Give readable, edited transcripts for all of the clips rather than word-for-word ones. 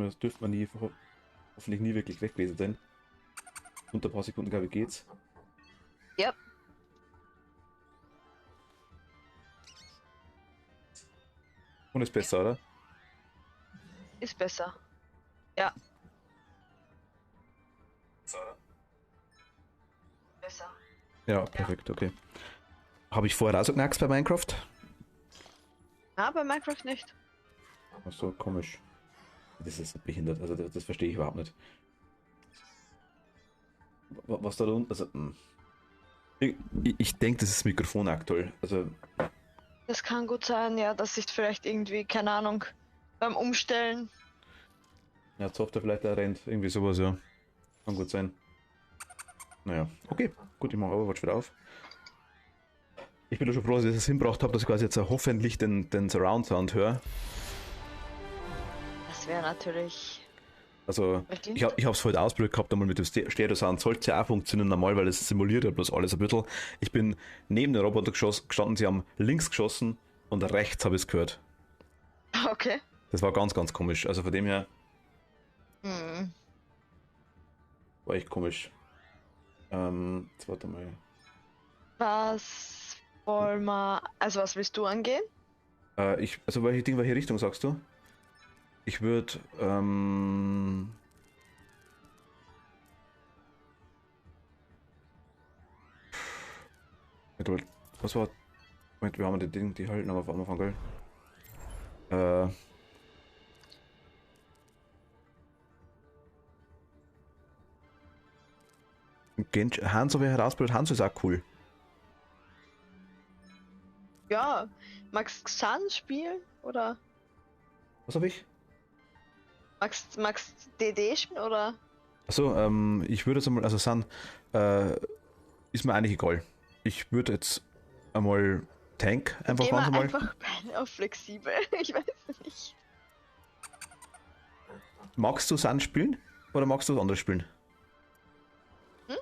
Das dürfte man nie, hoffentlich nie wirklich weg gewesen sein. Unter ein paar Sekunden, glaube ich, geht's. Ja. Und ist besser, oder? Ist besser. Ja. Besser. Ja, perfekt, okay. Habe ich vorher auch so geknackst bei Minecraft? Na, bei Minecraft nicht. Ach so, komisch. Das ist behindert, also das verstehe ich überhaupt nicht. Was da unten, also... Ich denke, das ist das Mikrofon aktuell. Also, Das kann gut sein, ja, dass sich vielleicht irgendwie, keine Ahnung, beim Umstellen. ja, Software vielleicht auch rennt, irgendwie sowas, ja. Kann gut sein. Naja, okay, gut, ich mache Overwatch wieder auf. Ich bin ja schon froh, dass ich das hinbracht habe, dass ich quasi jetzt hoffentlich den Surround Sound höre. Das wäre natürlich. Also, Verdient. ich habe es heute ausprobiert gehabt, einmal mit dem Stereo-Sound. Sollte ja auch funktionieren normal, weil es simuliert ja bloß alles ein bisschen. Ich bin neben den Roboter gestanden, sie haben links geschossen und rechts habe ich es gehört. Okay. Das war ganz, ganz komisch. Also von dem her Hm. war echt komisch. Jetzt warte mal. Was wollen wir. Also, was willst du angehen? Also welche Richtung sagst du? Ich würde, was war, Moment, wir haben die halten aber am Anfang, gell? Hanzo wäre herausgebildet, Hanzo ist auch cool. Ja. Magst du Xan spielen? Oder Was habe ich? magst DD spielen? Oder? Achso, ich würde jetzt einmal, also San, ist mir eigentlich egal. Ich würde jetzt einmal Tank einfach Gehen wir ganz einmal. einfach beide auf flexibel. Ich weiß nicht. Magst du San spielen? Oder magst du was anderes spielen? Hm?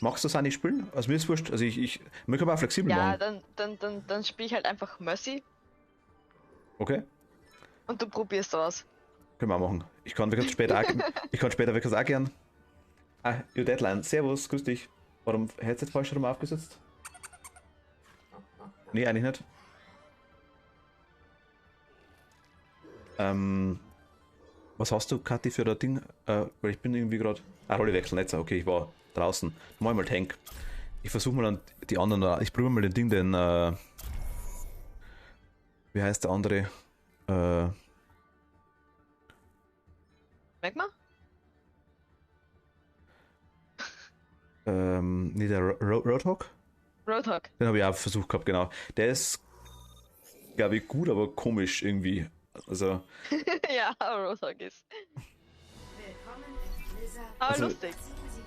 Magst du San nicht spielen? Also mir ist wurscht, also mir kann man auch flexibel Ja, machen. dann spiele ich halt einfach Mercy Okay, und du probierst aus. können wir auch machen. Ich kann wirklich später auch, ich kann später wirklich auch gern. Ah, your Deadline. Servus, grüß dich. Warum hättest du jetzt falsch rum aufgesetzt? Nee, eigentlich nicht. Was hast du, Kathi, für das Ding? Weil ich bin irgendwie gerade. Ah, Rolle wechseln, jetzt. Okay, ich war draußen. Mach mal Tank. Ich versuche mal dann die anderen. Ich probiere mal den Ding, wie heißt der andere? Merk mal? Nee, der Roadhog? Roadhog. Den habe ich auch versucht gehabt, genau. Der ist, glaube ich, gut, aber komisch irgendwie. Also, Ja, Roadhog ist. Aber Also- lustig.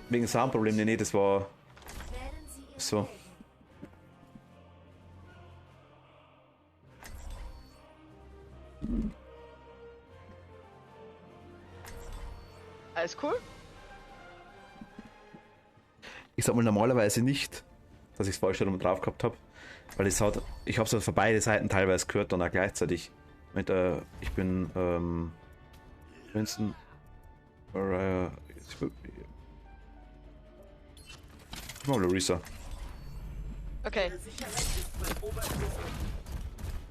wegen Soundproblemen, nee, das war so. Alles cool? Ich sag mal normalerweise nicht, dass ich es falsch herum drauf gehabt habe, weil ich habe es halt für beide Seiten teilweise gehört und auch gleichzeitig. Ich bin Winston. Ich mach mal Larissa. Okay.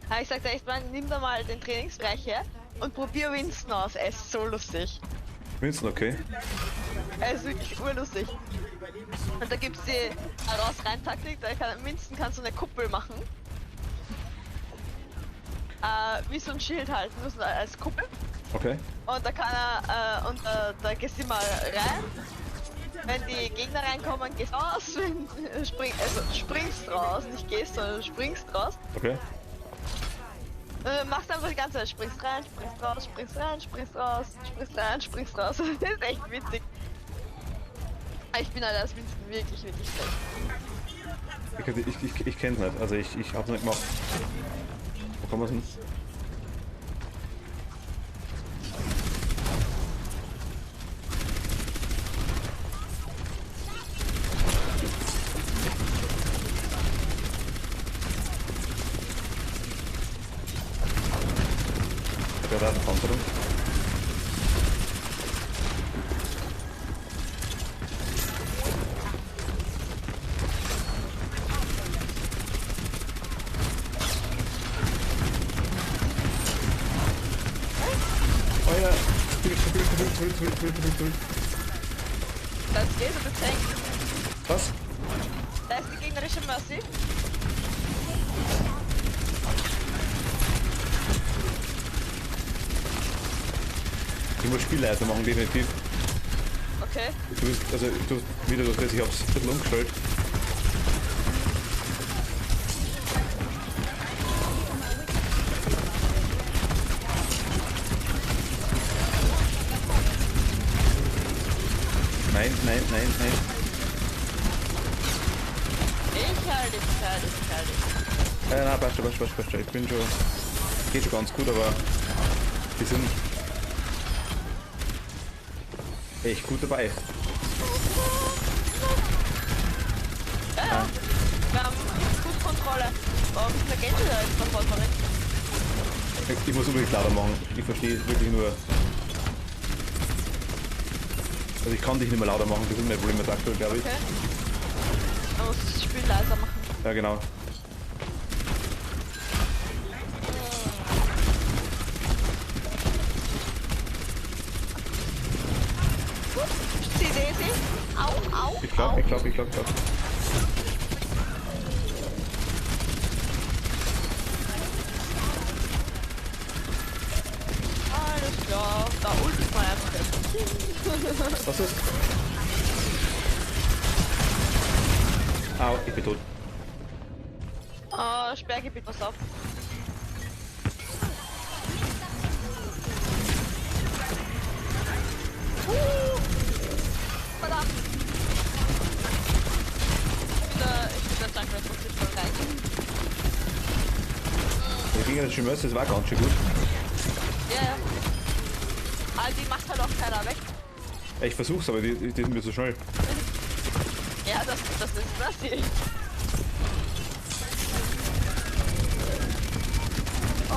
Ja, ich sagte echt, man, nimm da mal den Trainingsbereich her und probier Winston aus. Er ist so lustig. Winston, okay. Er ist wirklich urlustig. Und da gibt's die Raus-Rein-Taktik, Winston kann so eine Kuppel machen. Wie so ein Schild halten, nur so als Kuppel. Okay. Und da kann er, da gehst du mal rein. Wenn die Gegner reinkommen, gehst raus. Springst raus, nicht gehst, sondern springst raus. Okay. Machst einfach die ganze Zeit, springst rein, springst raus, springst rein, springst raus, springst rein, springst raus. Das ist echt witzig. Ich bin halt als Winston wirklich, wirklich schlecht. Ich kenn's nicht, also ich hab's nicht gemacht. Wo kann man's hin? Ich hab gerade eine Panzerung. zurück. Das geht so bezängt. Was? Da ist die gegnerische Mercy. Ich muss Spiel leiser machen, definitiv. Okay. Du bist, also du wieder durch das, ich hab's ein bisschen umgestellt. Nein. Ich halte dich. Nein, passt schon. Ich bin schon, geht schon ganz gut, aber die sind echt gut dabei. Ja. Wir haben gut Kontrolle. Warum ist der Geld da jetzt noch voll verrückt? Ich muss unbedingt lauter machen. Ich verstehe wirklich nur. Also ich kann dich nicht mehr lauter machen, das ist mein Problem mit aktuell, glaube ich. Okay. Man muss das Spiel leiser machen. Ja, genau. Sie Daisy. Au. Ich glaub. Alles klar. Da ultet man einfach jetzt. Was ist? Au, ich bin tot. Sperrgebiet, pass auf. Verdammt. Ich bin der Jungle, das ist voll rein. Der gegnerische Mercy, das war ganz schön gut. Ja. Aber die macht halt auch keiner weg. Ich versuch's, aber die sind mir so schnell. Ja, das ist Mercy.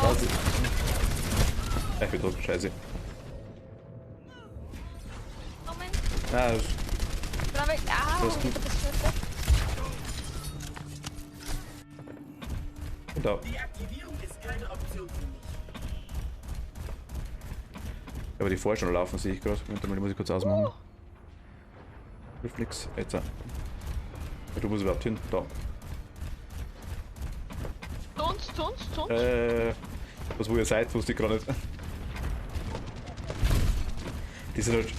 Oh. Ich bin tot, scheiße. Moment. Ah, das, Bin weg. Ah, das ist gut. du bist schon weg. Und da. Die Aktivierung ist keine Option für mich. Aber die vorher schon laufen, sehe ich gerade. Die muss ich kurz ausmachen. Reflex, jetzt. Ja, du musst überhaupt hin. Da. Zu uns. Was wo ihr seid, wusste ich gerade nicht. Die sind halt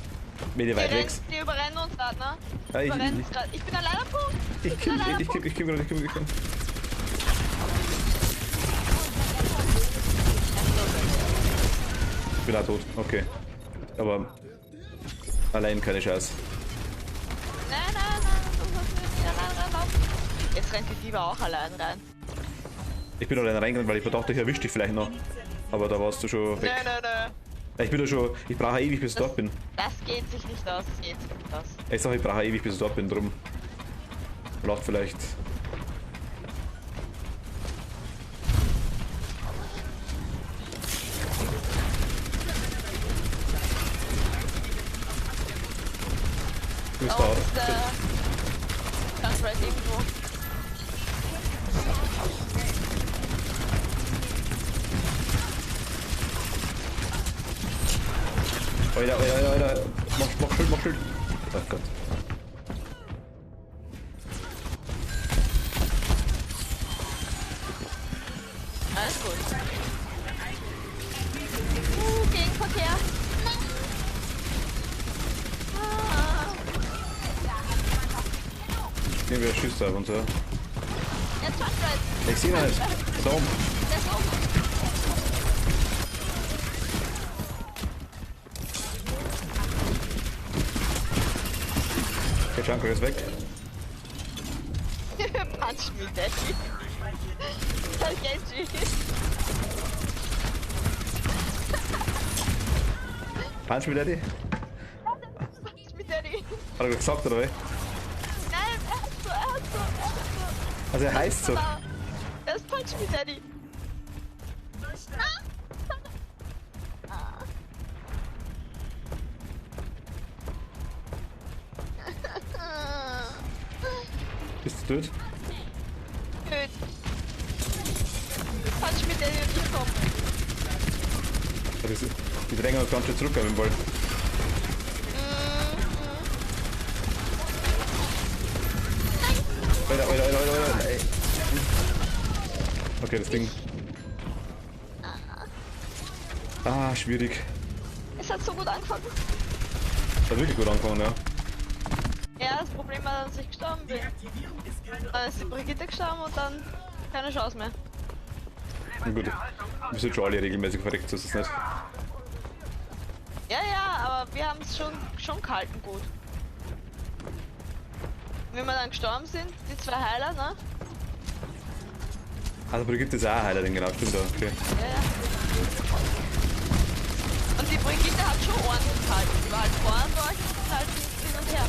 mega weit weg. Die überrennen uns gerade, ne? Ja, Überrennen uns gerade. Ich bin allein am Punkt. ich komm gerade. Ich bin auch tot, okay. Aber allein keine Chance. Nein. Du musst nicht allein reinlaufen. Jetzt rennt die Diva auch allein rein. Ich bin allein reingegangen, weil ich dachte, ich erwische dich vielleicht noch. Aber da warst du schon weg. Nein. Ich bin da schon. Ich brauche ewig, bis ich dort bin. Das geht sich nicht aus. Ich sag, ich brauche ewig, bis ich dort bin, drum. Vielleicht vielleicht. Du bist Oh, da, ist oder? ganz right irgendwo. Alter. Mach Schild. Oh Gott. Alles gut. Gegenverkehr. Nehmen wir Schüsse ab und so. Jetzt macht right. Ich sehe ihn nicht. Da oben. Der ist oben. Der Junker ist weg. Punch me, Daddy. Das Genji. Punch me, Daddy. Punch me, Daddy. Hat er gesagt, oder was? Nein, er hat so. Also er heißt so. Er ist Punch me, Daddy. Bist du tot? Gut. Punch me, Daddy und ich komm. Die drängen uns ganz schön zurück, wenn wir wollen. Ey. Okay, das Ding. Ah, schwierig. Es hat so gut angefangen. Das hat wirklich gut angefangen, ja. Ja, das Problem war, dass ich gestorben bin. Dann ist die Brigitte gestorben und dann keine Chance mehr. Na gut, wir sind schon alle regelmäßig verreckt, so ist es nicht. Ja, ja, aber wir haben es schon gehalten gut. Wenn wir dann gestorben sind, die zwei Heiler, ne? Also Brigitte ist auch eine Heilerin, genau, stimmt ja, okay. Ja, ja. Und die Brigitte hat schon ordentlich gehalten. Die war halt vorne durch und halt hin und her.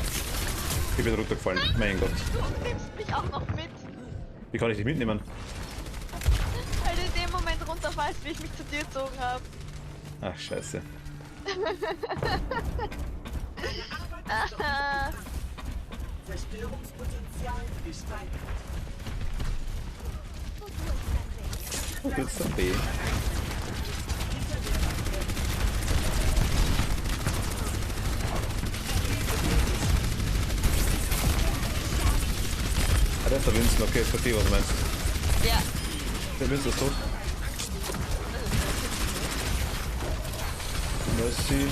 Ich bin runtergefallen, mein Gott. Du nimmst mich auch noch mit. Wie kann ich dich mitnehmen? Weil du in dem Moment runterfallst, wie ich mich zu dir gezogen habe. Ach, scheiße. Zerstörungspotenzial gesteigert. Wo tut's denn weh? Ah, der ist der Winston, okay, jetzt verstehe ich, was du meinst. Ja. Der Winston ist tot. Mercy.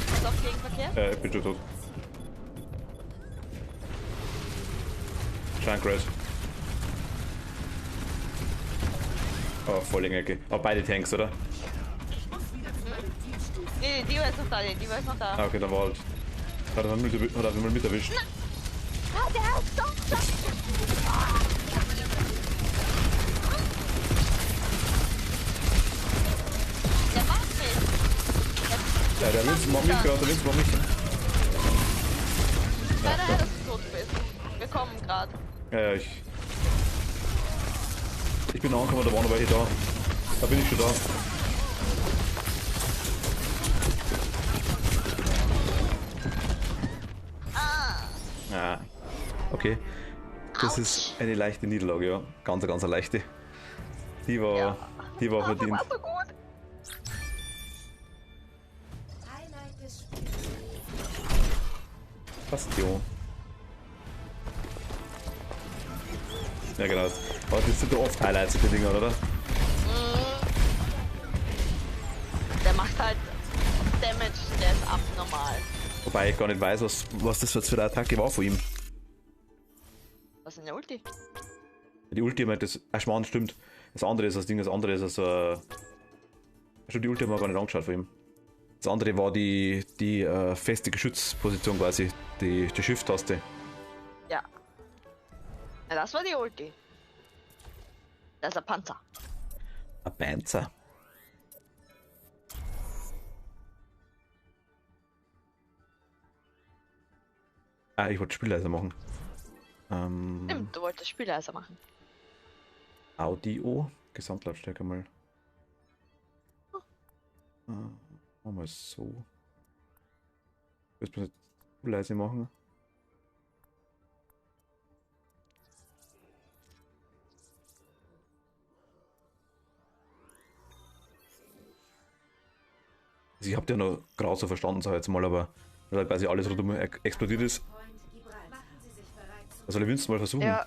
Pass auf Gegenverkehr. Ich bin schon tot. Shank Red. Oh, voll in Ecke. Aber beide Tanks, oder? Nee, die war jetzt noch da, die war jetzt noch da. Ah, okay, dann war halt. Hat er mal mit erwischt. Ah, der ist doch. Der macht mich. Ja, der Winston macht mich gerade, der Winston macht mich. Leider, dass du tot bist. Wir kommen gerade. Ja, ich bin angekommen, da waren noch welche da. Da bin ich schon da. Ah, okay. Das ist eine leichte Niederlage, ja. Ganz eine leichte. Die war, Ja. die war Oh, der verdient. war so gut. Highlight des Spiels. Bastion. Ja, genau. Aber das sind doch oft Highlights, die Dinger, oder? Der macht halt Damage, der ist abnormal. Wobei ich gar nicht weiß, was das jetzt für eine Attacke war von ihm. Was ist denn der Ulti? Die Ultimate, das. Ach, Schmarrn, stimmt. Das andere ist das Ding, das andere ist das. Stimmt, die Ulti haben wir gar nicht angeschaut von ihm. Das andere war die feste Geschützposition quasi. Die Shift-Taste. Ja. Ja, das war die Ulti. Das ist ein Panzer. Ein Panzer. Ah, ich wollte Spielleiser machen. Stimmt, du wolltest Spielleiser machen. Audio. Gesamtlautstärke mal. Machen wir es so. Jetzt muss ich leise machen. Also ich habe ja noch gerade so verstanden, sag ich jetzt mal, aber weil halt quasi alles rundum explodiert ist. Point Gibraltar. Machen Sie sich bereit zu. Also ich will es mal versuchen. Ja,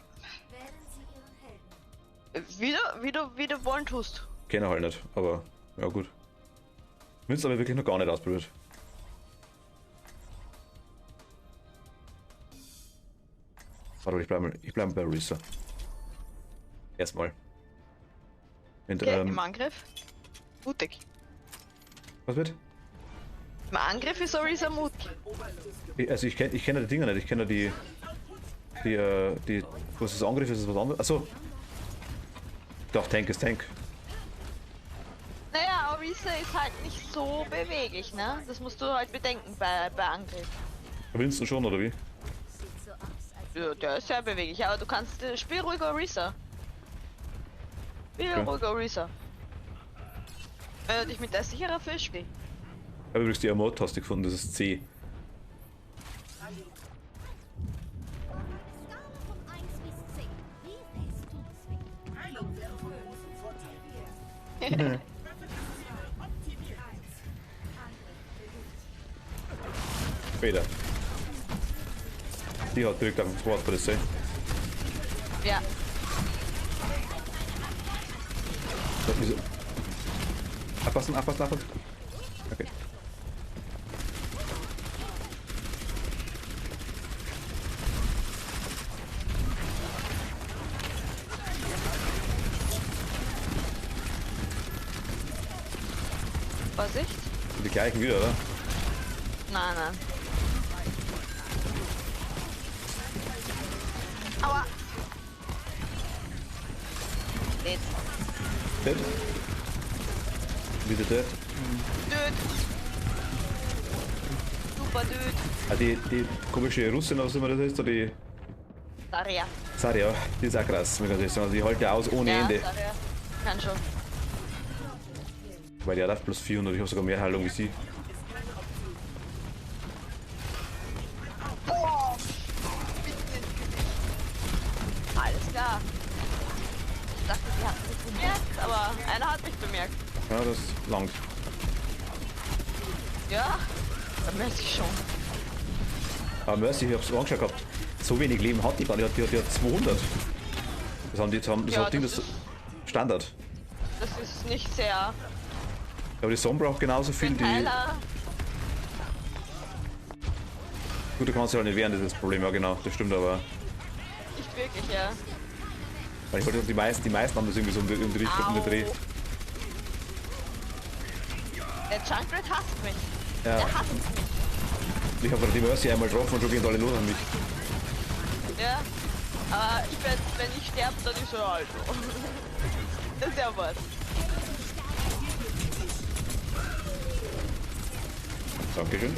Wählen Sie Ihren Helden. wie du wollen tust. Kenne halt nicht, aber ja gut. Münz aber wirklich noch gar nicht ausprobiert. Warte, ich bleib bei Risa. Erstmal. Und, Okay, im Angriff. Mutig. was wird? Im Angriff ist Orisa mutig. Also ich kenne die Dinger nicht, ich kenne die. Was ist Angriff, ist das was anderes? Achso. Doch, Tank ist Tank. Naja, Orisa ist halt nicht so beweglich, ne? Das musst du halt bedenken bei Angriff. Winston schon, oder wie? Sieht so aus, als Ja, der ist sehr beweglich, aber du kannst. Spiel ruhig Orisa. Spiel Okay. ruhig Orisa. Wenn du dich mit der sicherer fühlst, spiel. Ich habe übrigens die Emote-Taste gefunden, das ist C. Skala von 1 bis 10. Wie fest tut es weh? Heilung wäre von großem Vorteil. Optimiert. Später. Die hat direkt auf dem Wort bei der Szene. Ja. Wieso? Abpassen, abpassen, abpassen. Okay. Vorsicht. Die gleichen wieder, oder? Nein, nein. Aua. Dead. Dead? Wieder dead? Död. Super död. Ah, die komische Russin, was immer das ist, oder die Daria. Saria, die ist auch krass, muss ich ganz ehrlich sagen. Also die hält ja aus ohne Ende. Daria. Kann schon. Weil die hat plus 400, ich habe sogar mehr Heilung wie sie. Boah. Alles klar. Ich dachte, die hat mich bemerkt, aber einer hat mich bemerkt. Ja, das langt. Ja, dann merke ich schon. Aber Mercy, ich hab's angeschaut gehabt. So wenig Leben hat die gar nicht, die hat 200. Das haben die, das Ja, hat Ding, das das ist- Standard. Das ist nicht sehr. Aber die Son braucht genauso viel, Den die. Heiler. Gut, du kannst ja halt nicht wehren, das ist das Problem, ja genau, das stimmt aber. Nicht wirklich, ja. Weil ich wollte die meisten haben das irgendwie so um die Richtung, um den Dreh. Der Junkrat hasst mich. Ja. Der hasst mich. Ich habe die Mercy einmal getroffen und schon gehen alle los an mich. Ja. Aber ich werd, wenn ich sterbe, dann ist er halt so. Das ist ja was. Dankeschön.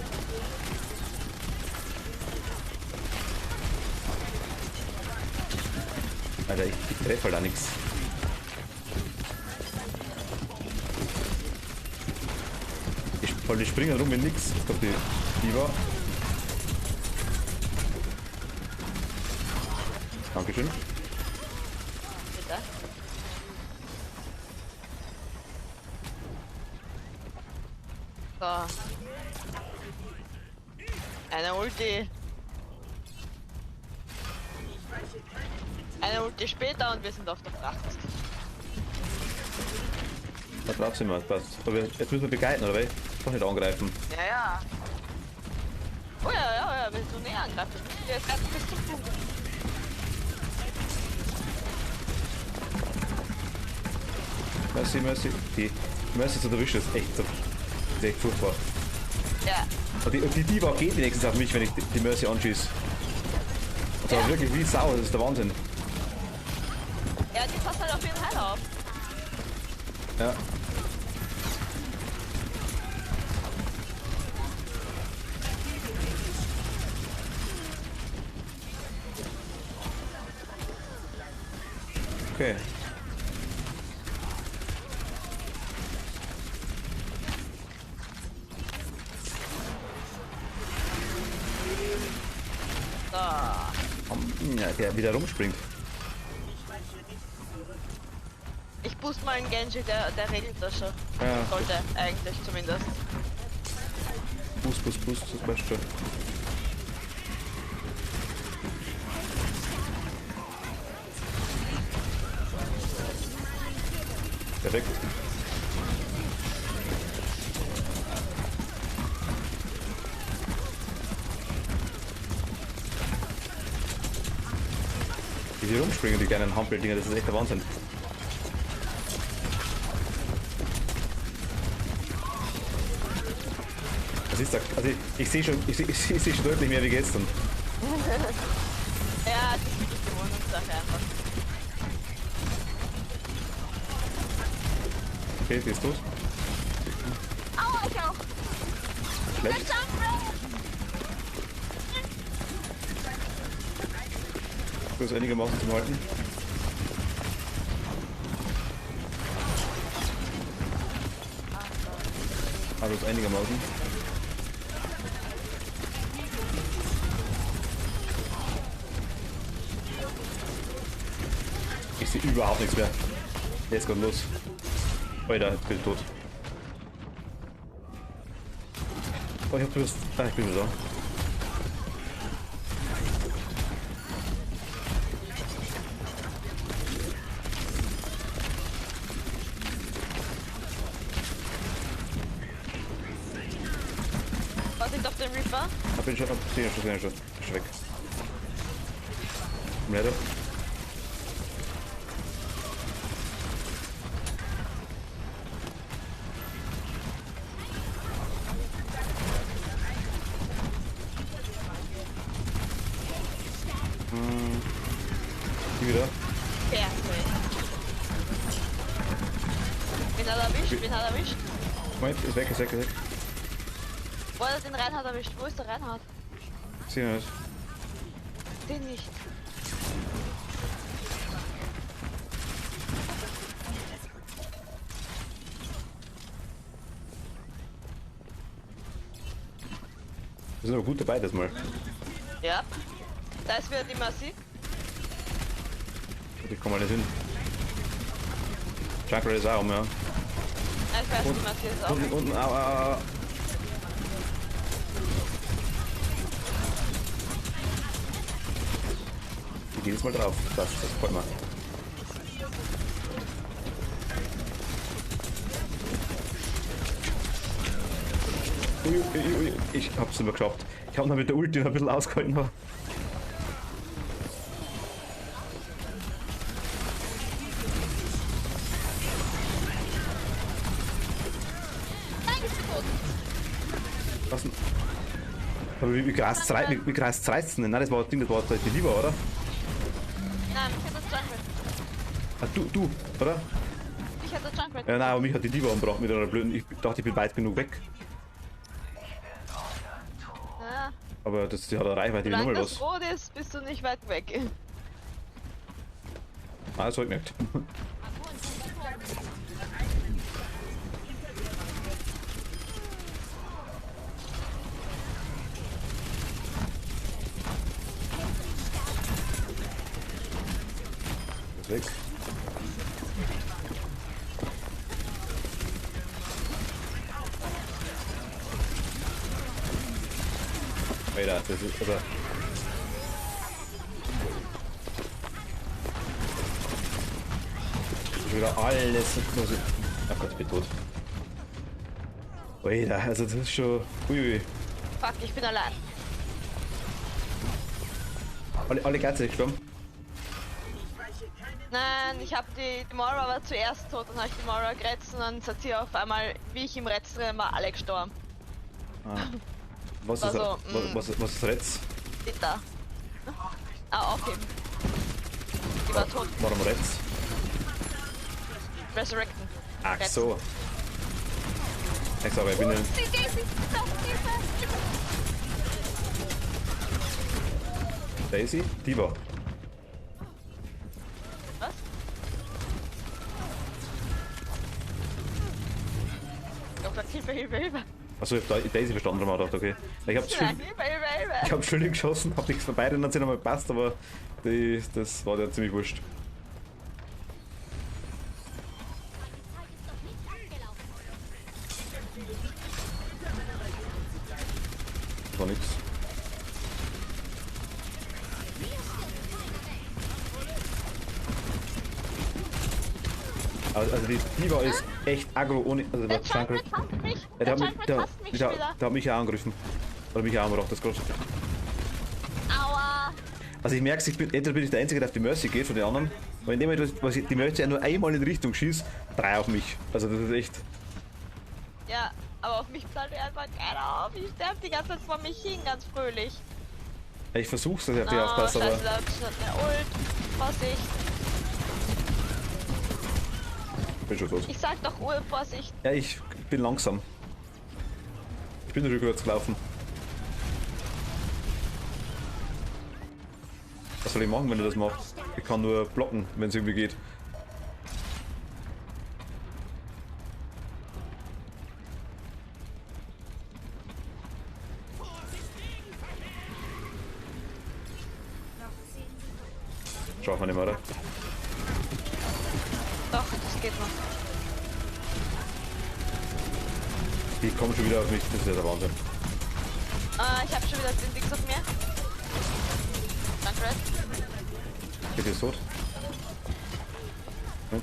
Alter, ich treffe halt auch nichts. Die springen rum in nix. Ich glaube, die war. Dankeschön. Bitte. So. Eine Ulti. Eine Ulti später und wir sind auf der Pracht. Da drauf sind wir, passt. Aber jetzt müssen wir begleiten, oder was? Doch nicht angreifen. Ja, ja. Oh ja, ja, ja, wir sind näher angreifen. Wir sind jetzt bis zum Punkt. Mercy, Mercy. Die Mercy zu erwischen ist echt so. Ist echt furchtbar. Ja. Und die Diva geht wenigstens auf mich, wenn ich die Mercy anschieße. Und zwar Ja. wirklich wie Sau, das ist der Wahnsinn. Ja, die passt halt auf jeden Heiler auf. Ja. Okay. So. Ja, der wieder rumspringt. Ich boost mal einen Genji, der regelt das schon. Ja. Sollte eigentlich zumindest. Boost, das passt schon. Perfekt. Wie die rumspringen, die kleinen Hampeldinger, das ist echt der Wahnsinn. Das ist, also ich sehe schon, ich seh schon deutlich mehr wie gestern. Ja, das ist wirklich Gewohnungssache einfach. Okay, sie ist tot. Aua, ich auch. Der Schlecht. Junkrat! Du hast einigermaßen zum Halten. Also ist einigermaßen. Ich sehe überhaupt nichts mehr. Jetzt geht los. Alter, jetzt bin ich tot. Oh, ich hab gewusst. Ah, ich bin wieder da. Reaper. Ich bin schon, sehen schon. Ist weg. Komm her, du. Die wieder. Perfekt. Wen hat er erwischt? Moment, ist weg. Wo hat er den Reinhard erwischt? Wo ist der Reinhard? Sehen wir nicht. Den nicht. Wir sind aber gut dabei das Mal. Ja. Da ist wieder die Massi. Ich komm mal nicht hin. Junker ist auch, ja. Ja, ich weiß, die Massi ist auch. Unten, au. Ich geh jetzt mal drauf. Das freut mich. Ui. Ich hab's nicht mehr geschafft. Ich hab noch mit der Ulti noch ein bisschen ausgehalten. Aber was denn? Aber wie krass reißt denn? Nein, das war das Ding, das war die Lieber, oder? Nein, mich hat das Junkrat. Ah, du, oder? Mich hat das Junkrat. Ja, nein, aber mich hat die Lieber umgebracht mit einer blöden. Ich dachte, ich bin weit genug weg. Ja. Aber die hat eine Reichweite wie Solange nochmal das was. rot ist, bist du nicht weit weg. Ah, das hab ich gemerkt. Ist weg. Alter, das ist aber. Wieder alles. Ach Gott, ich bin tot. Alter, also das ist schon. Uiui. Fuck, ich bin allein. Alle Geister gestorben. Nein, ich hab die Mora war zuerst tot, dann hab ich die Mora geretzt und dann sind sie auf einmal, wie ich im Retz drin war, alle gestorben. Ah. Was ist Also, was ist Retz? Bitte. Ah, aufheben. Die war tot. Warum Retz? Resurrecten. Ach Retz. so. Ich sag, ich bin ein. Die Daisy! Daisy? Die war. Was? Doch, Hilfe. Achso, ich hab Daisy verstanden, aber gedacht, okay. Ich hab's Ja, schön, Hilfe. ich hab schön geschossen, hab nichts von beiden, hat sich nochmal gepasst, aber das war ja ziemlich wurscht. Das war nix. Also die Diva ist echt aggro ohne. Also Der der Junker. Junkrat hasst mich! Ja, Der Junkrat hasst mich der wieder! hat mich auch angegriffen. Oder mich auch umgebracht, das gerade. Aua! Also ich merke, entweder bin ich der Einzige, der auf die Mercy geht von den anderen. Aber in dem Moment, was die Mercy ja nur einmal in die Richtung schießt, 3 auf mich. Also das ist echt. Ja, aber auf mich zahlt einfach keiner auf. Ich sterbe die ganze Zeit vor mich hin, ganz fröhlich. Ich versuch's, dass ich auf die aufpasse, aber. Scheiße, da hat eine Ult. Vorsicht. Ich bin schon tot. Ich sag doch Ruhe, Vorsicht. Ja, ich bin langsam. Ich bin rückwärts gelaufen. Was soll ich machen, wenn du das machst? Ich kann nur blocken, wenn es irgendwie geht. Schaffen wir nicht mehr, oder? Doch, das geht noch. Die kommen schon wieder auf mich, das ist ja der Wahnsinn. Ich hab schon wieder den Dings auf mir. Danke, Red. Geht jetzt tot? Und?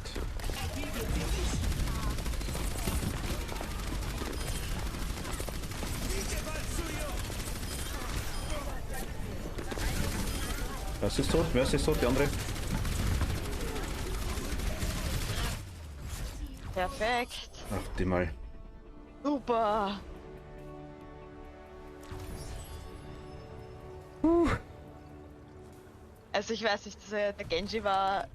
Das ist tot, wer ist tot? Die andere? Perfekt. Ach, die mal. Super. Also ich weiß nicht, der Genji war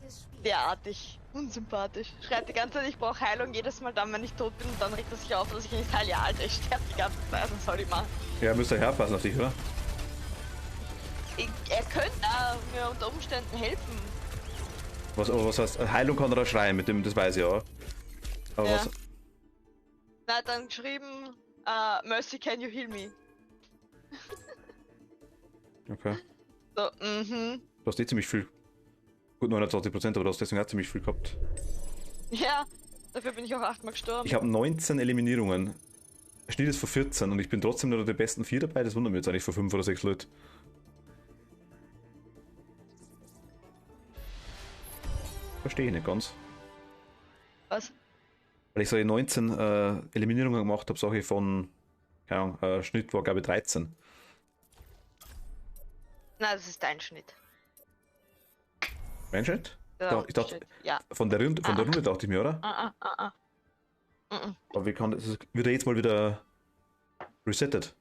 derartig unsympathisch. Schreit die ganze Zeit, ich brauche Heilung jedes Mal dann, wenn ich tot bin und dann regt er sich auf, dass ich nicht heile. Ja, Alter, ich sterbe die ganze Zeit, was soll ich machen? Ja, müsst ihr aufpassen auf dich, oder? Er könnte mir unter Umständen helfen. Was heißt, Heilung kann er auch schreien, mit dem, das weiß ich auch. Aber Ja. was? Na, hat dann geschrieben, Mercy, can you heal me? Okay. So, Du hast eh ziemlich viel. Gut, 29%, aber du hast deswegen auch ziemlich viel gehabt. Ja, dafür bin ich auch 8-mal gestorben. Ich habe 19 Eliminierungen. Schnitt ist von 14 und ich bin trotzdem nur der besten 4 dabei. Das wundert mich jetzt eigentlich von 5 oder 6 Leuten. Verstehe ich nicht ganz. Was? Weil ich solche 19 Eliminierungen gemacht habe, solche von, keine Ahnung, Schnitt war glaube ich 13. Na, das ist dein Schnitt. Mein Schnitt? Ja, Ich dachte, Schnitt. Ja. von der Runde dachte ich mir, oder? Aber wie kann das, wird er jetzt mal wieder resettet?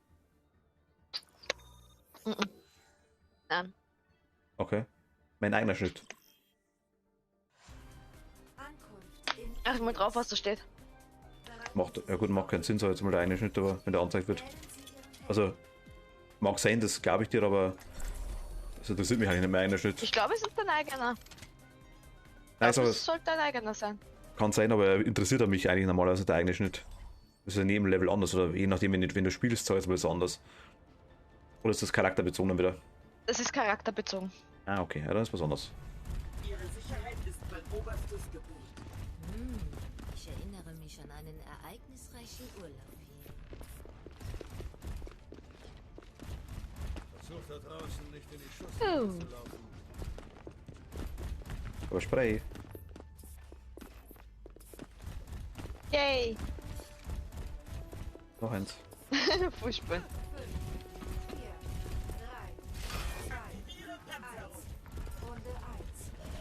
Nein. Okay. Mein eigener Schnitt. Acht mal drauf, was da steht. Macht, ja gut, macht keinen Sinn, so jetzt mal der eigene Schnitt, aber wenn der angezeigt wird. Also, mag sein, das glaube ich dir, aber das interessiert mich eigentlich nicht, mein eigener Schnitt. Ich glaube, es ist dein eigener. Nein, aber Es sollte dein eigener sein. kann sein, aber interessiert er mich eigentlich normalerweise der eigene Schnitt. Das ist ja in jedem Level anders, oder je nachdem, wenn du spielst, so ist es anders. Oder ist das charakterbezogen dann wieder? Das ist charakterbezogen. Ah, okay, ja, dann ist was anderes. Ihre Sicherheit ist mein oberstes Gebot. Ich erinnere mich an einen ereignisreichen Urlaub hier. Versucht da draußen nicht in die Oh. Schusslinie zu laufen. Aber Spray. Yay! Noch eins. Fußball. 4, 3, 2, 1. Runde 1.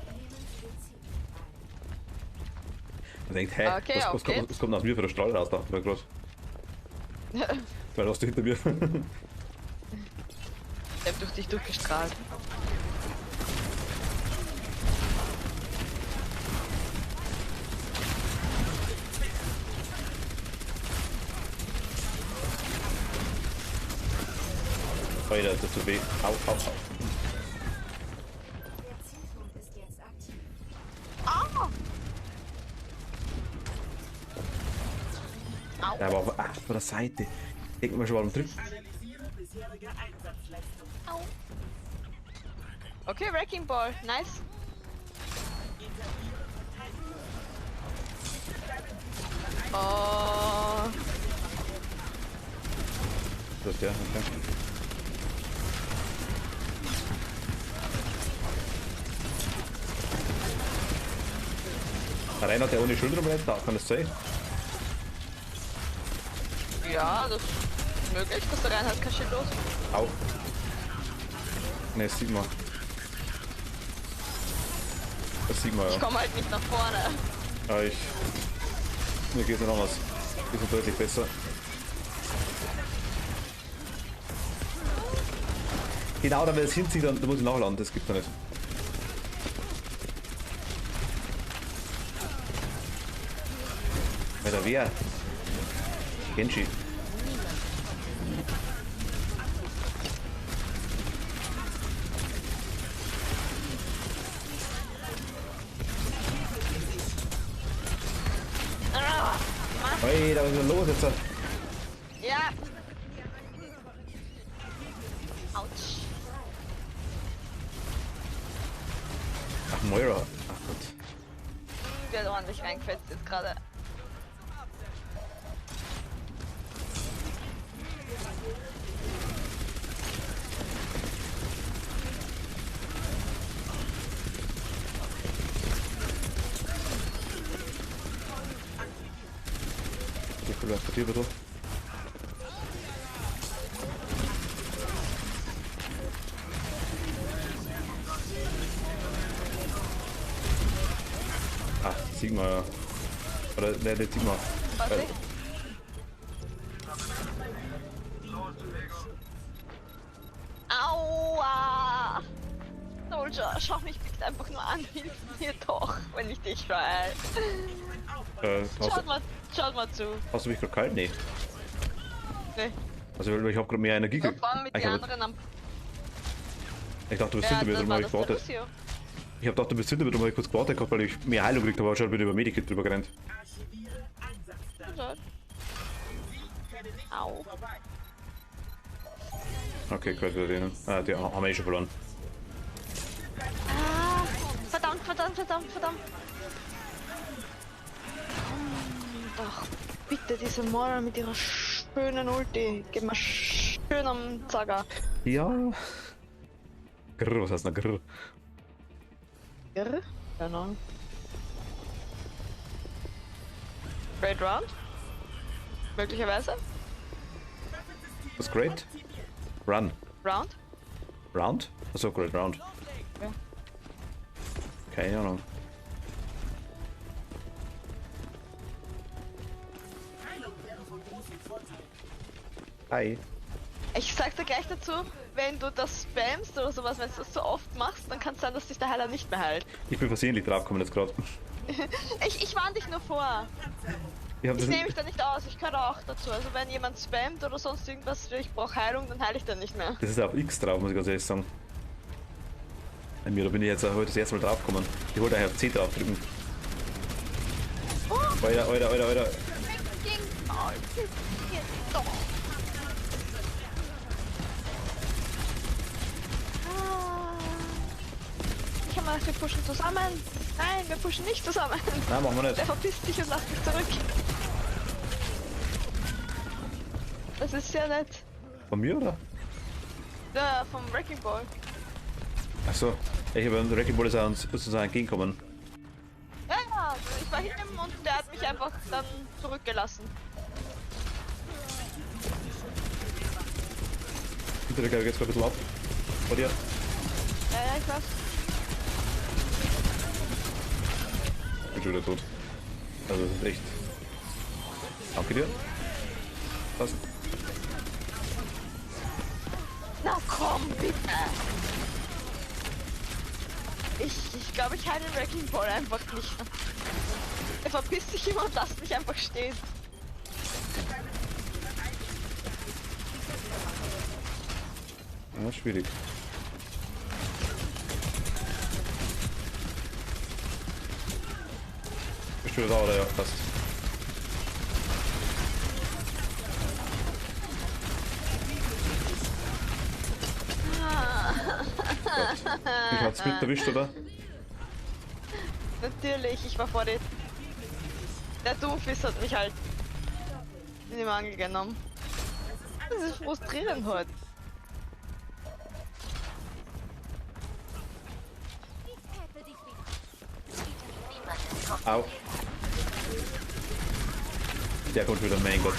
Nehmen Sie den Ziel ein. Man denkt, hä, Okay, auf geht's. was kommt aus mir für der Strahl raus, dachte ich mir gerade. Weil du hast du hinter mir. Ich hab durch dich durchgestrahlt. Alter, das tut weh. Au, au, au. Der Zielpunkt ist jetzt aktiv. Ja, aber von der Seite. Denkt man schon, warum drückt. Analysiere bisherige Einsatzleistung. Okay, Wrecking Ball. Nice. Oh. Das ja, okay. Der Reiner hat ja ohne Schulter da, kann das sein? Ja, das ist möglich, dass der Reinhard kein Schild los. Au. Ne, das sieht man. Das sieht man Ich ja. komme halt nicht nach vorne. Ja, mir geht's nicht anders. Ist ja deutlich besser. Genau, da will es hinziehen, dann muss ich nachladen, das gibt's ja nicht. Alter, wer? Genji. Hey, da was ist denn los jetzt? Ja. Autsch. Ach, Moira. Ach Gott. Der hat ordentlich reingefetzt jetzt gerade. Wie viel was passiert bitte? Ah, Sigma, ja. Oder, ne, nicht Sigma. Warte. Aua! Soldier, schau mich bitte einfach nur an, hilf mir doch, wenn ich dich schreie. Schaut mal zu. Hast du mich gerade kalt? Nee. Nee. Also, ich hab gerade mehr Energie Wir gekriegt. fangen mit den anderen am. Ich dachte, du bist Ja, hinter mir, darum dann war hab ich das der gewartet. Lucio. Ich hab gedacht, du bist hinter mir, darum hab ich kurz gewartet gehabt, weil ich mehr Heilung gekriegt habe, aber schon bin ich über Medikit drüber gerannt. Archiviere Einsatzdaten. Au. Vorbei. Okay, gehört wieder denen. Ah, die haben wir eh schon verloren. Ah, verdammt. Doch, bitte, diese Mora mit ihrer schönen Ulti. Gib mir schön am Zager. Ja. Grrr, was heißt denn grrr? Irre? Keine Ahnung. Great Round? Möglicherweise? Was great? Run. Round? Round? Achso, great round. Ja. Keine Ahnung. Heilung wäre von großem Vorteil. Hi. Ich sag dir gleich dazu, wenn du das spammst oder sowas, wenn du das so oft machst, dann kann es sein, dass sich der Heiler nicht mehr heilt. Ich bin versehentlich draufgekommen jetzt gerade. Ich warn dich nur vor. Ich hab Ich das nehme mich da nicht aus, ich gehöre auch dazu. Also wenn jemand spammt oder sonst irgendwas, ich brauche Heilung, dann heile ich dann nicht mehr. Das ist auf X drauf, muss ich ganz ehrlich sagen. Bei mir, da bin ich jetzt auch heute das erste Mal draufgekommen. Ich wollte eigentlich auf C draufdrücken. Alter. Doch. Ich habe mal gedacht, wir pushen zusammen. Nein, wir pushen nicht zusammen. Nein, machen wir Der nicht. verpisst sich und lasst mich zurück. Das ist sehr nett. Von mir, oder? Der vom Wrecking Ball. Achso. Ich habe beim Wrecking Ball ist er uns sozusagen entgegengekommen. Ja, ich war hinten und der hat mich einfach dann zurückgelassen. Hinter der geht's gerade ein bisschen ab. Bei dir. Ja, ich weiß. Ich bin schon wieder tot. Also, das ist echt. Danke dir. Was? Na komm, bitte! Ich glaube, ich heile den Wrecking Ball einfach nicht. Er verpisst sich immer und lasst mich einfach stehen. Ja, schwierig. Bist du wieder da, oder? Ja, passt. Ich hat's mit erwischt, oder? Natürlich, ich war vor dir. Der Doofus hat mich halt in den Mangel genommen. Das ist frustrierend heute. Au. Der kommt wieder, mein Gott.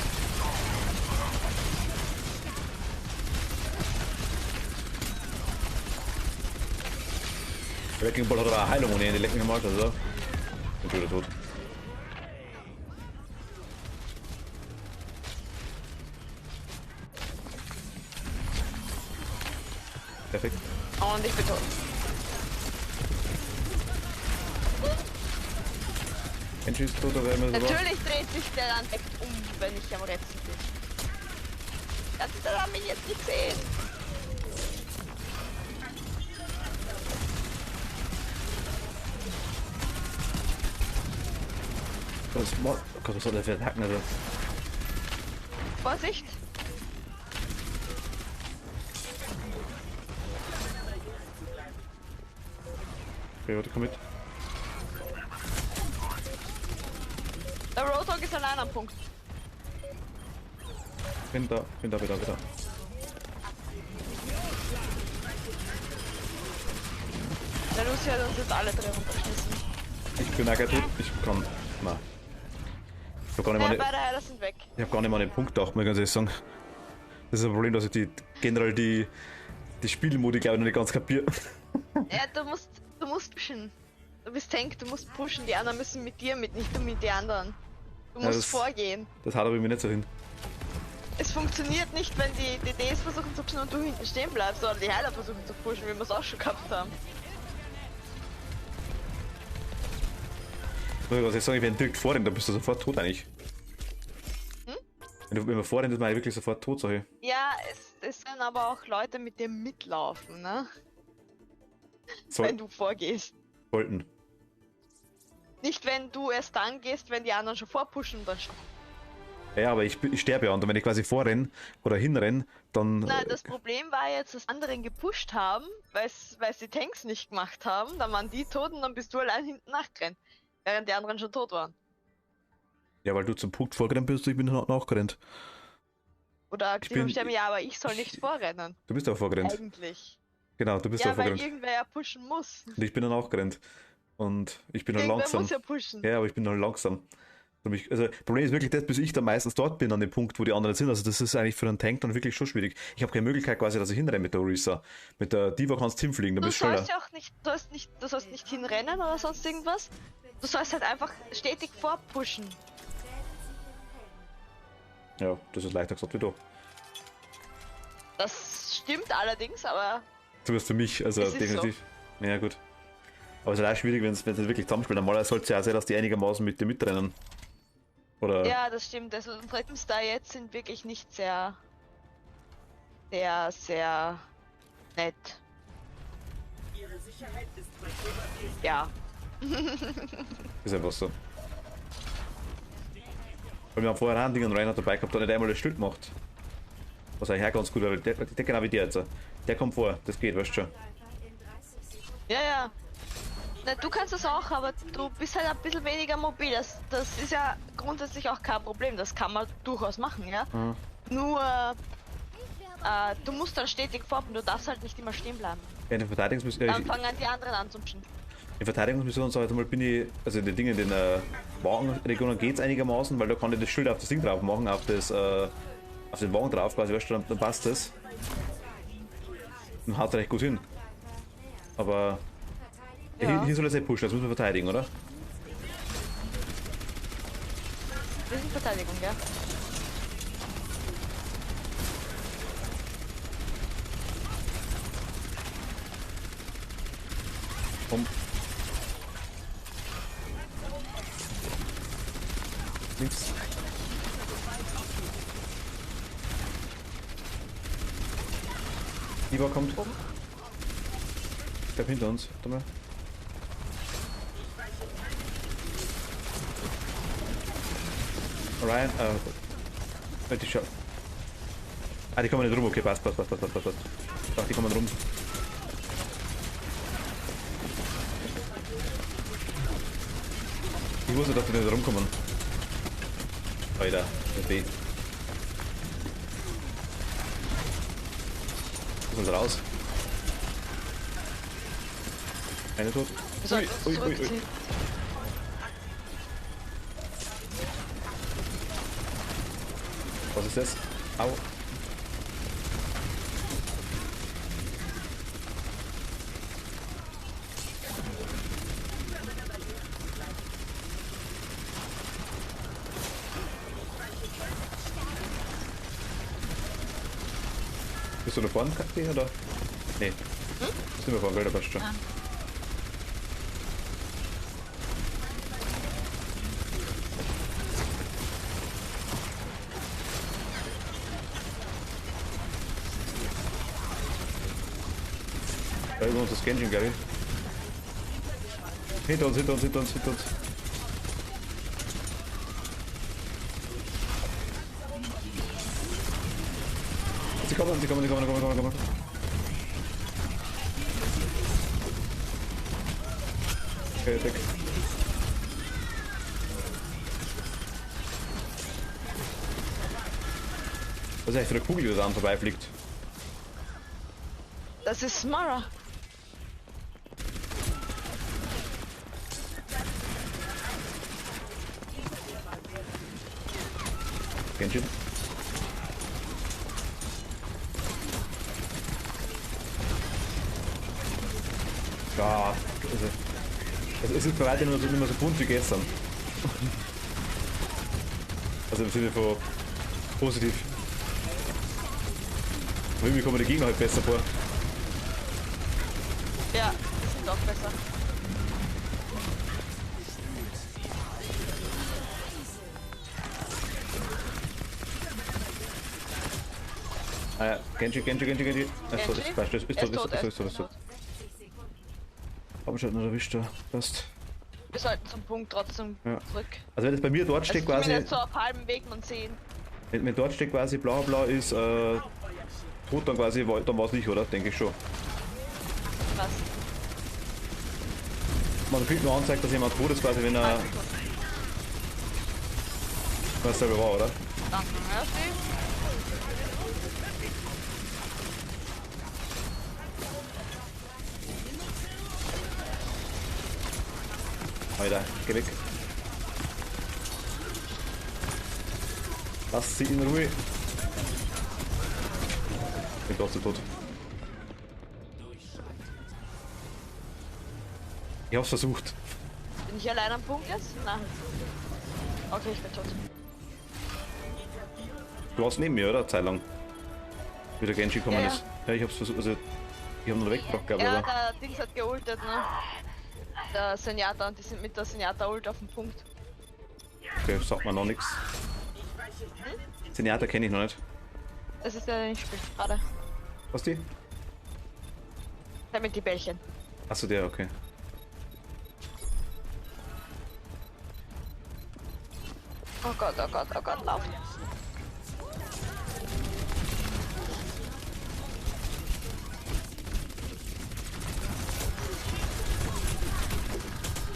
Wrecking Ball hat aber eine Heilung ohne Ende, leck mich am Arsch, also. Bin wieder tot. Perfekt. Und ich bin tot. Ein Schuss tot, aber immer so. Natürlich dreht sich der dann echt wenn ich am Rätsel bin. Kannst du da mich jetzt nicht sehen? Oh Gott, was soll der für Attacken, also? Vorsicht! Okay, warte, komm mit. Der Roadhog ist allein am Punkt. Bin da. Der Lucy hat uns jetzt alle drei runtergeschmissen. Ich bin auch gleich tot. Ich kann. Nein. Ich hab gar nicht mal, Beide Heiler sind weg. ich hab gar nicht mal an den Punkt gedacht, muss ich ganz ehrlich sagen. Das ist ein Problem, dass ich generell die Spielmodi, glaube ich, noch nicht ganz kapiere. Ja, du musst pushen. Du bist Tank, du musst pushen, die anderen müssen mit dir mit, nicht du mit den anderen. Du Ja, musst das- vorgehen. Das haut aber irgendwie nicht so hin. Es funktioniert nicht, wenn die DDs versuchen zu pushen und du hinten stehen bleibst oder die Heiler versuchen zu pushen, wie wir es auch schon gehabt haben. Was ich sagen, wenn direkt vorrennt, dann bist du sofort tot eigentlich. Wenn man vorrennt, ist man wirklich sofort tot, sag ich. Ja, es sind aber auch Leute mit dir mitlaufen, ne? Soll, Wenn du vorgehst. sollten. Nicht wenn du erst dann gehst, wenn die anderen schon vorpushen und dann schon. Ja, aber ich sterbe ja und wenn ich quasi vorrenne oder hinrenne, dann. Na, das Problem war jetzt, dass anderen gepusht haben, weil sie Tanks nicht gemacht haben. Dann waren die tot und dann bist du allein hinten nachgerannt. Während die anderen schon tot waren. Ja, weil du zum Punkt vorgerannt bist, ich bin nachgerannt. Oder Ich die bin- stimmen, ja, aber ich soll nicht vorrennen. Du bist auch vorgerannt. Eigentlich. Genau, du bist Ja, auch weil vorgerannt. irgendwer ja pushen muss. Und ich bin dann auch gerannt. Und ich bin dann Irgendwer langsam. muss ja pushen. Ja, aber ich bin dann langsam. Also, Problem ist wirklich das, bis ich dann meistens dort bin an dem Punkt, wo die anderen sind. Also, das ist eigentlich für einen Tank dann wirklich schon schwierig. Ich habe keine Möglichkeit quasi, dass ich hinrenne mit der Orisa. Mit der Diva kannst du hinfliegen, dann Du bist du schneller. sollst ja auch nicht, du sollst nicht hinrennen oder sonst irgendwas. Du sollst halt einfach stetig vorpushen. Ja, das ist leichter gesagt wie du. Das stimmt allerdings, aber Zumindest für mich, also Es ist definitiv. Ja, gut. Aber es ist halt auch schwierig, wenn es nicht wirklich zusammenspielt. Normalerweise sollte es ja auch sein, dass die einigermaßen mit dir mitrennen. Oder. ja, das stimmt. Also unsere Teams da jetzt sind wirklich nicht sehr nett. Ihre Sicherheit ist mein Oberziel. Ja. Ist einfach so. Weil wir haben vorher einen Ding und Reinhard dabei gehabt, der nicht einmal das Schild macht. Was eigentlich auch ganz gut war, weil der genau wie der jetzt. Der kommt vor, das geht, weißt du schon. Ja, ja. Na, du kannst das auch, aber du bist halt ein bisschen weniger mobil. Das ist ja grundsätzlich auch kein Problem. Das kann man durchaus machen, ja. Mhm. Nur, du musst dann stetig formen. Du darfst halt nicht immer stehen bleiben. Ja, in der Verteidigungsmission, Dann fangen die anderen an zu pushen. in Verteidigungsmission sag ich mal, bin ich, also in den Dingen, in den Wagenregionen geht es einigermaßen, weil da kann ich das Schild auf das Ding drauf machen, auf den Wagen drauf, quasi, weißt du, dann passt das. Dann haut es recht gut hin. Aber Ja. hier soll es nicht pushen, das muss man verteidigen, oder? Wir sind Verteidigung, ja. Um. Links. Lieber kommt. Ich glaube hinter uns. Warte mal. Ryan, die Schau. Ah, die kommen nicht rum, okay, passt. Ach, die kommen rum. Ich wusste, dass die nicht rumkommen. Alter, das weh. Muss uns raus. Eine tot. Wir sollten uns zurückziehen. Was ist das? Au. Bist du da vorne, Kaffee, oder? Nee. Bist du da vorne, da passt schon. Da über uns das Genshin, glaube ich. Hinter uns. Sie kommen. Okay, weg. Was ist eigentlich für eine Kugel, die da an vorbeifliegt? Das ist Mara. Genshin. Ja, also. Es ist bei weitem nicht mehr so bunt wie gestern. Also im Sinne von positiv. Aber irgendwie kommen die Gegner halt besser vor. Ja, die sind auch besser. Ah ja, Genji. Ist tot, Genji? passt, ist Er tot. Hab ich halt nicht erwischt, da. Passt. Wir sollten zum Punkt trotzdem Ja. zurück. Also wenn es bei mir dort Also steht quasi, zumindest so auf halbem Weg man sehen. wenn dort steht quasi blau ist, tot, dann quasi, dann war es nicht, oder? Denke ich schon. Was? Man kriegt nur anzeigt, dass jemand tot ist, quasi, wenn er was selber war, oder? Danke, ja, Steve. Alter, geh weg. Lass sie in Ruhe. Ich bin trotzdem tot. Ich hab's versucht. Bin ich allein am Punkt jetzt? Nein. Okay, ich bin tot. Du warst neben mir, oder? Zeit lang. Wie der Genji gekommen Ja, ja. ist. Ja, ich hab's versucht, also ich hab ihn noch weggebracht, glaube ich, Ja, aber. der Dings hat geultet, ne? Der Senjata, und die sind mit der Senjata ult auf dem Punkt. Okay, sagt man noch nichts. Zenyatta kenne ich noch nicht. Das ist der, der nicht spielt gerade. Was die? Der mit die Bällchen. Achso, der, okay. Oh Gott, lauf.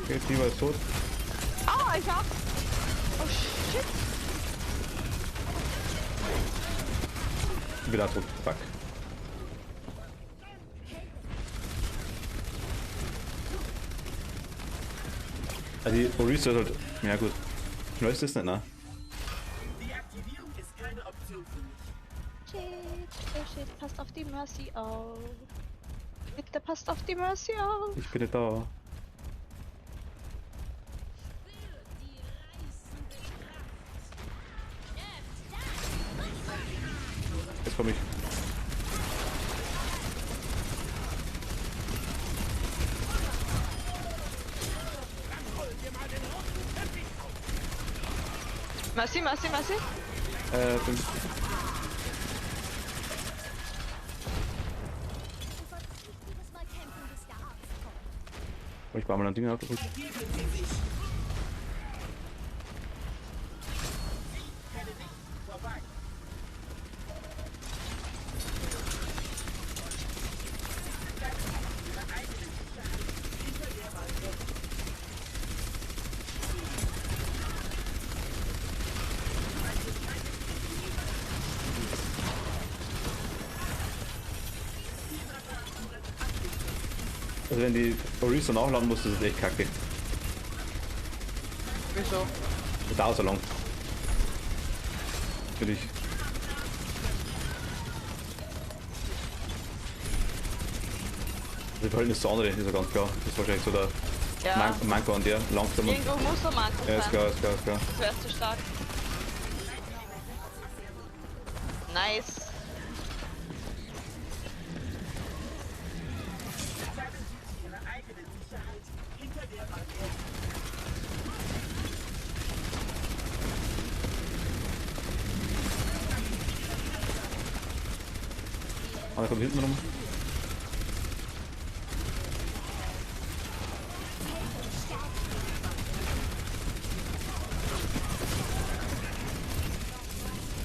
Okay, Diva ist tot. Ah, ich hab. Oh shit. Wieder tot. Fuck. Also die Orisa ist halt. Ja gut. Schnell ist das nicht, ne? Die Aktivierung ist keine Option für mich. Shit, oh shit, passt auf die Mercy auf. Bitte passt auf die Mercy auf. Ich bin nicht da. Jetzt komm ich. Mercy. Bin ich baue mal ein Ding auf. Also wenn die Orisa nachladen muss, das ist echt kacke. Wieso? Das dauert so lang. Für dich. Das Verhältnis zu anderen ist ja ganz klar. Das ist wahrscheinlich so der Ja. Manko an der. Langsam und. Irgendwo muss er Manko Ja, ist sein. klar, ist klar. Das wär's zu stark. Nice. Einer kommt hinten rum.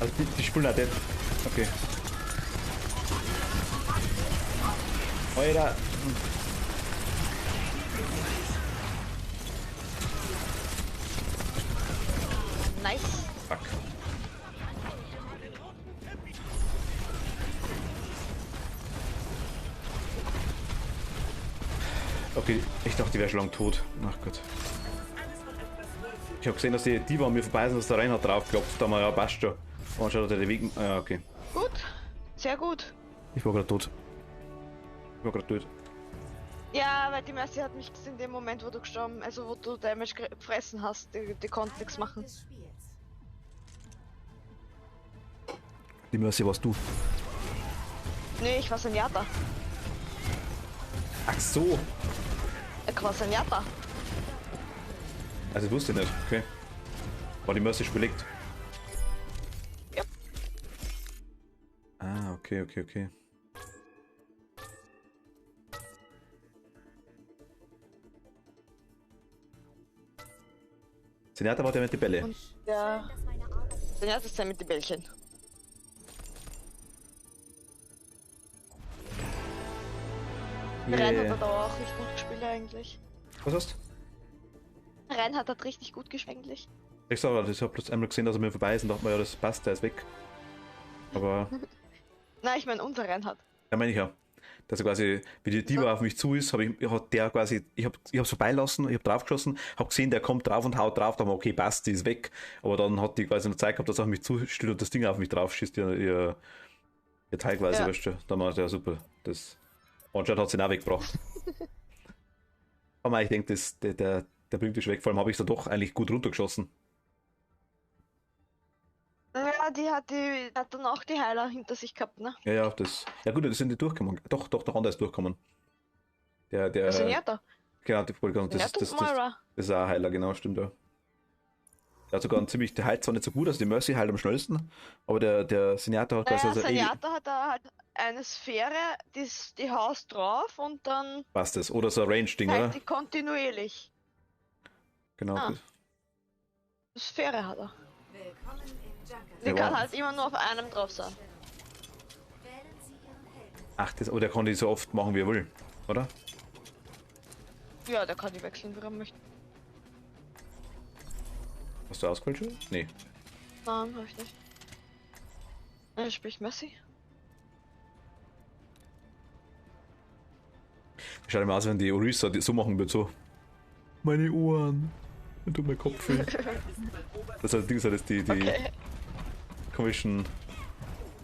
Also die spielen auch dead. Okay. Alter. Nice. Fuck. Okay, ich dachte, die wäre schon lang tot. Ach Gott. Ich habe gesehen, dass die Diva an mir vorbei sind, dass der Reinhard draufgeklopft. Da haben wir ja passt schon. Und schon hat er den Weg. Ah, okay. Gut. Sehr gut. Ich war gerade tot. Ich war gerade tot. Ja, weil die Mercy hat mich in dem Moment, wo du gestorben, also wo du Damage gefressen hast, die konnte nichts machen. Des Spiels. Die Mercy warst du. Nee, ich war Senjata. Ach so. Ich war Senjata. Also ich wusste nicht. Okay. War die Mercy belegt? Ja. Ah, okay, okay, okay. Senata war der mit den Bälle. Und der Senjata ist der mit den Bällchen. Der Reinhard hat aber auch richtig gut gespielt eigentlich. Was hast du? Reinhard hat richtig gut gespielt eigentlich. Ich sag gerade, ich habe bloß einmal gesehen, dass er mir vorbei ist und dachte mir, ja, das passt, der ist weg. Aber, Nein, ich meine unser Reinhard. ja, meine ich ja. Dass er quasi, wie die Diva auf mich zu ist, hat der quasi, ich hab's vorbeilassen, ich hab draufgeschossen, hab gesehen, der kommt drauf und haut drauf, da haben wir, okay, passt, die ist weg. Aber dann hat die quasi eine Zeit gehabt, dass er auf mich zusteht und das Ding auf mich drauf schießt, ihr Teil quasi, Ja. weißt du. Dann war der super. Das, anscheinend hat sie ihn auch weggebracht. Aber ich denke, der bringt dich weg, vor allem habe ich da doch eigentlich gut runtergeschossen. Ja, die hat dann auch die Heiler hinter sich gehabt, ne? Ja, ja, ja gut, das sind die durchgekommen. Doch, der andere ist durchgekommen. Der, Senjata. genau, das Senjata ist und Moira. das ist auch ein Heiler, genau, stimmt, ja. Der hat sogar ziemlich, der heilt zwar nicht so gut, also die Mercy heilt am schnellsten, aber der Senjata hat quasi, Naja, also, Senjata hat da halt eine Sphäre, die haust drauf und dann passt das. Oder so ein Range-Ding, heilt oder? die kontinuierlich. Genau. Ah. Eine Sphäre hat er. Willkommen im Jungle. Die Ja, kann wow. halt immer nur auf einem drauf sein. Wählen Sie Ihren Helden. Ach, aber der kann die so oft machen, wie er will, oder? Ja, der kann die wechseln, wie er möchte. Hast du ausgewählt schon? Nee. Nein, hab ich nicht. Sprich Messi. Schaut immer aus, wenn die Orisa die so machen wird, so. Meine Ohren. Und tut mein Kopf weh. Das heißt, Ding, das die Okay. komischen.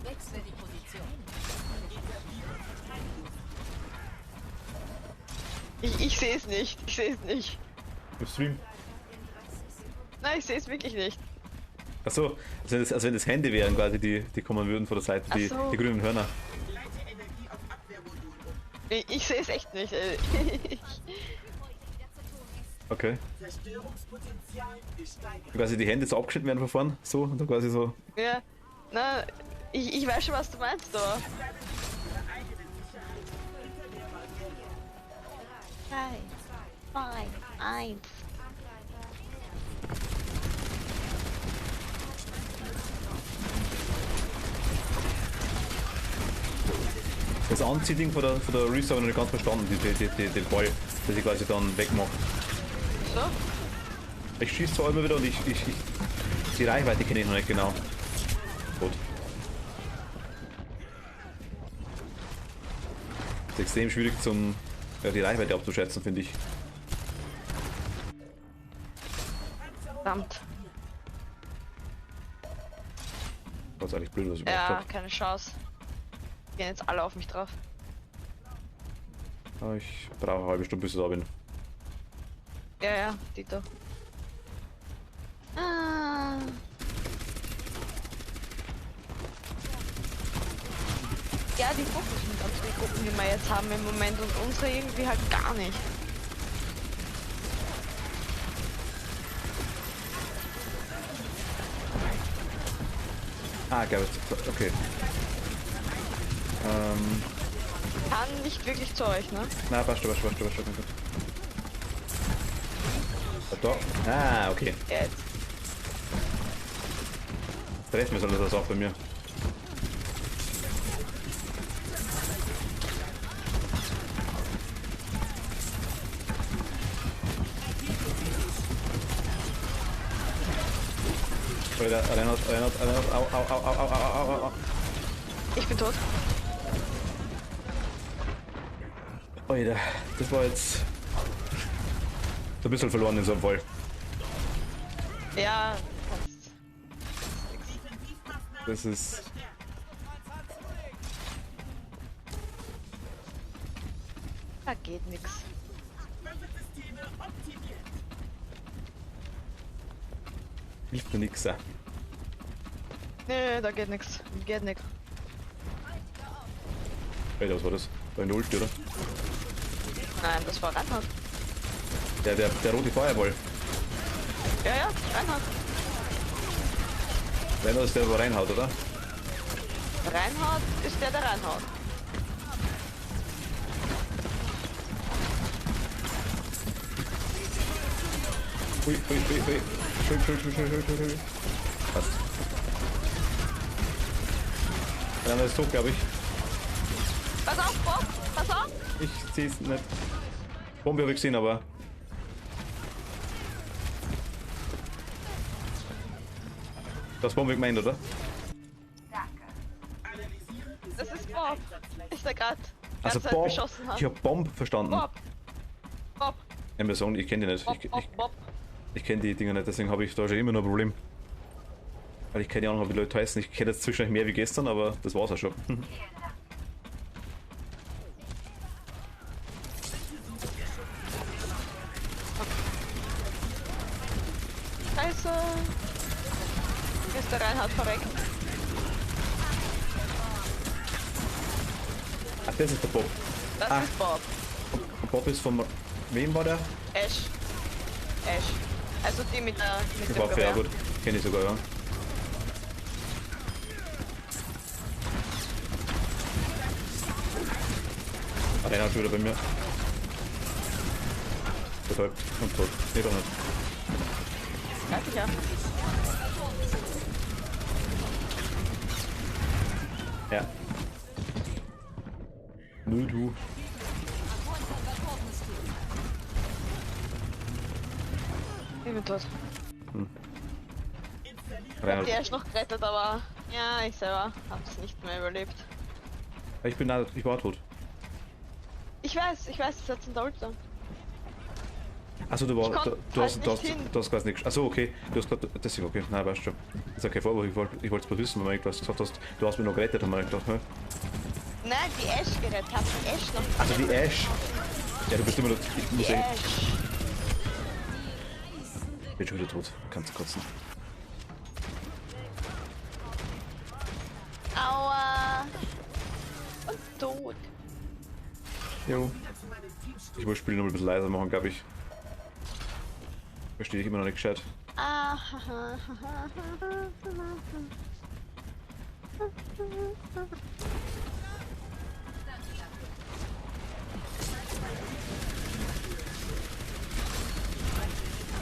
Wechsle die Position. Ich sehe es nicht. Ich sehe es nicht. Im Stream. Nein, ich sehe es wirklich nicht. Achso, also wenn das Hände wären, quasi, die kommen würden von der Seite, Ach so. die grünen Hörner. Leite Energie auf Abwehrmodul um. Ich sehe es echt nicht. Okay. Zerstörungspotenzial gesteigert. Quasi die Hände so abgeschnitten werden von vorn, so, und dann quasi so. Ja, na, ich weiß schon, was du meinst, aber. 3, 2, 1. Das Anziehding von der Orisa habe ich noch nicht ganz verstanden, den Ball, dass ich quasi dann wegmache. So? Ich schieße zwar immer wieder und die Reichweite kenne ich noch nicht genau. Gut. Das ist extrem schwierig die Reichweite abzuschätzen, finde ich. Verdammt. Das ist eigentlich blöd, was ich gemacht Ja, habe. keine Chance. Gehen jetzt alle auf mich drauf. Aber ich brauche eine halbe Stunde, bis ich da bin. Ja, ja, Dito. Ah. Ja, die Gruppen sind ganz viele Gruppen, die wir jetzt haben im Moment und unsere irgendwie halt gar nicht. Ah, geil, okay. Kann nicht wirklich zu euch, ne? Na, passt schon. Da. Ah, okay. Jetzt. Treffen wir soll das auch bei mir. Reinhard, au. Ich bin tot. Alter, das war jetzt ein bisschen verloren in so einem Fall. Ja, kannst. Das ist. geht nix. Hilft mir nix. Nee, da geht nix. Geht nix. Alter, was war das? War eine Ulti, oder? Nein, das war Reinhard. Der rote Feuerball. Ja, Reinhard. Wenn das der reinhaut, oder? Reinhard ist der reinhaut. Ui. Schön. Passt. Der andere ist tot, glaube ich. Pass auf, Bob! Pass auf! Ich seh's nicht. Bombe habe ich gesehen, aber. Das Bombe gemeint, oder? Das ist Bob. Ist der gerade Also Zeit Bob. beschossen hat. Ich hab Bomb verstanden. Bob. Amazon, ich kenne die nicht. Bob. Ich kenne die Dinger nicht, deswegen habe ich da schon immer noch ein Problem. Weil ich keine Ahnung, wie die Leute heißen. Ich kenne jetzt zwischendurch mehr wie gestern, aber das war's auch schon. Scheiße. Ist der Reinhard verreckt. Ach, das ist der Bob. Das Ah. ist Bob. Und Bob ist von. Wem war der? Ash. Also die mit der mit Die dem Waffe, ja Gewehr. gut. Kenne ich sogar, ja. Einer schon wieder bei mir. Betäubt und tot. Nee, doch nicht. Ja, sicher. Ja. Nö, du. Ich bin tot. Reinhard. Die Ash noch gerettet, aber ja, ich selber hab's nicht mehr überlebt. Ich war tot. Ich weiß, es hat einen Dolter. Achso, Ich konnt du halt nicht hin. hast quasi nichts. Achso, okay. Du hast gerade. Deswegen, okay. Nein, weißt schon. Das ist ja kein Vorwurf. Ich wollte es bloß wissen, weil du gesagt hast, du hast mich noch gerettet, haben wir gedacht, hä? Nein, die Ash gerettet, hab die Ash noch gerettet. Also die Ash. Ja, du bist immer noch. Ich muss Die sagen, Ash. ich bin schon wieder tot. Kannst kotzen. Aua. Und tot. Jo. Ich muss das Spiel noch ein bisschen leiser machen, glaube ich. Verstehe ich immer noch nicht gescheit.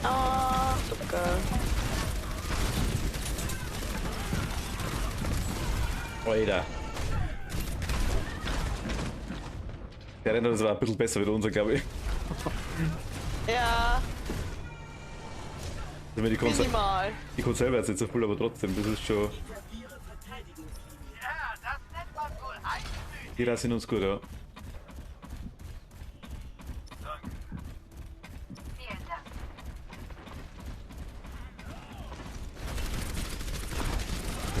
Ah, super. Alter. Der Renner, das war ein bisschen besser wie unser, glaube ich. Ja, Also ich konnte minimal. selber jetzt nicht so viel, aber trotzdem, das ist schon. Die sind uns gut, ja.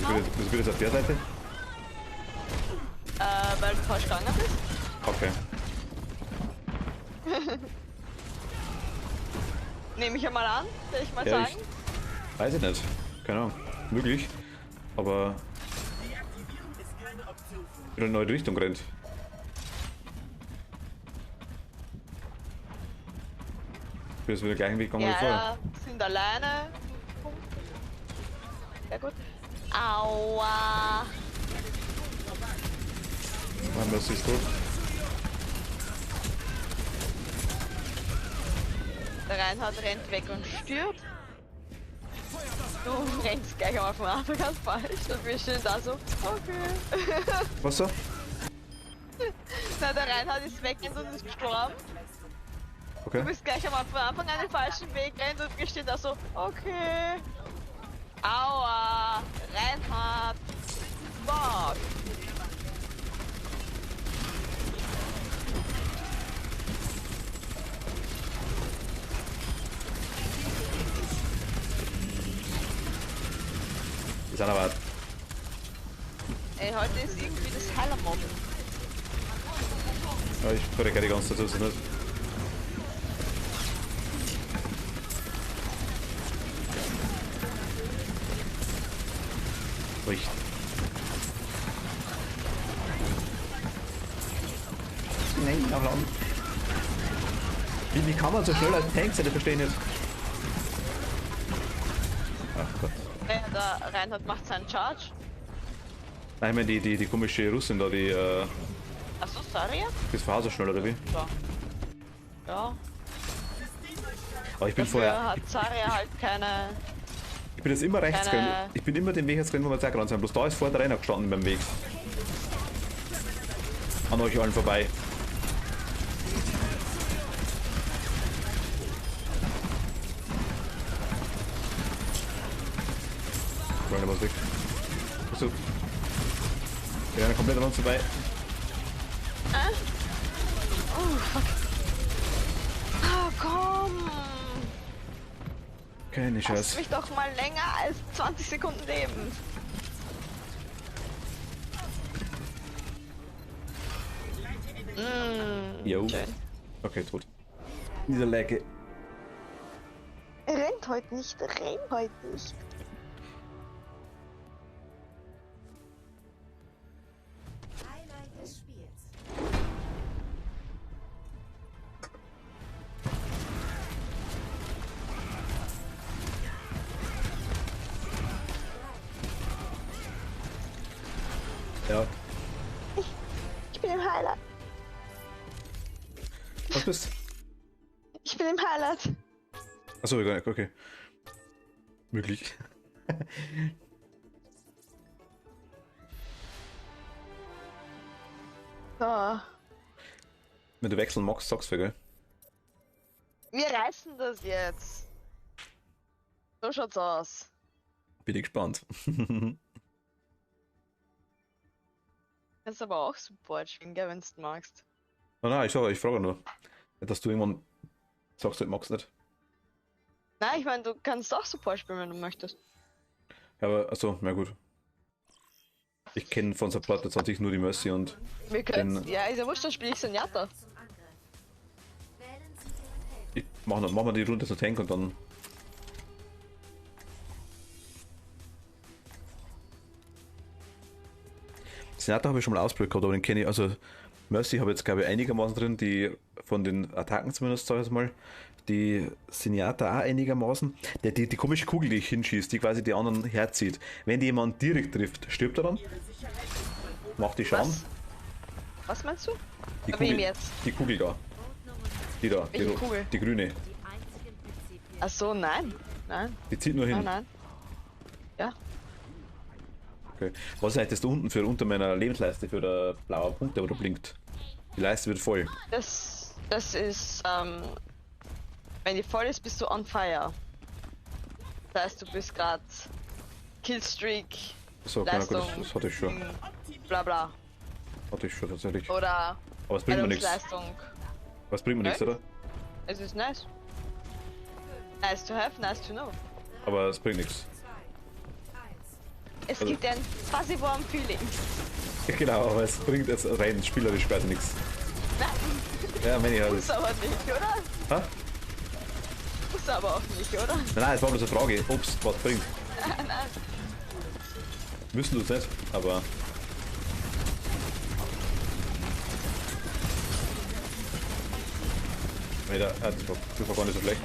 Was wird jetzt auf der Seite? Weil du falsch gegangen bist. Okay. Nehme ich einmal an, will ich mal Ja, sagen. Weiß ich nicht. Keine Ahnung. Möglich. Aber. In eine neue Richtung rennt. Ich bin jetzt wieder gleichen Weg gegangen wie vorher. Ja, sind alleine. Sehr gut. Aua. Mann, das ist tot. Der Reinhard rennt weg und stirbt. Du rennst gleich am Anfang ganz falsch und wir stehen da so, okay. Was so? Na, der Reinhard ist weg und ist gestorben. Okay. Du bist gleich am Anfang an den falschen Weg rennt und wir stehen da so, okay. Aua, Reinhard, fuck. Die sind aber. Ey, heute ist irgendwie das Heilermodel. Ja, ich verrecke die ganze Zeit, so ist es nicht. Riecht. Nein, nachladen. Wie kann man so schnell als Tank sein? Das verstehe ich nicht. Ach Gott. Der Reinhard macht seinen Charge. Nein, ich meine die komische Russin da, die Achso, sorry. ist vorher so schnell, oder wie? Ja. Ja. Aber ich bin Dafür vorher. hat Zarya halt keine. Ich bin jetzt immer rechts keine- gegangen. Ich bin immer den Weg jetzt gegangen, wo wir zuerst sind. Bloß da ist vorher der Renner gestanden beim Weg. An euch allen vorbei. Renner was weg. Achso. Der Renner komplett an uns vorbei. Ah, komm! Keine Lass Scheiß. mich doch mal länger als 20 Sekunden leben. Jo. Schön. Okay, tot. Diese Lecke. Rennt heute nicht, rennt heute nicht. Highlight des Spiels. Ja. Ich bin im Highlight. Was bist? Ich bin im Highlight. Achso, egal, okay. Möglich. So. Wenn du wechseln magst, sag's mir, gell? Wir reißen das jetzt. So schaut's aus. Bin ich gespannt. Kannst aber auch Support spielen, gell, wenn's du magst. Oh nein, ich frage nur. Nicht, dass du irgendwann sagst, du magst nicht. Nein, ich meine, du kannst auch Support spielen, wenn du möchtest. Ja, aber, achso, na gut. Ich kenne von Support jetzt an sich nur die Mercy und Wir können. Den- Ja, ist ja wurscht, dann spiele ich Senjata. Zum Angriff. Wählen Sie Ihren Helden. ich mach mal die Runde zu Tank und dann. Senata habe ich schon mal ausprobiert gehabt, aber den kenne ich, also Mercy habe ich jetzt glaube ich einigermaßen drin, die von den Attacken zumindest, sag ich jetzt mal. Die Senjata auch einigermaßen. Die komische Kugel, die ich hinschieße, die quasi die anderen herzieht. Wenn die jemand direkt trifft, stirbt er dann? Macht die Schaden? Was meinst du? Die Bei wem Kugel, jetzt? die Kugel da. Die da, die, Welche Kugel? die grüne. Die einzigen Prinzipien. Ach so, nein. Nein, Die zieht nur hin. nein, nein. Ja. Okay. Was ist eigentlich das da unten für unter meiner Lebensleiste für der blaue Punkt, der da blinkt? Die Leiste wird voll. Das ist, wenn die voll ist, bist du on fire. Das heißt, du bist gerade Killstreak, So, okay, na gut, Leistung, das hatte ich schon. bla bla. Hatte ich schon tatsächlich. Oder Aber es bringt mir nichts. Leistung. Was bringt mir nichts, Nein. oder? Es ist nice. Nice to have, nice to know. Aber es bringt nichts. Es Also- gibt ein fuzzy warm Feeling. Genau, aber es bringt jetzt rein spielerisch quasi nichts. Nein, Ja, meine ich halt. muss aber nicht, oder? Ha? Muss aber auch nicht, oder? Nein, es war bloß eine Frage, ob es was bringt. Nein. Müssen du es nicht, aber. Nee, das war gar nicht so schlecht.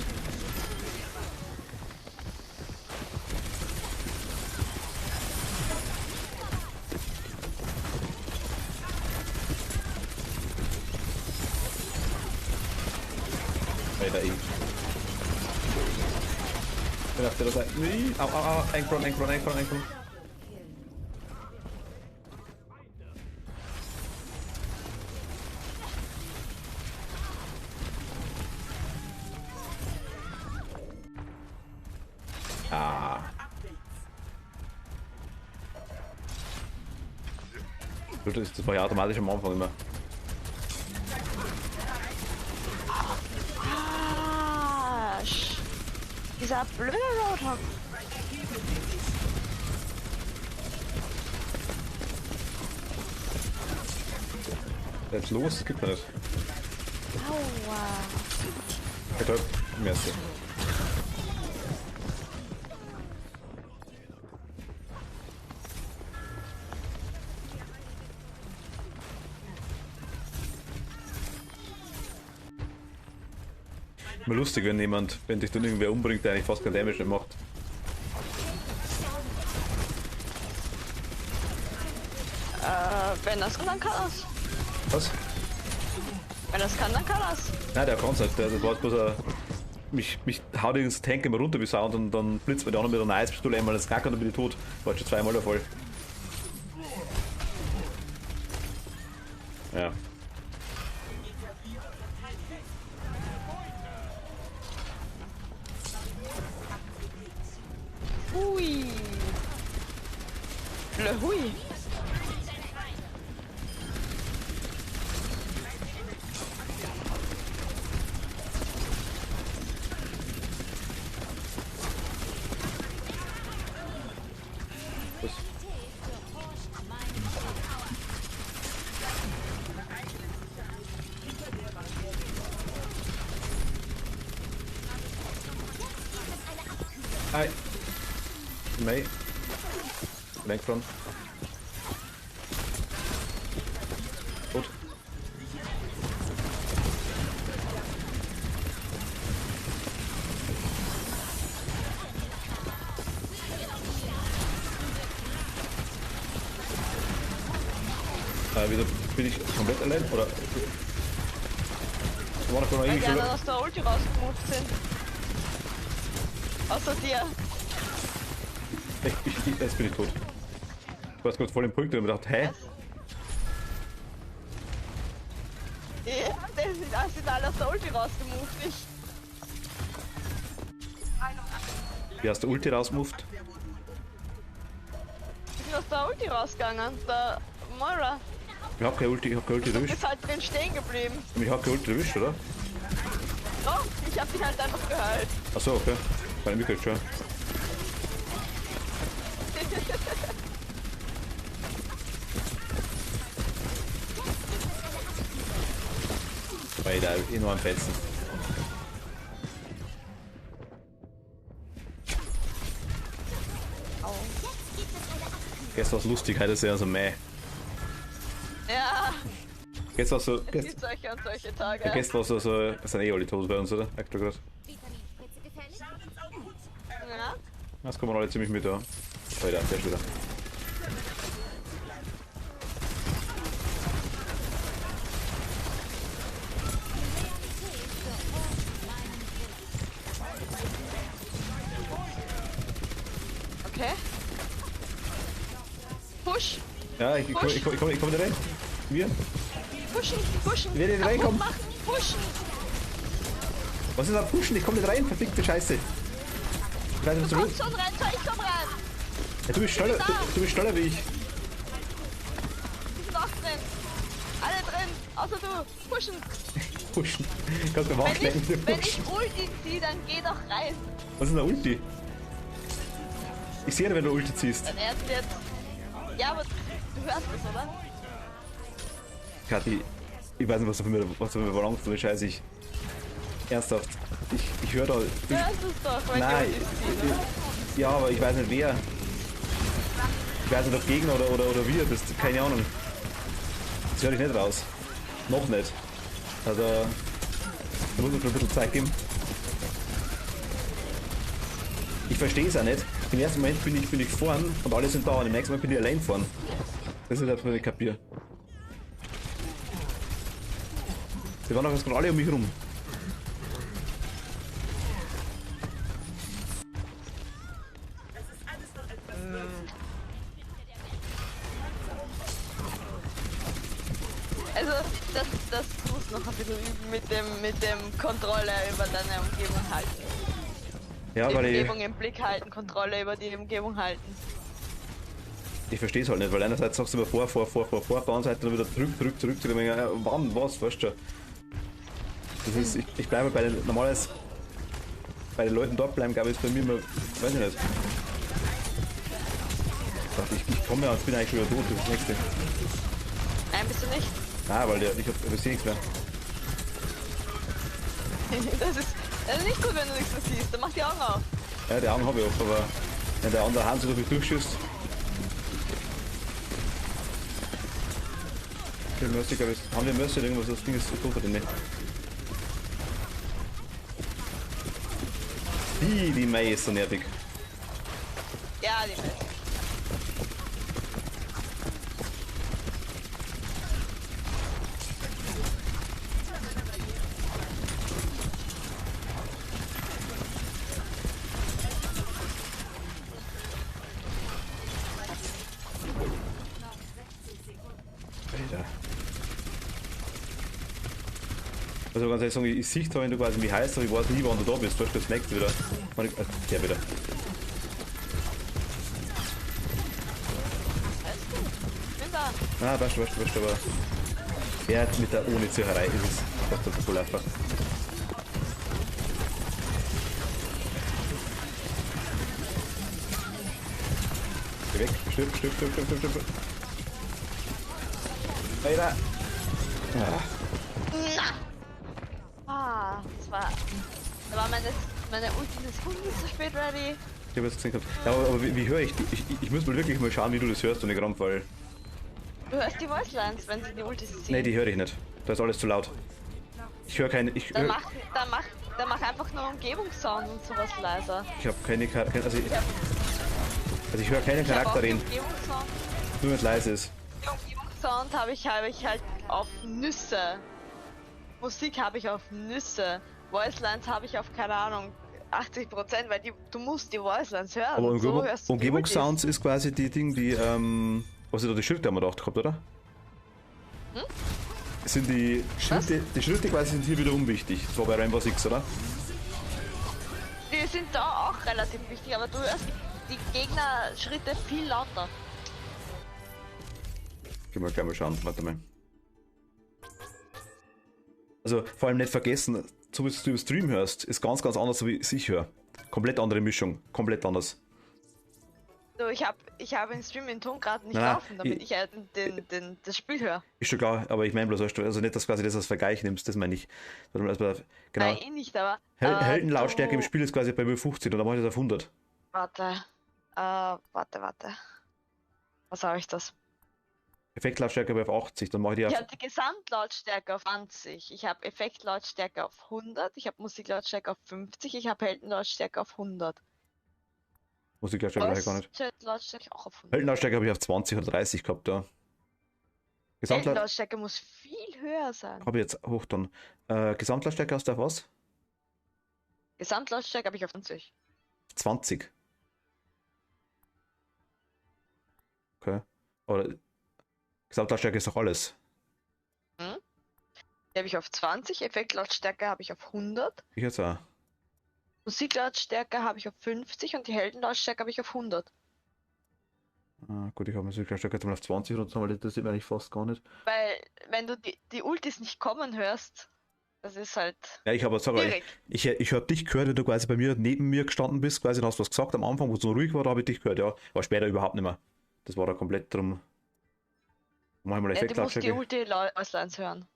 Alter, ich. Bin auf der Seite. Nee, au, au, au, Engfron. Ah. Gut, das war ja automatisch am Anfang immer. Arsch. Dieser blöde Roadhog. Jetzt los, das gibt man nicht. Aua. Betäubt, merci. Mal lustig, wenn dich dann irgendwer umbringt, der eigentlich fast kein Damage nicht macht. Wenn das kann, dann kann das. Was? Wenn das kann, dann kann das. Nein, der kann's nicht. Der war bloß mich haut ins Tank immer runter wie Sound und dann blitzt mir der andere mit einer Eispistole einmal ins Kack und dann bin ich tot. War schon zweimal der Fall. Ja. Hui. Le hui. Hi. May. Weg von. Gut. Wieder bin ich komplett allein oder? War noch Weil irgendwie die anderen aus der Ulti rausgemoved sind. Außer dir. Jetzt bin ich tot. Ich war gerade voll im Punkt und hab mir gedacht, hä? Ja, das sind alle aus der Ulti rausgemoved. Ich. Wie hast du Ulti rausmoved? Die sind aus der Ulti rausgegangen. Der Moira Ich hab keine Ulti erwischt. ist halt drin stehen geblieben. Ich hab keine Ulti erwischt, oder? Oh, ich hab dich halt einfach geheilt. Achso, okay. Meine Mikro schon. Weil da enorm fetzen. Gestern war es lustig, heute ist ja so meh. Ja, Gestern war so. es gibt solche und solche Tage. Gestern war so, das sind eh alle tot bei uns, oder? Aktuell gerade. Vitaminspritze gefällig? Ja. Das kommen alle ziemlich mit da. Alter, der ist wieder. Okay. Push, Ja, ich komm nicht rein. Wir? pushen, pushen. Ich werde nicht Kaputt reinkommen. machen, pushen. Was ist da pushen? Ich komm nicht rein, verfickte Scheiße. Ich weiß nicht, was du Komm willst. schon rein, ich komm rein. Ja, du bist schneller wie ich. Die sind auch drin. Alle drin, außer du. Pushen. Pushen. Kannst du mir wachschnecken, Wenn pushen. ich Ulti ziehe, dann geh doch rein. Was ist denn eine Ulti? Ich sehe nicht, wenn du Ulti ziehst. Dann erst jetzt. Ja, aber du hörst es, oder? Kathi, ich weiß nicht, was du von mir verlangst, so scheiße ich. Ernsthaft. Ich höre da. Du hörst es doch, wenn Nein. die Ulti ziehen, oder? Ja, aber ich weiß nicht wer. Ich weiß nicht, ob Gegner oder wir bist. Keine Ahnung. Das höre ich nicht raus. Noch nicht. Also. Da muss man schon ein bisschen Zeit geben. Ich verstehe es auch nicht. Im ersten Moment bin ich vorn und alle sind da und im nächsten Moment bin ich allein vorn. Das ist halt, was ich kapiere. Die waren doch alle um mich rum. Also, das muss noch ein bisschen üben mit dem Kontrolle über deine Umgebung halten. Ja, Die weil Umgebung im Blick halten, Kontrolle über die Umgebung halten. ich verstehe es halt nicht, weil einerseits sagst du immer vor, auf der anderen Seite dann wieder zurück, wann, was, weißt du. Das ist, ich bleibe bei den, normalerweise bei den Leuten dort bleiben, glaube ich, ist bei mir immer, weiß ich nicht. Ich komme ja und bin eigentlich schon wieder tot, das ist das nächste. Nein, bist du nicht? Nein, weil ich sehe nichts mehr. Das ist nicht gut, wenn du nichts mehr siehst. Dann mach die Augen auf. Ja, die Augen habe ich auf, aber wenn der andere Hand so durch mich durchschießt. Haben wir Mercy irgendwas? Das Ding ist tot oder nicht? Die Mai ist so nervig. Ja, die Mist. Alter. Also ganz ehrlich sagen, ich sehe zwar, wenn du quasi mich heißt, aber ich weiß nie, wann du da bist. Zum Beispiel das nächste wieder. Der wieder. Alles gut. Ich bin da. Ah, weißt du, aber er hat mit der ohne Zürcherei ist es fast so einfach. Geh weg, stirb. Alter! Das war. Da war meine Ulti des Hundes zu spät ready. Ich habe jetzt gesehen gehabt. Ja, aber wie höre ich? Ich muss mal wirklich mal schauen, wie du das hörst, und nicht gerade, weil. Du hörst die Voice Lines, wenn sie die Ultis ziehen. Nee, die höre ich nicht. Da ist alles zu laut. Ich höre keine. Dann mach einfach nur Umgebungssound und sowas leiser. Ich habe keine. Also ich höre keinen Ich hab auch Charakter die reden, Umgebungssound. nur wenn es leise ist. Die Umgebungssound habe ich halt auf Nüsse. Musik habe ich auf Nüsse. Voice Lines habe ich auf, keine Ahnung, 80%, weil du musst die Voice Lines hören. Aber und so hörst du die Umgebungssounds ist quasi die Ding, die, was ich da die Schritte haben wir gedacht gehabt, oder? Hm? Sind die Schritte quasi sind hier wieder unwichtig. Das war bei Rainbow Six, oder? Die sind da auch relativ wichtig, aber du hörst die Gegner-Schritte viel lauter. Gehen wir gleich mal schauen, warte mal. Also vor allem nicht vergessen, so wie du im Stream hörst, ist ganz anders, so wie ich höre. Komplett andere Mischung, komplett anders. So, ich hab den Stream den Ton gerade nicht Nein, laufen, damit ich das Spiel höre. Ist schon klar, aber ich meine bloß, also nicht, dass quasi das als Vergleich nimmst, das meine ich. Genau. Nein, eh nicht, aber... Heldenlautstärke im Spiel ist quasi bei 50 und dann mache ich das auf 100. Warte. Warte. Was habe ich das? Effektlautstärke bei auf 80, dann mache ich die auf. Ich habe die Gesamtlautstärke auf 20. Ich habe Effektlautstärke auf 100. Ich habe Musiklautstärke auf 50. Ich habe Heldenlautstärke auf 100. Musiklautstärke habe ich gar nicht. Lautstärke auch auf 100. Heldenlautstärke habe ich auf 20 oder 30 gehabt, da. Heldenlautstärke muss viel höher sein. Habe ich jetzt hoch dann. Gesamtlautstärke hast du auf was? Gesamtlautstärke habe ich auf 20. 20. Okay. Oder Gesamtlautstärke ist doch alles. Die habe ich auf 20. Effektlautstärke habe ich auf 100. Ich jetzt auch. Musiklautstärke habe ich auf 50 und die Heldenlautstärke habe ich auf 100. Ah, gut, ich habe Musiklautstärke jetzt mal auf 20 oder so, weil das sieht man eigentlich fast gar nicht. Weil, wenn du die Ultis nicht kommen hörst, das ist halt Ja, ich habe schwierig. ich habe dich gehört, wenn du quasi bei mir neben mir gestanden bist, quasi, und hast was gesagt am Anfang, wo es so ruhig war, da habe ich dich gehört, ja. Aber später überhaupt nicht mehr. Das war da komplett drum. Mach ich mal Ja, du musst die Effektlautstärke. Ulti Auslines hören.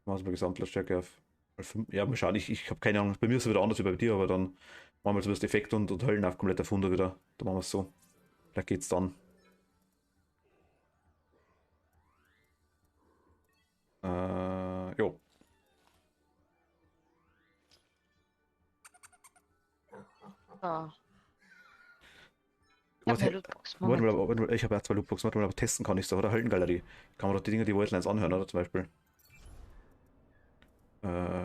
Mach ich mal Gesamtlautstärke auf 5. Ja, mal schauen, ich habe keine Ahnung. Bei mir ist es wieder anders wie bei dir, aber dann machen wir zumindest Effekt und Höllen auf komplett auf 100 wieder. Dann machen wir es so. Vielleicht geht's dann. Jo. So. Warte mal, ich habe ja 2 Lootboxen. Warte mal, aber testen kann ich so, oder? Höllengalerie. Kann man doch die Dinge, die Voidlines anhören, oder? Zum Beispiel.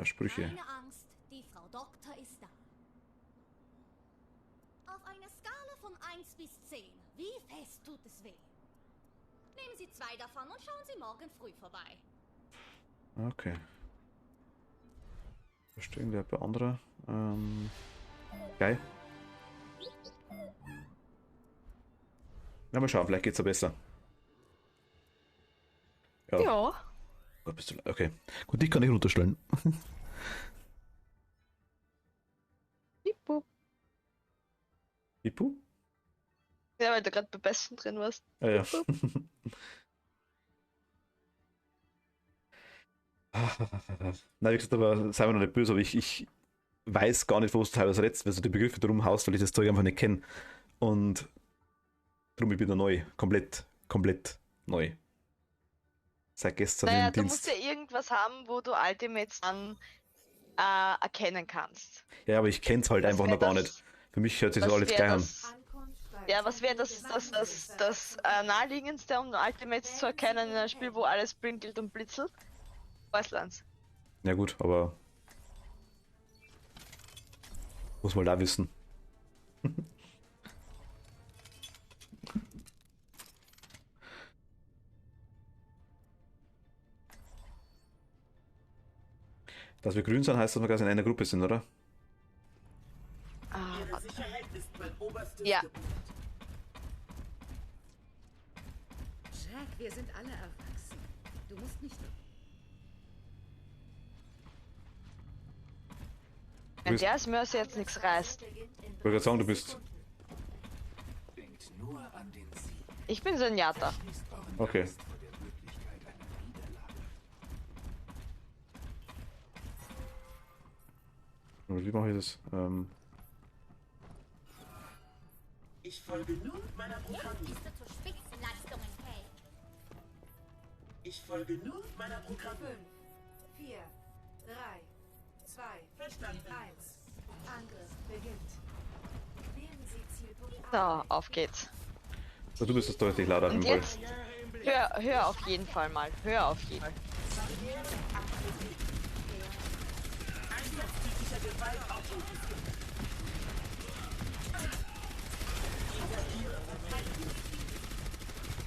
Sprüche. Keine Angst, die Frau Doktor ist da. Auf einer Skala von 1 bis 10, wie fest tut es weh? Nehmen Sie 2 davon und schauen Sie morgen früh vorbei. Okay. Verstehen wir bei anderer. Geil. Ja, mal schauen, vielleicht geht's ja besser. Ja. Oh, bist du, okay. Gut, dich kann ich runterstellen. Pipu. Ipu? Ja, weil du gerade bei Besten drin warst. Ja, ja. Na, wie gesagt, aber sei mir noch nicht böse, aber ich weiß gar nicht, wo du teilweise redest, weil du die Begriffe drum haust, weil ich das Zeug einfach nicht kenne. Und drum, ich bin da neu. Komplett neu. Seit gestern Naja, im du musst Dienst. ja irgendwas haben, wo du Ultimates dann erkennen kannst. Ja, aber ich kenn's halt Was einfach wär noch gar das- nicht. Für mich hört sich so Was alles wäre gleich an. das? Ja, was wäre das naheliegendste, um Ultimates zu erkennen in einem Spiel, wo alles blinkelt und blitzelt? Wastelands. Ja gut, aber muss man da wissen. Dass wir grün sind, heißt, dass wir quasi in einer Gruppe sind, oder? Ihre Sicherheit ist mein oberstes Ja. Gebot. Jack, wir sind alle erwachsen. Du musst nicht. Wenn der als Mercy jetzt nichts reißt. Ich wollte gerade sagen, du bist. Denkt nur an den Sieg. Ich bin Senjata. Schließt euren Okay. Geist vor der Möglichkeit einer Niederlage. Wie mache ich das? Ich folge nun meiner Programmierung. Bist du zu Spitzenleistungen fähig? Ich folge nun meiner Programmierung. 4, 3, 2, Verstanden. 1. Angriff beginnt. Wählen Sie Zielpunkt So, auf geht's. So, du bist das deutlich lauter im Und Ball. jetzt hör auf jeden Fall mal. Hör auf jeden Fall.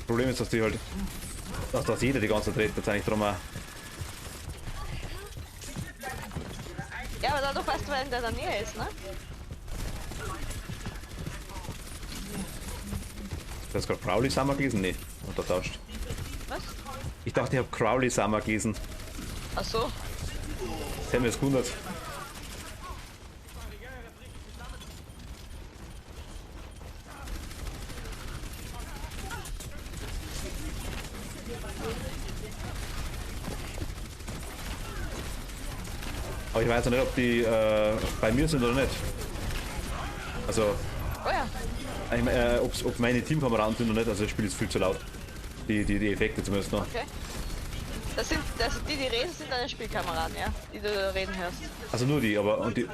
Problem ist, dass die halt. Dass das jeder die ganze Zeit redet, jetzt eigentlich drum auch. Ja, aber dadurch weißt du, wer in der Nähe ist, ne? Du hast gerade Crowley Summer gelesen? Nee, hat er tauscht. Was? Ich dachte, ich habe Crowley Summer gelesen. Ach so. Das hätten wir jetzt gewundert. Aber ich weiß noch nicht, ob die bei mir sind oder nicht. Also, Oh ja. ich mein, ob meine Teamkameraden sind oder nicht. Also, das Spiel ist viel zu laut. Die Effekte zumindest noch. Okay. Das sind die reden, sind deine Spielkameraden, ja? Die du reden hörst. Also nur die, aber. Und die,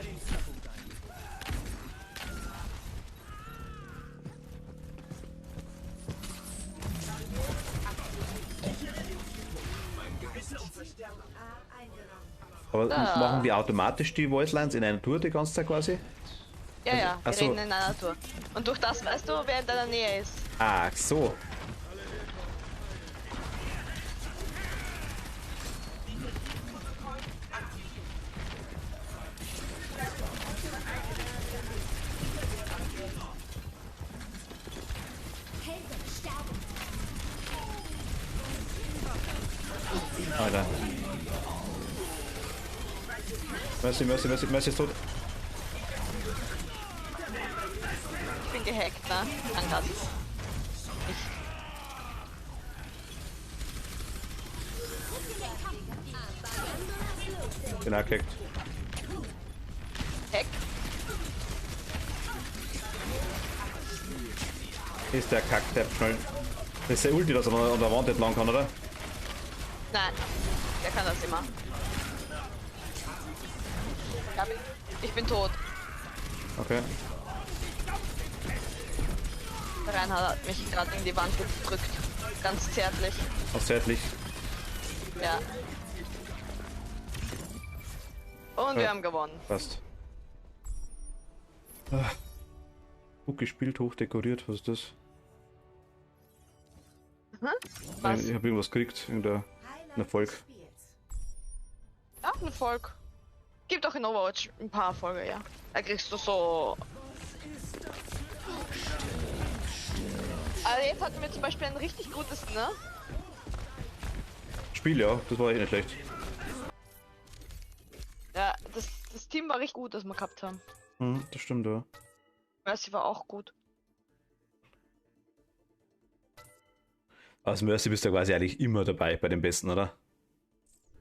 aber Ah. machen die automatisch die Voice Lines in einer Tour die ganze Zeit quasi? Ja, ja, wir ach so. reden in einer Tour. Und durch das weißt du, wer in deiner Nähe ist. Ach so. Helden sterben. Alter. Mercy ist tot. Ich bin gehackt, ne? Kann grad. Bin angehackt. Hack? Ist der Kackdepp schnell. Das ist der Ulti, dass er an der Wand entlang kann, oder? Nein, der kann das immer. Ich bin tot. Okay. Der Reinhard hat mich gerade in die Wand gedrückt. Ganz zärtlich. Auch zärtlich. Ja. Und wir Ja. haben gewonnen. Passt. Ah. Gut gespielt, hoch dekoriert. Was ist das? Was? Ich habe irgendwas gekriegt. Irgendein Erfolg. Ja, ein Erfolg. Gibt auch in Overwatch ein paar Erfolge, ja. Da kriegst du so. Also jetzt hatten wir zum Beispiel ein richtig gutes, ne? Spiel, ja. Das war echt nicht schlecht. Ja, das Team war richtig gut, das wir gehabt haben. Das stimmt, ja. Mercy war auch gut. Als Mercy bist du quasi eigentlich immer dabei bei den Besten, oder?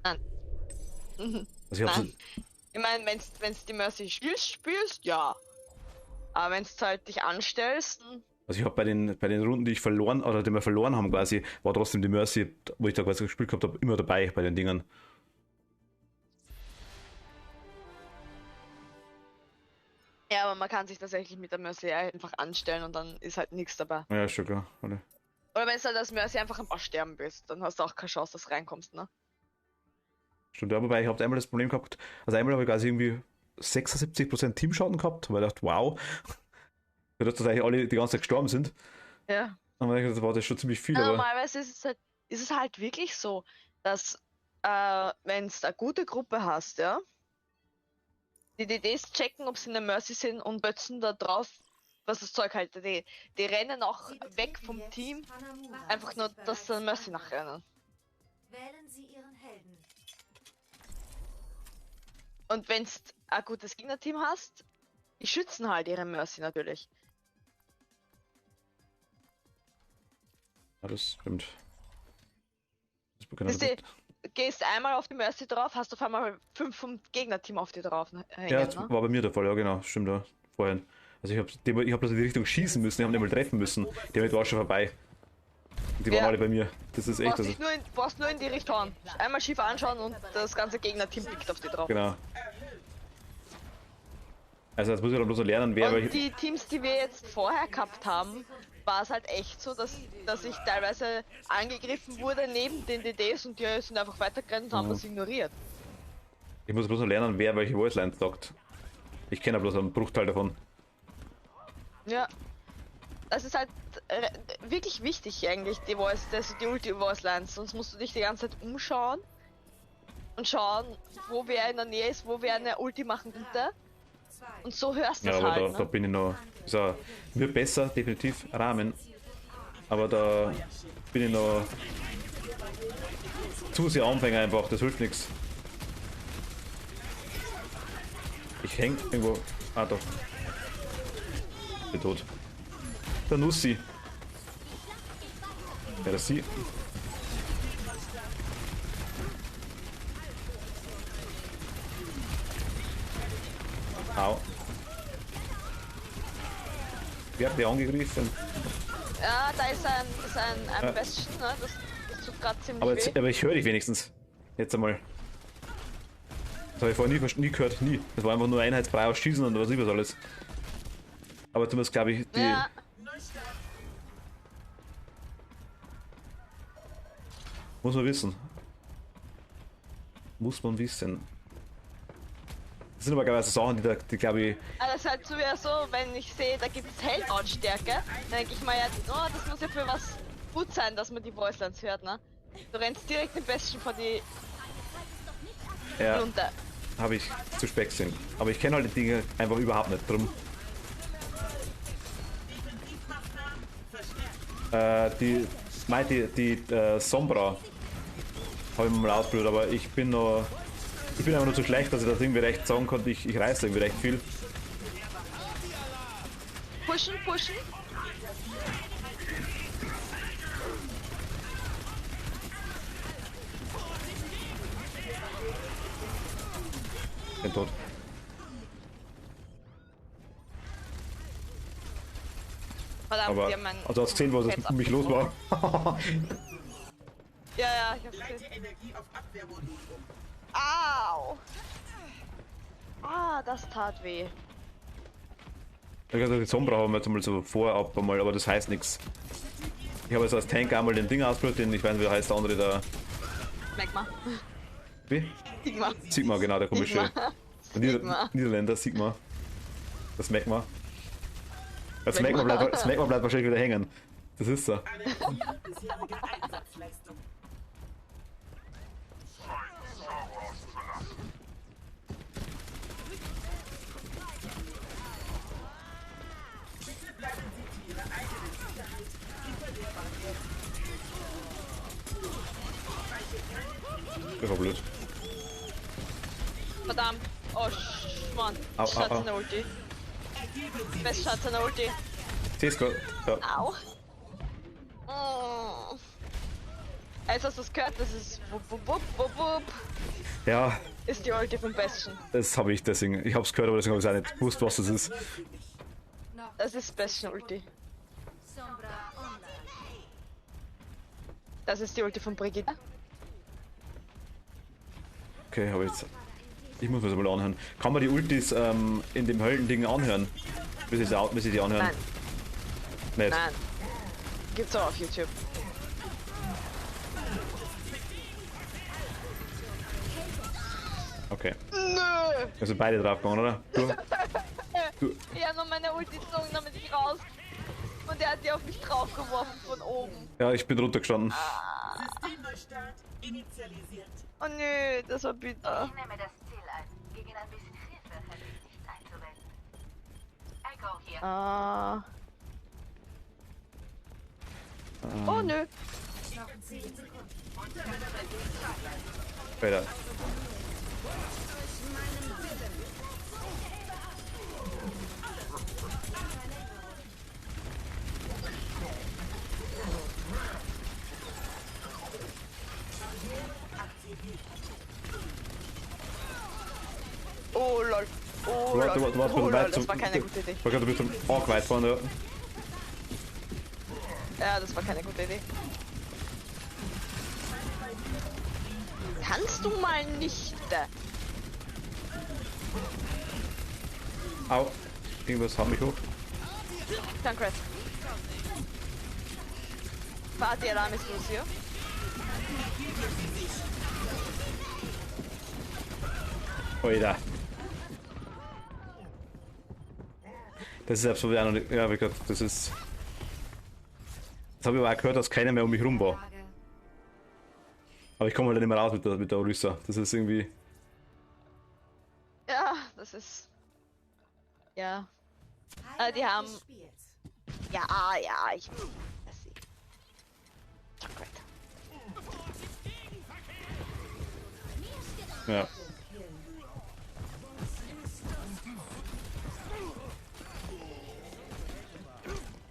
Nein. Mhm. Also ich hab's, Nein. Ich meine, wenn's die Mercy spielst, ja. Aber wenn's halt dich anstellst, also ich habe bei den Runden, die ich verloren, oder die wir verloren haben quasi, war trotzdem die Mercy, wo ich da quasi gespielt gehabt habe, immer dabei bei den Dingern. ja, aber man kann sich tatsächlich mit der Mercy einfach anstellen und dann ist halt nichts dabei. Ja, ist schon klar. Warte. Oder wenn du halt als Mercy einfach ein paar sterben willst, dann hast du auch keine Chance, dass du reinkommst, ne? Stimmt, ja, wobei ich habe einmal das Problem gehabt, also einmal habe ich quasi irgendwie 76% Teamschaden gehabt, weil ich dachte, wow, weil dass eigentlich alle die ganze Zeit gestorben sind. Ja. Und dann das war das schon ziemlich viel, Ja, aber normalerweise ist es halt wirklich so, dass wenn du eine gute Gruppe hast, ja, die DDs checken, ob sie in der Mercy sind und bötzen da drauf, was das Zeug halt. Die rennen auch weg vom Team, einfach nur, dass sie Mercy nachrennen. Wählen Sie Ihren Helden. Und wenn du ein gutes Gegnerteam hast, die schützen halt ihre Mercy natürlich. ja, das stimmt. Das bekommt Wisst ihr, gehst einmal auf die Mercy drauf, hast auf einmal 5 vom Gegnerteam auf dir drauf hängen, ja, das ne? war bei mir der Fall, ja genau, stimmt ja, vorhin. Also ich habe das in die Richtung schießen müssen, die haben nicht mal treffen müssen, der war schon vorbei. Und die waren Ja. alle bei mir. Das ist echt, also, Brauchst nur in die Richtung. Einmal schief anschauen und das ganze Gegnerteam blickt auf die drauf. genau. Also jetzt muss ich dann bloß noch lernen, wer Und welche. die Teams, die wir jetzt vorher gehabt haben, war es halt echt so, dass ich teilweise angegriffen wurde neben den DDs und die sind einfach weitergerannt und haben das ignoriert. Ich muss bloß noch lernen, wer welche Voicelines sagt. Ich kenne bloß einen Bruchteil davon. Ja. Das ist halt wirklich wichtig eigentlich, die Ulti-Voicelines. Sonst musst du dich die ganze Zeit umschauen und schauen, wo wer in der Nähe ist, wo wer eine Ulti machen könnte. Und so hörst du Ja, es aber halt, da ne? bin ich noch. So, wird besser, definitiv Rahmen. Aber da bin ich noch zu sehr Anfänger einfach, das hilft nichts. Ich häng irgendwo. Ah, doch. Bin tot. Der Nussi. Ja, das sie. Au. Wer hat die angegriffen? Ja, da ist ein Bastion, ne? Das tut gerade ziemlich Aber, weh. jetzt, aber ich höre dich wenigstens. Jetzt einmal. Das habe ich vorher nie gehört, nie. Das war einfach nur einheitsfrei aus Schießen und was ich was alles. Aber zumindest glaube ich, die. Ja, Muss man wissen. Muss man wissen. Das sind aber glaube ich Sachen, die glaube ich. aber das ist halt so, wenn ich sehe, da gibt es Heldlautstärke, dann denke ich mir ja, oh, das muss ja für was gut sein, dass man die Voicelines hört, ne? Du rennst direkt den Bastion vor die Ja, runter. habe ich zu Speck sind. Aber ich kenne halt die Dinge einfach überhaupt nicht drum. Die Sombra habe ich mal ausprobiert, aber ich bin einfach nur zu schlecht, dass ich das irgendwie recht sagen konnte. Ich reiße irgendwie recht viel. Pushen. Bin tot. Verdammt, Aber die haben meinen also hast gesehen, was es Heads um mich los war. Ja, ich hab's gesehen. Energie auf Abwehrmodus um. Au! Ah, das tat weh. Ich glaube, die Sombra haben wir jetzt mal so vorab einmal, aber das heißt nichts. Ich habe jetzt als Tank einmal den Ding ausprobiert, den ich weiß nicht, wie heißt der andere da. Magma. Wie? Sigma. Sigma, genau, der komische. Sigma. Der Sigma. Niederländer, Sigma. Das Magma. Das Magma. Magma bleibt wahrscheinlich wieder hängen. Das ist so. Analysieren bisherige Einsatzleistung. Bitte bleiben Sie Ihre eigene Sicherheit hinter der Barriere. Das war blöd. Verdammt. Oh, Mann. Au, Schatz au. eine Ulti. Best Schatz eine Ulti. Siehst du? Ja. Au. Oh. Jetzt hast du es gehört, das ist wupp, wupp, wupp, wupp, wupp. Ja, Ist die Ulti vom Bastion. das habe ich deswegen. Ich habe es gehört, aber deswegen habe ich auch nicht gewusst, was das ist. Das ist Bastion Ulti. Sombra online. Das ist die Ulti von Brigitte. Okay, aber jetzt. Ich muss mir das mal anhören. Kann man die Ultis in dem Höllending anhören? Wie sie die anhören? Nein, Nicht. nein. Gibt's auch auf YouTube. Okay. Nö! Also beide draufgegangen, oder? Du. Ja, nur meine Ulti gezogen, damit ich raus. Und er hat die auf mich draufgeworfen von oben. Ja, ich bin runtergestanden. Systemneustart initialisiert. Oh nö, das war bitter. Ich nehme das Ziel ein. Gegen ein bisschen Hilfe hätte ich nicht einzuwenden. Echo hier. Ah. Oh nö. Alter. Oh lol. Oh Du warst lol. ein bisschen Oh lol, weit das war keine gute Idee. Ich war gerade ein bisschen arg weit vorne. Ja, das war keine gute Idee. Kannst du mal nicht? Au. Irgendwas haut mich hoch. Danke. Party-Alarm ist Lucio. Alter. Das ist absolut auch noch nicht. Ja, wie gesagt, das ist. Das habe ich aber auch gehört, dass keiner mehr um mich rum war. Aber ich komme halt nicht mehr raus mit der Orisa. Das ist irgendwie. Ja, das ist. Ja. Die haben. Ja, ja, ich. Das sie. Danke. Ja.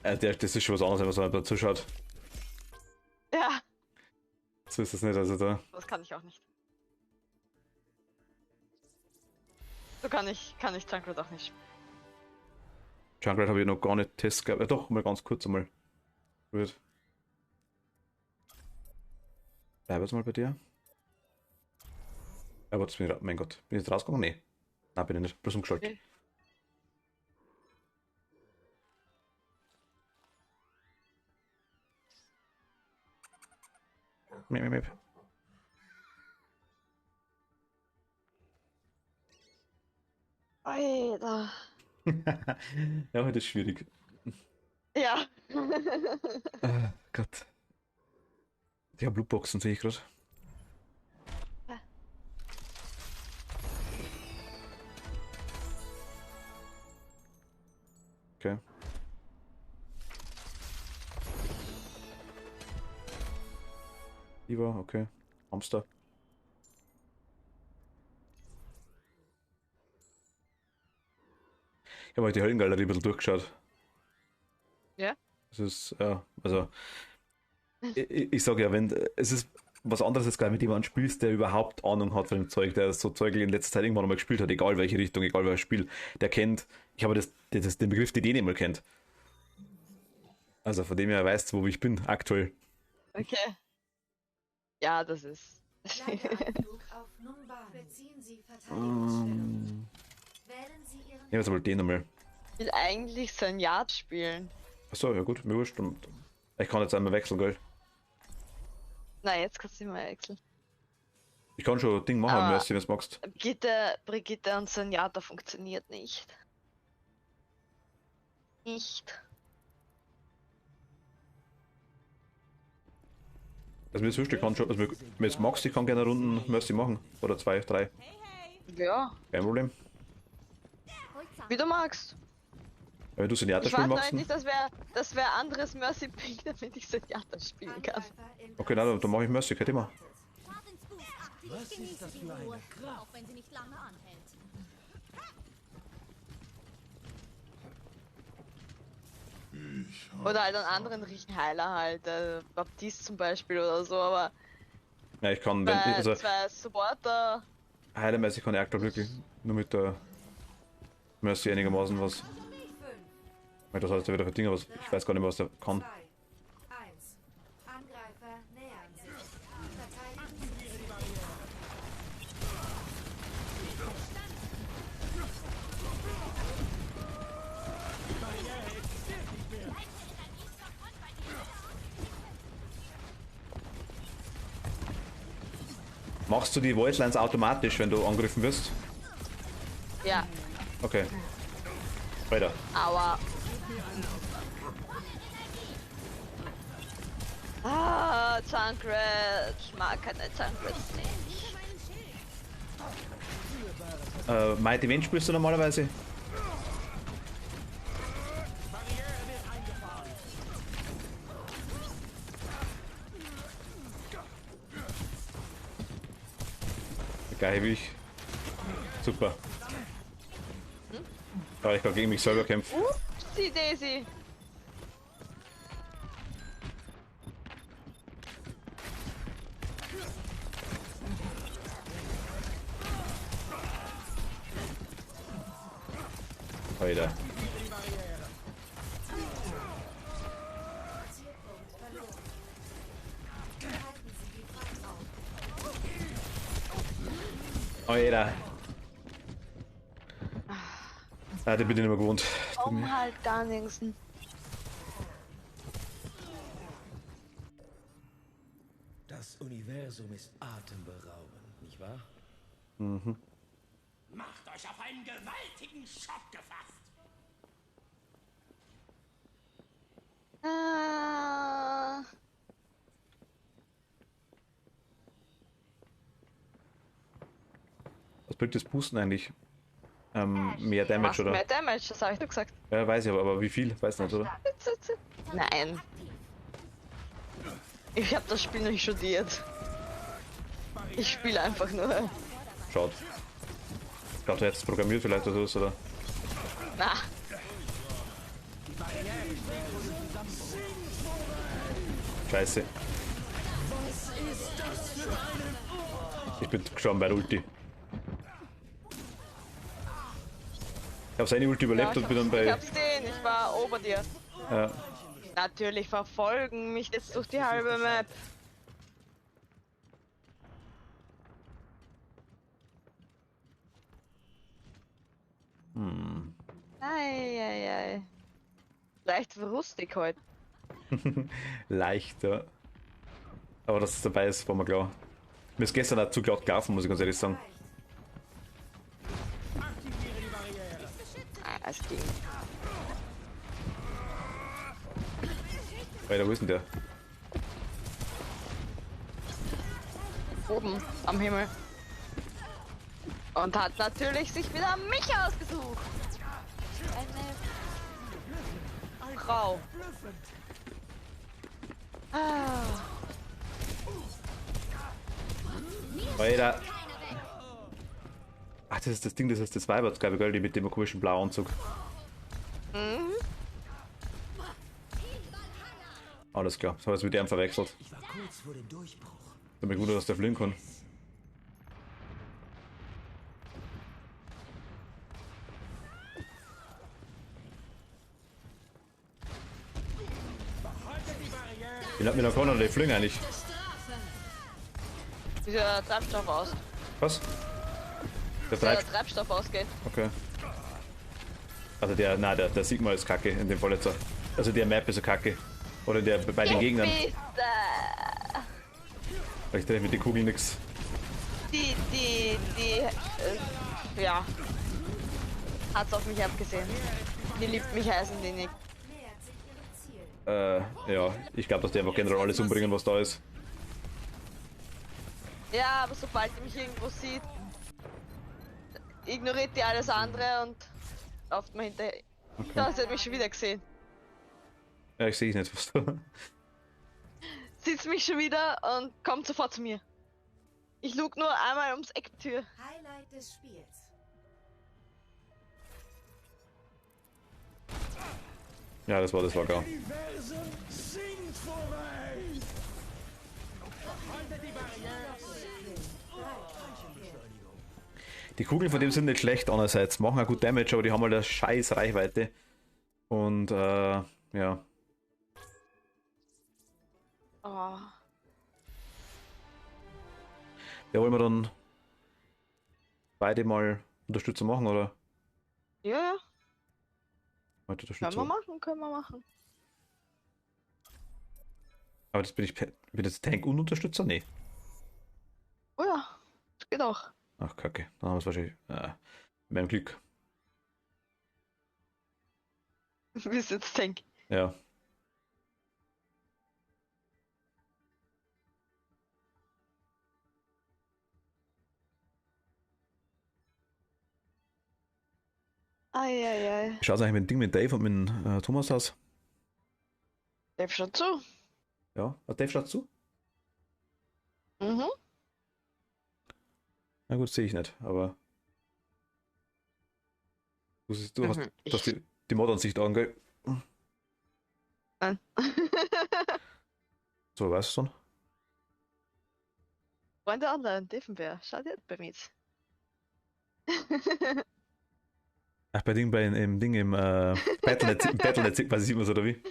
Das ist schon was anderes, wenn man so da zuschaut. Ja, So ist das nicht, also da. das kann ich auch nicht. So kann ich Junkrat auch nicht. Junkrat habe ich noch gar nicht Test gehabt. Doch, mal ganz kurz einmal. Gut. Bleib jetzt mal bei dir. Aber jetzt bin ich, mein Gott, bin ich jetzt rausgegangen? Nee. Nein, bin ich nicht. Bloß umgeschaltet. Okay. Mip. Alter. Ja, heute ist schwierig. Ja. Gott. Die haben Blutboxen, sehe ich gerade. Okay. Lieber, okay. Hamster. Ich habe mal die Höllengalerie ein bisschen durchgeschaut. Ja? Es ist, ja, also. Ich sage ja, wenn. Es ist was anderes, als mit jemandem spielst, der überhaupt Ahnung hat von dem Zeug, der so Zeug in letzter Zeit irgendwann mal gespielt hat, egal welche Richtung, egal welches Spiel. Der kennt. Ich habe den Begriff, den nicht mal kennt. Also von dem her weißt du, wo ich bin, aktuell. Okay. Ja, das ist. Landeanflug auf Numban. Beziehen Sie Verteidigungsstellung. Wählen Sie Ihren. Ich jetzt mal den nochmal. Ich will eigentlich Senjat spielen. Achso, ja gut, mir wurscht. Ich kann jetzt einmal wechseln, gell? Na, jetzt kannst du mal wechseln. Ich kann schon ein Ding machen, Aber- wenn du es magst. Brigitte und Senjata funktioniert nicht. Nicht. Also mir ist wurscht, ich kann schon, also wenn du magst, ich kann gerne Runden Mercy machen. Oder 2, 3. Ja, Kein Problem. wie du magst. Wenn du Senjata Ich spielen warte magst. eigentlich, dass wer anderes Mercy pickt, damit ich Senjata spielen kann. Okay, nein, dann mache ich Mercy, kein Thema. Schadensboost aktiv. Genieße die Ruhe, auch wenn sie nicht lange anhält. Oder halt einen anderen Riechenheiler halt, Baptiste zum Beispiel oder so, aber Ja, ich kann, wenn, bei also, zwei Supporter heilemäßig kann ich aktuell wirklich nur mit der Mercy einigermaßen was. 5, Weil das heißt ja wieder für Dinge, was ich weiß gar nicht mehr, was der kann. 2, 1. Angreifer nähern sich. Verteidigen Sie die Barriere. Machst du die Voidlines automatisch, wenn du angegriffen wirst? Ja, Okay. Weiter. aua. Ah, Junkrat. Ich mag keine Junkrats nicht. Mighty Wind spielst du normalerweise? Geil wie ich. Super. Aber ich kann gegen mich selber kämpfen. Upsi Daisy. Alter. Zielpunkt verloren. Halten Sie die Front auf. Alter. Ah, den bin ich nicht mehr gewohnt. Komm halt da wenigstens. Das Universum ist atemberaubend, nicht wahr? Macht euch auf einen gewaltigen Schock gefasst. Ah, Was bringt das Boosten eigentlich? Mehr Damage, macht oder? mehr Damage, das habe ich doch gesagt. Ja, weiß ich aber wie viel? Weiß nicht, oder? Nein. Ich habe das Spiel nicht studiert. Ich spiele einfach nur. Schaut. Ich glaube, du hättest programmiert vielleicht oder so, oder? Na, Scheiße. Ich bin gestorben bei der Ulti. Ich habe seine Ulti überlebt und bin dann ich bei. hab's gesehen, ich war ober dir. Ja. Natürlich verfolgen mich jetzt durch die halbe Map. Eieiei. Leicht rustig heute. Leichter. Aber dass es dabei ist, war mir klar. Mir ist gestern auch zu laut gelaufen, muss ich ganz ehrlich sagen. Ah, es ging. Alter, wo ist denn der? Oben am Himmel. Und hat natürlich sich wieder mich ausgesucht. Eine Frau. Ah, Alter. Ach, das ist das Ding, das ist das Weibertsgabe, gell? Die mit dem komischen Blauanzug. Alles klar, das habe ich jetzt mit dem verwechselt. Ich war kurz vor dem Durchbruch. Damit gut, dass der fliegen kann. Wie lange kann er die fliegen eigentlich? wie der Treibstoff aus. Was? Der Wie der Treib. Treibstoff ausgeht. Okay. Also der Sigma ist kacke in dem Fall jetzt. Also der Map ist so kacke. Oder der bei den Gegnern. Bist, Ich treffe mit den Kugeln nix. ja. Hat's auf mich abgesehen. Die liebt mich heißen die nicht. Nähert sich Ihrem Ziel. Ja, ich glaube, dass die einfach generell alles umbringen, was da ist. Ja, aber sobald die mich irgendwo sieht, ignoriert die alles andere und lauft mir hinterher. Da, sie hat mich schon wieder gesehen. Ja, ich sehe nicht, was da. Sieht mich schon wieder und kommt sofort zu mir. Ich lug nur einmal ums Ecktür. Highlight des Spiels. Ja, das war gar. Universum singt vorbei! Beschleunigung. Die Kugeln von dem sind nicht schlecht, andererseits machen auch gut Damage, aber die haben halt eine scheiß Reichweite. Und ja. Oh. Ja, wollen wir dann beide mal Unterstützung machen, oder? Ja, ja. Heute Unterstützung. Können wir machen. Aber das bin jetzt Tank und Unterstützer? Nee. Oh ja, das geht auch. Ach, kacke. Dann haben wir es wahrscheinlich mit meinem Glück. Wie es jetzt denkt. Ja. Eieiei. Wie schaut es eigentlich mit dem Ding mit Dave und mit Thomas aus? Dave schaut zu. Ja, Dave schaut zu? Mhm. Na gut, sehe ich nicht, aber. Du hast, Mhm. du hast die Mod-Ansicht an, gell? Nein. So, weißt du schon? Freunde online, Devenbär, schaut jetzt bei mir. Ach, im Ding im Battlenet, im Battlenet sieht man es, oder wie?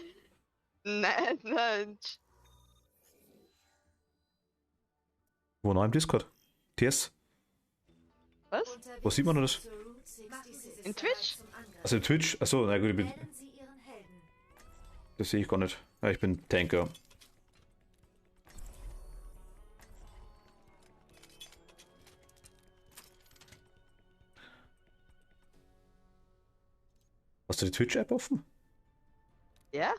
Nein, nein. Wo noch im Discord? TS? Was? Wo sieht man das? In Twitch? Also Twitch? Achso, na gut, Wählen Sie Ihren Helden. das sehe ich gar nicht. Ja, ich bin Tanker. Hast du die Twitch-App offen? Ja?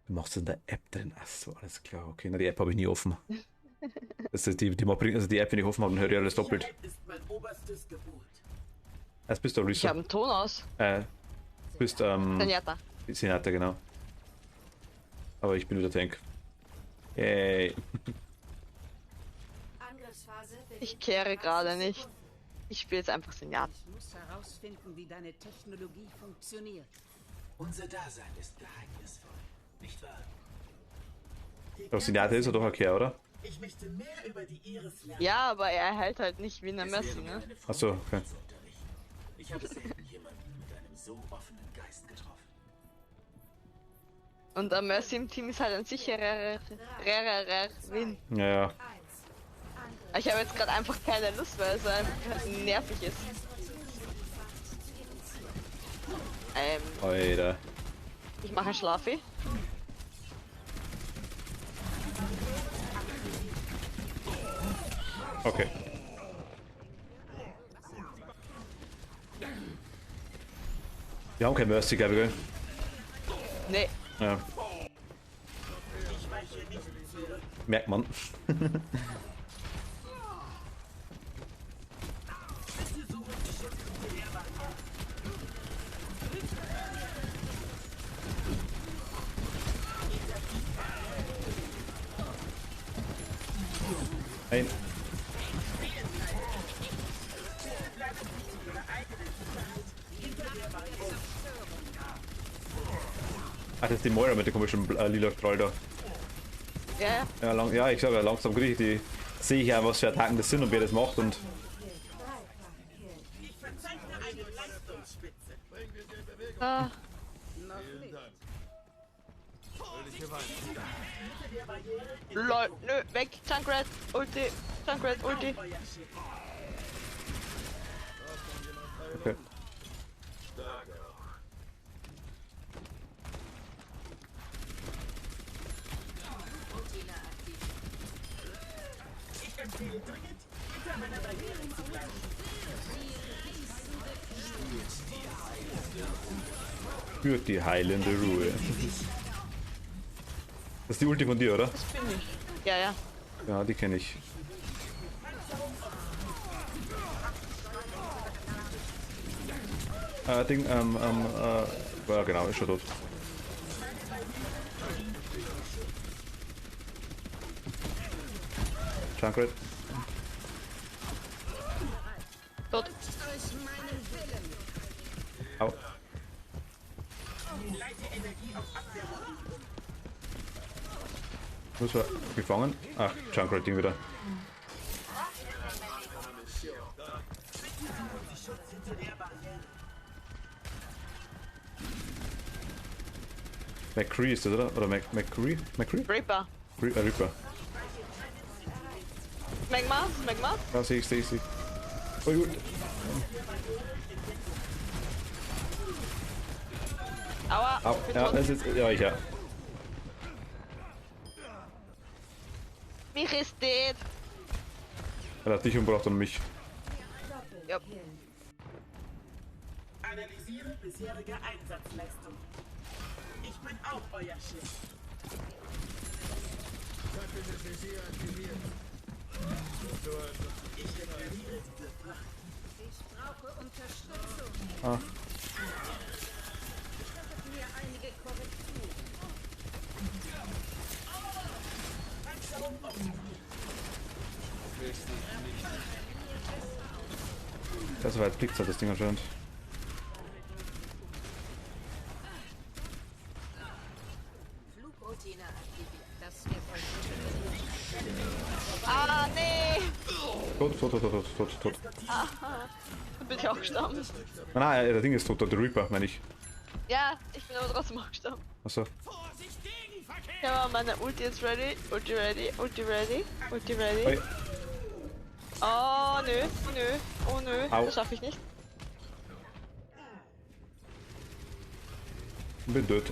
Du machst in der App drin. Achso, alles klar. Okay, na, die App habe ich nie offen. Das ist die App, wenn ich offen habe, dann höre ich alles doppelt. Sicherheit ist mein oberstes Gebot. Jetzt bist du Ich Risa. habe einen Ton aus. Du bist Senjata. Senata, genau. Aber ich bin wieder Tank. Yay. Angriffsphase Ich kehre gerade nicht. Ich spiele jetzt einfach Senjata. Ich muss herausfinden, wie deine Technologie funktioniert. Unser Dasein ist geheimnisvoll, nicht wahr? Aber Senata ist ja doch okay, oder? Ich möchte mehr über die Iris lernen. Ja, aber er hält halt nicht wie eine Es Messi, wäre mir ne? eine Freude, Achso, okay. ihn zu unterrichten. Ich habe selten jemanden mit einem so offenen Geist getroffen. Und der Mercy im Team ist halt ein sicherer Win. Ja, ja. 1. Ich habe jetzt gerade einfach keine Lust, weil es einfach nervig ist. Alter. Ich mache Schlafi. Okay. Wir haben kein Mercy, glaube ich, gell? Nee. Ja. Merkt man. Ein. Ach, das ist die Moira mit dem komischen lila Strahl da. Ja, ja. Ja, ich sag ja, langsam kriege ich die. Sehe ich ja, was für Attacken das sind und wer das macht und. Ah, lol, nö, weg. Junkrat, Ulti. Junkrat, Ulti. Okay. Für die heilende Ruhe. Das ist die Ulti von dir, oder? Das bin ich. Ja, ja. Ja, die kenne ich. Ding, ja genau, ist schon tot. Junkrat. Tot. Au. Muss man gefangen? Ach, Junkrat-Ding wieder. McCree ist das, oder? Oder McCree? McCree? Reaper. Reaper. Magma. Ja, sehe ich. Oh gut. Aua, Au, ich bin ja, tot. das ist. Ja, ich ja. Mich ist dead. Er hat dich umgebracht und mich. Ja. Analysiere bisherige Einsatzleistung. Ich bin auch euer Schiff. Ich repariere diese Fracht. Ich brauche Unterstützung. Ah. Gestattet mir einige Korrekturen. Panzerung optimiert. Ja, so weit blickt halt das Ding anscheinend. Flugroutine aktiviert. Das wird euch Ah, nee. Tot. Dann bin ich auch gestorben. Nein, das Ding ist tot, der Reaper, meine ich. Ja, ich bin aber trotzdem auch gestorben. Achso. Ja, meine Ulti ist ready. Ulti ready. Oi. Oh, nö. Oh, nö. Au. Das schaffe ich nicht. Bin tot.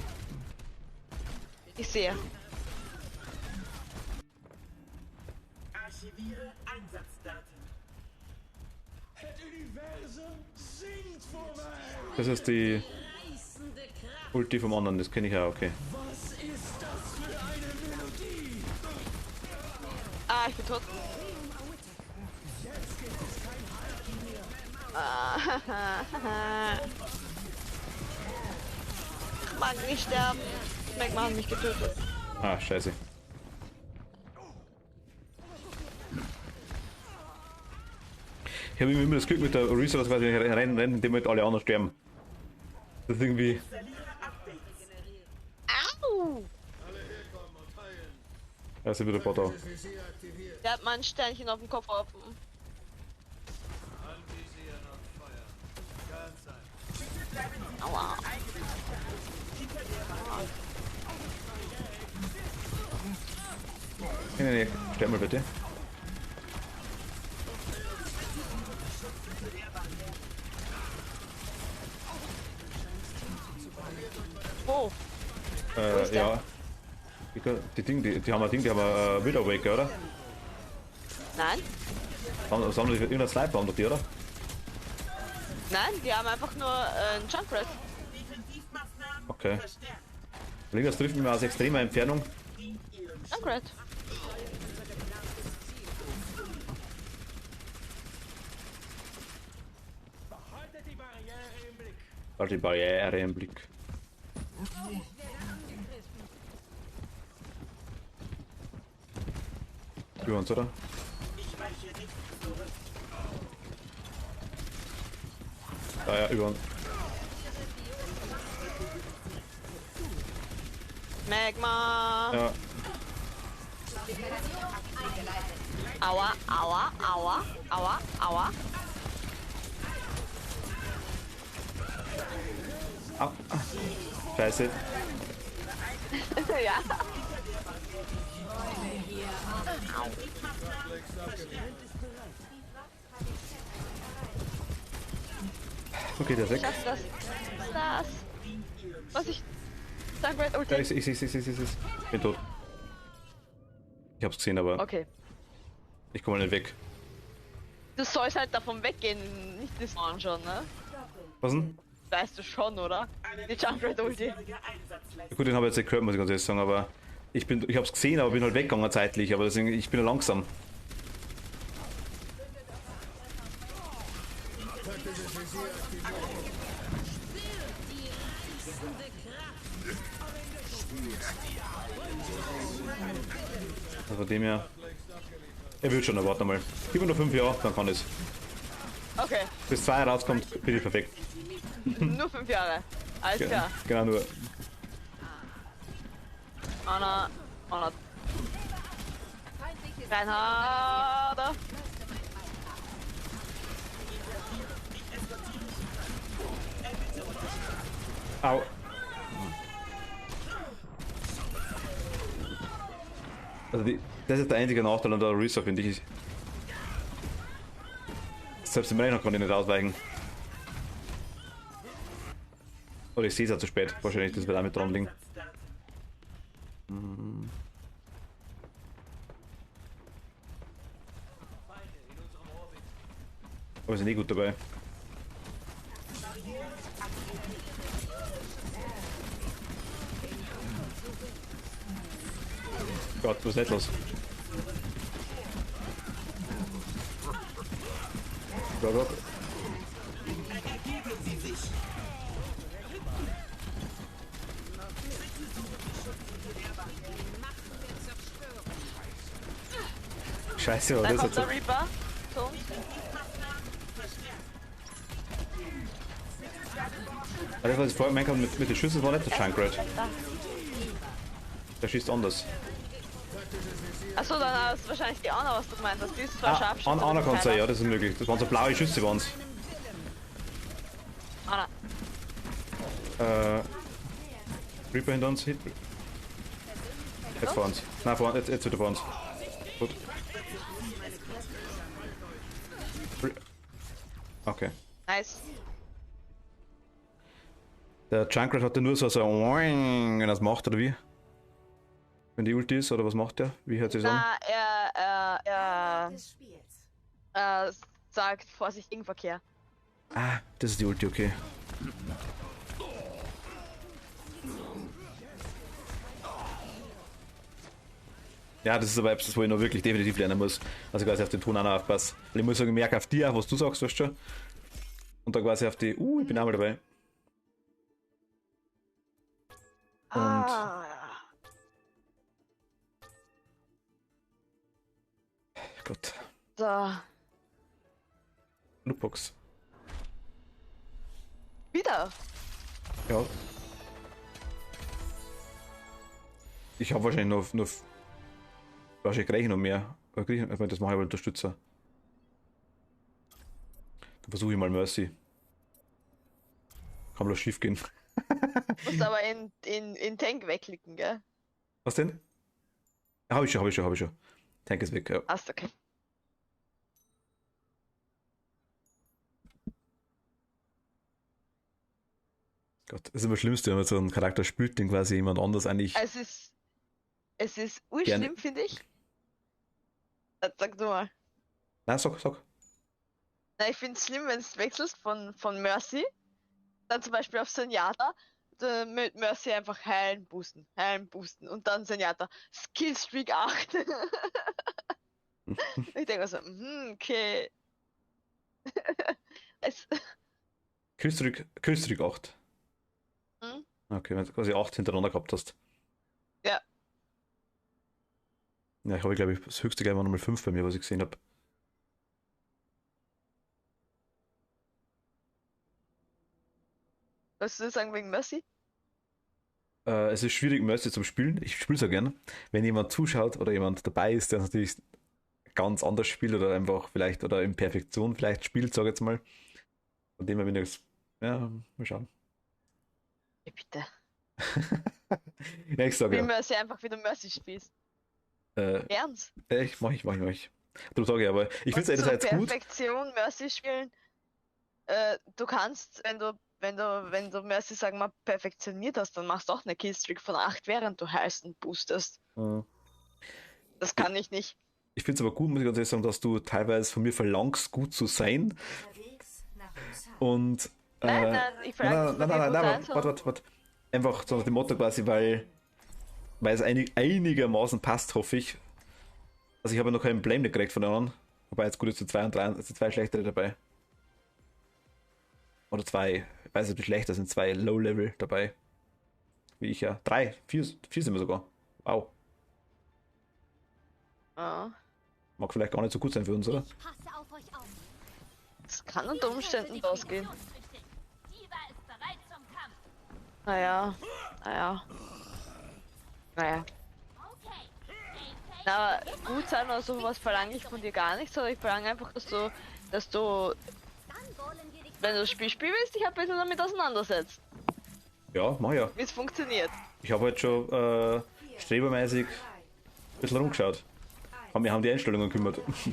Ich sehe. Archiviere Einsatzdaten. Das ist die Ulti vom anderen, das kenne ich ja, okay. Ah, ich bin tot. Ich mag nicht sterben. Magma hat mich getötet. Ah, scheiße. Ich habe immer das Glück mit der Orisa, dass wir rennen, indem halt alle anderen sterben. Das ist irgendwie. Installiere Updates. Au! Ja, sind wieder ein paar da. Der hat mal ein Sternchen auf dem Kopf offen. Aua. Nee, sterb mal bitte. Wo? ist der? Ja. Die haben ein Ding, die haben ein Widowaker, oder? Nein? Haben die irgendeinen Sniper unter dir, oder? Nein, die haben einfach nur einen Junkrat. Defensivmaßnahmen Okay. verstärkt. Links trifft mich aus extremer Entfernung. In ihrem Junkrat. Halt die Barriere im Blick. Über uns, oder? Ich weiche nicht zurück. Ja, über uns. Magma. Ja. Aua. Au. Scheiße. Ja. Okay, der ist weg. Das. Was ich. Junkrat Ja, Ulti. ich. Bin tot. Ich hab's gesehen, aber Okay. ich komme nicht weg. Du sollst halt davon weggehen, nicht das anschauen, ne? Was denn? Weißt du schon, oder? Die Junkrat Ulti. Bisherige Einsatzleistung. Gut, den habe ich jetzt nicht gehört, muss ich ganz ehrlich sagen, aber ich hab's gesehen, aber bin halt weggegangen zeitlich, aber deswegen, ich bin ja langsam. Also von dem her. Er wird schon, warte mal. Gib mir nur 5 Jahre, dann kann es. Okay, Bis 2 rauskommt, bin ich perfekt. nur 5 Jahre. Alles klar. Genau, nur. Anna. Reinhardt. Au. Also das ist der einzige Nachteil an der Orisa, finde ich. Selbst im Rennen kann ich nicht ausweichen. Oder ich sehe es ja zu spät. Wahrscheinlich, das wird auch mit dran liegen. Aber wir sind eh gut dabei. Gott, was ist nicht los? Gott. Scheiße, Da das kommt ist der jetzt. Reaper. So. Also, was ich vorher gemeint habe mit den Schüssen, war nicht der Junkrat. Der schießt anders. Achso, dann hast du wahrscheinlich die Anna, was du gemeint hast. Die ist zwar Scharfschütze. Anna kann sein, keiner. ja, das ist möglich. Das waren so blaue Schüsse waren's. Anna. Reaper hinter uns. Jetzt vor uns. Nein, vor uns. Jetzt wieder vor uns. Gut. Okay. Nice. Der Junkrat hat ja nur so wenn er das macht, oder wie? Wenn die Ulti ist, oder was macht der? Wie hört sich das an? Na, er Des Spiels. sagt Vorsicht, Gegenverkehr. Ah, das ist die Ulti, okay. Ja, das ist aber etwas, wo ich noch wirklich definitiv lernen muss. Also quasi auf den Ton auch noch aufpassen. Weil ich muss sagen, ich merke auf dir, was du sagst, weißt du schon. Und dann quasi auf die, ich bin auch mal dabei. Ah. Gott. So. Lootbox. Wieder. Ja. Ich habe wahrscheinlich noch wahrscheinlich gleich noch mehr. Aber das mache ich aber Unterstützer. Dann versuche ich mal Mercy. Kann bloß schief gehen. Musst aber in Tank wegklicken, gell? Was denn? Habe ich schon. Tank ist weg, ja. Hast okay. Gott, das ist immer das Schlimmste, wenn man so einen Charakter spielt, den quasi jemand anders eigentlich. Es ist Gerne. urschlimm, finde ich. Sag du mal. Nein, sag. Na, ich finde es schlimm, wenn du wechselst von Mercy, dann zum Beispiel auf Zenyatta, mit Mercy einfach heilen, boosten und dann Zenyatta, Skillstreak 8. Ich denke so, okay. Killstreak 8. Hm? Okay, wenn du quasi 8 hintereinander gehabt hast. Ja. Ja, ich habe, glaube ich, das höchste gleich war nochmal 5 bei mir, was ich gesehen habe. Was du sagen wegen Mercy? Es ist schwierig, Mercy zu spielen. Ich spiele so gern. Wenn jemand zuschaut oder jemand dabei ist, der natürlich ganz anders spielt oder einfach vielleicht oder in Perfektion vielleicht spielt, sage ich jetzt mal. Von dem her bin ich, ja, mal schauen. Ja, bitte. Ja, ich sage Spiel ja. Mercy einfach, wie du Mercy spielst. Ernst? Mach ich. Darum sage ich aber, ich finde es einerseits gut. Perfektion Mercy spielen. Du kannst, wenn du Mercy, sagen wir, perfektioniert hast, dann machst du auch eine Killstreak von 8, während du heilst und boostest. Mhm. Das kann ich nicht. Ich finde es aber gut, muss ich ganz ehrlich sagen, dass du teilweise von mir verlangst, gut zu sein. Unterwegs nach Busan. Und. Nein, ich frage Nein, warte. Einfach so nach dem Motto quasi, weil es einigermaßen passt, hoffe ich. Also ich habe noch keinen Blame gekriegt von anderen. Wobei jetzt gut ist, 2 und 3, also 2 schlechtere dabei. Oder 2, ich weiß nicht, wie schlechter sind 2 Low-Level dabei. Wie ich ja. 3, 4 sind wir sogar. Wow. Ja, Mag vielleicht gar nicht so gut sein für uns, oder? Ich passe auf euch auf. das kann unter Umständen losgehen. Diva ist bereit zum Kampf. Naja. Okay. Na, gut sein oder sowas verlange ich von dir gar nichts, sondern ich verlange einfach, dass du, Dann wollen wir dich wenn du das Spiel spielen willst, dich ein bisschen damit auseinandersetzt, Ja, mach ja. wie es funktioniert. Ich habe halt schon strebermäßig bisschen rumgeschaut. Wir haben die Einstellungen gekümmert. Nehmen Sie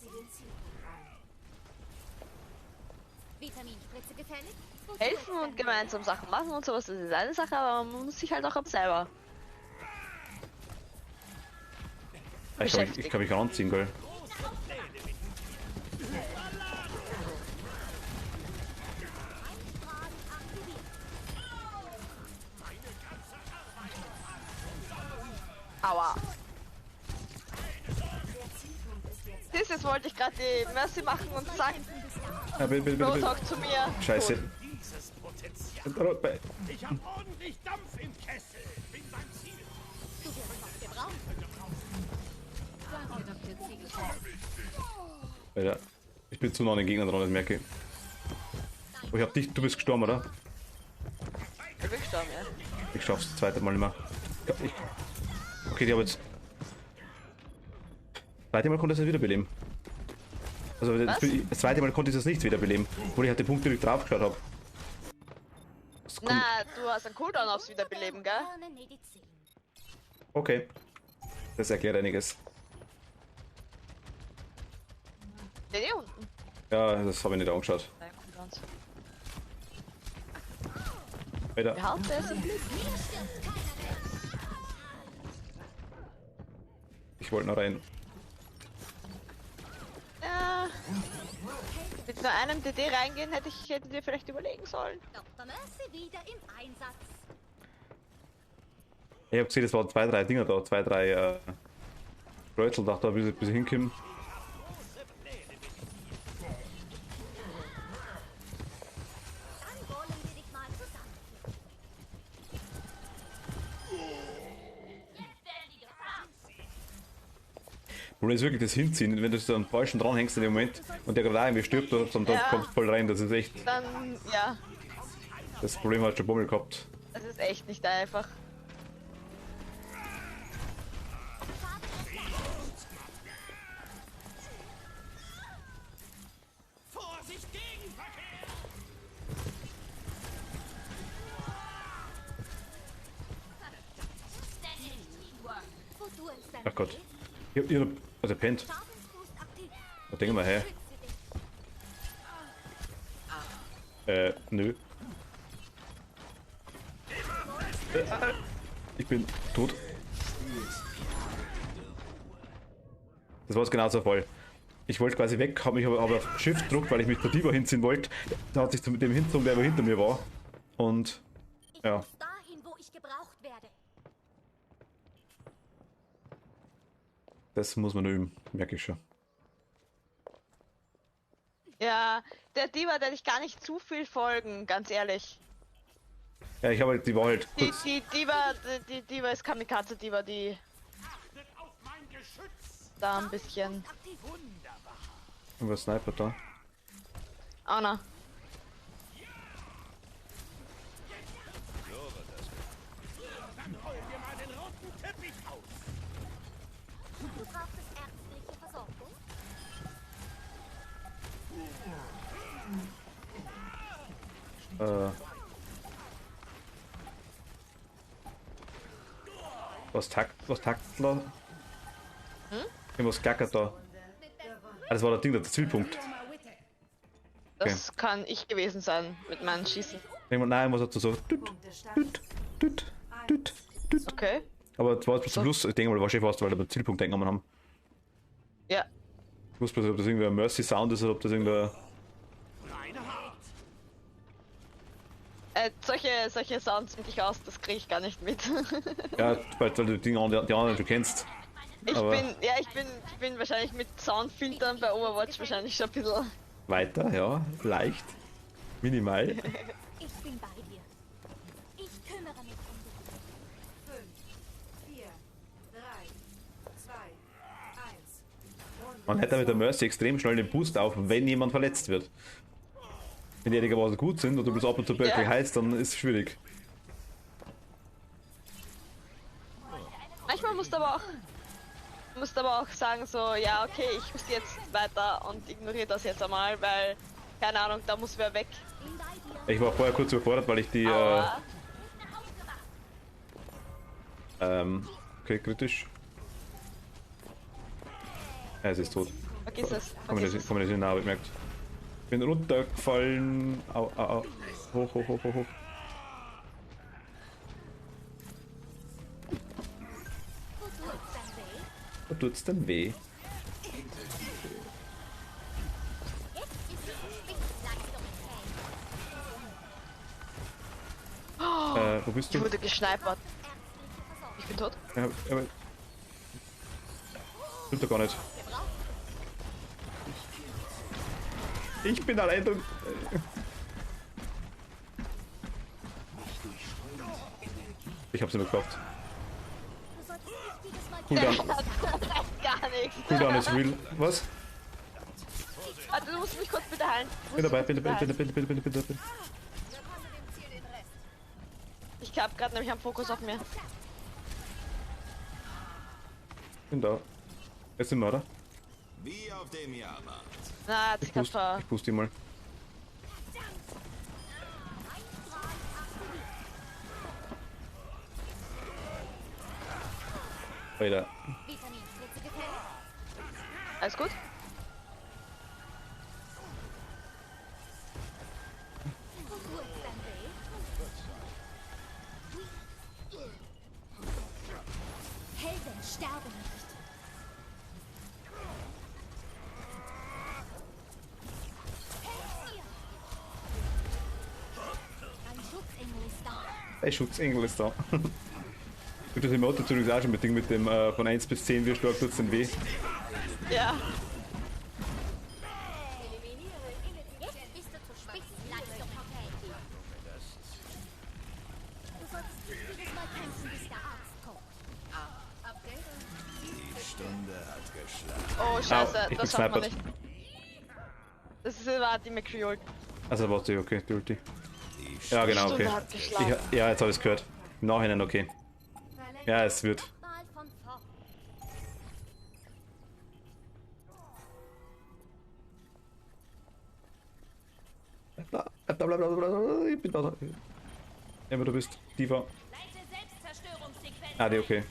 den Zielpunkt ein. Vitaminspritze gefällig? Helfen und gemeinsam Sachen machen und sowas, das ist eine Sache, aber man muss sich halt auch selber. Ich kann mich ranziehen, gell? Aua. Siehst, jetzt wollte ich gerade die Mercy machen und zack, Ja, bitte. Bro sagt zu mir. Scheiße. Dieses Potenzial. Tot. Ich habe ordentlich Dampf im Kessel. Bin beim Ziel. Alter, ich bin zu nah an den Gegnern dran, das merke ich. Oh, ich hab dich, du bist gestorben, oder? Ich bin gestorben, ja. Ich schaff's das zweite Mal nicht mehr. Okay, die haben jetzt. Das zweite Mal konnte ich es wiederbeleben. Also das zweite Mal konnte ich es nicht wiederbeleben, obwohl ich halt den Punkt direkt drauf geschaut habe. Na, du hast einen Cooldown aufs Wiederbeleben, gell? Gerne Medizin. Okay. Das erklärt einiges. Der hier unten. Ja, das habe ich nicht angeschaut. Nein, Cooldowns. Alter. Ja, der ist im Blick. Ich wollte noch rein. Ja. Mit nur einem DD reingehen, hätte dir vielleicht überlegen sollen. Dr. Mercy wieder im Einsatz. Ich habe gesehen, es waren 2, 3 Dinger da, 2, 3 Kreuzel, dachte bis ich hinkomme. Dann wollen wir dich mal zusammenführen. Problem ist wirklich das Hinziehen, wenn du so einen falschen dranhängst in dem Moment und der gerade auch irgendwie stirbt, dann Ja. kommst du voll rein, das ist echt. Dann, ja, Das Problem hat schon Bommel gehabt. das ist echt nicht einfach. Vorsicht, Gegenverkehr! Wo du ins Ach Gott. Ihr also pennt. Schadensfuß aktiv. Da denken wir her. Schütze dich. Nö. Ich bin tot. Das war jetzt genauso der Fall. Ich wollte quasi weg, habe mich aber auf Shift gedrückt, weil ich mich zur Diva hinziehen wollte. Da hat sich mit dem hingezogen, der hinter mir war. Und Ich ja. muss dahin, wo ich gebraucht werde. Das muss man üben, merke ich schon. Ja, der Diva, der dich gar nicht zu viel folgen, ganz ehrlich. Ja, ich habe halt, die war halt Die, kurz. die Diva ist Kamikaze-Diva, die Achtet auf mein Geschütz! da ein bisschen. Aktiv. Irgendwas Sniper da. Anna. Dann rollen wir mal den roten Teppich aus! Du brauchst ärztliche Versorgung. Was Taktler? Irgendwas klackert da. Ah, das war der Ding, der Zielpunkt. Das kann ich gewesen sein mit meinen Schießen. Irgendwann, nein, was hat so tüt, tüt, tüt, tüt, tüt. Okay. Aber das war jetzt bis zum Schluss, ich denke mal, war schon fast, weil wir den Zielpunkt eingenommen haben. Ja. Ich wusste bloß, ob das irgendwie ein Mercy Sound ist oder ob das irgendein. Solche Sounds mit ich aus, das kriege ich gar nicht mit. Ja, weil du die anderen schon kennst. Aber ich bin wahrscheinlich mit Soundfiltern bei Overwatch wahrscheinlich schon ein bisschen. weiter, ja, leicht. Minimal. Ich bin bei dir. Ich kümmere mich um dich. 5, 4, 3, 2, 1. Man hätte mit der Mercy extrem schnell den Boost auf, wenn jemand verletzt wird. Wenn die einigermaßen gut sind oder bloß ab und zu Berkeley heißt, dann ist es schwierig. Manchmal musst du aber auch sagen so, ja okay, ich muss jetzt weiter und ignoriere das jetzt einmal, weil, keine Ahnung, da muss wer weg. Bin bei dir. Ich war vorher kurz überfordert, weil ich die. Aber Okay, kritisch. Es ist tot. Vergiss es. Komm mir Vergiss nicht es. in die Narbe, gemerkt. Bin runtergefallen. Au, au, au. Hoch, hoch, hoch, hoch, hoch. Wo tut's denn weh? Wo bist Ich du? wurde geschneipert. Ich bin tot. Ja, aber... Stimmt doch gar nicht. Ich bin allein drin. Ich hab's nicht mehr gekauft. Cooldown, Gar nichts. Cooldown ist real. Was? Warte, du musst mich kurz bitte heilen. Du Bin musst dabei, mich bitte, kurz bitte, heilen. bitte, bitte, bitte, bitte, bitte. Ich hab gerade nämlich einen Fokus auf mir. Bin da. Jetzt sind wir, oder? Wie auf dem Jahrmarkt. Na, hat sich grad ver... Ich boost die mal. Alter. Alles gut? Helden sterben nicht. Ein Schutzengel ist da. Der Schutzengel ist da. Ich hab das im Motto zurück auch schon mit Ding mit dem von 1 bis 10, wie stark tut's denn weh? Ja. Jetzt bist du zur Spitzenleistung tätig. Du solltest jedes Mal kämpfen, bis der Arzt kommt. Die Stunde hat geschlagen. Oh, Au, scheiße, ich bin das schafft man gesnipert. nicht. Das ist war die McCree. Also warte, okay, die Ulti. Ja, genau, okay. Stunde hat geschlagen. Ja, jetzt habe ich es gehört. Im Nachhinein okay. Ja, es wird. Mal von vorn. Ich bin da. Emma, du bist Diva. Ah, die okay.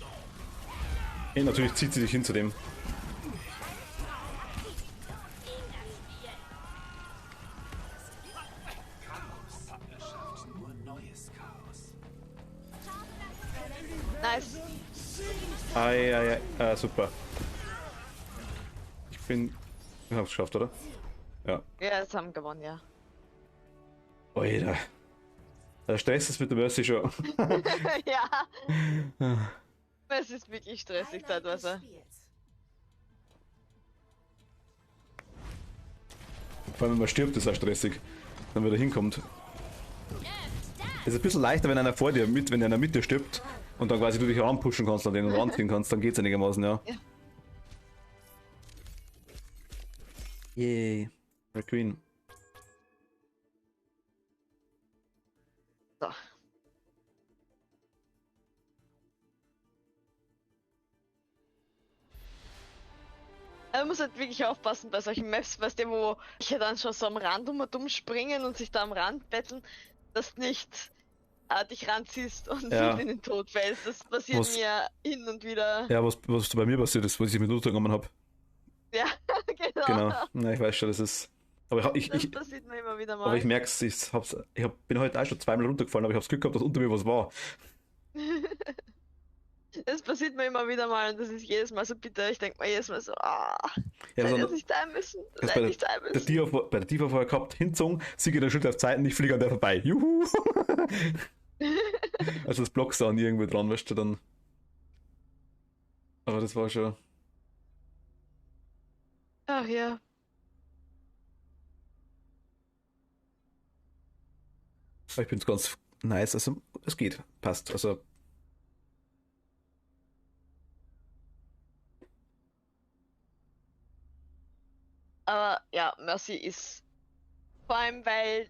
Ja, natürlich zieht sie dich hin zu dem. Nice. Ei, ei, ei. Super. Ich bin. Ich hab's geschafft, oder? Ja. Ja, jetzt haben wir gewonnen, ja. Alter. Der Stress ist mit der Mercy schon. Ja. Es ist wirklich stressig teilweise. Vor allem, wenn man stirbt, ist auch stressig. Dann wieder hinkommt. Es ist ein bisschen leichter, wenn einer vor dir wenn einer in der Mitte stirbt und dann quasi du dich ranpushen kannst an den und ranziehen kannst, dann geht's einigermaßen, ja. Ja. Yay. Der Queen. So. Man muss halt wirklich aufpassen bei solchen Maps, weißt du, wo ich ja dann schon so am Rand dumm springen und sich da am Rand betteln, dass du nicht dich ranziehst und Ja. in den Tod fällst. Das passiert Was- mir hin und wieder. Ja, was bei mir passiert ist, was ich mit runtergenommen habe. Ja, genau. Genau. Ja, ich weiß schon, das ist. Aber Das passiert mir immer wieder mal. aber ich merk's, bin heute auch schon zweimal runtergefallen, aber ich hab's Glück gehabt, dass unter mir was war. Das passiert mir immer wieder mal und das ist jedes Mal so bitter. Ich denke mir jedes Mal so, Ja, das so, hätte nicht sein müssen. Das das hätte bei nicht sein der müssen. bei der Diva vorher gehabt, hinzogen, sie geht der Schritt auf Zeiten, ich fliege an der vorbei. Juhu! Also das Block da an irgendwo dran, weißt du dann. Aber das war schon. Ach ja. Aber ich bin's ganz nice, also es geht, passt. Also. Aber ja, Mercy ist vor allem, weil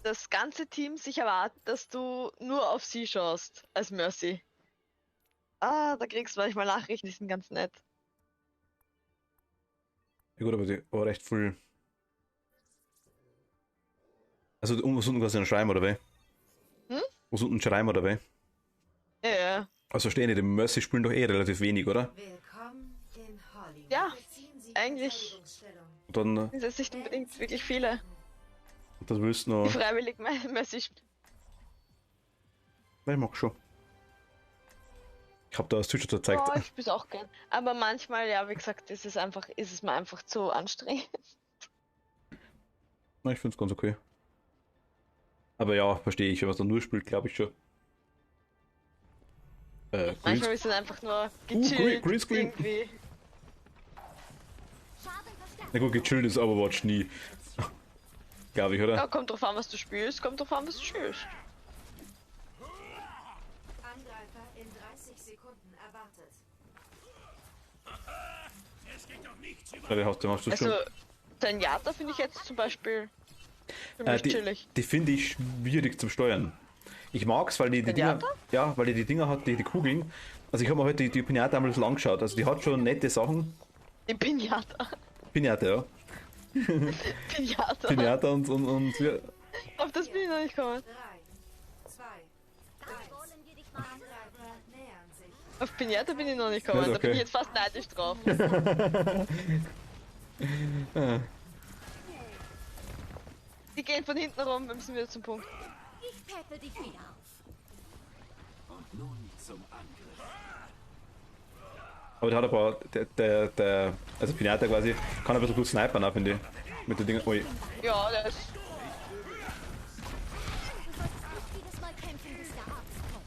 das ganze Team sich erwartet, dass du nur auf sie schaust als Mercy. Da kriegst du manchmal Nachrichten, die sind ganz nett. Ja gut, aber die war recht viel. Also was unten quasi ein Schreiben oder weh? Hm? Was unten Schreiben oder weh? Ja, ja. Also stehen die, die Mercy spielen doch eh relativ wenig, oder? Willkommen in Hollywood. Ja. Beziehen Sie eigentlich Verteidigungsstellung. Dann, sind es nicht unbedingt wirklich viele, das willst du die noch. freiwillig Messi spielen. Nein, ich mag schon. Ich hab da das Twitch gezeigt. Oh, ich spiel's auch gern. Aber manchmal, ja, wie gesagt, ist es mir einfach zu anstrengend. Nein, ich find's ganz okay. Aber ja, verstehe ich, wenn man es dann nur spielt, glaube ich schon. Manchmal ist es einfach nur gechillt. Greenscreen. Irgendwie. Schaden verstärkt. Na gut, gechillt ist Overwatch nie. Glaube ich, oder? Ja, kommt drauf an, was du spielst, kommt drauf an, was du spielst. Angreifer in 30 Sekunden erwartet. Ja, den hast du Also, schon. dein Yata finde ich jetzt zum Beispiel ziemlich chillig. Die finde ich schwierig zum Steuern. Ich mag's, weil die Dinger. Pinata? Ja, weil die Dinger hat, die Kugeln. Also ich habe mir heute die Pinata einmal so angeschaut. Also die hat schon nette Sachen. Die Pinata. Pinata, ja. Pinata. Pinata und ja. Auf das bin ich noch nicht gekommen. 3, 2, Das wollen wir dich mal an. Angreifer nähern sich. Auf Pinata bin ich noch nicht gekommen. Ja, Da bin ich okay. jetzt fast neidisch drauf. Die gehen von hinten rum, wir müssen wieder zum Punkt. Ich peppel dich wieder auf. Aber der hat ein paar. Also Pinata quasi kann ein bisschen gut snipern, auch, finde ich. Mit den Dingen. Ui. Ja, der ist. Du solltest nicht jedes Mal kämpfen, bis der Arzt kommt.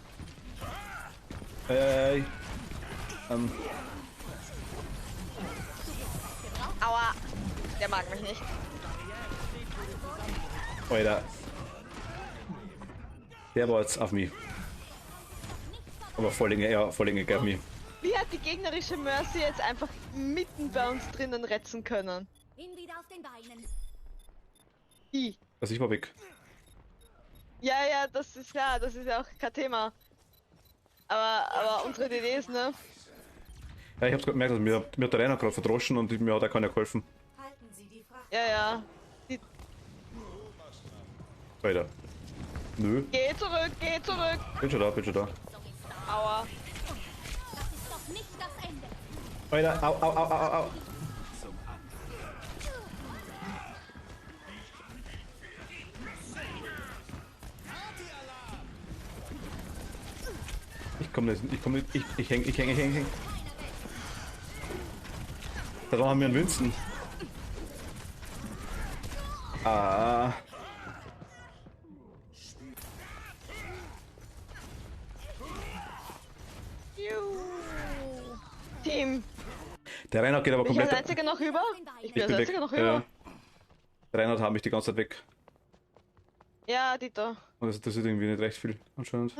Aua! Der mag mich nicht. Alter. Der war jetzt auf mich. Aber voll Länge auf mich. Wie hat die gegnerische Mercy jetzt einfach mitten bei uns drinnen retzen können? Bin wieder auf den Beinen. Wie? Also ich war weg. Ja, das ist klar, das ist ja auch kein Thema. Aber unsere DDs, ne? Ja, ich hab's gerade gemerkt, also mir hat der Rainer gerade verdroschen und mir hat auch keiner geholfen. Halten Sie die Fracht. Ja. Alter. Nö. Geh zurück, geh zurück! Bin schon da. Aua. Das ist doch nicht das Ende. Alter, au. Ich komm nicht, ich häng. Da haben wir einen Winston. Ah. Team. Der Reinhard geht aber Bin ich als komplett. einziger noch über? Ich bin Ich als bin weg. einziger noch Ja. über. Der Reinhard hat mich die ganze Zeit weg. Ja, Dito. Und das ist irgendwie nicht recht viel, anscheinend.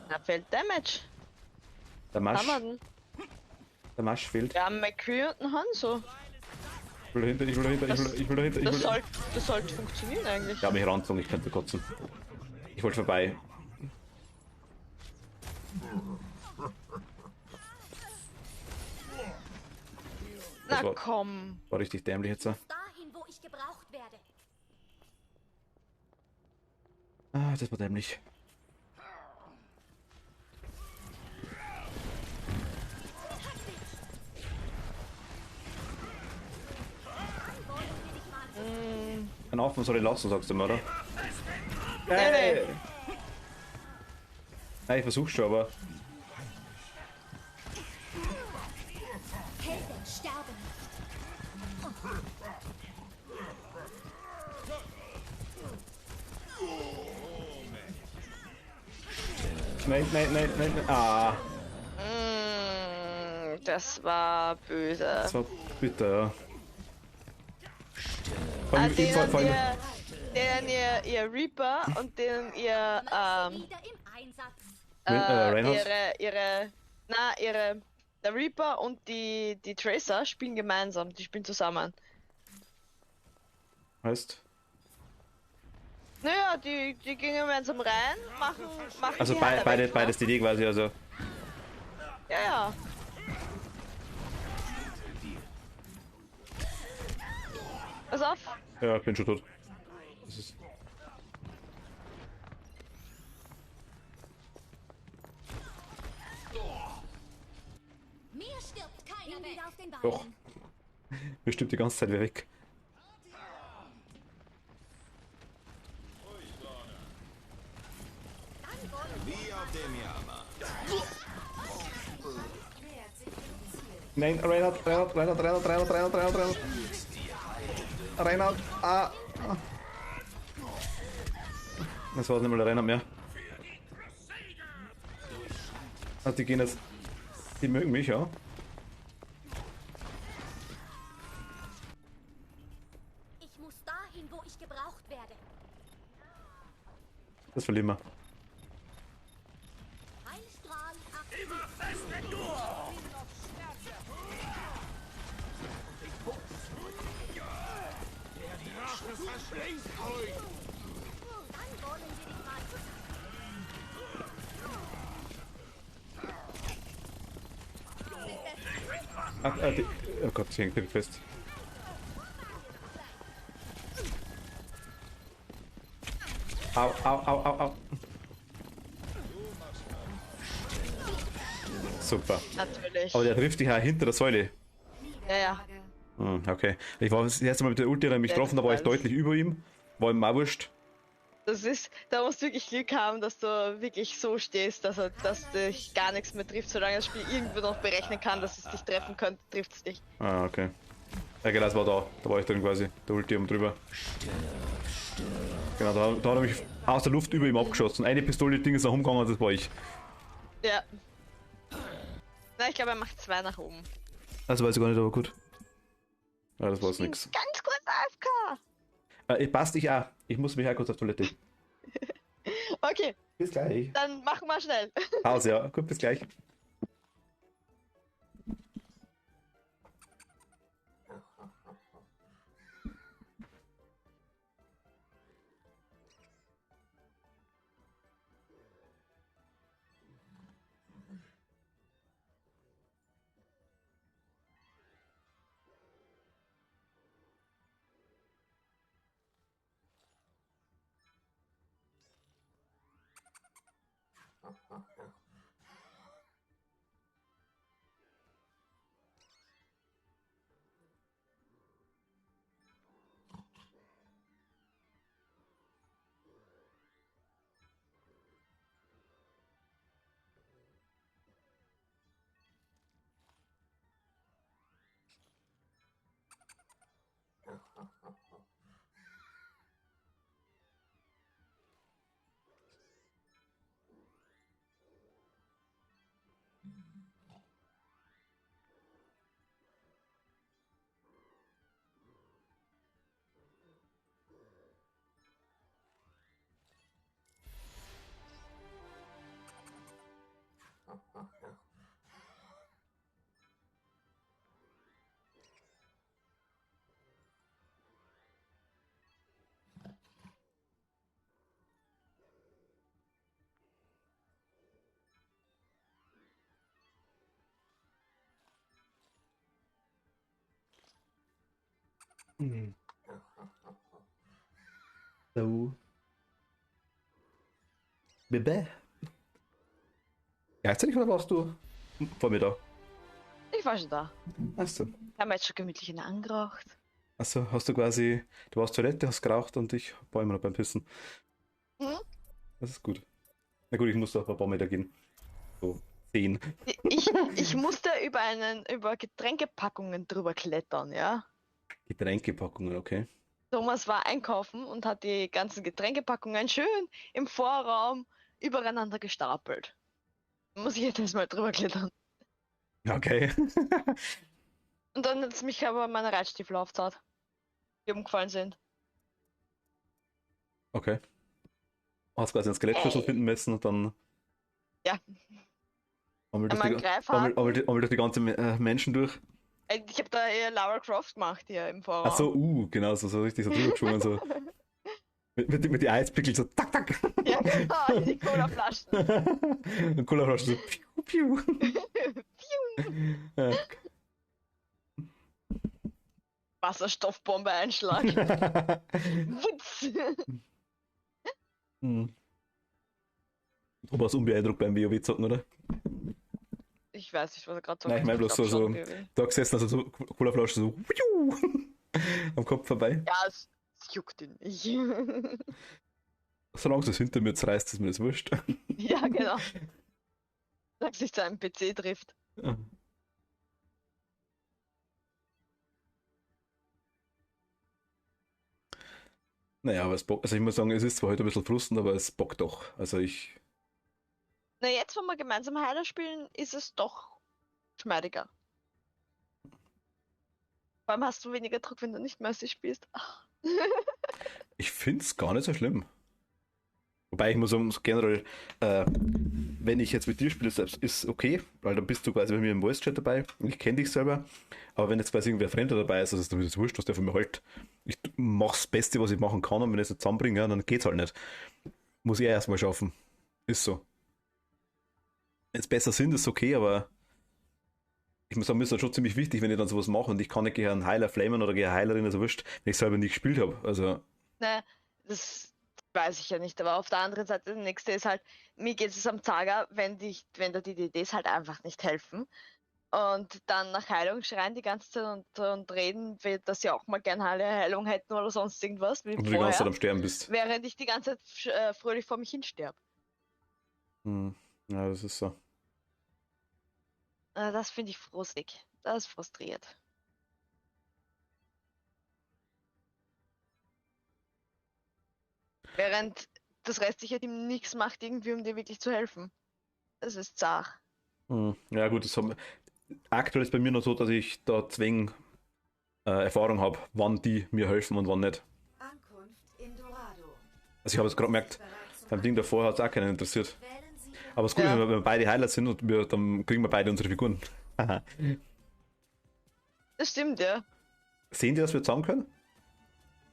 Da fehlt Damage. Der Masch. Haben wir denn? Der Masch fehlt. Wir haben McCree und einen Hanzo. Ich will dahinter. Das sollte funktionieren eigentlich. Ich habe mich ranzogen, ich könnte kotzen. Ich wollte vorbei. Na war- komm. War richtig dämlich jetzt. Dahin, wo ich gebraucht werde. Ah, das war dämlich. Ein Auf, soll ich lassen, sagst du mir, oder? Nee. Nein, ich versuch's schon, aber. Helden sterben nicht. Nein. Ah, Das war böse. das war bitter, ja. Vor Ah, allem, denen ihr Reaper und denen ihr, Wieder im Einsatz. Reinhardt? der Reaper und die Tracer spielen gemeinsam, die spielen zusammen. Heißt? Naja, die gehen gemeinsam rein, machen Also die Heiler weg, ne? beides die Idee quasi, also. Ja. Pass auf. Ja, ich bin schon tot. Das ist. bin wieder auf den Beinen. Doch. Bestimmt die ganze Zeit wieder weg. Wie auf dem Jahrmarkt. Nähert sich dem Ziel. Nein, Reinhard. Reinhard, ah. Das war nicht mal der Reinhard mehr. Also die gehen jetzt. Die mögen mich, ja. Ich muss dahin, wo ich gebraucht werde. Das verlieren wir. Heilstrahl aktiviert. Dann wollen wir dich mal zusammen. Oh Gott, sie hängt direkt fest. Au, au, au, au, au. Super. Natürlich. Aber der trifft dich ja hinter der Säule. Ja, ja. Okay. Ich war das erste Mal mit der Ulti mich Ja, getroffen, da war ich das deutlich über ihm. War ihm auch wurscht. Da musst du wirklich Glück haben, dass du wirklich so stehst, dass dich gar nichts mehr trifft. Solange das Spiel irgendwo noch berechnen kann, dass es dich treffen könnte, trifft es dich. Ah, okay. Ja, genau, das war da. Da war ich drin quasi. Der Ulti oben drüber. Genau, da hat er mich aus der Luft über ihm abgeschossen. Eine Pistole, Ding ist nach umgegangen, das war ich. Ja. Na, ich glaube, er macht 2 nach oben. Das weiß ich gar nicht, aber gut. Ja, das war's nix. Ganz kurz AFK! Passt, ich auch. Ich muss mich auch kurz auf Toilette. Okay, Bis gleich. dann machen wir schnell. Pause, ja. Gut, bis gleich. So. Bebe. Gleichzeitig oder warst du vor mir da? Ich war schon da. Achso. Haben wir jetzt schon gemütlich in angeraucht. Achso, hast du quasi. Du warst Toilette, hast geraucht und ich war immer noch beim Pissen. Mhm. Das ist gut. Na gut, ich musste auch ein paar Meter gehen. So 10. Ich musste über Getränkepackungen drüber klettern, ja. Getränkepackungen, okay. Thomas war einkaufen und hat die ganzen Getränkepackungen schön im Vorraum übereinander gestapelt. Muss ich jetzt mal drüber klettern. Okay. Und dann hat es mich aber meine Reitstiefel aufzahlt, die umgefallen sind. Okay. Hast quasi einen Skelettschlüssel finden müssen und dann. Ja. Einmal Einmal durch, Greifhaken. einmal durch die ganzen Menschen durch. Ich habe da eher Lara Croft gemacht hier im Vorraum. Ach so, genau, so richtig so drüber geschwungen, so. Mit den Eispickeln so tak tak. Ja, genau, die Colaflaschen. Und Colaflaschen so piu piu. Ja. Wasserstoffbombe einschlag. Wutz. Du warst unbeeindruckt beim WoW zocken, oder? Ich weiß nicht, was er gerade sagt. Nein, ich meine bloß so, glaub schon, da gesessen, also so Colaflasche so am Kopf vorbei. Ja, es juckt ihn nicht. Solange es hinter mir zerreißt, ist mir das wurscht. Ja, genau. Solange sich zu einem PC trifft. Ja. Naja, aber es bockt, also ich muss sagen, es ist zwar heute ein bisschen frustend, aber es bockt doch. Also ich, Na, jetzt, wo wir gemeinsam Heiler spielen, ist es doch geschmeidiger. Vor allem hast du weniger Druck, wenn du nicht Mercy spielst. Ach. ich finde es gar nicht so schlimm. Wobei ich muss sagen, so generell, wenn ich jetzt mit dir spiele, ist okay, weil dann bist du quasi bei mir im Voice-Chat dabei und ich kenne dich selber. Aber wenn jetzt quasi irgendwer Fremder dabei ist, also ist mir das wurscht, was der von mir hält. Ich mache das Beste, was ich machen kann, und wenn ich es nicht zusammenbringe, ja, dann geht's halt nicht. Muss ich erstmal schaffen. Ist so. Wenn es besser sind, ist okay, aber ich muss sagen, mir ist das schon ziemlich wichtig, wenn ich dann sowas mache und ich kann nicht gegen einen Heiler flamen oder gegen eine Heilerin, also wurscht, wenn ich selber nie gespielt habe. Also, Ne, das weiß ich ja nicht, aber auf der anderen Seite, das nächste ist halt, mir geht es am Zager, wenn da die DDs halt einfach nicht helfen und dann nach Heilung schreien die ganze Zeit und reden, dass sie auch mal gerne eine Heilung hätten oder sonst irgendwas, wie und du die ganze Zeit vorher, am Sterben bist. während ich die ganze Zeit fröhlich vor mich hinsterbe. Ja, das ist so. Das finde ich frustig. Das frustriert. Während das restliche Team nichts macht, irgendwie, um dir wirklich zu helfen. Das ist zart. Ja gut, aktuell ist bei mir noch so, dass ich da zwingend Erfahrung habe, wann die mir helfen und wann nicht. Ankunft in Dorado. Also ich habe es gerade gemerkt, beim Ding davor hat es auch keinen interessiert. Wählen Sie Aber das Gute ist, wenn wir beide Heiler sind und dann kriegen wir beide unsere Figuren. Das stimmt, ja. Sehen die, dass wir zusammen können?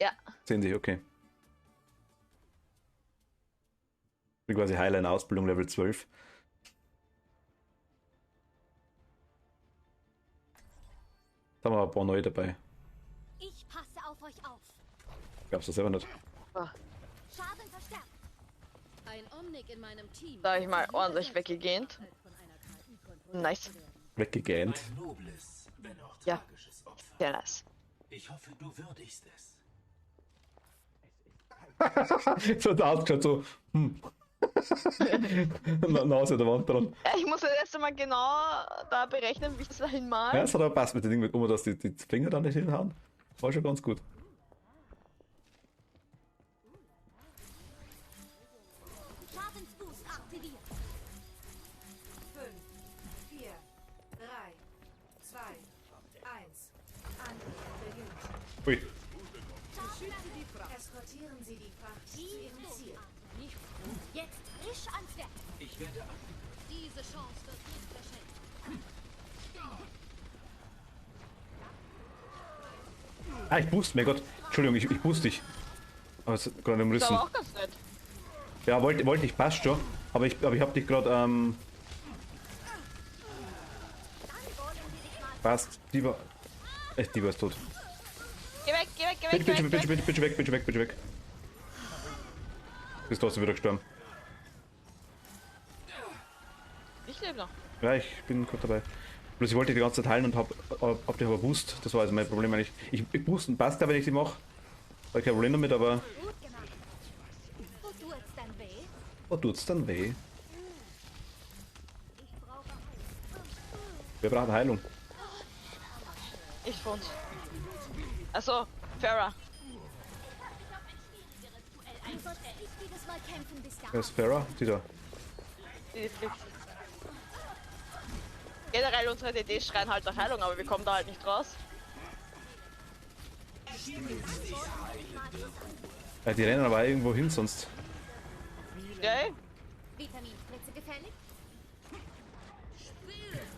Ja. Sehen die, okay. Ich bin quasi Heiler in Ausbildung Level 12. Da haben wir ein paar neue dabei. Ich passe auf euch auf. Gab's das selber nicht. Schaden verstärkt. Ein Omnik in meinem Team. Da hab ich mal ordentlich weggegähnt. Nice. Weggegähnt. Ein nobles, wenn auch Ja. tragisches Opfer. Sehr nice. Ich hoffe, du würdigst es. So da ausgeschaut, so, Nase an der Wand dran. Ja, ich muss jetzt mal genau da berechnen, wie ich das dahin mal. Ja, es hat aber passt mit dem Ding, mit dass die Finger da nicht hinhauen. War schon ganz gut. Schadensboost aktiviert. 5, 4, 3, 2, 1. Angriff beginnt. Ui. Eskortieren Sie die Fracht zu Ihrem Ziel. Nicht jetzt frisch ans Werk. Ich werde Diese Chance wird nicht verschenkt. Ah, ich boost, mein Gott. Entschuldigung, ich boost dich. Aber es ist gerade im Das Rissen. war auch ganz nett. Ja, wollte ich, passt schon. Aber ich hab dich gerade, passt. Die war ist tot. Geh weg, geh weg, geh weg, Bitte, geh bitte, weg, bitte, geh weg. bitte, bitte weg, bitte weg, bitte weg. Bist du wieder gestorben? Ich lebe noch. Ja, ich bin kurz dabei. Bloß ich wollte die ganze Zeit heilen und hab dich aber boost. Das war also mein Problem eigentlich. Ich boosten passt ja, wenn ich die mache. Habe kein Problem damit, aber. Gut gemacht. Wo tut's dann weh? Wo tut's dann weh? Ich brauche Heilung. Wir brauchen Heilung. Ich fand's. Achso, Farah. Du sollst richtiges Mal kämpfen bis Wer da. ist Farah? Die da. Die fliegt. Generell unsere DDs schreien halt nach Heilung, aber wir kommen da halt nicht raus. Ja, die rennen aber irgendwo hin sonst. Ja, ey. Vitaminspritze gefällig?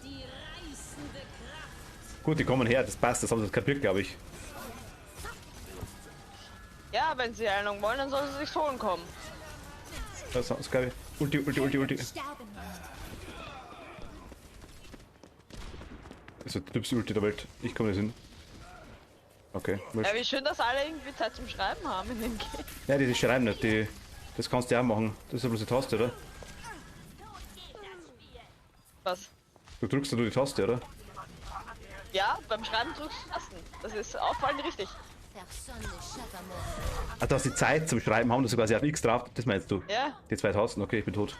Die reißende Kraft. Gut, die kommen her, das passt, das haben sie kapiert, glaube ich. Ja, wenn sie Heilung wollen, dann sollen sie sich's holen kommen. Das ist geil. Ulti. Sterben. Das ist der typste Ulti der Welt. Ich komme nicht hin. Okay, wurscht. Ja, wie schön, dass alle irgendwie Zeit zum Schreiben haben in dem Game. Ja, die schreiben nicht, das kannst du ja auch machen. Das ist ja bloß die Taste, oder? Was? Du drückst ja nur die Taste, oder? Ja, beim Schreiben drückst du Tasten. Das ist auffallend richtig. Ah, du hast die Zeit zum Schreiben, haben das quasi auf X drauf, das meinst du? Ja. Die 2000, okay, ich bin tot.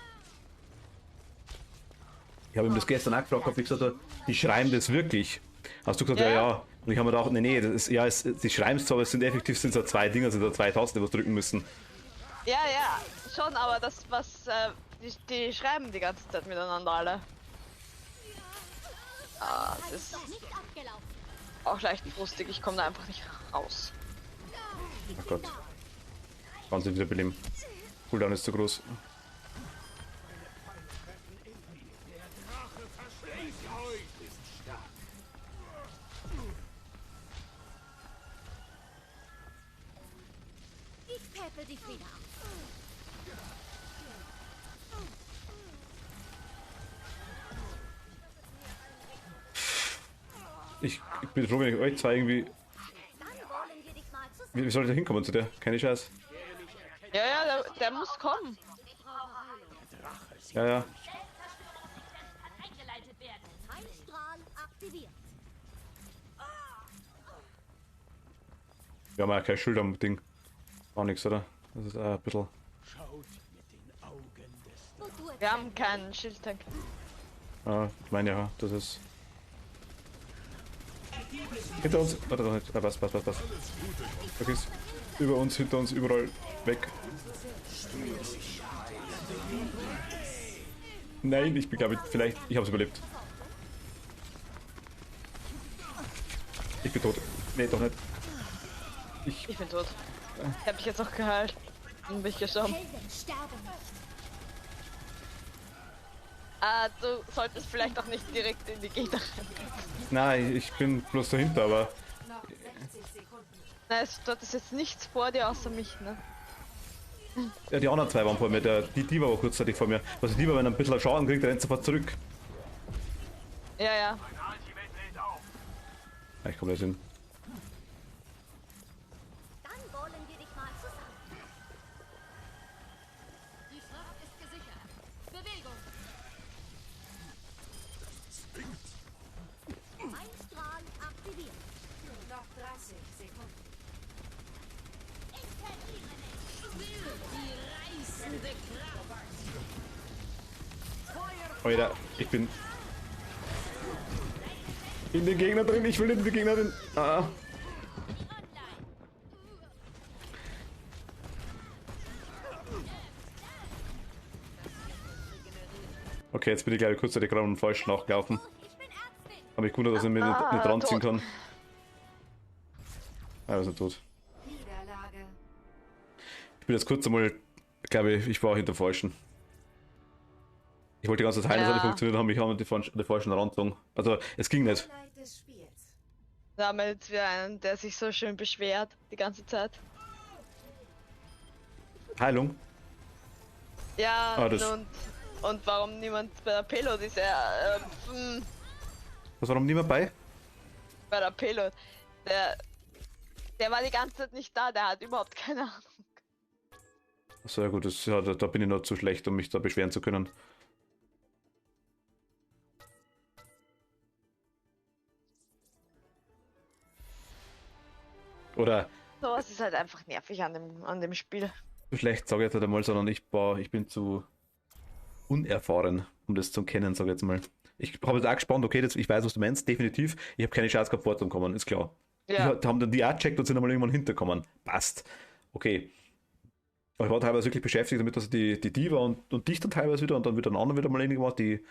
Ich habe ihm das gestern auch gefragt, ob ich gesagt habe, die schreiben das wirklich. Hast du gesagt, ja, Ja. ja. Und ich habe mir gedacht, nee, das ist, ja, die schreiben es zwar, aber es sind effektiv sind so zwei Dinger, sind da zwei Tasten, die wir drücken müssen. Ja, ja, schon, aber das, was, die schreiben die ganze Zeit miteinander alle. Ah, das ist auch leicht frustig, ich komme da einfach nicht raus. Ach Gott. Wahnsinn, wieder beleben. Cooldown ist zu groß. Ich peppe dich wieder auf. Ich bin froh, wenn ich euch zwei irgendwie. Dann wollen wir dich mal zusammen. Wie soll ich da hinkommen zu der? Keine Scheiß. Ja, ja, der muss kommen. Ja, ja. Heilstrahl aktiviert. Wir haben ja kein Schild am Ding. Auch nichts, oder? Das ist ein bisschen. Wir haben keinen Schildtank. Ja, ich meine ja, das ist. Hinter uns. Warte doch nicht. Ah, passt. Vergiss. Über uns, hinter uns, überall weg. Nein, ich bin glaube ich, vielleicht. Ich hab's überlebt. Ich bin tot. Nee, doch nicht. Ich bin tot. Ich hab mich jetzt noch geheilt. Dann bin ich gestorben. Helden sterben nicht. Ah, du solltest vielleicht auch nicht direkt in die Gegner rennen. Nein, ich bin bloß dahinter, aber. Noch 60 Sekunden. Nein, dort ist jetzt nichts vor dir außer mich, ne? Ja, die anderen zwei waren vor mir. Die Diva war kurzzeitig vor mir. Also die Diva, wenn er ein bisschen Schaden kriegt, rennt sofort zurück. Ja, ja. Ja, ich komme nicht hin. Dann wollen wir dich mal zusammen. Die Schlacht ist gesichert. Bewegung. Heilstrahl aktiviert. Noch 30 Sekunden. Alter, ich bin in den Gegner drin. Ich will in den Gegner drin. Ah. Okay, jetzt bin ich glaube ich kurzzeitig gerade am falschen nachgelaufen. Ich bin Ärztin. Aber ich wundere, dass ich mich nicht dran ziehen kann. Ah, wir sind tot. Niederlage. Ich bin jetzt kurz einmal, glaube ich war hinter falschen. Ich wollte die ganze Zeit heilen, das hat nicht funktioniert, haben mich an die falschen rangezogen. Also, es ging nicht. Highlight des Spiels. Da haben wir jetzt wieder einen, der sich so schön beschwert die ganze Zeit. Heilung? Ja, Ah, das- und warum niemand bei der Payload ist, Was war noch niemand bei? bei der Payload. Der war die ganze Zeit nicht da, der hat überhaupt keine Ahnung. Achso, ja gut, das, ja, da bin ich noch zu schlecht, um mich da beschweren zu können. Oder Sowas ist halt einfach nervig an dem Spiel. zu schlecht, sage ich jetzt nicht einmal, sondern ich bin zu unerfahren, um das zu kennen, sage ich jetzt mal. Ich habe jetzt auch gespannt, okay, ich weiß, was du meinst, definitiv. Ich habe keine Chance gehabt, vorzukommen, ist klar. Ja. Die haben dann die auch gecheckt und sind einmal irgendwann hinterkommen. Passt. Okay. Aber ich war teilweise wirklich beschäftigt damit, dass die Diva und dich dann teilweise wieder und dann wieder einen anderen wieder mal irgendwas, wie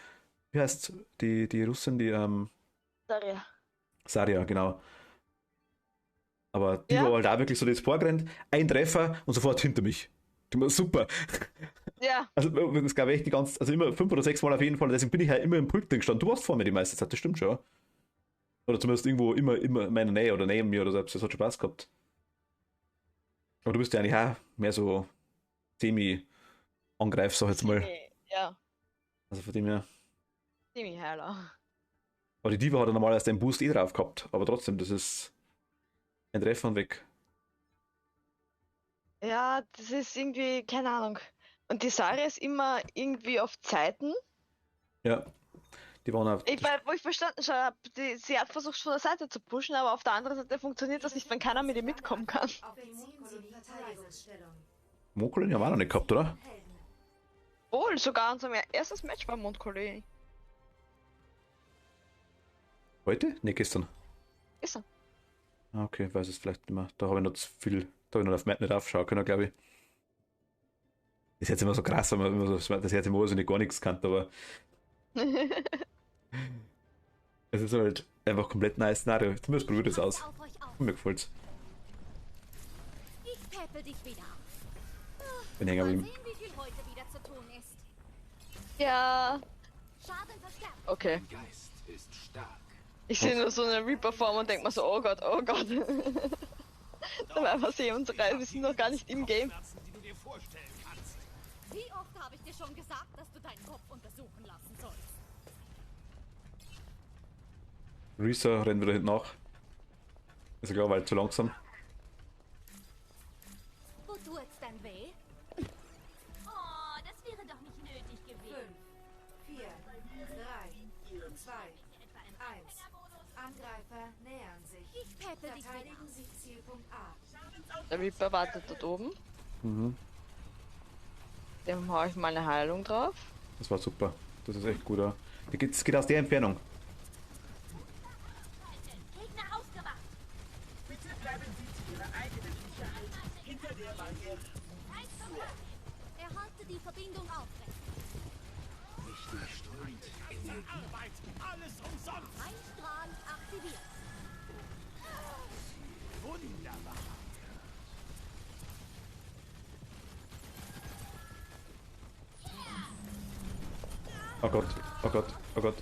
heißt die Russin, Sorry. Saria, genau. Aber die Ja. war halt auch wirklich so das vorgerannt, ein Treffer und sofort hinter mich. Die war super. Ja, Also das glaube ich echt also immer 5 oder 6 Mal auf jeden Fall, deswegen bin ich halt immer im Pult gestanden. Du warst vor mir die meiste Zeit, das stimmt schon. Oder zumindest irgendwo immer in meiner Nähe oder neben mir oder so, das hat schon Spaß gehabt. Aber du bist ja eigentlich auch mehr so Semi-Angreif, sag ich jetzt mal. ja, Also von dem her. ziemlich heiler. Aber die Diva hat ja normalerweise den Boost drauf gehabt, aber trotzdem, das ist ein Treffer und weg. Ja, das ist irgendwie, keine Ahnung. Und die Saria ist immer irgendwie auf Zeiten. Ja. Die waren auch. Wo ich verstanden habe, sie hat versucht von der Seite zu pushen, aber auf der anderen Seite funktioniert das nicht, wenn keiner mit ihr mitkommen kann. Beziehen Sie die Verteidigungsstellung. Mondkolonien haben wir auch noch nicht gehabt, oder? Helden. Wohl, sogar unser erstes Match beim Mondkolonie. Heute? Ne, gestern. Ist er. Ah, okay, weiß es vielleicht nicht mehr. Da habe ich noch zu viel, da habe ich noch auf Map nicht aufschauen können, glaube ich. Das ist jetzt immer so krass, wenn man immer so, das jetzt immer so nicht gar nichts kann, aber es ist halt einfach komplett nice Szenario. Zumindest probiert es aus. Auf euch auf. Mir gefällt's. Ich peppel dich wieder auf. Bin hängen Mal geblieben. sehen, wie viel heute wieder zu tun ist. Ja, Schaden verstärkt. okay. Dein Geist ist stark. Ich sehe nur so eine Reaper-Form und denke mir so, oh Gott, oh Gott. Dann einfach sehen unsere wir sind noch gar nicht im Game. Wie oft habe ich dir schon gesagt, dass du deinen Kopf untersuchen lassen sollst? Risa rennt wieder hinten nach. Ist ja klar, weil zu langsam. Wo tut's denn weh? Oh, das wäre doch nicht nötig 5, gewesen. 4, 3, 2, 1. Angreifer nähern sich. Ich peppel dich wieder Verteidigen Sie Zielpunkt A. Der Reaper wartet dort oben. Mhm. Dem hau ich mal eine Heilung drauf. Das war super. Das ist echt gut. Ja. Es geht aus der Entfernung. Gegner ausgemacht. Bitte bleiben Sie zu Ihrer eigenen Sicherheit hinter der Barriere. Erhalte die Verbindung aufrecht. Mich durchströmt Energie. Einstrahl aktiviert. Oh Gott, oh Gott, oh Gott.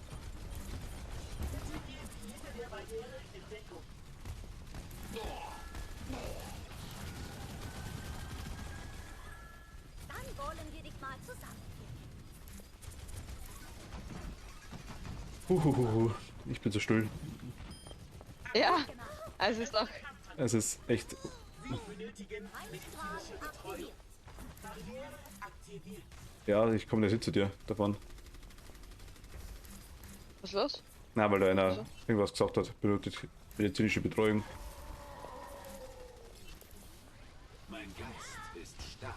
Dann wollen wir dich mal zusammenführen. Ich bin so still. Ja, also ist doch. Es ist echt. Einstrahl aktiviert. Ja, ich komme nicht zu dir davon. Was ist los? Na, weil da einer Also? irgendwas gesagt hat. Benötigt medizinische Betreuung. Mein Geist ist stark.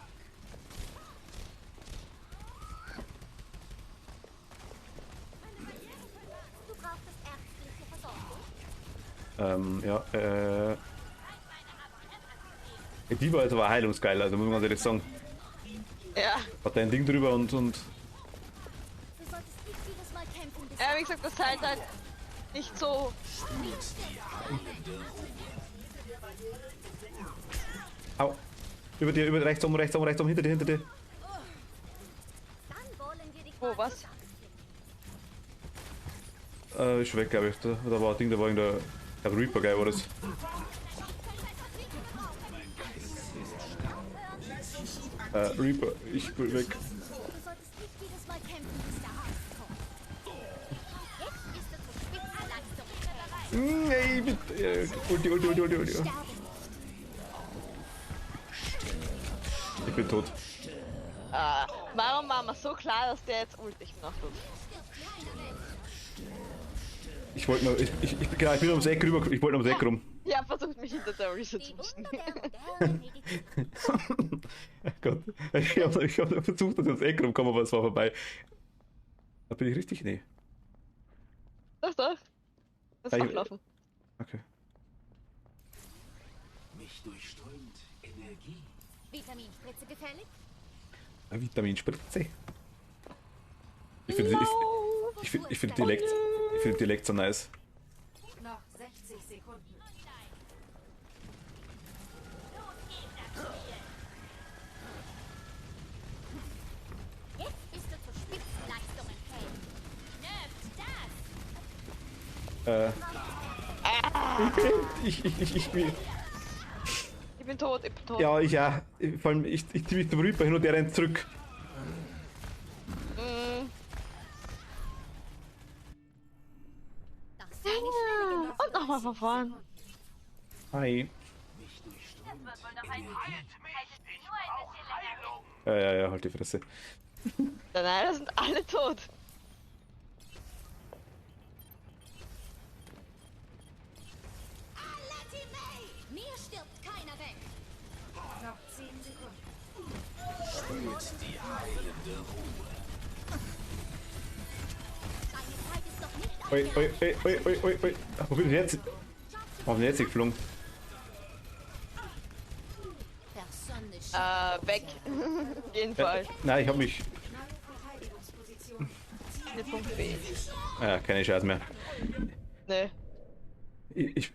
Du brauchst ärztliche Versorgung. Ja, die war jetzt aber heilungsgeil, also muss man ganz ehrlich sagen. Ja. Hat da ein Ding drüber und Du solltest nicht jedes Mal kämpfen, bis Ja, wie gesagt, das halt nicht so. Au! Über dir, über rechts um, hinter dir, hinter dir. dann wollen wir dich Oh, mal was? zusammenführen. Ist schon weg, glaube ich. Da war ein Ding, da war irgendein der Reaper, geil war das. Reaper, ich bin weg. Du solltest nicht jedes Mal kämpfen, bis der Arzt kommt. Jetzt bist du zur Spitzenleistung bereit. Nee, bitte. Ulti. Sterben. Ich bin tot. Warum war mir so klar, dass der jetzt ultig noch tut? Ich wollte nur, genau, ich bin ums Eck rüber, ich wollte ums Eck rum. Ja, versucht mich hinter der Reset zu Die pushen. wunderbare Medizin. Gott, ich hab versucht, dass ich ums Eck rumkomme, aber es war vorbei. Da bin ich richtig? Nee. Doch. Das Ja, ich- Fachlaufen. Okay. Mich durchströmt Energie. Vitaminspritze gefällig? Eine Vitaminspritze. Ich finde die Lekt so nice. Noch 60 Sekunden. Jetzt bist du zur Spitzenleistungen fähig. Nervt das! Ich bin tot. Ja, ich ja. Vor allem, ich ziehe mich zum Reaper hin und der rennt zurück. Das ist eine schnelle Und nochmal von vorn. Hi. Mich durchströmt Das wird wohl noch ein nur ein bisschen länger. Ja, halt die Fresse. Nein, da sind alle tot. die heilende Ruhe. Deine Zeit ist doch nicht Ui, ui, ui, ui, ui, ui. Ach, wo bin ich jetzt? Auf den jetzt geflogen. Personne Weg. Auf jeden Fall. Nein, ich habe mich. Neue Verteidigungsposition. Eine Punkt B. Keine Chance mehr. Ne. Ich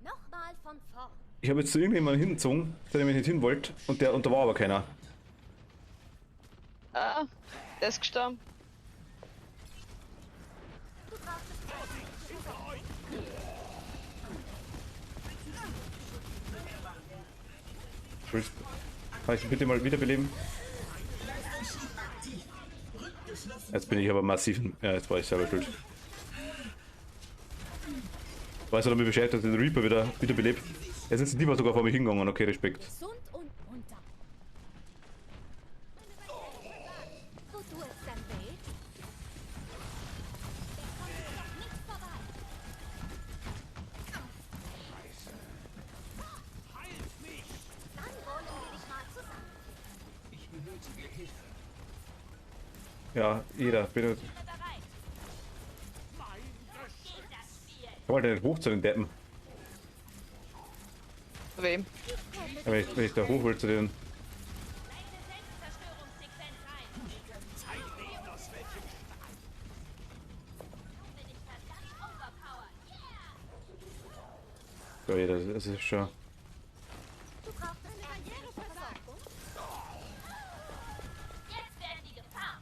Nochmal von vorn. habe jetzt zu irgendjemandem hingezogen, der mich nicht hin wollte, und da war aber keiner. Ah, der ist gestorben. Kann ich bitte mal wiederbeleben? Jetzt bin ich aber massiv. Ja, jetzt war ich selber schuld. Weißt du, damit Bescheid, dass der Reaper wiederbelebt? Jetzt ist die Diva sogar vor mich hingegangen. Okay, Respekt. Gesund und munter. Wo tut es denn weh? Der kommt doch nicht vorbei. Dann wollen wir dich mal zusammen. Ich benötige Hilfe. Ja, jeder. Bitte. Ich wollte nicht hoch zu den Deppen. Zu wem? Wenn ich da hoch will zu den. So, jeder, das ist schon. Du brauchst eine Barriereversorgung. Jetzt werden die Gefahr.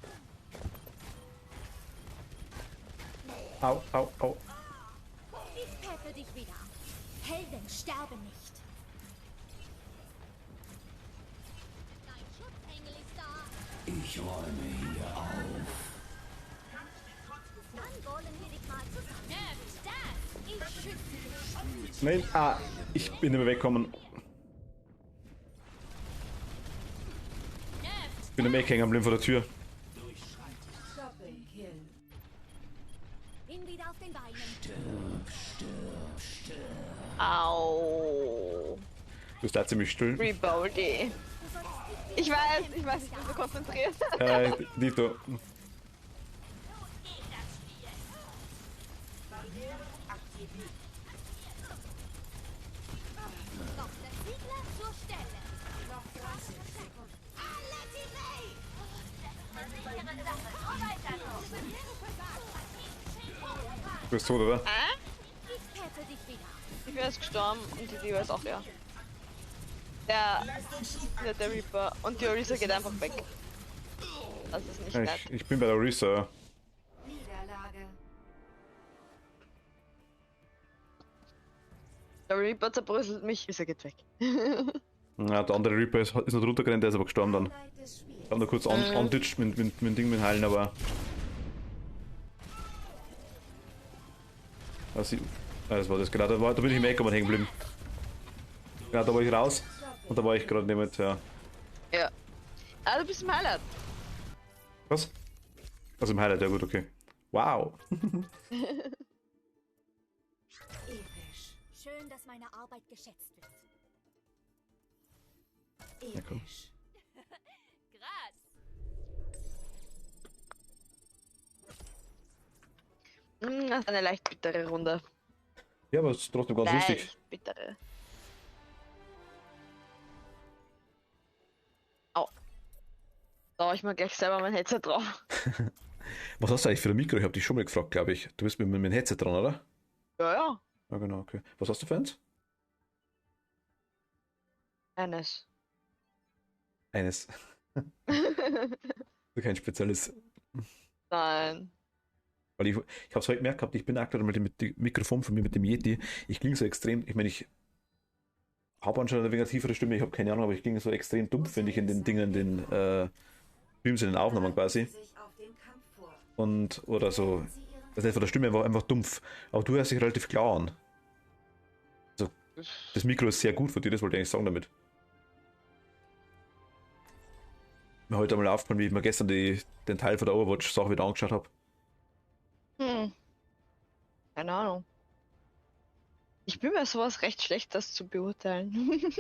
Au, au, au. Ich päppe dich wieder. Helden sterben nicht. Dein Schutzengel ist da. Ich räume hier auf. Dann wollen wir dich mal zusammen. Nervt das. Ich schütze dich. Nein, ich bin nicht mehr weggekommen. Ich bin am Eck hängen geblieben vor der Tür. Doppelkill. Bin wieder auf den Beinen. Au. Du bist da ziemlich still. Reboldy. Ich weiß, ich bin so konzentriert. Dito. Doch der Ziegler zur Stelle. Noch 30 Sekunden. Alle die Welt. Sichere Sache. Weiter so. Du bist tot, oder? Ich päppe dich wieder. Ich bin jetzt gestorben und die Diva ist auch leer. Der Reaper. Und die Orisa geht einfach weg. Das ist nicht Ja, nett. ich bin bei der Orisa. Niederlage. Der Reaper zerbröselt mich, Orisa geht weg. Ja, der andere Reaper ist noch runtergerannt, der ist aber gestorben dann. Zeit des Spiels. Ich hab noch kurz anditscht mit Ding mit Heilen, aber. Das war das gerade. Da bin ich im Eck aber hängen geblieben. Ja, da war ich raus und da war ich gerade nicht, ja. Ja. Ah, du bist im Highlight. Was? Also im Highlight, ja gut, okay. Wow. Episch. Schön, dass meine Arbeit geschätzt wird. komm. Episch. Das ist eine leicht bittere Runde. Ja, aber es ist trotzdem ganz lustig. Leicht bittere. Au. Da hab ich mal gleich selber mein Headset drauf. Was hast du eigentlich für ein Mikro? Ich hab dich schon mal gefragt, glaube ich. Du bist mit dem Headset dran, oder? Ja, ja. Ja, genau, okay. Was hast du für eins? Eines. Eines. Du kein Spezialist. Nein. Weil ich habe es heute gemerkt gehabt, ich bin aktuell mit dem Mikrofon von mir, mit dem Yeti. Ich klinge so extrem, ich meine, ich habe anscheinend eine tiefere Stimme, ich habe keine Ahnung, aber ich klinge so extrem dumpf, finde ich, in den Dingen, den Streams, in den Aufnahmen quasi. Sich auf den Kampf vor. Und, oder so, das ist von der Stimme einfach dumpf. Aber du hörst dich relativ klar an. Also, das Mikro ist sehr gut für dich, das wollte ich eigentlich sagen damit. Mir heute einmal aufgefallen, wie ich mir gestern den Teil von der Overwatch-Sache wieder angeschaut habe. Keine Ahnung. Ich bin bei sowas recht schlecht, das zu beurteilen. Ich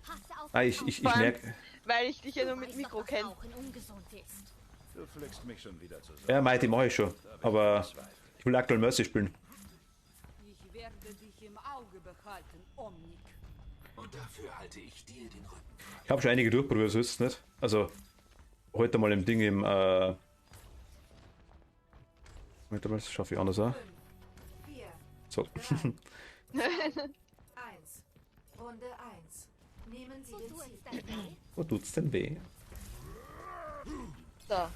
passe auf Ich Vor allem- merke. weil ich dich ja nur Du mit weißt Mikro doch, dass kenne. Rauchen ungesund ist. Du pflegst mich schon wieder zusammen. Ja, Mighty mache ich schon. Aber ich will aktuell Mercy spielen. Ich werde dich im Auge behalten, Omnik. Und dafür halte ich dir den Rücken frei. Ich habe schon einige durchprobiert, so ist es nicht. Also, heute mal im Ding im. Heute mal, das schaffe ich anders auch. 4, So. 1. Runde 1. Nehmen Sie Wo den tut's Ziel. denn weh? Wo tut's denn weh? So.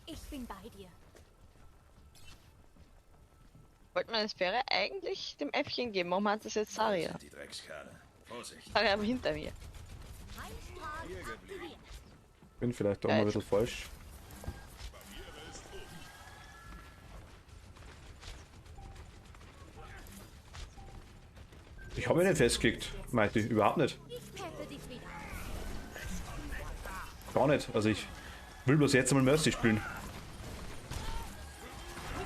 Ich bin bei dir. Wollte meine Sphäre eigentlich dem Äffchen geben. Warum hat das jetzt Saria? Die Dreckskerle. Vorsicht. Saria aber hinter mir. Heilstrahl aktiviert. Bin vielleicht auch mal ein bisschen falsch. Ich habe mich nicht festgelegt, meinte ich. Überhaupt nicht. Ich peppe dich wieder. Gar nicht. Also ich will bloß jetzt mal Mercy spielen.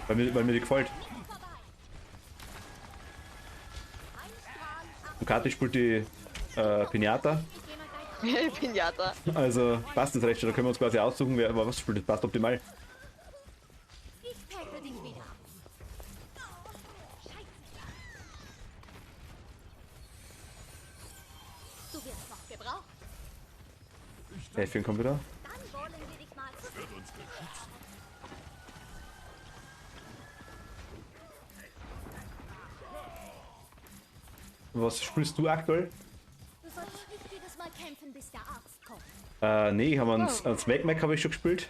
Weil mir die gefällt. Vorbei. Heilstrahl Und Kati spielt die Pinata. Ich geh mal gleich. Ich bin ja da. Also passt das recht. Da können wir uns quasi aussuchen, wer was spielt. Das passt optimal. Ich peppe dich wieder. Scheiße. Du wirst noch gebraucht. Äffchen kommt wieder. Dann wollen wir dich mal zusammen. Was spielst du aktuell? Du solltest nicht jedes Mal kämpfen, bis der Arzt kommt. Nee, ich habe einen Smegmac habe ich schon gespielt.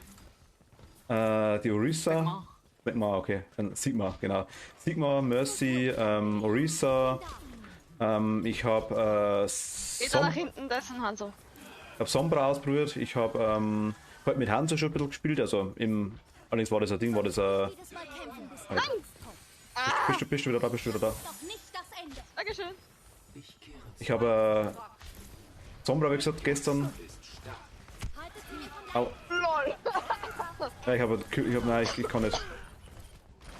Die Orisa. Magma, okay. Sigma, genau. Sigma, Mercy, Orisa. Ich habe Geht da nach hinten, da ist ein Hanzo. Sombra ausprobiert. Ich habe heute mit Hanzo schon ein bisschen gespielt. Also allerdings war das ein Ding, war das Jedes Mal kämpfen, bis der Arzt kommt. bist du wieder da, bist du wieder da. Doch nicht das Ende. Dankeschön. Ich kehre Ich habe Sombra, wie gesagt, gestern. Haltet sie von Au. LOL. Ja, nein, ich kann nicht.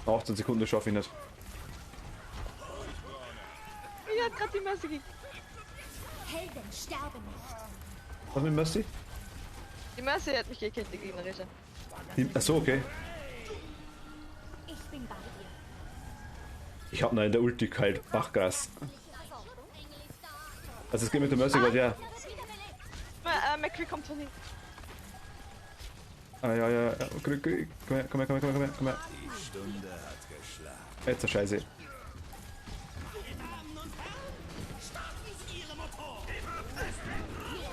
18 Sekunden schaffe ich nicht. Ich hat gerade die Messe gekriegt. Helden sterben nicht. Was mit Mercy? Die Messe hat mich gekillt, die gegnerische. Achso, okay. Ich bin bei dir. Ich habe noch in der Ulti kalt. Bachgas. Versorgung. Engel ist da. Also es geht mit der Mercy gerade, ja. Er wird wiederbelebt. McCree kommt von hinten. Ja. Komm her. Die Stunde hat geschlagen. Jetzt Scheiße. Hier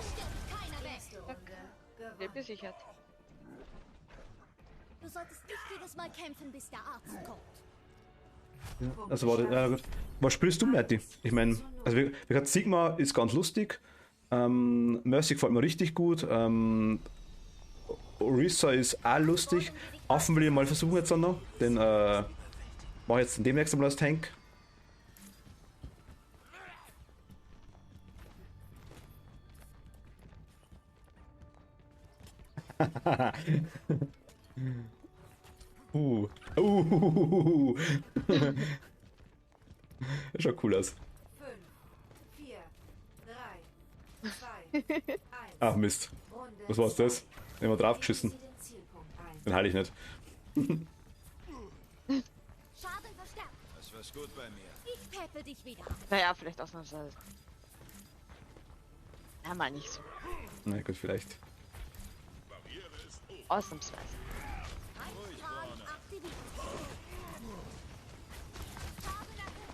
stirbt keiner weg. Lebt gesichert. Du solltest nicht jedes Mal kämpfen, bis der Arzt kommt. Also warte, ja gut. Was spielst du, Matti? Ich meine, also wie gesagt, Sigma ist ganz lustig. Mercy gefällt mir richtig gut. Orisa ist auch lustig. Affen will ich mal versuchen jetzt dann noch. Den mache ich jetzt demnächst einmal als Tank. Schaut cool aus. 5, 4, 3, 2, 1. Ach Mist. Runde Was war's das? Immer draufgeschissen. Sie den Zielpunkt ein. Den heile ich nicht. Schaden verstärkt. Das war's gut bei mir. Ich peppe dich wieder. Naja, vielleicht ausnahmsweise. Ja, mal nicht so. Na gut, vielleicht. Ausnahmsweise. Heilstrahl aktiviert. Schaden erhöht.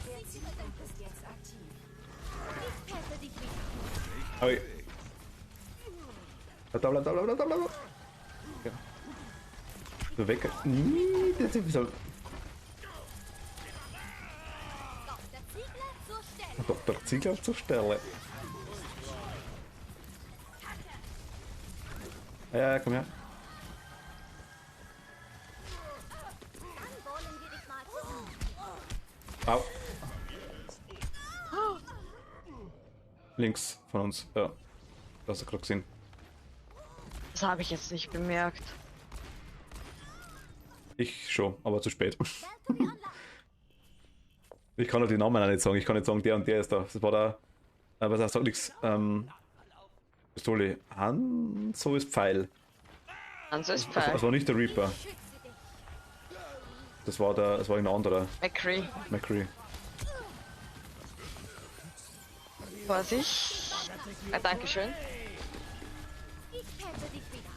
Der Zielpunkt ist jetzt aktiv. Ich peppe dich wieder. Okay. Blablabla. Ja. So weg. Das ist so. Dr. Ziegler zur Stelle. Dr. Ziegler zur Stelle. Ja, komm her. Dann wollen wir dich mal zusammen. Au. Links von uns. Ja. Du hast du gerade gesehen. Das habe ich jetzt nicht bemerkt. Ich schon, aber zu spät. Welcome your luck. Ich kann auch die Namen auch nicht sagen. Ich kann nicht sagen, der und der ist da. Das war da. Was heißt, sagt nichts. Pistole. Hanzo ist Pfeil. Hanzo ist Das Pfeil. war nicht der Reaper. Schütze dich. Das war ein anderer. McCree. McCree. Vorsicht. Dankeschön. Ich kämpfe dich wieder.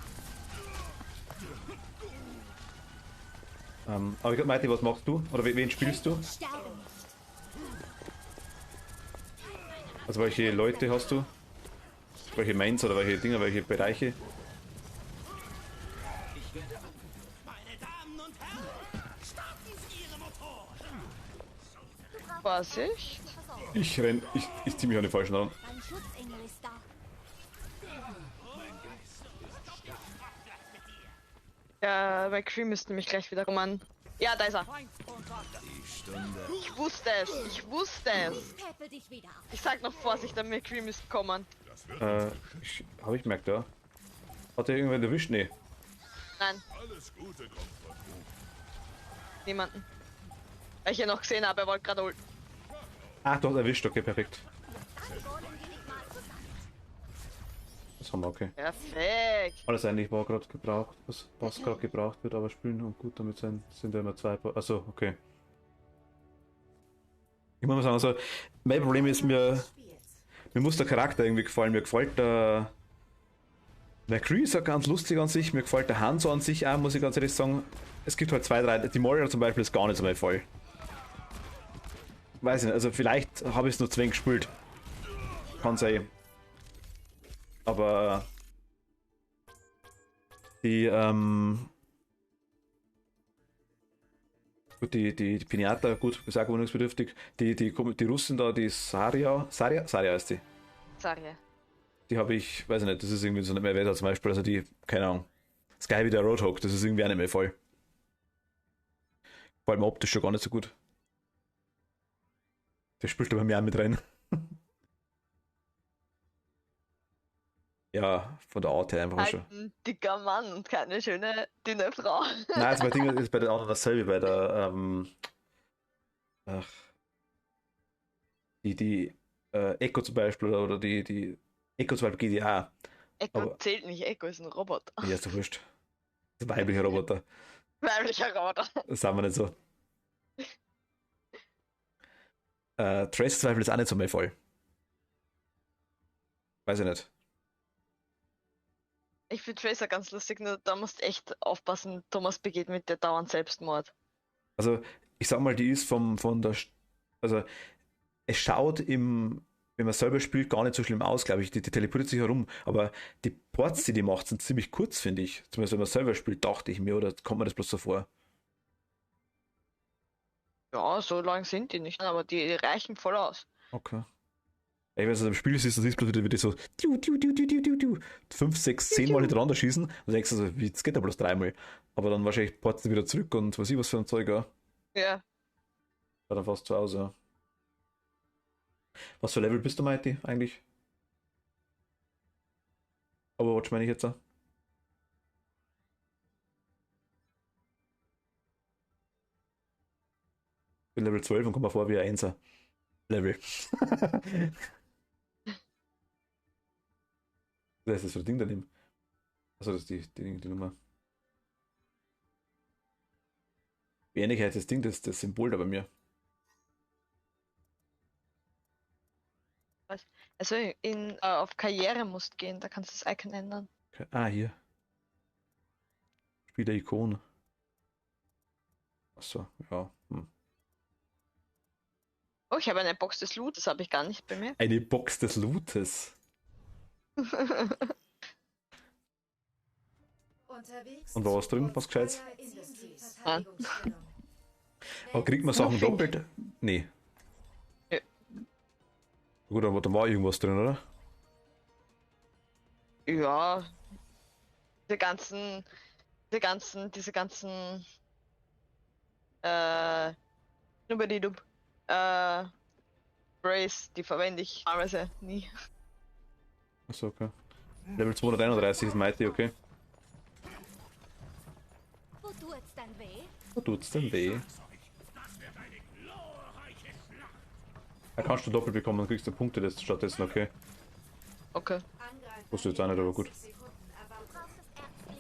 Aber ich Meinte, was machst du? Oder wen spielst du? Sterbe nicht. Also welche Leute hast du? Welche Mains oder welche Dinge, welche Bereiche? Vorsicht. Ich zieh mich an die falschen ran. Dein Schutzengel ist da. Ja, McCree müsste mich gleich wieder kommen. Ja, da ist er. Ich wusste es. Ich wusste es. Ich peppel dich wieder auf. Ich sag noch Vorsicht, der McCree müsste kommen. Habe ich gemerkt, ja. Hat er irgendwen erwischt? Nee. Nein. Niemanden. Weil ich ja noch gesehen habe, er wollte gerade ulten. Ach, du hast erwischt, okay, perfekt. Dann wollen wir dich mal zusammen. Das haben wir, okay. Perfekt. Alles eigentlich war gerade gebraucht, was gerade gebraucht wird, aber spielen und gut damit sein, sind ja immer zwei. Achso, okay. Ich muss mal sagen, also, mein Problem ist, mir muss der Charakter irgendwie gefallen. Mir gefällt der McCree ist ja ganz lustig an sich, mir gefällt der Hanzo an sich auch, muss ich ganz ehrlich sagen. Es gibt halt zwei, drei, die Moria zum Beispiel ist gar nicht so mein Fall. Weiß ich nicht, also vielleicht habe ich es nur zwingend gespielt. Kann sein. Aber die, gut, die Pinata, gut, ist auch gewöhnungsbedürftig. Die Russin da, die Saria ist die. Saria. Die habe ich, weiß ich nicht, das ist irgendwie so nicht mehr Wetter zum Beispiel, also die, keine Ahnung. Sky wie der Roadhog, das ist irgendwie auch nicht mehr voll. Vor allem optisch schon gar nicht so gut. Der spielt aber mehr mit rein. Ja, von der Art her einfach Halt schon. ein dicker Mann und keine schöne, dünne Frau. Nein, also bei Dingen ist bei den anderen dasselbe, bei der, die Echo zum Beispiel oder die Echo zum Beispiel GDA. Echo Aber- zählt nicht, Echo ist ein Roboter. Ja, ist doch wurscht. Das ist ein weiblicher Roboter. Weiblicher Roboter. Das sagen wir nicht so. Trace Zweifel ist auch nicht so mein Fall. Weiß ich nicht. Ich finde Tracer ganz lustig, nur da musst echt aufpassen, Thomas begeht mit dir dauernd Selbstmord. Also, ich sag mal, die ist also, es schaut wenn man selber spielt, gar nicht so schlimm aus, glaube ich. Die teleportiert sich herum, aber die Ports, die macht, sind ziemlich kurz, finde ich. Zumindest wenn man selber spielt, dachte ich mir, oder kommt mir das bloß so vor? Ja, so lang sind die nicht, aber die reichen voll aus. Okay. Ey, wenn du im Spiel siehst, dann siehst du wieder, wie die so 5, 6, 10 Mal hintereinander schießen und denkst du so, jetzt geht er bloß 3 Mal. Aber dann wahrscheinlich ports du wieder zurück und was was für ein Zeug, ja. Ja. War dann fast zu Hause, ja. Was für Level bist du, Mighty, eigentlich? Overwatch meine ich jetzt auch. Ich bin Level 12 und komme mir vor wie ein 1er Level. Was ist das für ein Ding daneben? Achso, das ist die Nummer. Wie ähnlich heißt das Ding, das Symbol da bei mir. Also auf Karriere musst gehen, da kannst du das Icon ändern. Okay. Ah, hier. Spieler-Ikone. Achso, ja. Oh, ich habe eine Box des Loot, das habe ich gar nicht bei mir. Eine Box des Lootes. Unterwegs Und war was drin? Was Gescheites? Ah. Aber kriegt man Sachen doppelt? Nee. Nö. Gut, aber da war irgendwas drin, oder? Ja. Diese ganzen Nubbedidub, Brace, die verwende ich teilweise nie. Achso, okay. Level 231 ist Mighty, okay. Wo tut's denn weh? Wo tut's denn weh? Da kannst du doppelt bekommen, dann kriegst du Punkte das stattdessen, okay. Okay. Wusste jetzt auch nicht, aber gut.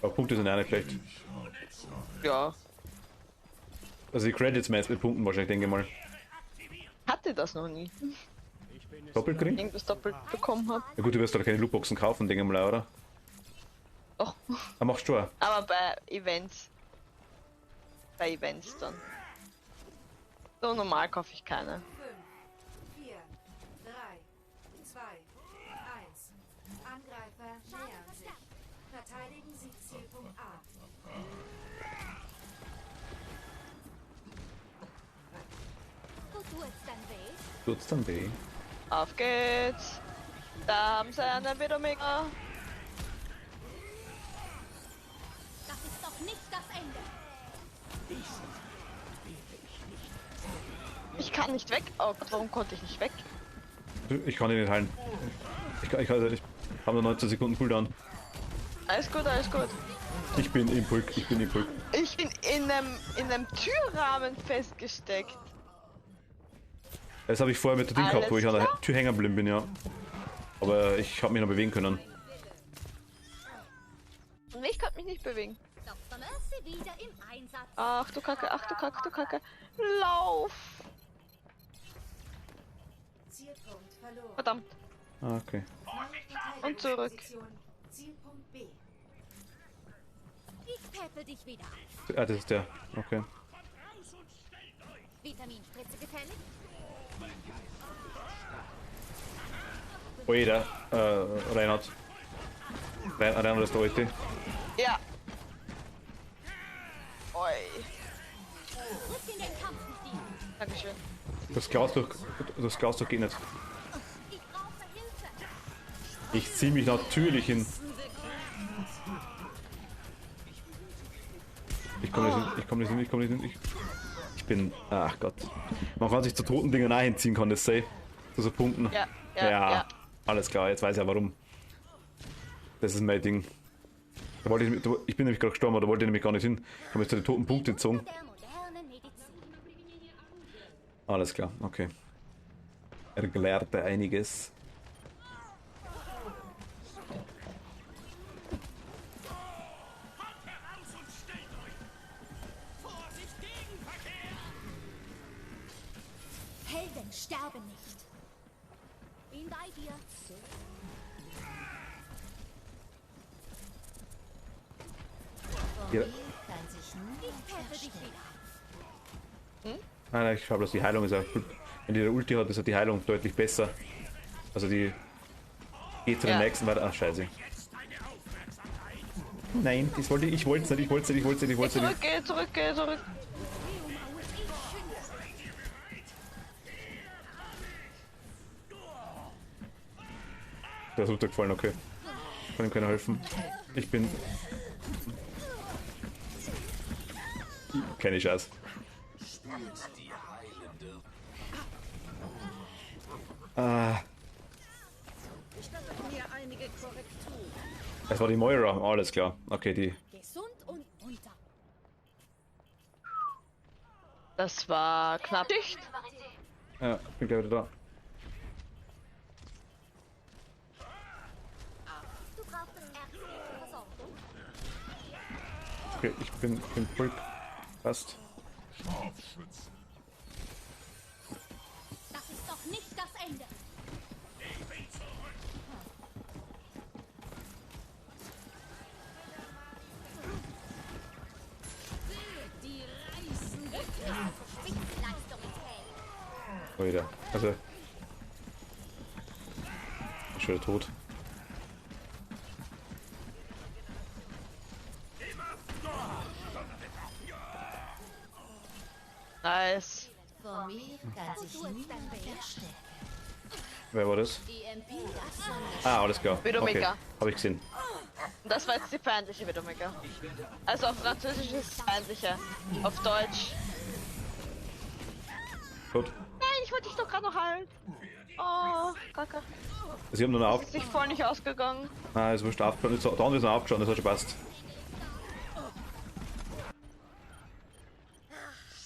Aber Punkte sind ja nicht schlecht. Ja. Also die Credits meinst mit Punkten wahrscheinlich, denke ich mal. Hatte das noch nie. Doppelt kriegen? Irgendwas doppelt bekommen habe. Ja gut, du wirst doch keine Lootboxen kaufen, denke ich mal, oder? Doch. Ah, machst du auch. Aber bei Events. Bei Events dann. So normal kaufe ich keine. 5, 4, 3, 2, 1. Angreifer nähern sich. Verteidigen Sie Zielpunkt A. Wo tut's dann weh? Tut's dann weh? Auf geht's. Da haben sie einen Widomega. Das ist doch nicht das Ende. Ich kann nicht weg. Oh Gott, warum konnte ich nicht weg? Ich kann ihn nicht heilen. Ich habe nur 19 Sekunden Cooldown. Alles gut, alles gut. Ich bin im Pulk, ich bin im Pulk. Ich bin in einem Türrahmen festgesteckt. Das habe ich vorher mit der Ding gehabt, wo ich an der Alles Tür hängen geblieben bin, ja. Aber ich habe mich noch bewegen können. Und ich konnte mich nicht bewegen. Dr. Mercy wieder im Einsatz. Ach du Kacke, ach du Kacke, du Kacke. Lauf! Zielpunkt verloren. Verdammt. Ah, okay. Und zurück. Position. Zielpunkt B. Ich peppe dich wieder. Ah, das ist der. Okay. Vitaminspritze gefällig? Oh jeder, Reinhard. Reinhard ist der Alte. Ja. Oi. Rück in den Kampf mit ihm. Dankeschön. Das Glas doch geht nicht. Ich brauche Hilfe. Ich ziehe mich natürlich hin. Ich komme nicht hin, ich komme nicht hin, ich komme nicht hin. Ich bin. Ach Gott. Man kann sich zu toten Dingen auch hinziehen, kann das sein? Zu so Punkten. Ja. Alles klar, jetzt weiß ich ja warum. Das ist mein Ding. Ich bin nämlich gerade gestorben, aber da wollte ich nämlich gar nicht hin. Ich habe jetzt die toten Punkte gezogen. Der modernen Medizin. Alles klar, okay. Er gelernte einiges. Helden sterben nicht. Bin bei dir. Ja. Ich peppe dich wieder. Nein, ich glaube, dass die Heilung ist auch. Wenn die der Ulti hat, ist ja die Heilung deutlich besser. Also die geht zu den nächsten weiter. Ach, scheiße. Nein, das wollte ich wollte es nicht, ich wollte es nicht. Geh zurück. Der ist runtergefallen, okay. Kann ihm keiner helfen. Ich bin. Keine Chance. Die heilende. Ah, Ich werde mir einige Korrekturen. es war die Moira, alles klar. Okay, die. Gesund und munter. Das war knapp. Dicht. Ja, bin gleich wieder da. Du brauchst ärztliche Versorgung. Okay, ich bin Pulk. Passt. Das ist doch nicht das Ende. Die reißen Spitzenleistungsfähig. Oh, wieder. Also. Schon wieder tot. Nice. Vor mir kann Wo sich tut's niemand dann weh? verstecken. Wer war das? EMP, das soll Ah, alles klar. Widomega. Okay, habe ich gesehen. Und das war jetzt die feindliche Widomega. Also auf Französisch ist es feindliche. Auf Deutsch. Gut. Nein, ich wollte dich doch gerade noch heilen. Oh, Kacke. Sie haben nur noch auf. Ist sich voll nicht ausgegangen. Ah, es wurscht aufgeschaut. Der andere ist noch aufgeschaut, das hat schon passt.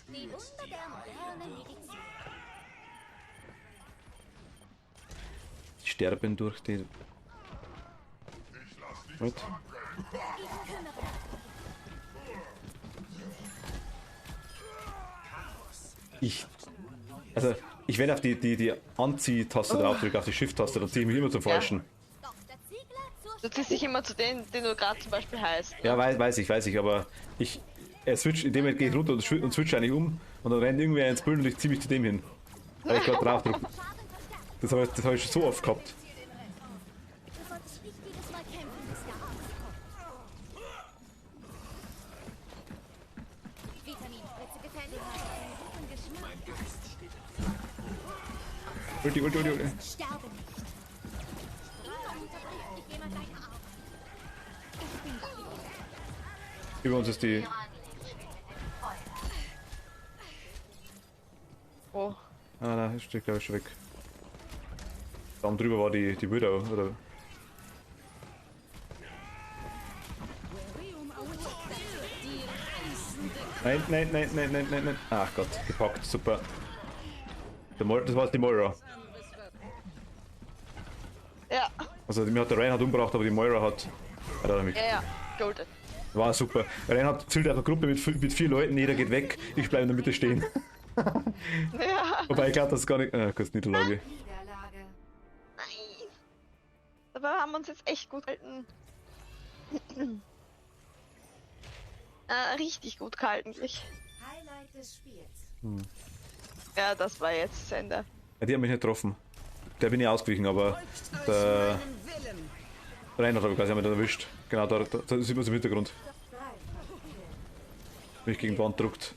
Die Wunder der modernen Medizin. sterben durch die... Halt. Also, wenn auf die Anziehtaste drauf drücke, auf die Shift-Taste, dann ziehe ich mich immer zum Falschen. Doch der Ziegler zur Du ziehst dich immer zu denen, den du gerade zum Beispiel heißt. Ja, weiß ich, aber er switcht, in dem Moment gehe ich runter und switch eigentlich um und dann rennt irgendwer ins Bild und ich ziehe mich zu dem hin. Weil ich gerade drauf drücke. Schaden verstärkt. Das hab ich schon so oft gehabt. Du solltest nicht jedes Mal kämpfen, bis der Arzt kommt. Vitaminspritze gefällt dir einen guten Geschmack. Ulti. Sterbe nicht. Immer unterbricht dich jemand deine Arbeit. Ich bin doch Über uns ist die... Oh. Ah, nein, ist glaube ich schon weg. Da oben drüber war die Widow, oder? Nein. Ach Gott, gepackt, super. Das war die Moira. Ja, Also mir hat der Reinhard umgebracht, aber die Moira hat mich. ja, golden. War super. Reinhard zählt auf eine Gruppe mit 4 Leuten, jeder geht weg, ich bleibe in der Mitte stehen. Ja. Wobei ich glaube, das ist gar nicht... kurz Niederlage. Niederlage. Nein. Dabei haben wir uns jetzt echt gut gehalten. Richtig gut gehalten, eigentlich. Highlight des Spiels. Ja, das war jetzt zu Ende. Ja, die haben mich nicht getroffen. Der bin ich ausgewichen, aber der Reinhard habe ich quasi dann erwischt. Genau, da ist immer so im Hintergrund. Mich gegen die Wand druckt.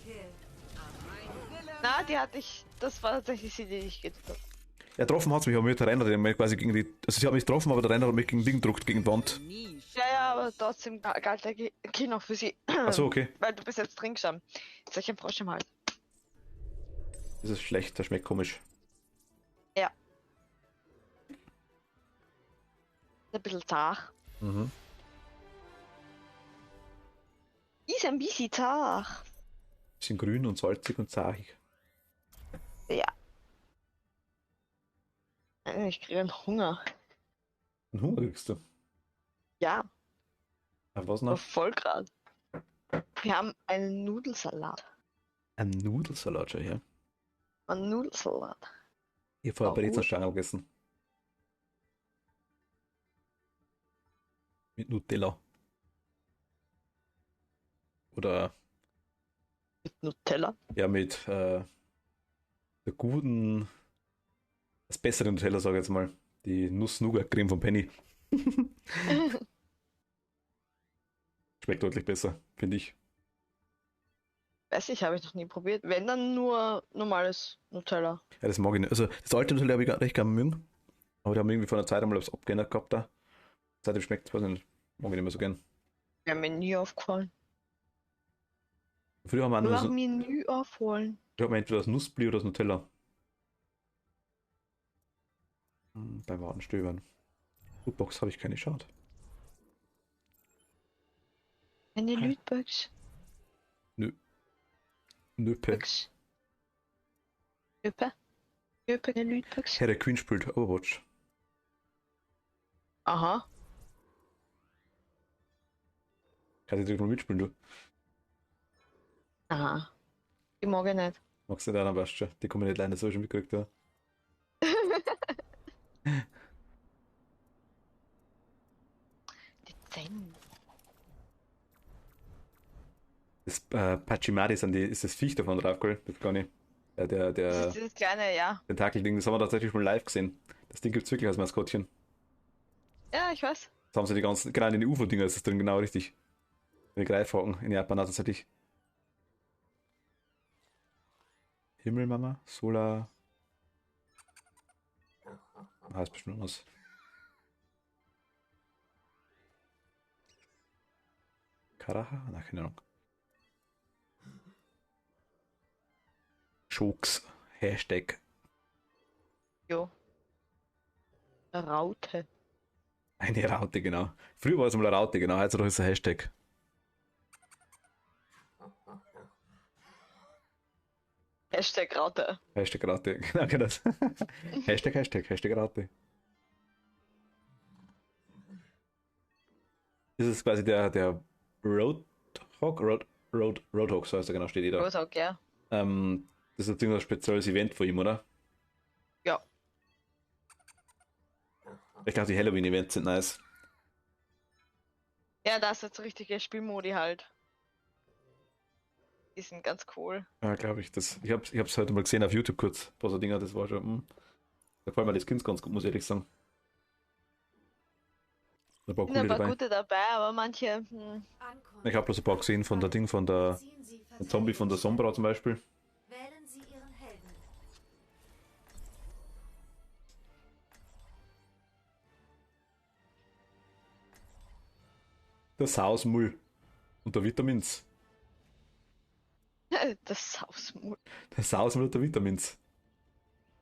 Na, die hatte ich. Das war tatsächlich sie, die ich getroffen habe. Ja, getroffen hat es mich, aber mir der Reinhard der mich quasi gegen die... Also sie hat mich getroffen, aber der Reinhard hat mich gegen Ding gedruckt, gegen die Wand. Ja, aber trotzdem galt der Kill noch für sie. Achso, okay. Weil du bist jetzt drin gestanden. Soll ich einen Frosch im Hals? Das ist schlecht, das schmeckt komisch. Ja. Ein bisschen zart. Mhm. Ist ein bisschen zart. Bisschen grün und salzig und zahig. Ja. Ich kriege einen Hunger. Und Hunger kriegst du. Ja, Auf was aber noch? voll grad. Wir haben einen Nudelsalat. Ein Nudelsalat schon, ja. Ein Nudelsalat. Ich habe vorher Oh, Brezelstangen gegessen. Mit Nutella. Oder Mit Nutella. ja, mit der guten, das bessere Nutella, sage ich jetzt mal. Die Nuss-Nougat-Creme von Penny. Schmeckt deutlich besser, finde ich. Weiß ich, habe ich noch nie probiert. Wenn dann nur normales Nutella. Ja, das mag ich nicht. Also das alte Nutella habe ich recht gerne mögen. Aber die haben irgendwie vor einer Zeit einmal was abgeändert gehabt da. Seitdem schmeckt es, weiß ich nicht, mag ich nicht mehr so gern. Wäre mir nie aufgefallen. Früher haben wir auch War nur so, mir nie aufgefallen. früher haben wir entweder das Nussbli oder das Nutella. Beim Wartenstöbern. Foodbox habe ich keine geschaut. Eine Lütböx. Nöpe. Böx. Nöpe? Nöpe, eine Lütböx. Herr der Queen spielt Overwatch. Aha. Kannst du direkt mal mitspielen, du? Aha. Die mag ich nicht. Magst du da, dann weißt du schon. Die kommen nicht leider so schon mitgekriegt, ja. Dezent. Das Pachimari ist das Viech davon draufgeholt. Das gar nicht. Das Der ist dieses kleine, ja. Tentakelding, das haben wir tatsächlich schon live gesehen. Das Ding gibt's wirklich als Maskottchen. Ja, ich weiß. Das haben sie die ganzen, gerade in den UFO-Dinger ist das drin, genau richtig. In den Greifhaken in Japan hat tatsächlich. Himmelmama, Solar. Heißt bestimmt was. Karaha? Na, keine Ahnung. Schokes. Hashtag. Jo. Raute. Eine Raute, genau. Früher war es mal eine Raute, genau. Heutzutage ist es ein Hashtag. Hashtag Raute. Hashtag Raute. Genau, genau. Hashtag Raute. Das ist quasi der Roadhog? Roadhog, so heißt er genau, steht da. Roadhog, ja. Das ist ein spezielles Event von ihm, oder? Ja. Ich glaube, die Halloween-Events sind nice. Ja, das ist jetzt richtige Spielmodi halt. Die sind ganz cool. Ja, glaube ich. Ich hab's heute mal gesehen auf YouTube kurz. Ein paar so Dinger, das war schon. Da gefallen mir die Skins ganz gut, muss ich ehrlich sagen. Ein paar Sind coole ein paar dabei. gute dabei, aber manche. Ich habe bloß ein paar gesehen von der Ding, von der Zombie von der Sombra zum Beispiel. Wählen Sie Ihren Helden. Der Sausmull. Und der Vitamins. Das Sausmut. Der Sausmull und der Vitamins.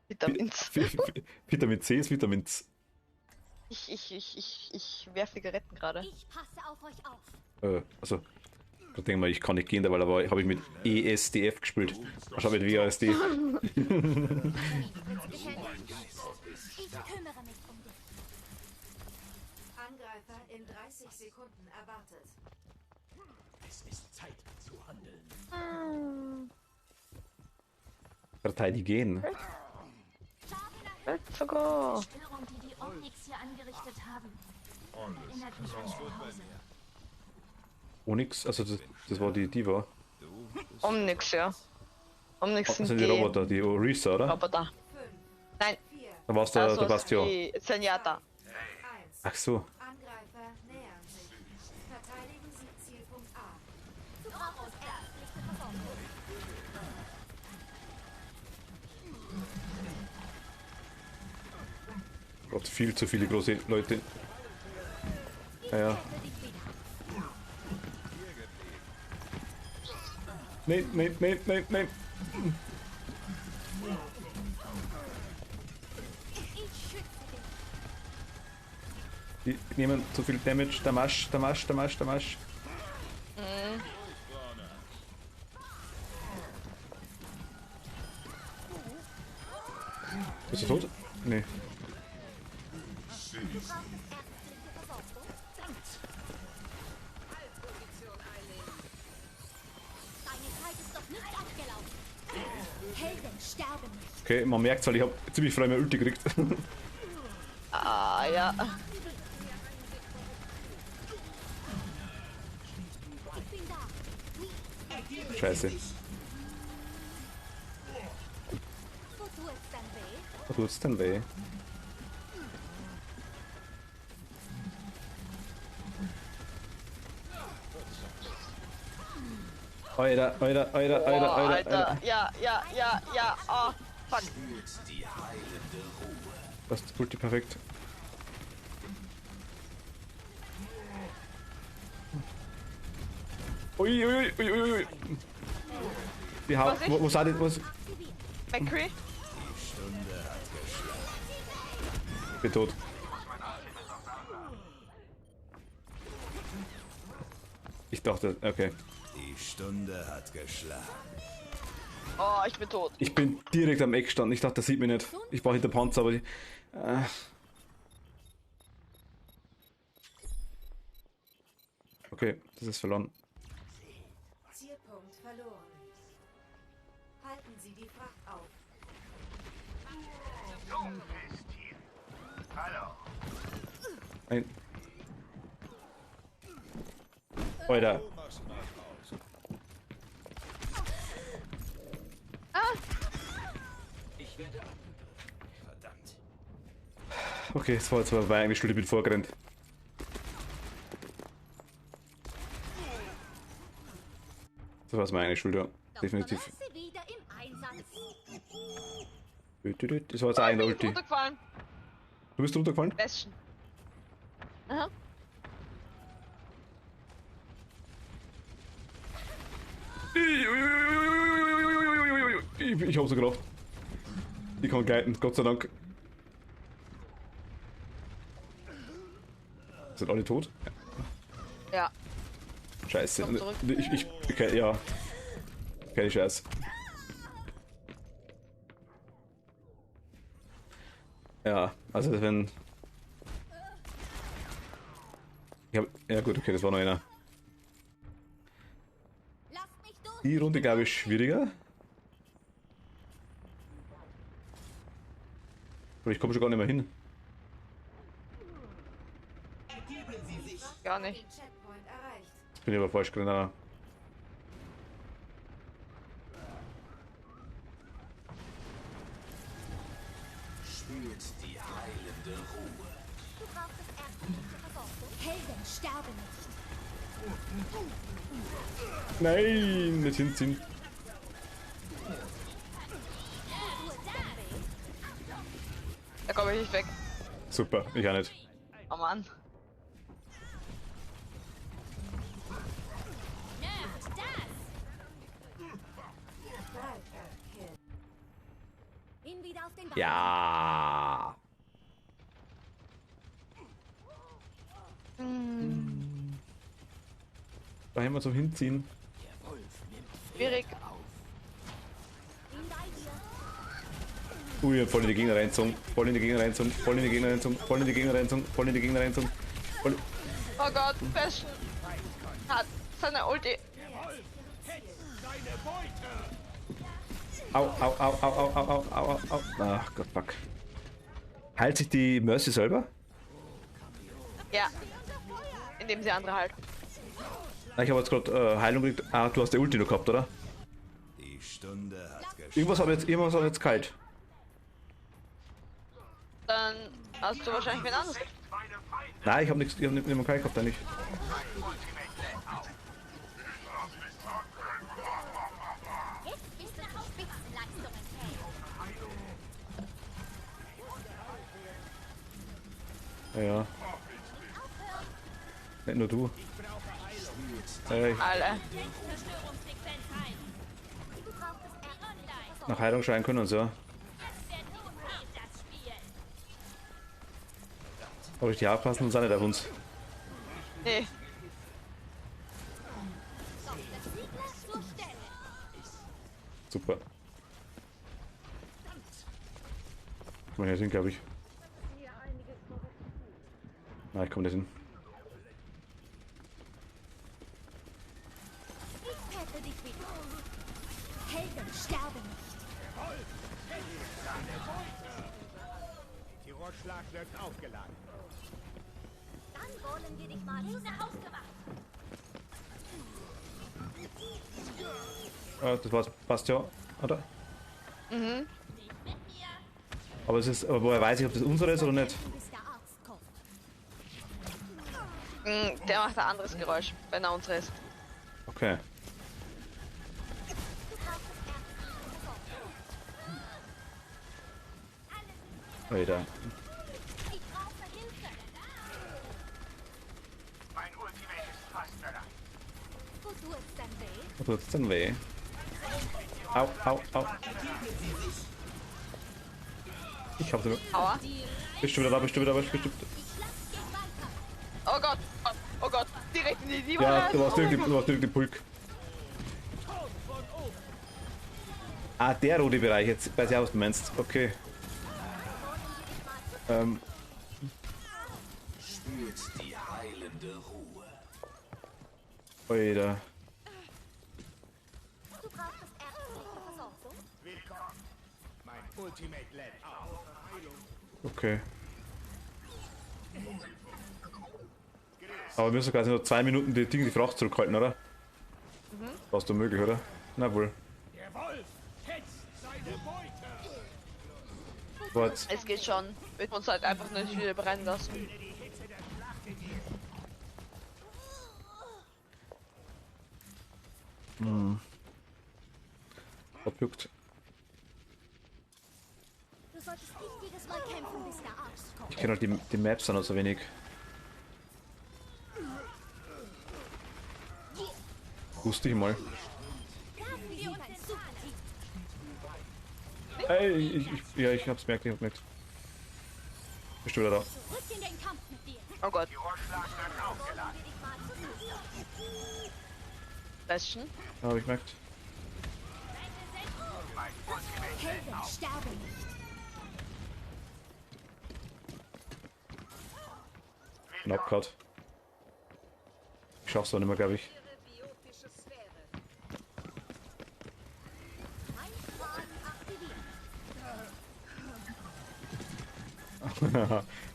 Vitamins. Vitamin C ist Vitamins. Ich werfe Zigaretten gerade. Ich passe auf euch auf. Also, ich denke mal, ich kann nicht gehen, weil da habe ich mit ESDF gespielt. Schau mit WASD. Ich kümmere mich um dich. Angreifer in 30 Sekunden erwartet. Es ist Zeit zu handeln. Verteidigen. Let's go. Die Störung, die Onyx hier angerichtet haben, erinnert mich an zu Hause. Onyx, also das war die Diva. Omnix, ja. Omnix Das sind sind die Roboter, die Orisa, oder? Roboter. Nein, Da warst du der also Bastion. die Zenyatta. 1. Ach so. Angreifer nähern sich. Verteidigen Sie Zielpunkt A. Du brauchst ärztliche Versorgung. Gott, viel zu viele große Leute. Ja. Nein, nein, nein, nein, nein. Ich schütze dich. Die nehmen zu viel Damage. Damasch. Bist du tot? Nee. Deine Zeit ist doch nicht abgelaufen. Helden sterben nicht. Okay, man merkt weil ich habe ziemlich frei mehr Ulti gekriegt. Ah, ja. Ich bin da. Scheiße. Wo tut's denn weh? Was tut's denn weh? Alter. Boah, Alter. Ja. Oh, fuck. Die heilende Ruhe. Das ist Ulti perfekt. Ui. Die Haut. Was Wo seid ihr? Was? McCree? Ich bin tot. Ich dachte, okay. Die Stunde hat geschlagen. Oh, ich bin tot. Ich bin direkt am Eck gestanden. Ich dachte, das sieht mich nicht. Ich war hinter Panzer, aber okay, das ist verloren. Zielpunkt verloren. Halten Sie die Fracht auf. Ein. Alter. Verdammt. Okay, das war jetzt aber eigentlich schuld, ich bin vorgerannt. Das war meine Schuld, ja. Definitiv. Dr. Mercy wieder im Einsatz. Das war jetzt auch in der Ich bin Ulti. runtergefallen. Du bist runtergefallen? Bastion. Aha. Ich hab's so gedacht. Ich kann gleiten, Gott sei Dank. Sind alle tot? Ja. Scheiße. Komm zurück. Okay, ja. Okay, Scheiß. Ja, also wenn... Ja gut, okay, das war noch einer. Lasst mich durch. Die Runde, glaube ich, schwieriger. Aber ich komme schon gar nicht mehr hin. Gar nicht. Den Checkpoint erreicht. Jetzt bin ich aber falsch gerannt. Spürt die heilende Ruhe. Du brauchst das ärztliche Versorgung. Helden sterben nicht. Nein, nicht hinziehen. Da komme ich nicht weg. Super, ich auch nicht. Oh Mann. Nervt das. Ihn wieder auf den Ball. Ja. Da haben wir zum Hinziehen. Schwierig. Ihn bei dir. Ui, voll in die Gegner reinzogen. Voll in die Gegner reinzogen. Voll in die Gegner reinzogen. Voll in die Gegner reinzogen. Voll in die Gegner reinzogen. Voll. Oh Gott, Fashion hat seine Ulti. Au, au, au, au, au, au, au, au, au. Ach Gott, fuck. Heilt sich die Mercy selber? Ja. Indem sie andere halt. Ich habe jetzt gerade Heilung gekriegt. Ah, du hast die Ulti noch gehabt, oder? Die Stunde hat geschlagen. Irgendwas hat jetzt kalt. Dann hast du wahrscheinlich wen anderes. Nein, ich habe nichts, ich habe nicht mehr kalt gehabt eigentlich. Jetzt bist du zu Spitzenleistungen fähig. Ja. Nicht nur du. Ich Alle. nach Heilung schreien können und so. Aber ich die aufpassen und sind nicht auf uns. Nee. Super. Mal hier hin, glaube ich. Nein, ich komme nicht hin. Ich hätte dich wieder. Helden sterben nicht. Die Rohrschlag wird aufgeladen. Dann wollen wir dich mal ausgemacht. Das war's, passt ja, oder? Mhm. Aber es ist, aber woher weiß ich, ob das unsere ist oder nicht? Bis der Arzt kommt. Der macht ein anderes Geräusch, wenn er unsere ist. Okay. Alter. Ich brauche Hilfe. Mein Ultimate ist fast bereit. Wo tut's denn weh? Was tut's denn weh? Au, au, au. Ich hab sie. Aua. Bist du wieder da, bist du wieder da, bist du wieder da? Oh Gott. Oh Gott. Direkt in die Liebe. Ja, du warst direkt die Pulk. Ah, der rote Bereich, jetzt weiß ich auch, was du meinst. Okay. Spürt die heilende Ruhe. Alter. Du brauchst das ärztliche Versorgung? Willkommen. Mein Ultimate lädt auf. Okay. Aber wir müssen quasi nur 2 Minuten die Fracht zurückhalten, oder? Warst du möglich, oder? Na wohl. Der Wolf hetzt seine Beute. Wart. Es geht schon. Wir uns halt einfach nicht wieder brennen lassen. Abjuckt. Du solltest nicht jedes Mal kämpfen, bis der Arzt kommt. Ich kenne halt die Maps noch so wenig. Wusste ich mal. Wir sind ein Superteam. Ey, ja, ich hab's gemerkt, Bist du wieder da? Zurück in den Kampf mit dir. Oh Gott. Die Rohrschlag wird aufgeladen. Wir dich mal zu Fashion. Ja, hab ich gemerkt. Helden sterben nicht. Knapp grad. schaff's auch nicht mehr, glaube ich.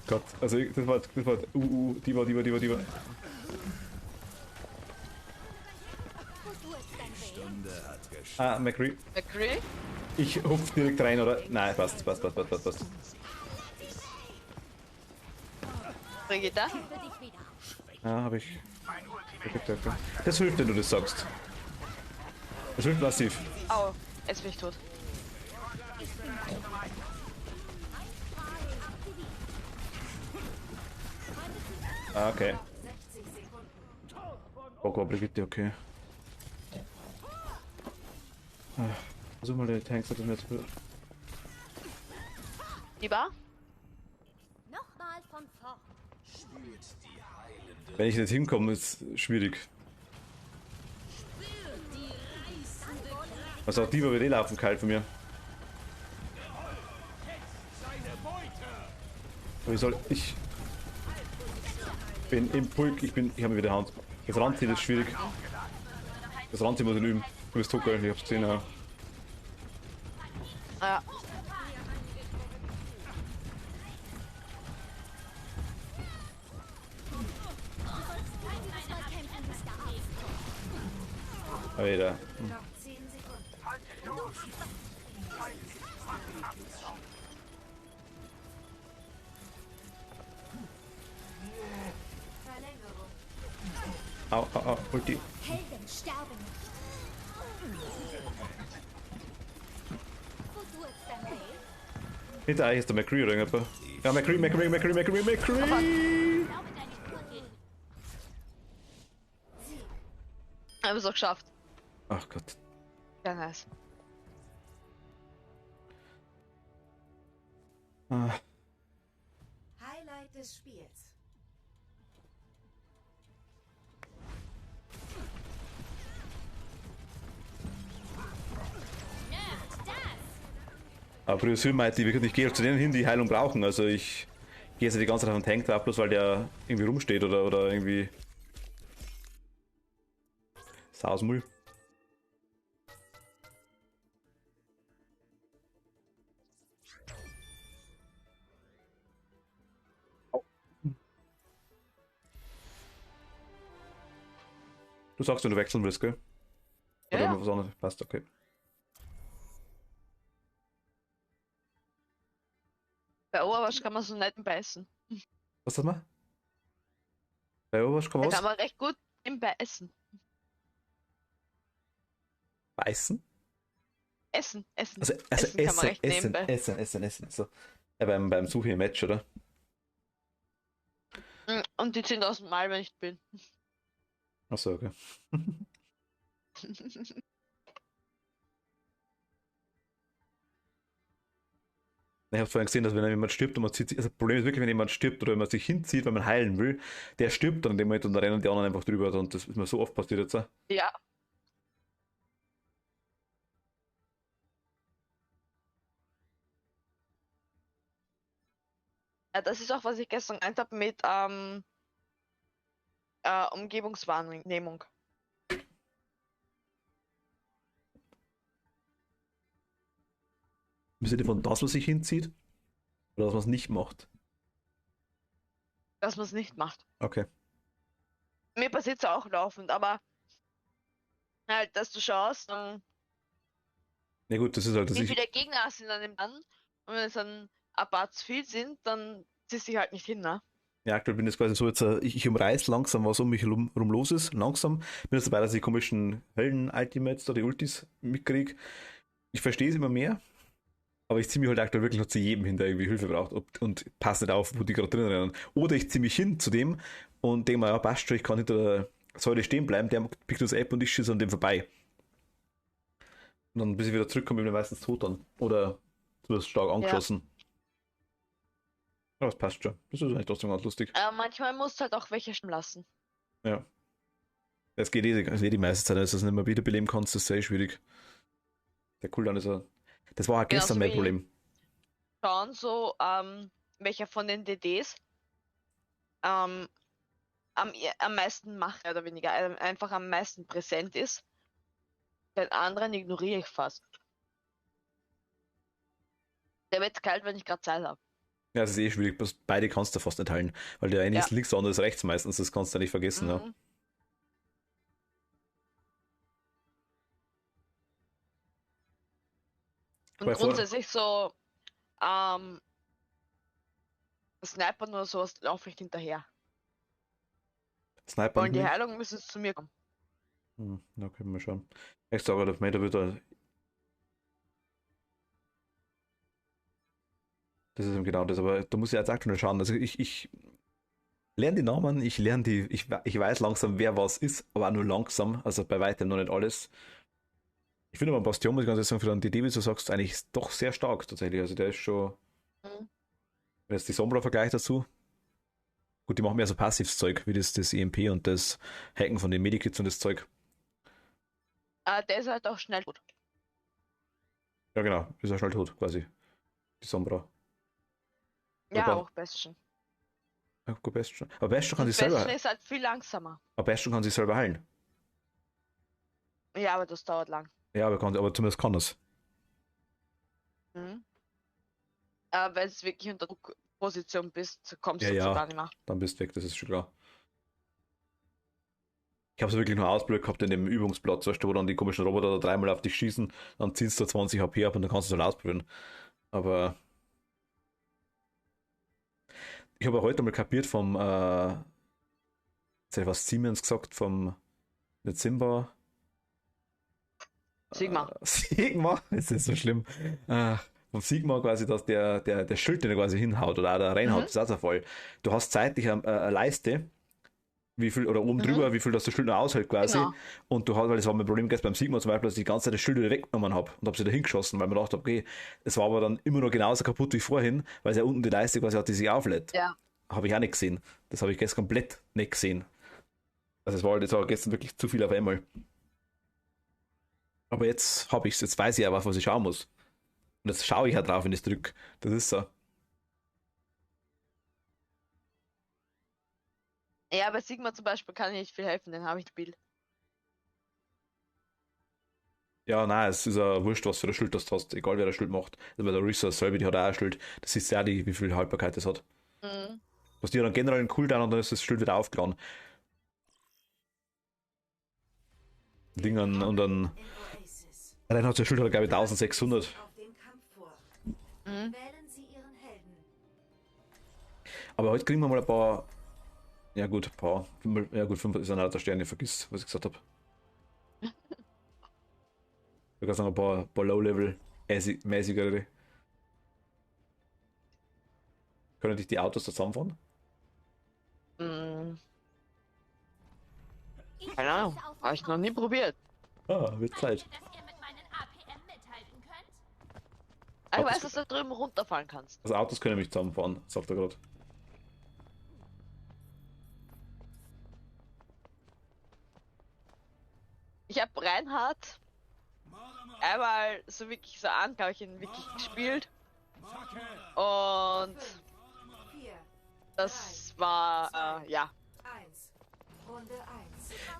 Gott, also das war Diva. Ah, McCree. McCree? Ich hupf direkt rein, oder? Nein, passt. Brigitte? Ja, hab ich. Das hilft, wenn du das sagst. Das hilft massiv. Au, jetzt bin ich tot. Ah, okay. Oh Gott, Brigitte, okay. Versuch mal die Tanks, das mir jetzt wird. Lieber? Nochmal von vorn. Wenn ich nicht hinkomme, ist schwierig. Also auch Diva wird eh laufen kalt von mir. Aber ich bin im Pulk, ich habe wieder Hand. Das Randziehen ist schwierig. Das Randziehen muss ich üben. Du bist tot, ich hab's gesehen, ja. Ja. Alter. Noch 10 Sekunden. Verlängerung. Au, Ulti. Helden sterben nicht. Wo du jetzt dein Weg? Hinter euch ist der McCree oder irgendwas. Ja, McCree! Ich glaube, deine Uhr geht. Haben wir es auch geschafft. Ach Gott. Ja, nice. Ah. Highlight des Spiels. Aber Brüssel meinte, ich gehe zu denen hin, die Heilung brauchen. Also ich gehe jetzt die ganze Zeit auf den Tank drauf, bloß weil der irgendwie rumsteht oder irgendwie. Sausmüll. Du sagst, wenn du wechseln willst, gell? Oder Ja. was anderes? Passt, okay. Bei Overwatch kann man so nicht beißen. Was sagt man? Bei Overwatch kann Da man kann was? man recht gut im Beißen. Beißen? Essen. Also Essen kann man recht nebenbei. Essen. So. Ja, beim Suchen im Match, oder? Und die 10.000 Mal, wenn ich bin. Achso, okay. Ich habe vorhin gesehen, dass wenn jemand stirbt und man zieht sich, also das Problem ist wirklich, wenn jemand stirbt oder wenn man sich hinzieht, weil man heilen will, der stirbt dann in dem Moment und dann rennen die anderen einfach drüber und das ist mir so oft passiert jetzt. Ja. Ja, das ist auch, was ich gestern gemeint habe mit Umgebungswahrnehmung. Im Sinne von, dass man sich hinzieht oder dass man es nicht macht. Dass man es nicht macht. Okay. Mir passiert es auch laufend, aber halt, dass du schaust, Na gut, das ist halt, wie viele Gegner sind an dem Mann und wenn es dann ein paar zu viel sind, dann ziehst du dich halt nicht hin, ne? ja, aktuell bin ich quasi so jetzt, ich umreiß langsam, was um mich rum los ist, langsam. Bin jetzt dabei, dass ich komischen Höllen-Ultimates da, die Ultis mitkriege. Ich verstehe es immer mehr, aber ich ziehe mich halt aktuell wirklich noch zu jedem hin, der irgendwie Hilfe braucht und passe nicht auf, wo die gerade drin rennen. Oder ich ziehe mich hin zu dem und denke mal, ja, passt schon, ich kann hinter der Säule stehen bleiben, der pickt das App und ich schieße an dem vorbei. Und dann, bis ich wieder zurückkomme, bin ich meistens tot dann. Oder zumindest stark angeschossen. Ja, das passt schon. Das ist eigentlich trotzdem ganz lustig. Manchmal musst du halt auch welche schwimmen lassen. Ja. Das geht die meiste Zeit, als du es nicht mehr wiederbeleben kannst, das ist sehr schwierig. Der Cooldown ist ja. Das war halt Genauso gestern mein wie- Problem. Schauen so, welcher von den DDs am meisten macht, mehr oder weniger, einfach am meisten präsent ist. Den anderen ignoriere ich fast. Der wird kalt, wenn ich gerade Zeit habe. Ja, es ist eh schwierig, beide kannst du fast nicht heilen, weil der eine Ja. ist links, der andere ist rechts meistens, das kannst du nicht vergessen. Ja. Mhm. Und Weil vor- grundsätzlich so Snipern oder sowas laufe ich hinterher. Sniper Und die nicht? Heilung müssen zu mir kommen. Ja, können wir schauen. Ich sage, der Meter wird da. Das ist eben genau das, aber da muss ich jetzt aktuell schauen. Also ich lerne die Namen, ich lerne die, ich weiß langsam, wer was ist, aber auch nur langsam, also bei weitem noch nicht alles. Ich finde aber Bastion, muss ich ganz ehrlich sagen, für den DD, wie du sagst, eigentlich doch sehr stark tatsächlich. Also der ist schon. Mhm. Wenn jetzt die Sombra vergleicht dazu. Gut, die machen mehr so passives Zeug, wie das EMP und das Hacken von den Medikits und das Zeug. Der ist halt auch schnell gut. Ja, genau, ist ja schnell tot, quasi. Die Sombra. Ja, Aber- auch Bastion. Ja, gut, Bastion. Aber Bastion kann Und sich selber. Bastion ist halt viel langsamer. Aber Bastion kann sich selber heilen. Ja, aber das dauert lang. Ja, aber zumindest kann es. Mhm. Wenn es wirklich unter Druckposition bist, kommst Ja, du ja. dazu gar nicht mehr. Dann bist du weg, das ist schon klar. Ich habe es wirklich nur Ausblick gehabt in dem Übungsplatz, weißt du, wo dann die komischen Roboter da dreimal auf dich schießen, dann ziehst du 20 HP ab und dann kannst du es halt ausprobieren. Aber ich habe heute mal kapiert vom, jetzt hätte ich was Siemens gesagt, vom nicht Simba. Sigma. Sigma, es ist so schlimm. Vom Sigma quasi, dass der Schild, den er quasi hinhaut oder auch der reinhaut, ist auch der Fall. Du hast zeitlich eine Leiste, wie viel, oder oben drüber, wie viel das der Schild noch aushält quasi. Genau. Und du hast, weil das war mein Problem gestern beim Sigma zum Beispiel, dass ich die ganze Zeit das Schild wieder weggenommen habe und habe sie da hingeschossen, weil man dachte, okay, es war aber dann immer noch genauso kaputt wie vorhin, weil es ja unten die Leiste quasi hat, die sich auflädt. Ja. Habe ich auch nicht gesehen. Das habe ich gestern komplett nicht gesehen. Also es war halt jetzt gestern wirklich zu viel auf einmal. Aber jetzt habe ich es, jetzt weiß ich aber, auf was ich schauen muss. Und jetzt schaue ich halt drauf, wenn ich es drücke. Das ist so. Ja, bei Sigma zum Beispiel kann ich nicht viel helfen, den habe ich Bild. Ja, nein, es ist ja wurscht, was für ein Schild das du hast, egal wer das Schild macht. Also bei der Risa selber, die hat auch ein Schild. Das ist ja die, wie viel Haltbarkeit das hat. Mhm. Was die dann generell einen Cooldown und dann ist das Schild wieder aufgeladen. Dingern und dann. In Oasis. Dann hat das Schild halt, glaube ich, 1600. Auf den Kampf vor. Mhm. Wählen Sie Ihren Helden. Aber heute kriegen wir mal ein paar. Ja, gut, ein paar. Ja, gut, 5 ist ein der Sterne, vergiss, was ich gesagt habe. Ich kann sagen, ein paar Low-Level-mäßigere. Können dich die Autos zusammenfahren? Mhm. Keine Ahnung, habe ich noch nie probiert. Ah, wird Zeit. Dass ihr mit meinen APM mithalten könnt? Ich Autos- weiß, dass du da drüben runterfallen kannst. Also Autos können mich zusammenfahren, sagt er gerade. Ich habe Reinhard einmal so wirklich so Angehauchen wirklich gespielt. Und 4, das war, ja, 1. Runde 1.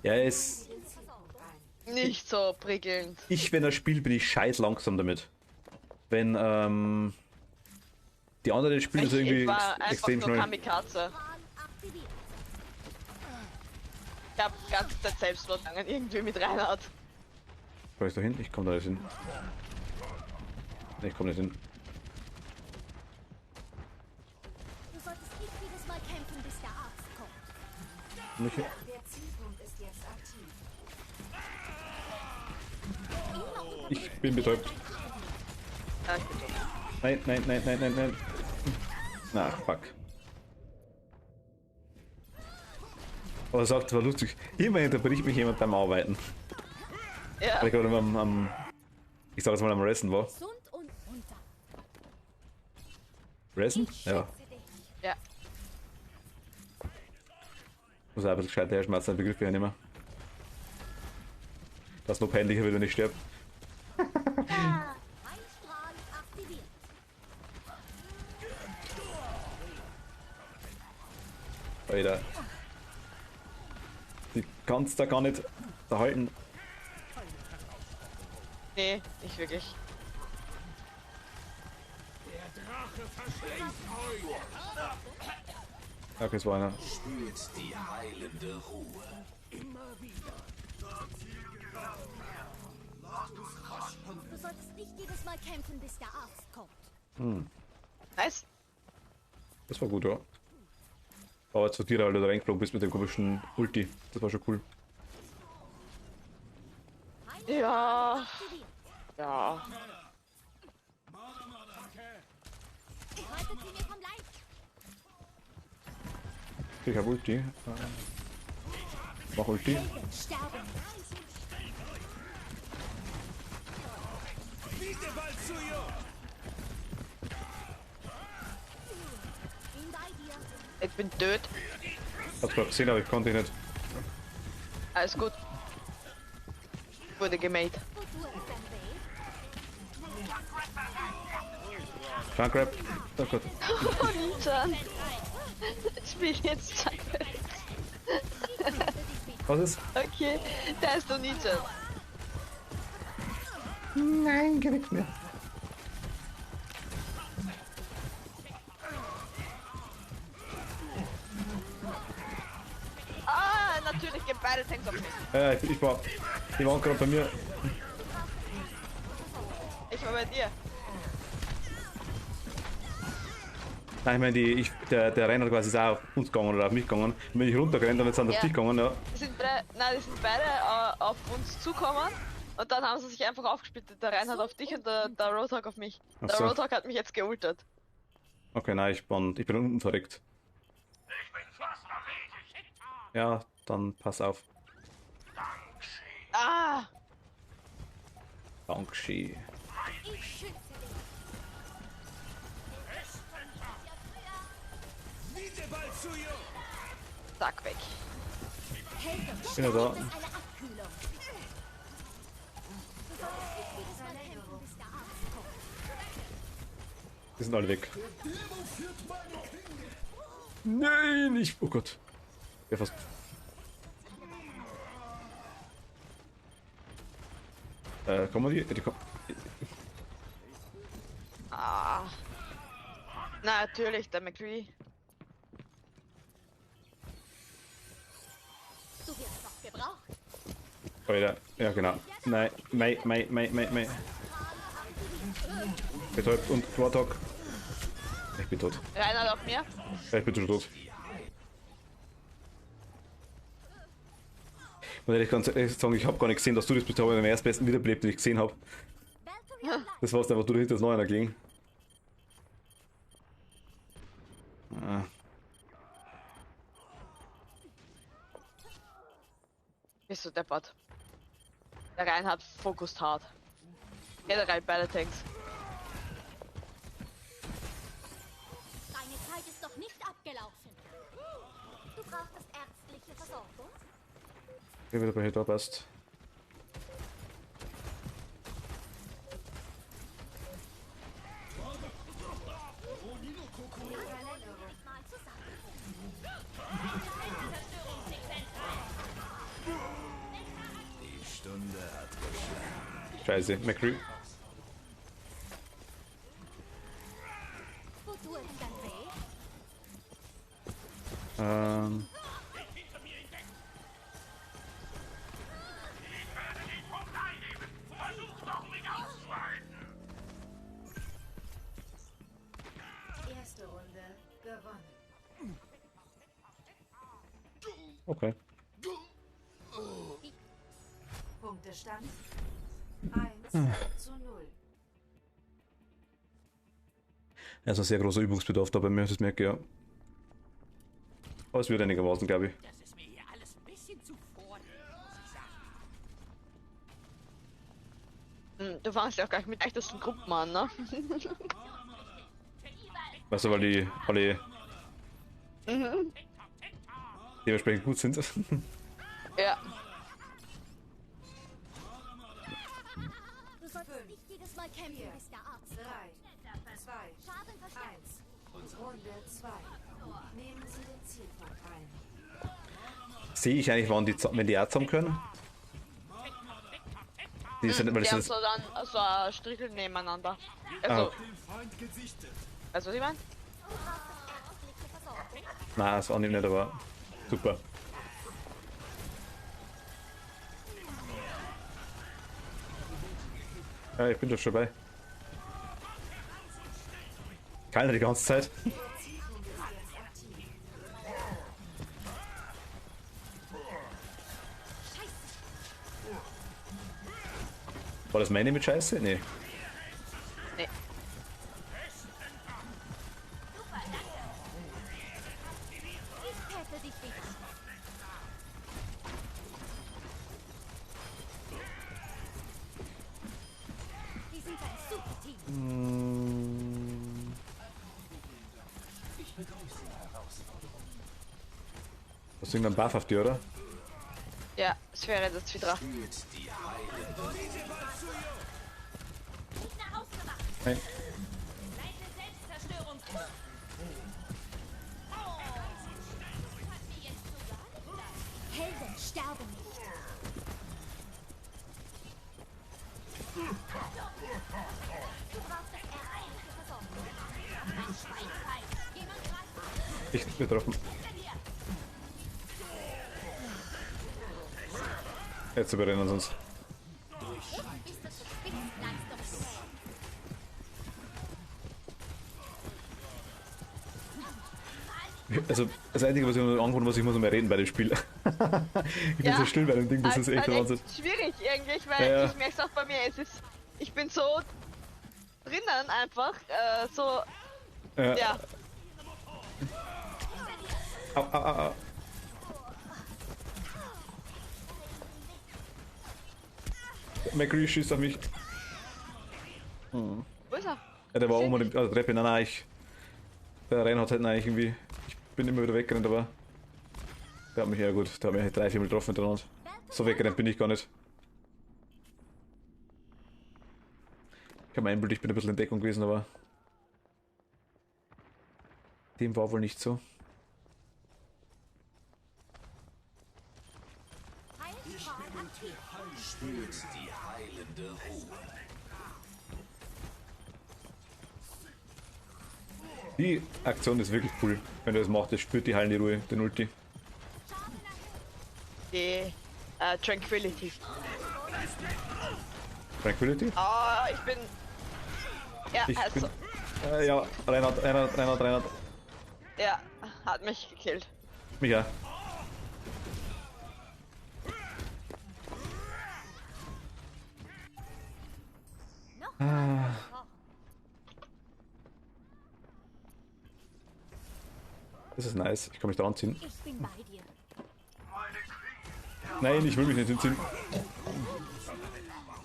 Ja, es. Den Zielpunkt ein. nicht so prickelnd. Wenn er spielt, bin ich scheiß langsam damit. Wenn, die anderen spielen das irgendwie Ich war einfach extrem nur schnell. Kamikaze. Plan aktiviert. Ich habe die ganze Zeit Selbstmord gegangen, irgendwie mit Reinhard. Komm ich da hin? Ich komme da nicht hin. Nee, ich komme nicht hin. Du solltest nicht jedes Mal kämpfen, bis der Arzt kommt. Nicht hin? Der Zielpunkt ist jetzt aktiv. Ich bin betäubt. Ja, ich bin tot. Nein, nein, nein, nein, nein, nein. Na, fuck. Aber er sagt, war lustig. Immerhin unterbricht mich jemand beim Arbeiten. Ja, Weil ich gerade ich sag jetzt mal am Ressen war. Gesund und runter. Ressen? Ich Ja. schätze dich. ja. Muss auch ein bisschen gescheiter herschmerzen, den Begriff ich ja nicht mehr. Das ist noch peinlicher, wenn du nicht stirbst. Heilstrahl aktiviert. Alter. Die kannst da gar nicht erhalten. Nee, nicht wirklich. Okay, es war einer. Spürt die heilende Ruhe. Du solltest nicht jedes Mal kämpfen, bis der Arzt kommt. Nice. Das war gut, ja. Aber jetzt Tiere alle da reingeflogen bist mit dem komischen Ulti. Das war schon cool. Ja. Ja. Haltet sie mir vom Leib. Ich hab Ulti. Mach Ulti. Sterben. Bin bei dir. Ich bin tot. Hab's grad gesehen, aber ich konnte ihn nicht. Alles gut. Wurde gemade. Wozu ist dein Weg? Junkrat. Oh Gott. Und dann spiel jetzt Junkrat. Was ist? Okay, da ist doch Ninja. Nein, geh weg mir. Ah, natürlich gehen beide Tanks auf mich. Die waren gerade bei mir. Ich war bei dir. Nein, ich meine, der Renner quasi ist auch auf uns gegangen oder auf mich gegangen. Und wenn ich runtergerannt und jetzt sind sie auf Ja. dich gegangen, ja. Die sind beide auf uns zukommen und dann haben sie sich einfach aufgesplittet. Der Reinhard auf dich und der Roadhog auf mich. Ach Der so. Roadhog hat mich jetzt geultet. Okay, nein, ich bin unten verreckt. Ja, dann pass auf. Ah! Dankeschön. Ich schütze dich. Zack, weg. Bin ja da. Das ist eine Abkühlung. Du solltest nicht jedes Mal kämpfen, bis der Arzt kommt. Die sind alle weg. Nein, ich. Oh Gott. Ja, fast. Kommen die kommen. Ah. Na, natürlich, der McCree. Du wirst noch gebraucht. Alter, ja genau. Nein, mei. Betäubt und Warthog. Ich bin tot. Reinhard auf mir. Ja, ich bin schon tot. Und ehrlich kann ich sagen, ich habe gar nicht gesehen, dass du das bist, aber am erstbesten wiederbelebt, den ich gesehen habe. Das warst einfach du hinter das Neue gelegen. Ah. Bist du deppert. Der Reinhard fokust hart. Generell beide Tanks. Deine Zeit ist noch nicht abgelaufen. Du brauchst ärztliche Versorgung? Ich bin wieder bei Hydra, passt. Mal zusammen. Die Stunde hat geschlagen. Scheiße, McCree. Wozu ist dein Weg? Erste Runde gewonnen. Okay. Punktestand 1:0. Ja, ist ein sehr großer Übungsbedarf da bei mir, das merke ich ja. Aber es wird einigermaßen, glaube ich. Das ist mir hier alles ein bisschen zu vornehm, muss ich sagen. Du fangst ja auch gleich mit leichtesten Gruppen an, ne? Weißt du, weil die alle dementsprechend gut sind. Ja. Du solltest nicht jedes Mal kämpfen, bis der Arzt 3, kommt. 2, Schaden verstärkt. 1. Runde 2. Nehmen Sie den Zielpunkt ein. Sehe ich eigentlich, wann wenn die auch zusammen können? Die sind, weil Die das haben sind, so dann so ein Strickel nebeneinander. Ah. Also, weißt du, was ich meine? nein, das annehme nicht, aber super. Ja, ich bin doch schon dabei. Keiner die ganze Zeit. War das meine mit Scheiße? Nee. Nee. Ich hätte dich wieder. Die sind ein super Team. Das ist irgendein Buff auf die, oder? Ja, es wäre das wieder. Nein. Helden sterben nicht. Du brauchst das ärztliche Versorgung. Ein Schweinfeind. Jemand greift. Ich getroffen. Jetzt überrennen sonst. Bis das so spitzt, Leistungsfähig. Also das Einzige, was ich mir angefangen muss, ich muss mehr reden bei dem Spiel. Ich bin so still bei dem Ding, das ist echt Wahnsinn. Schwierig irgendwie, weil Ja. ich merke es auch bei mir, ich bin so drinnen einfach, so, ja. Au, au, au, au. McCree schießt auf mich. Wo ist er? Ja, der war oben an der Treppe. Nein, der Reinhard hat eigentlich irgendwie. Ich bin immer wieder weggerannt, aber. Der hat mich ja gut. Der hat mich halt 3-4 Mal getroffen miteinander. So weggerannt bin ich gar nicht. Ich habe mein Bild, ich bin ein bisschen in Deckung gewesen, aber. Dem war wohl nicht so. Heilstrahl aktiv. Spürt die heilende Ruhe. Die Aktion ist wirklich cool. Wenn du das machst, das spürt die heilende Ruhe, den Ulti. Die, Tranquility. Tranquility? Ah, ich bin, ja, Ich also, bin. Ja, Reinhard. ja, hat mich gekillt. Mich auch. Das ist nice. Ich kann mich da anziehen. Ich bin bei dir. Nein, ich will mich nicht hinziehen.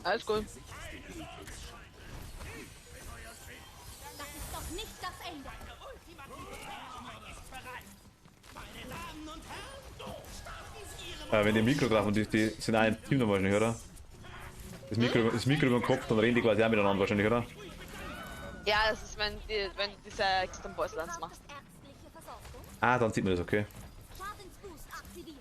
Alles gut. Das ist doch nicht das Ende. Wenn die Mikro drauf und die sind auch ein Team dann wahrscheinlich, oder? Das Mikro über den Kopf, dann reden die quasi auch miteinander wahrscheinlich, oder? Ja, das ist, wenn du diese Extreme Boys Dance machst. Das ärztliche Versorgung. Ah, dann sieht man das, okay. Schadensboost aktiviert.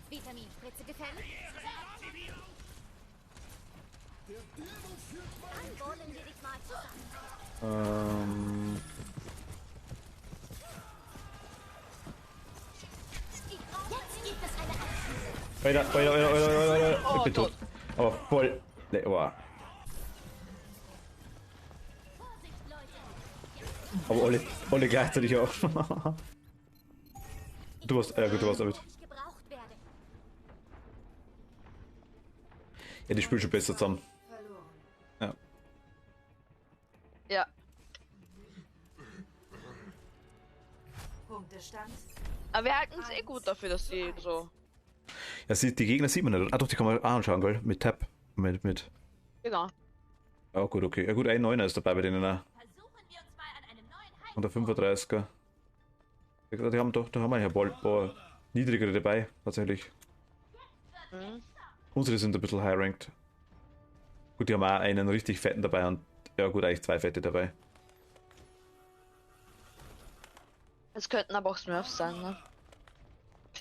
Vitaminspritze gefällig? Anbollen wir dich mal zusammen. Jetzt gibt es eine Abkühlung. Weiter. Ich bin tot. Aber voll. Ne, oh. Vorsicht, Leute. Aber alle gleichzeitig auch. Du warst, ja gut, du warst damit. Ich gebraucht werde. Ja, die spielen schon besser zusammen. Verloren. Ja. Ja. Punktestand. Aber wir halten es eh gut dafür, dass die so. Ja, die Gegner sieht man nicht. Ah doch, die kann man auch anschauen, gell? Mit Tab. Mit. Genau. Ah gut, okay. Ja gut, ein 9er ist dabei bei denen auch. Versuchen wir uns mal an einem neuen Heim. Und der 35er. Ja, die haben doch, da haben wir ja ein paar niedrigere dabei, tatsächlich. Mhm. Unsere sind ein bisschen high ranked. Gut, die haben auch einen richtig fetten dabei und ja gut, eigentlich 2 fette dabei. Es könnten aber auch Smurfs sein, ne?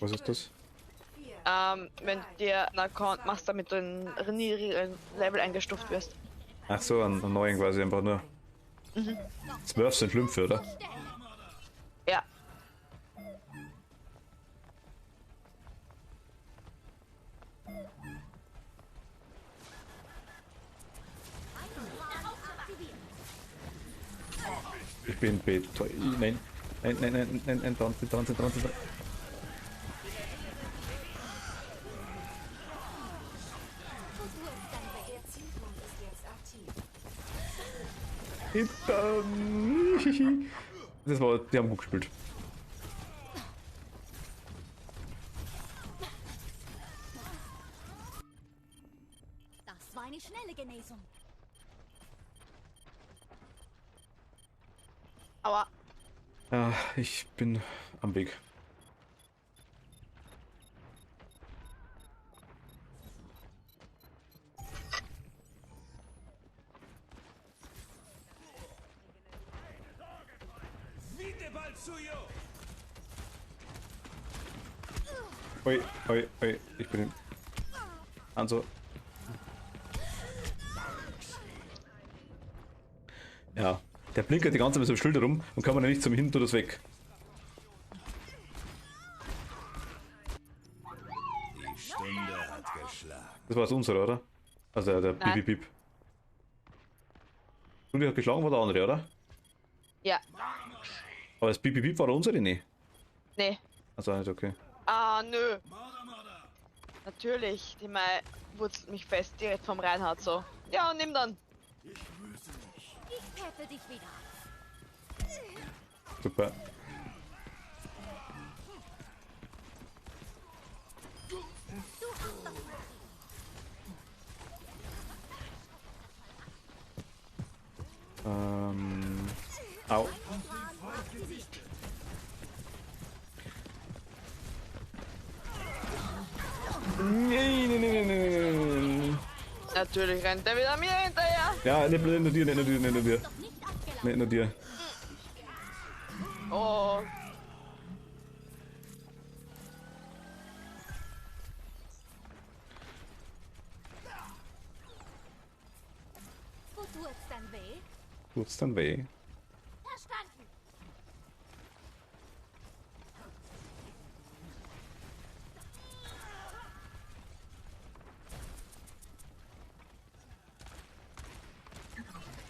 Was ist das? Wenn du dir einen Account machst, damit du in niedrigen Level eingestuft wirst. Ach so, einen neuen quasi einfach nur. Smurfs sind Schlümpfe, oder? Ja. Ich bin betäubt. Nein. Nein, dran. Der Zielpunkt ist jetzt aktiv. Das war, die haben gut gespielt. Das war eine schnelle Genesung. Aber Ja, ich bin am Weg. Ui, ich bin in... Also... Ja, der blinkert die ganze Zeit mit seinem Schild herum und kann man nicht zum Hin, tut das weg. Die Stunde hat geschlagen. Das war das unsere, oder? Also der Nein. Bip Bip. Und die hat geschlagen, war der andere, oder? ja, Aber das Bip Bip war der unsere nicht. nee. Also nicht okay. Ah, nö. Natürlich, die Mai wurzelt mich fest direkt vom Reinhard so. Ja, nimm dann. Ich peppe dich wieder auf. Super. Au. Nein. Natürlich rennt er wieder mir hinterher. Ja, nicht nur dir. Nicht nur dir. Oh. Wo tut's dann weh? Tut's dann weh? Verstanden.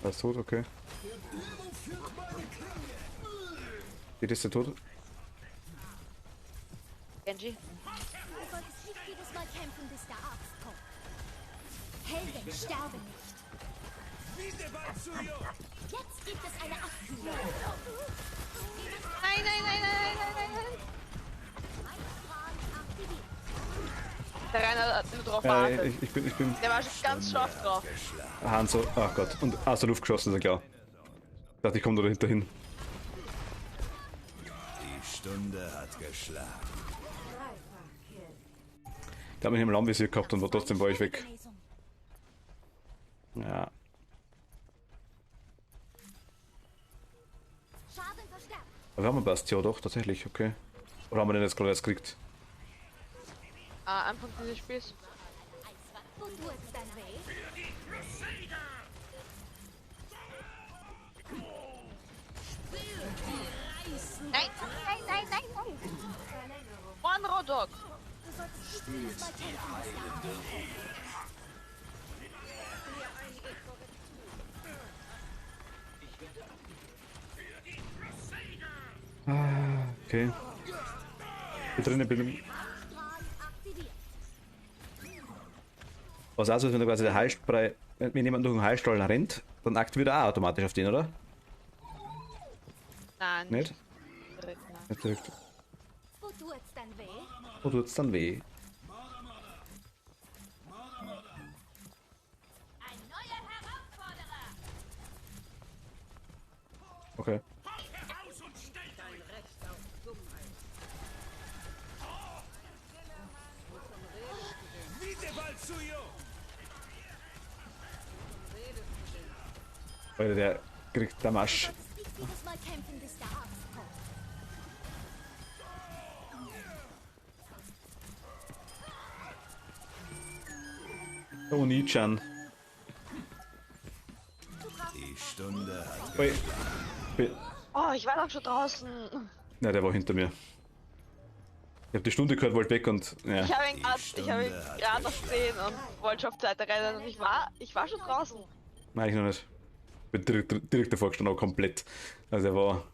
Er ist tot, okay. Geht ist der tot? Genji. Du solltest nicht jedes Mal kämpfen, bis der Arzt kommt. Helden sterben nicht. Jetzt gibt es eine Abkühlung. Nein. Strahl aktiviert. Der Reinhard hat nur drauf Ja, gewartet. ich bin Der war schon ganz scharf drauf. Hanzo. Ach Gott. Und aus der Luft geschossen, ist ja klar. Ich dachte, ich komme da dahinter hin. Die Stunde hat geschlagen. Der hat mich im Lammvisier gehabt und war trotzdem bei euch weg. Genesung. Ja. Schaden verstärkt. Aber wir haben einen Bastion doch, tatsächlich, okay. Oder haben wir den jetzt gerade erst gekriegt? Anfang dieses Spiels. Wo tut's dann weh? Nein. One Rodok. Du solltest nicht jedes Mal kämpfen, bis der Arzt Okay. Hier drinnen bin ich. Strahl aktiviert. Was also, wenn du quasi der Heilspray, wenn jemand durch den Heilstrahl rennt, dann aktiviert er auch automatisch auf den, oder? Nein. Nicht? Direkt, nein. Nicht direkt. Wo tut's dann weh? Wo tut's dann weh? Ein neuer Herausforderer. Okay. Weil der kriegt der Masch. Du solltest nicht jedes Mal kämpfen, bis der Arzt kommt. Oh, Nichan. Die Stunde hat Ui. Oh, ich war doch schon draußen. Ja, der war hinter mir. Ich hab die Stunde gehört, wollte weg und. Ja. Ich habe ihn gerade noch gesehen und wollte schon auf die Seite rennen und ich war schon draußen. Nein, ich noch nicht. Bin direkt davor gestanden, aber komplett. Also er war.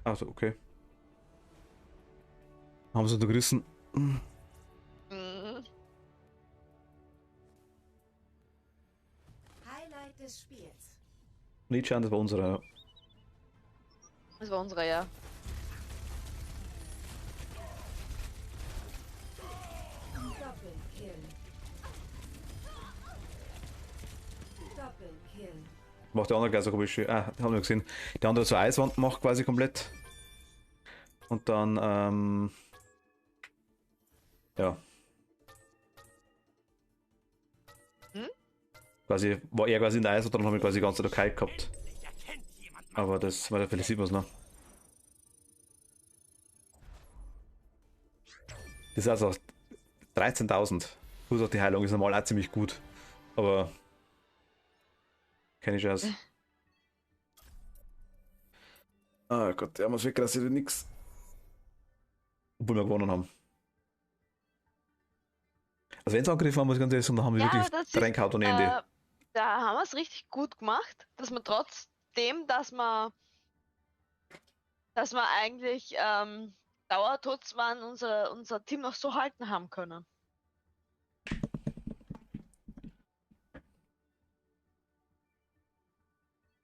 Also, okay. Haben sie da gerissen? Mhm. Highlight des Spiels. Nichan, das war unsere. Das war unsere, ja. Doppelkill. Doppelkill. Macht der andere gleich so komisch. Ah, haben wir gesehen. Der andere hat so Eiswand macht quasi komplett. Und dann, ja. Hm? Quasi, war er quasi in der Eis und dann haben wir quasi die ganze Zeit kalt gehabt. Aber das war vielleicht sieht man es noch. Das ist also 13.000. Plus auch die Heilung ist normal auch ziemlich gut. Aber keine Chance. Ah Gott, der muss wegrasiert wie nix. Obwohl wir gewonnen haben. Also wenn es angegriffen haben, muss ich ganz ehrlich sagen, da haben wir wirklich reingehauen ohne Ende. Da haben wir es richtig gut gemacht, dass wir trotzdem, dass wir eigentlich dauertot waren, unser Team noch so halten haben können.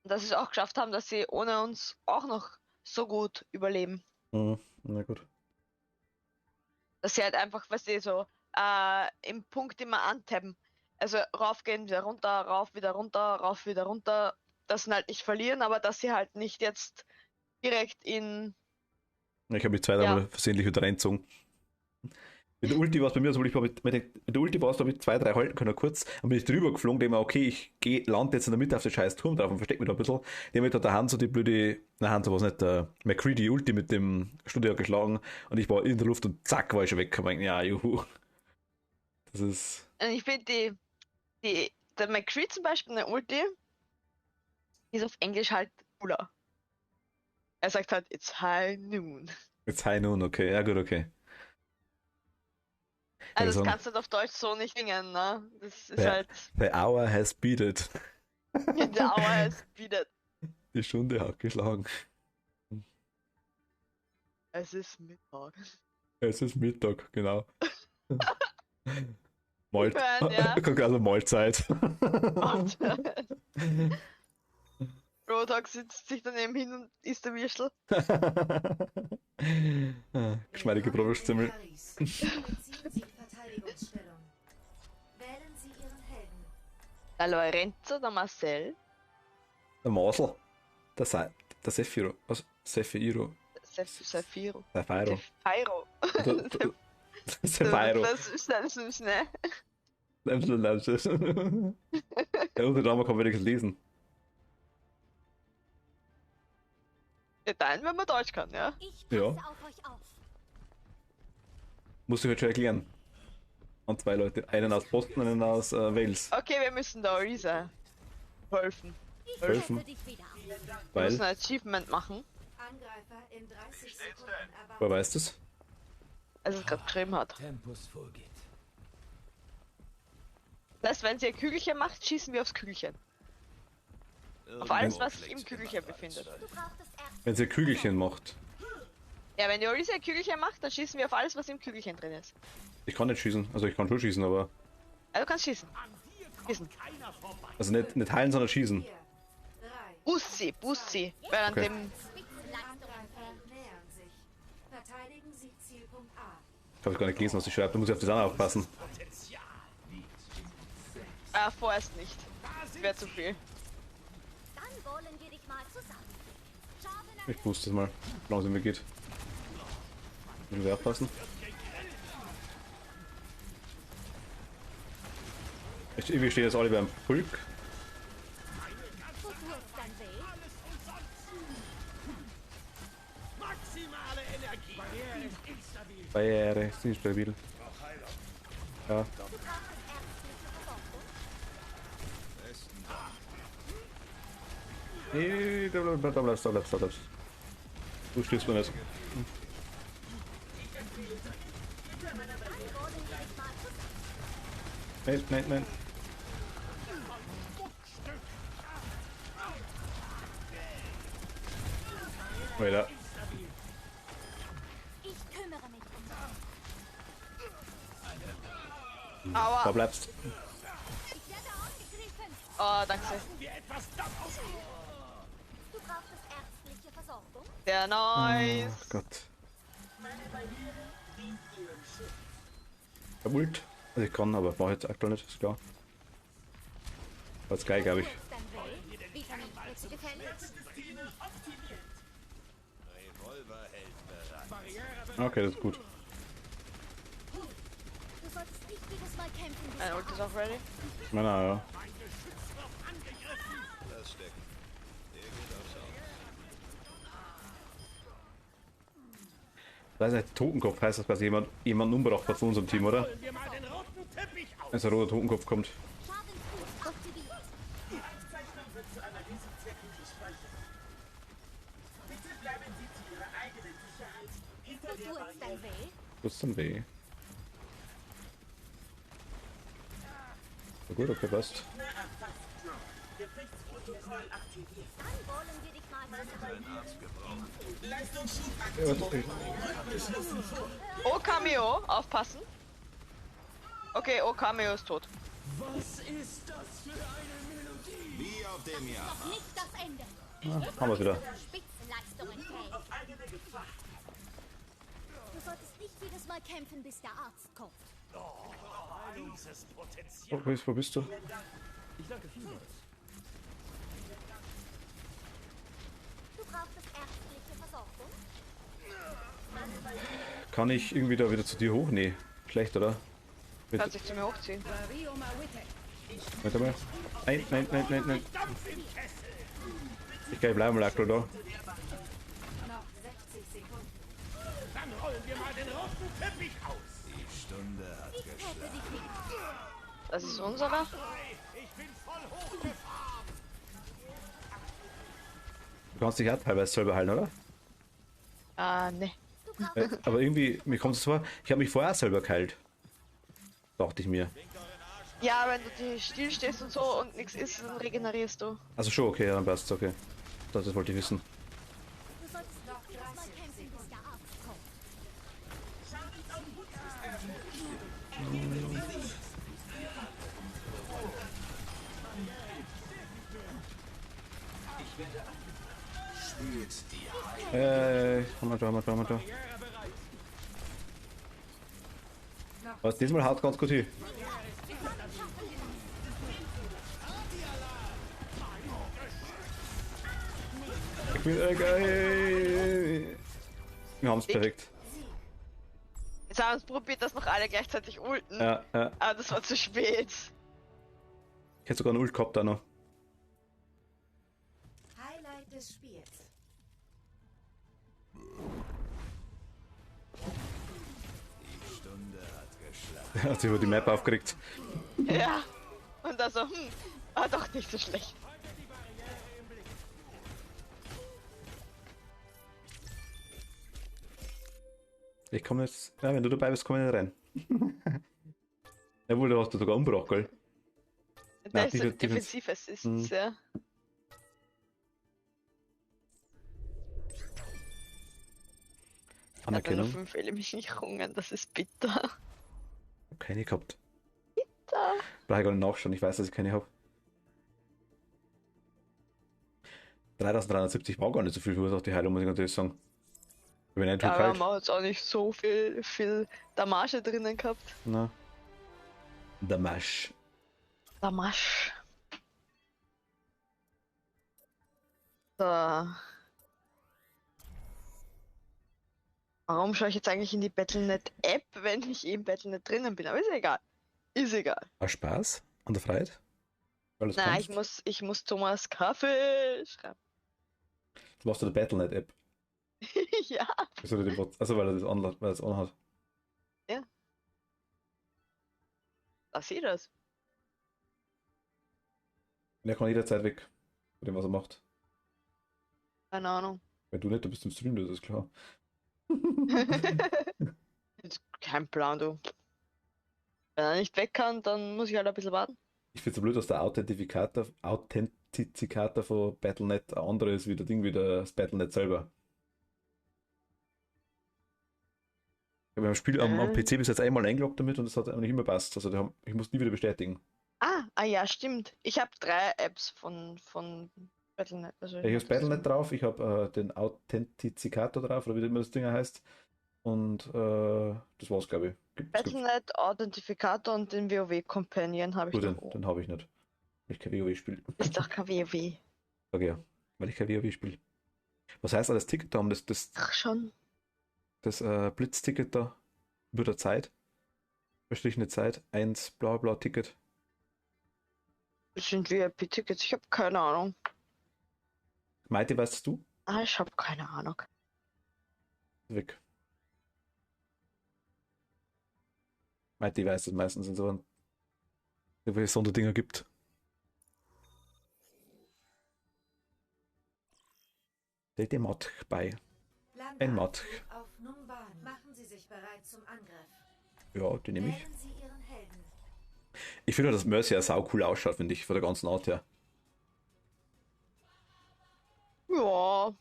Und dass sie es auch geschafft haben, dass sie ohne uns auch noch so gut überleben. Mhm, na gut. Dass sie halt einfach, was sie so im Punkt immer antappen. Also raufgehen, wieder runter, rauf, wieder runter, rauf, wieder runter. Dass sie halt nicht verlieren, aber dass sie halt nicht jetzt direkt in. Ich habe mich zweimal versehentlich wieder reingezogen. Mit der Ulti war es bei mir so, mit der Ulti war es, da ich 2, 3 halten können kurz. Dann bin ich drüber geflogen, denke mir, okay, ich lande jetzt in der Mitte auf den scheiß Turm drauf und verstecke mich da ein bisschen. Die haben mit der Hand so die blöde, Hand war es nicht, der McCready Ulti mit dem Studio geschlagen und ich war in der Luft und zack, war ich schon weg. Ich meine, ja, juhu. Das ist. Ich finde der McCree zum Beispiel, eine Ulti, ist auf Englisch halt cooler. Er sagt halt, it's high noon. It's high noon, okay, ja gut, okay. Also das kannst du auf Deutsch so nicht singen, ne? Das ist halt. The hour has beated. The hour has beated. Die Stunde hat geschlagen. Es ist Mittag. Es ist Mittag, genau. Ja. Also Mahlzeit. Roadhog sitzt sich daneben hin und isst der Würstel. Geschmeidige Probestimmel. Beziehen Sie Verteidigungsstellung. Wählen Sie Ihren Helden. Der Lorenzo, der Marcel. Der Masel. Der Sephiro. Was? Sephiro. Sephiro. Sephiro. Sephiro. Sephiro. Das ist das, ne? Ja, unser Name kann man wenigstens lesen. Ja, dann, wenn man Deutsch kann, ja. Ich passe Ja. auf euch auf. Musst du heute schon erklären. Und 2 Leute. Einen aus Boston, einen aus Wales. Okay, wir müssen der Orisa helfen. Ich Helfen. setze dich wieder auf. Wir müssen ein Achievement machen, Angreifer in 30 Sekunden erwarten. Wer weiß das? als es gerade geschrieben hat. Tempus vorgeht. Das heißt, wenn sie ein Kügelchen macht, schießen wir aufs Kügelchen. Auf alles, was sich im Kügelchen befindet. Du brauchst das erste. Wenn sie ein Kügelchen macht. Ja, wenn die Orisa ein Kügelchen macht, dann schießen wir auf alles, was im Kügelchen drin ist. Ich kann nicht schießen. Also ich kann schon schießen, aber. Also du kannst schießen. Schießen. Also nicht heilen, sondern schießen. 4, 3, Boost sie. Während Okay. dem. Angreifer nähern sich. Verteidigen Sie Zielpunkt A. Ich habe gar nicht gelesen, was sie schreibt. Da muss ich auf das andere aufpassen. Vorerst nicht. Wäre zu viel. Dann wollen wir dich mal zusammen. Schaden Ich wusste es mal, wie langsam mir geht. Müssen wir aufpassen. Wir stehen jetzt alle beim Pulk. Wo tut es dann weh? Maximale Energie. Barriere ist instabil. Barriere, ist nicht stabil. Ja. Du brauchst ärztliche Versorgung? Nee, da bleibst. Du stehst mir nicht. Nein. Weiter. Ich kümmere mich um Aua. Da bleibst. Ich werde angegriffen. Oh, danke. Du brauchst ärztliche Versorgung? Sehr nice. Ach Gott. Der Ult. Also ich kann, aber mach jetzt aktuell nicht, ist klar. War jetzt geil, glaube ich. Tut's dann weh? Vitaminspritze gefällig? Okay, das ist gut. Du solltest nicht jedes Mal kämpfen, bis Ein Ult ist auch ready. Na ja. Das heißt, Totenkopf heißt das quasi jemand umgebracht hat von unserem Team, oder? Wir mal den roten Teppich aus. Wenn ein roter Totenkopf kommt. Schadensfuß aktiviert. Die Aufzeichnung wird zu Analysezwecken gespeichert. Bitte bleiben Sie zu Ihrer eigenen Sicherheit hinter Wo der tut's dann Barriere. weh? Tut's dann weh. Na gut, okay, passt. Gefechtsprotokoll aktiviert. Dann wollen wir dich mal versorgen. Leistungsschub Ja, aktiviert. Abgeschlossen vor. Oh, Cameo. Aufpassen. Okay, oh, Cameo ist tot. Was ist das für eine Melodie? Wie auf dem Jahr. Noch nicht das Ende. Haben wir's wieder. Spitzenleistungen fähig. Auf eigene Gefahr. Du solltest nicht jedes Mal kämpfen, bis der Arzt kommt. Dieses Potenzial. Wo bist du? Ich danke vielmals. Du brauchst ärztliche Versorgung? Kann ich irgendwie da wieder zu dir hoch? Nee. Schlecht, oder? Kann sich zu mir hochziehen. Warte mal. Nein. Ich kann bleiben, aktuell da. Dann rollen wir mal den roten Teppich aus. Die Stunde hat geschlagen. Das ist unserer. Ich bin voll hochgefahren. Du kannst dich auch teilweise selber heilen, oder? Ah, ne. Aber irgendwie, mir kommt es vor, ich habe mich vorher auch selber geheilt. Dachte ich mir. Ja, wenn du die still stehst und so und nichts ist, dann regenerierst du. Also schon, okay, ja, dann passt okay. Das wollte ich wissen. Du solltest nicht jedes Mal kämpfen, bis der Arzt kommt. Spürt die Heilung. Haben wir da. Was diesmal haut ganz gut hin. Ich bin geil. Wir haben es perfekt. Jetzt haben wir es probiert, dass noch alle gleichzeitig ulten. Ja. Aber das war zu spät. Ich hätte sogar einen Ult gehabt da noch. Highlight des Spiels. Die Stunde hat geschlagen. Hat sich über die Map aufgeregt. Ja. Und also, war doch nicht so schlecht. Ich komme jetzt. Ja, wenn du dabei bist, komm ich nicht rein. Jawohl, du hast du sogar umgebracht, gell? Da Ja, ist der Defensiv-Assist, ja. Ich habe nur Anerkennung. 5 Eliminierungen, das ist bitter. Keine gehabt. Da. Brauche ich gar nicht nachschauen, ich weiß, dass ich keine habe. 3370 war gar nicht so viel für die Heilung, muss ich natürlich sagen. Wenn ich Ja, wir kalt. haben jetzt auch nicht so viel Damage drinnen gehabt. Na. Der Masch. Damage. So. Warum schaue ich jetzt eigentlich in die Battle.net App, wenn ich im Battle.net drinnen bin? Aber ist egal. Ist egal. War Spaß? An der Freiheit? Weil das Nein, kannst? ich muss Thomas Kaffee schreiben. Du machst ja die Battle.net-App. Ja. Also, weil er das weil er das anhat. Da sieht das. Und er kann jederzeit weg. Von dem, was er macht. Keine Ahnung. Weil du nicht, du bist im Stream, das ist klar. Kein Plan, du. Wenn er nicht weg kann, dann muss ich halt ein bisschen warten. Ich finde es so blöd, dass der Authentizikator von Battle.net ein anderer ist wie das Battle.net selber. Ich habe im Spiel am PC bis jetzt einmal eingeloggt damit und das hat eigentlich immer passt. Also ich muss nie wieder bestätigen. Ja, stimmt. Ich habe 3 Apps von Battle.net. Also Ich habe das Battle.net drauf, ich habe den Authentizikator drauf, oder wie immer das Ding heißt. Und das war's, glaube ich. Battle.net, Authentifikator und den WoW Companion habe ich Gut, noch. den habe ich nicht. Weil ich kein WoW spiele. Ist doch kein WoW. Sag ja, weil ich kein WoW spiele. Was heißt das Ticket da? Ach schon. Das Blitzticket da über der Zeit. Verstrichene Zeit. 1 bla bla Ticket. Das sind VIP-Tickets, ich habe keine Ahnung. Maite, weißt du? Ich habe keine Ahnung. Weg. Maite weiß es meistens, wenn es Sonderdinger gibt. Stellt ihr Mod bei. Ein Mod. Auf Numban. Machen Sie sich bereit zum Angriff. Ja, die nehme ich. Wählen Sie Ihren Helden. Ich finde, dass Mercy ja sau cool ausschaut, finde ich, von der ganzen Art her. Ja,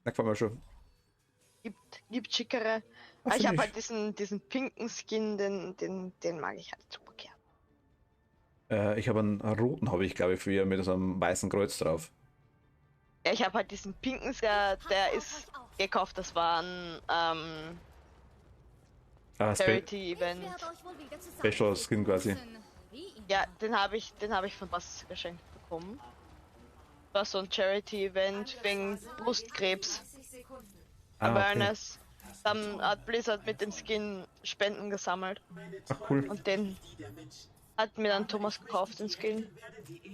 Da gefällt mir schon. gibt schickere. Ah, Aber ich find habe ich. halt diesen pinken Skin, den mag ich halt super gern. Ich habe einen roten, habe ich glaube ich, für mit so einem weißen Kreuz drauf. Ja, ich habe halt diesen pinken, der ist gekauft, das war ein Charity-Event. Special Skin quasi. Ja, den habe ich von was geschenkt bekommen. Das war so ein Charity-Event wegen Brustkrebs. 30 Sekunden. Awareness. Dann hat Blizzard mit dem Skin Spenden gesammelt. Ach cool. Und den hat mir dann Thomas gekauft, den Skin.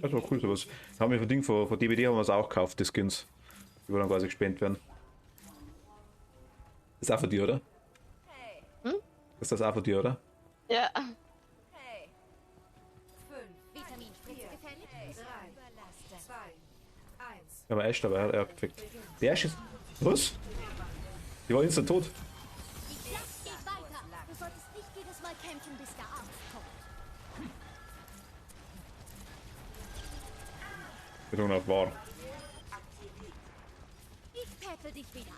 Das war cool sowas. Da haben wir von Ding, von DVD haben wir es auch gekauft, die Skins. Die dann quasi gespendet werden. Ist auch von dir, oder? Hm? Ist das auch von dir, oder? Ja. 5, Vitaminspritze gefällig? 3, 2, 1. Ja, aber Ash dabei, ja, perfekt. Der Ash ist. Was? Die war instant tot. Die Jagd geht weiter. Du solltest nicht jedes Mal kämpfen, bis der Arzt kommt. Betonung auf wahr. Ich peppel dich wieder auf.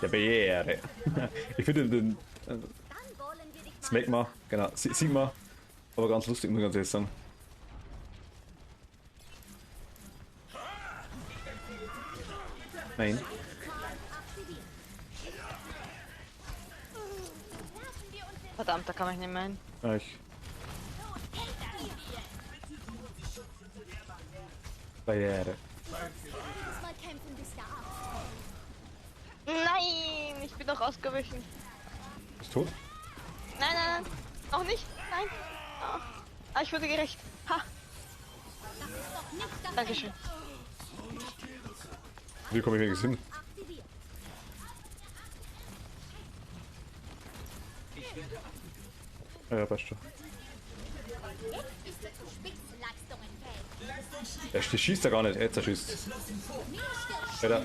Der Barriere. Ich finde den Dann wollen wir dich mal Smegma, genau, Sigma, aber ganz lustig, muss ich ganz ehrlich sagen. Nein. aktivieren. Verdammt, da kann ich nicht mehr hin. Ja, ich. Barriere. Jedes Mal kämpfen, bis der Arzt kommt. Nein, ich bin doch ausgewichen. Ist tot? Nein, nein, nein. Noch nicht. Nein. Ich wurde gerecht. Ha. Das ist doch nicht das Dankeschön. Wie komme ich wenigstens hin? Aktivieren. Ja, passt schon. Jetzt bist du zu Spitzenleistungen fähig. Der schießt ja gar nicht, jetzt er schießt. Alter.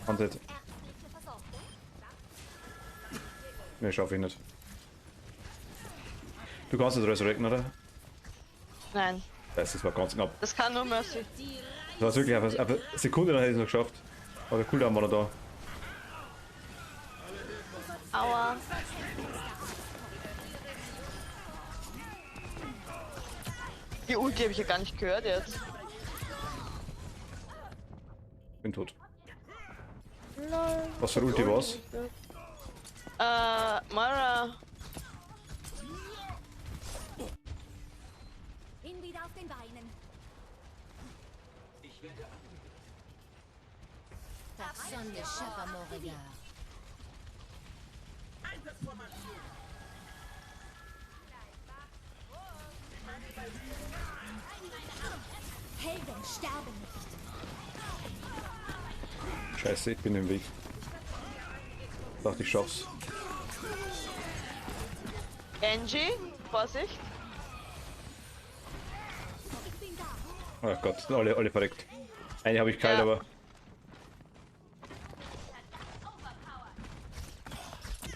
Handelt. Ärztliche Versorgung. Ne, schaffe ich nicht. Du kannst nicht resurrecten, oder? Nein, Das war ganz knapp. das kann nur Mercy. Das war wirklich auf eine Sekunde, dann hätte ich es noch geschafft. Aber der Cooldown war noch da. Aua. Die Ulti habe ich ja gar nicht gehört jetzt. Bin tot. Was für Ulti war's? Mara. Bin wieder auf den Beinen. Personne n'échappe à mon regard. Einsatzformation. Helden sterben nicht. Scheiße, ich bin im Weg. Ich dachte, ich schaff's. Genji, Vorsicht. Oh Gott, sind alle verreckt. Eine habe ich kalt, Ja. aber.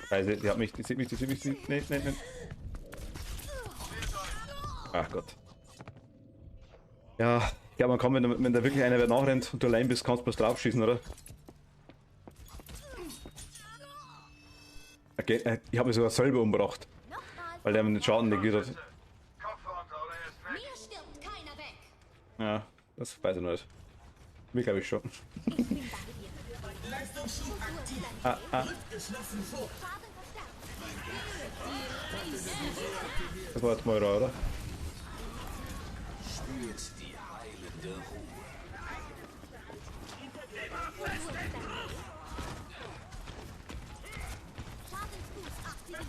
Scheiße, die hat mich, die sieht mich. Nein. Ach Gott. Ja, ich glaube, man kann, wenn da wirklich einer nachrennt und du allein bist, kannst du bloß draufschießen, oder? Okay, ich habe mich sogar selber umgebracht, weil der mir den Schaden negiert hat. Mir stirbt keiner weg. Ja, das weiß ich nicht. Mir glaube ich schon. Ich bin bei dir. Leistungsschub aktiv. Geschlossen vor. Schaden verstärkt. Das war jetzt mal rar, oder? Spürt die heilende Ruhe. Schadensfuß aktiviert.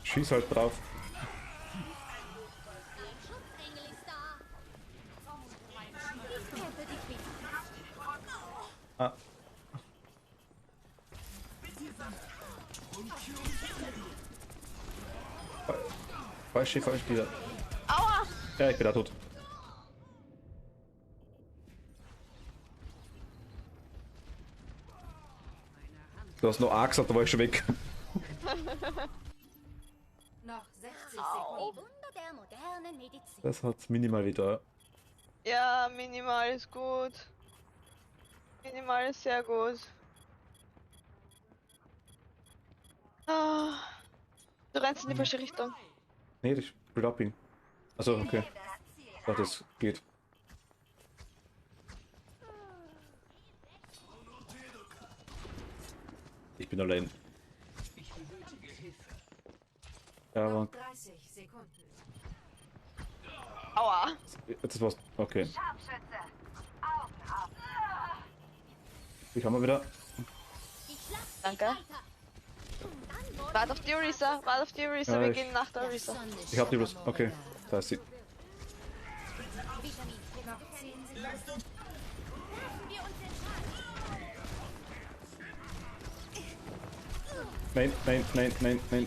Schieß halt drauf. Der Schutzengel ist da. Ich kämpfe dich mit. Ah. Falsch, wieder. Aua! Ja, ich bin da tot. Du hast noch A gesagt, da war ich schon weg. Noch 60 Die Sekunden. Wunder der modernen Medizin. Das hat's minimal wieder. Ja, minimal ist gut. Minimal ist sehr gut. Ah, du rennst in die falsche Richtung. Nee, das spielt Abbiegen. Achso, okay. Ich dachte, das geht. Ich bin allein. Ja, aber Noch 30 Sekunden. Aua! jetzt war's. Okay. Scharfschütze. Augen auf. Ich haben wir wieder. Ich lass dich Danke. weiter. Dann wollen Warte auf die Orisa, warte auf die Orisa, Ja, wir ich- gehen nach der Orisa. Ich hab die bloß. Okay, da ist sie. Vitamin. Noch 10 Sekunden. Werfen wir uns den Schaden. Nein.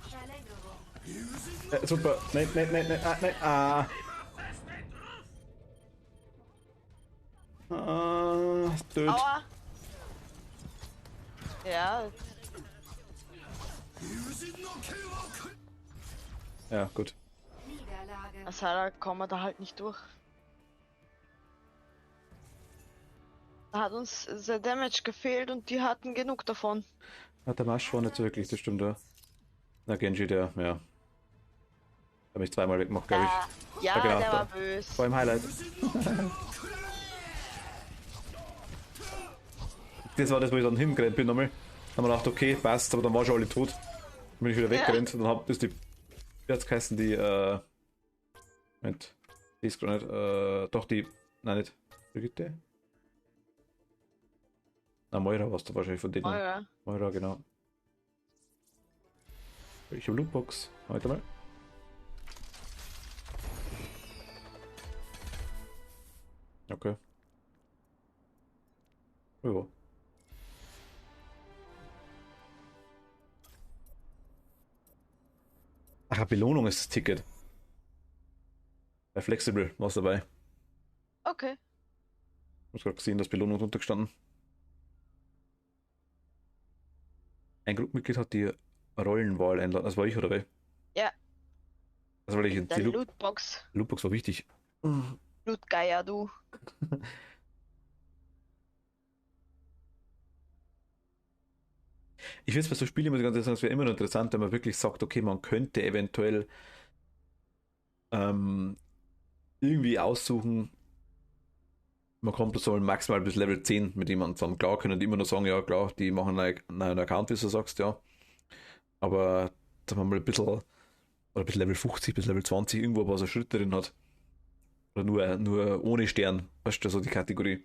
Verlängerung. Super. Nein. Nein. Töt. Aua! Ja, Ja, gut. Niederlage. als Heiler kommen wir da halt nicht durch. Da hat uns der Damage gefehlt und die hatten genug davon. Hat der Marsch war nicht so wirklich, das stimmt, ja. Na, Genji, der, ja. Hat mich zweimal weggemacht, glaube ich. Ja, Ja, genau, der da. war böse. Vor allem Highlight. Das war das, wo ich dann hingerannt bin nochmal. Dann haben wir gedacht, okay, passt, aber dann war schon alle tot. Dann bin ich wieder weggerannt und dann hab das die Herzkeißen, die, Moment, die ist gar nicht, doch die, nein, nicht, Brigitte? Na, Moira warst du wahrscheinlich von denen. Oh, ja. Moira, genau. Ich habe Lootbox, warte mal. Okay. Ja. Ach, eine Belohnung ist das Ticket. Bei Flexible war es dabei. Okay. Ich habe gerade gesehen, dass Belohnung drunter gestanden. Ein Gruppenmitglied hat die Rollenwahl einladen. Das war ich, oder wer? Ja. Also weil ich Der die Lootbox. Lootbox war wichtig. Lootgeier, du. Ich finde es bei so Spielen, muss ich ganz ehrlich sagen, es wäre immer noch interessant, wenn man wirklich sagt, okay, man könnte eventuell irgendwie aussuchen, man kommt so maximal bis Level 10 mit jemandem zusammen. Klar können die immer nur sagen, ja klar, die machen einen Account, wie du sagst, ja. Aber sagen wir mal ein bisschen, oder bis Level 50, bis Level 20, irgendwo was er Schritt drin hat. Oder nur ohne Stern, weißt du, so die Kategorie.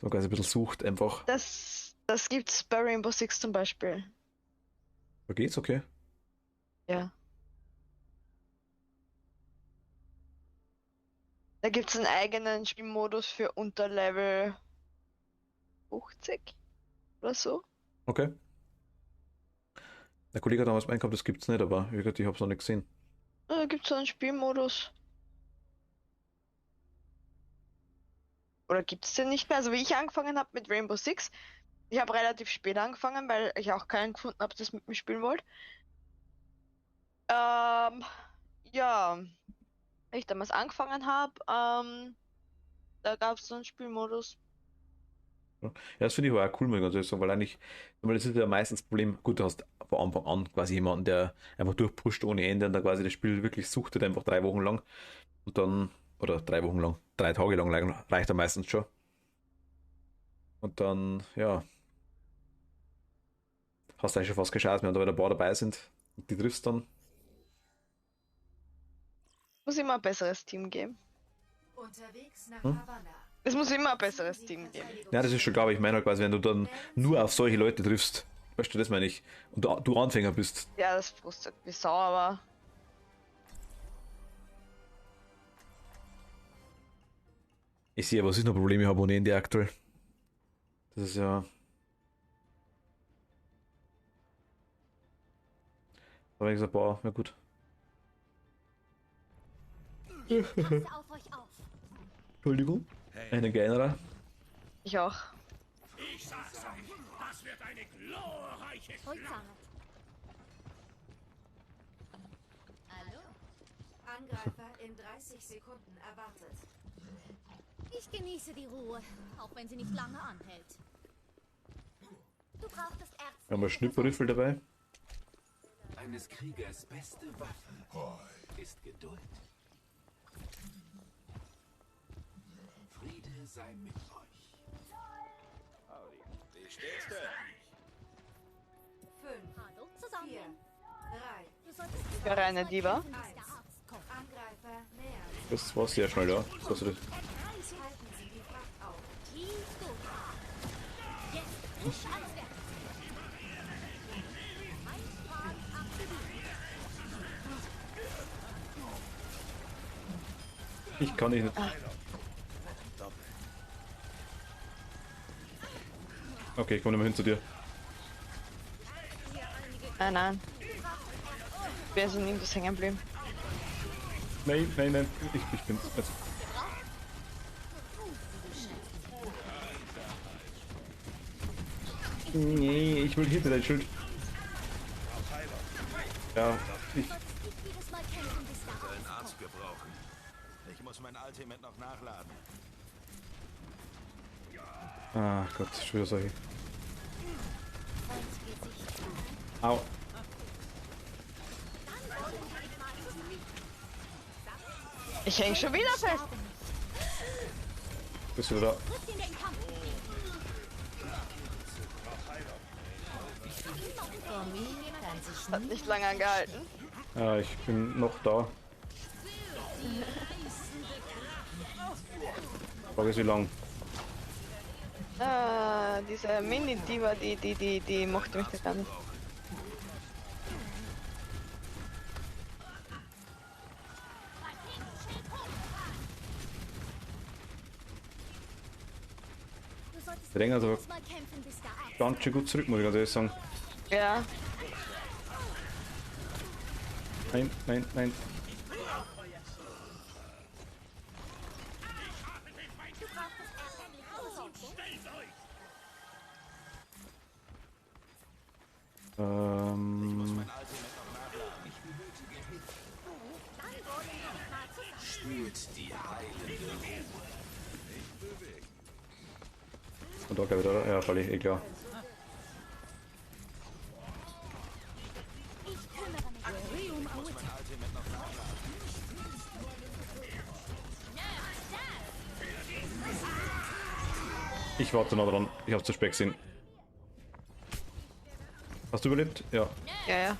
So quasi ein bisschen sucht einfach. Das gibt's bei Rainbow Six zum Beispiel. Da geht's, okay. Ja. Da gibt's einen eigenen Spielmodus für unter Level 50 oder so. Okay. Der Kollege hat damals gemeint, das gibt's nicht, aber wie gesagt, ich hab's noch nicht gesehen. Da gibt's so einen Spielmodus. Oder gibt's den nicht mehr? Also wie ich angefangen habe mit Rainbow Six, ich habe relativ spät angefangen, weil ich auch keinen gefunden habe, das mit mir spielen wollte. Ja, als ich damals angefangen habe, da gab es so einen Spielmodus. Ja, das finde ich aber auch cool, muss ich ganz ehrlich sagen, weil eigentlich, weil das ist ja meistens das Problem, gut, du hast von Anfang an quasi jemanden, der einfach durchpusht ohne Ende und dann quasi das Spiel wirklich suchtet, einfach 3 Wochen lang und dann, oder 3 Wochen lang, 3 Tage lang reicht er meistens schon. Und dann, ja, hast du eigentlich schon fast keine Chance mehr, und da, weil ein paar dabei sind und die triffst dann. Muss immer ein besseres Team geben. Unterwegs nach Hm? Havanna. Es muss immer ein besseres Team geben. Ja, das ist schon, glaube ich, meine halt quasi, wenn du dann nur auf solche Leute triffst, weißt du, das meine ich, und du Anfänger bist. Ja, das frustet wie Sau, aber Ich sehe, was ich noch Probleme habe ohne Ende aktuell. Das ist ja. Aber ich gesagt, boah, na gut. Passe auf euch auf. Entschuldigung. Eine General. ich auch. Ich sag's euch, das wird eine glorreiche Ruhig, Schlacht. Zahnrad. Hallo? Angreifer in 30 Sekunden erwartet. Ich genieße die Ruhe, auch wenn sie nicht lange anhält. Du brauchst das Erz. Wir haben einen Schnipperriffel dabei. Eines Kriegers beste Waffe ist Geduld. Friede sei mit euch. Wie steht's denn? 5, Hallo 4, zusammen. 3, Du solltest Wäre eine Diva. bis der Arzt kommt. Angreifer nähern. Das war sehr schnell, ja. Das hast du das. Halten Sie die Fracht auf. Tief durch. Jetzt frisch ans Werk. Mein Strahl aktiviert. Ich kann nicht. Okay, ich komme nicht mehr hin zu dir. Nein. Wir sind irgendwas hängen geblieben. Nein, nein, nein. Ich bin's. Also. Nee, ich will hinter dein Schild. Ja, ich. Nicht jedes Mal kämpfen, bis der Einen Arzt Arzt gebrauchen. Ich muss mein Ultimate noch nachladen. Ah Gott, schon wieder solche. Au. Ich häng schon wieder fest. Bist du wieder da? trifft in den Kampf. Hat nicht lange angehalten. Ja, ich bin noch da. Frage ist wie lang. Diese Mini-Diva, die mochte mich da gar nicht. Du solltest Der Ring also jedes Mal kämpfen, bis der Arzt ganz schön gut zurück, muss ich ganz ehrlich sagen. Ja, Nein, nein, nein. Spürt die heilende Ruhe. Und da gleich wieder, ja, völlig, eh klar. Ich kümmere mich um Ultimate. Ich warte noch dran. Ich hab's zu spät gesehen. Hast du überlebt? Ja. ja.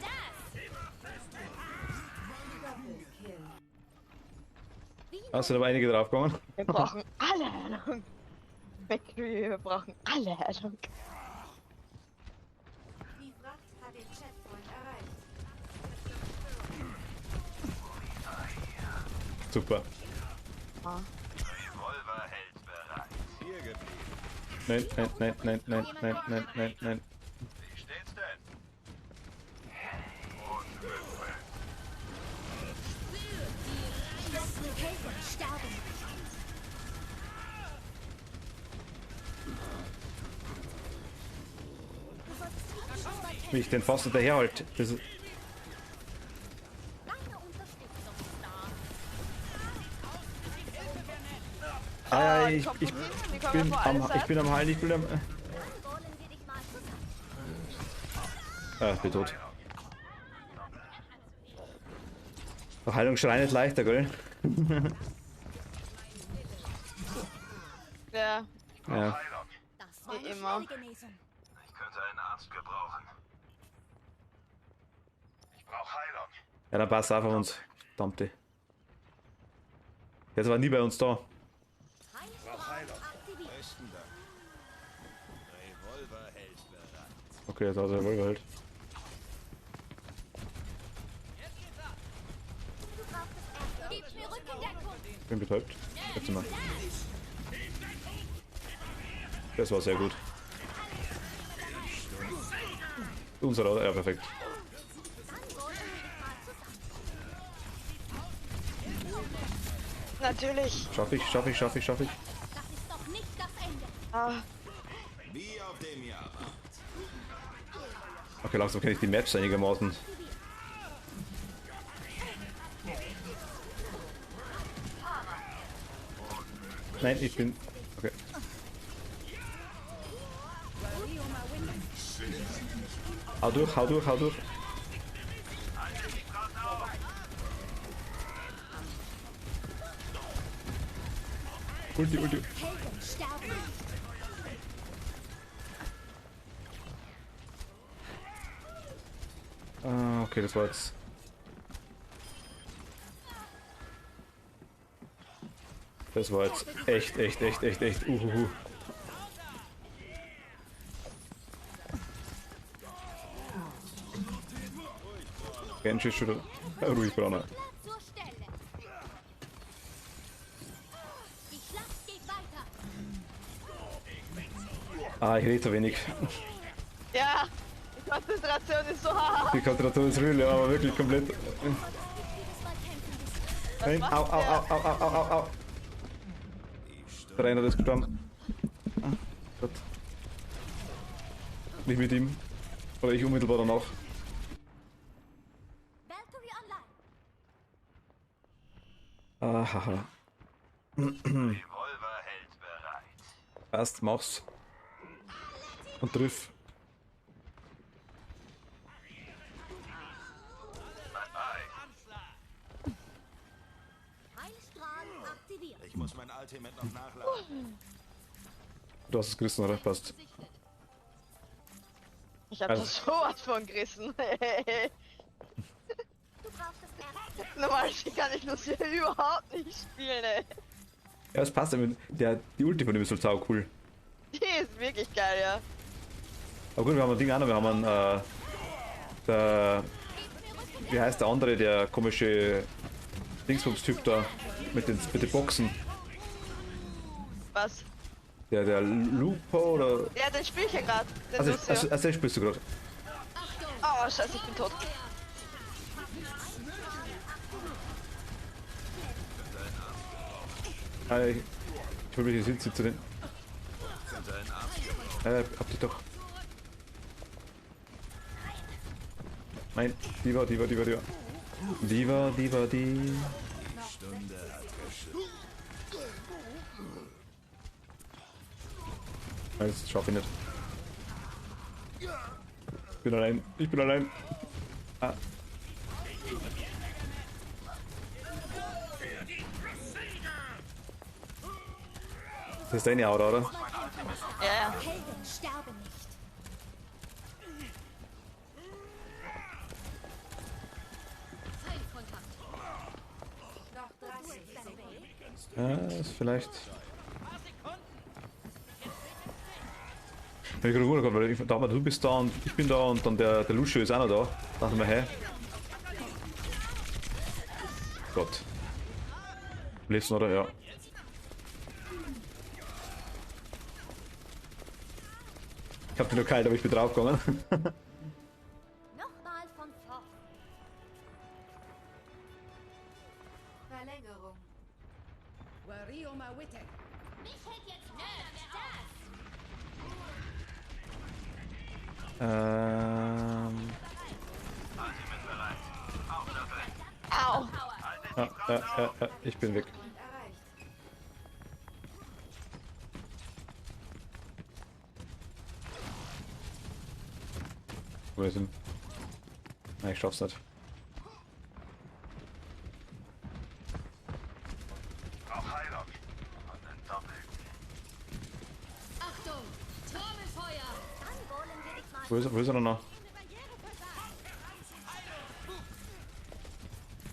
Ah, sind aber einige draufgegangen. Wir brauchen alle Heilung. McCree, wir brauchen alle Heilung. Die Fracht hat den Checkpoint erreicht. Super. Revolver hält bereit. Hier geblieben. Nein, nein, nein, nein, nein, nein, nein, nein, nein. Wie steht's denn? Helden sterben. Wie ich den fast hinterher halt. Das ist, Deine Unterstützung ist da. ah, die kommen von hinten, die kommen bin ja von allen am, ich bin am Heilen, ich bin am. Wollen wir dich mal zusammen. Ich bin tot. Doch Heilungsschrein ist leichter, gell? Ja, Ja. Das war eine immer. schnelle Genesung. Ich könnte einen Arzt gebrauchen. Ich brauche Heilung. Ja, dann passt auf uns. Verdammte. Jetzt war nie bei uns da. Heilstrahl aktiviert. Revolver hält bereit. Okay, jetzt hat er wohl halt. Du brauchst es erst. Gib mir Rückendeckung. Ich bin betäubt. Jetzt mal. Das war sehr gut. Unser Auto, ja perfekt. Dann wollen wir dich mal zusammen. natürlich. Schaff ich. Das ist doch nicht das Ende. Ah, Wie auf dem Jahrmarkt. Okay, langsam kenne ich die Maps einigermaßen. Nein, ich bin. Okay. Hau durch, hau durch, hau durch. Ulti, Ulti. Helden sterben. Ah, okay, das war jetzt. Das war jetzt echt. Genji ist schon wieder ruhig, Brauner. Zur Stelle. Die Schlacht geht weiter. Ah, ich rede zu wenig. ja, die Konzentration ist so hart. Die Konzentration ist real, ja, aber wirklich komplett. Jedes Mal kämpfen müssen. Nein, au, au. Der Rainer ist gestorben. Ah, Gott. Nicht mit ihm. Oder ich unmittelbar danach. Valkyrie online. Ahaha. Revolver hält bereit. Passt, mach's. Und triff. Heilstrahl aktiviert. Ich muss mein Ultimate noch nachladen. Du hast es gerissen, oder? Passt. Ich hab Also- das sowas von gerissen. Du brauchst es erst. Normal kann ich Lucia überhaupt nicht spielen, ey. Ja, es passt. Die Ulti von dem ist halt sau cool. Die ist wirklich geil, ja. Aber gut, wir haben ein Ding auch noch. Wir haben einen, wie heißt der andere, der komische Dingsbums-Typ da mit den Boxen? Was? Der Lupo oder. Ja, den spiel ich ja gerade. Den Lucia. Also den spielst du gerade. Oh, scheiße, ich bin tot. Ich will mich jetzt hinziehen zu den. Habt ihr doch. Nein, die war. Die. Nein, das schaffe ich nicht. Ich bin allein. Ah. Das ist deine Aura, oder? Ja, ja. Helden sterben nicht. Feindkontakt. Noch 30 Sekunden. Ja, ist vielleicht. Ich gerade gut, weil ich dachte, du bist da und ich bin da und dann der Lucio ist auch noch da. Dachte mir, hey. Gott. Lebst du noch, oder? Ja. Ich hab den nur kalt, aber ich bin draufgegangen. Nochmal von vorn. Verlängerung. Wario Mawite. Mich hält jetzt keiner mehr auf. Au! Ich bin weg. Und erreicht. Wo wir sind. Nein, ich schaff's nicht. Achtung! Trommelfeuer! Dann wollen wir dich mal. Wo ist er denn noch?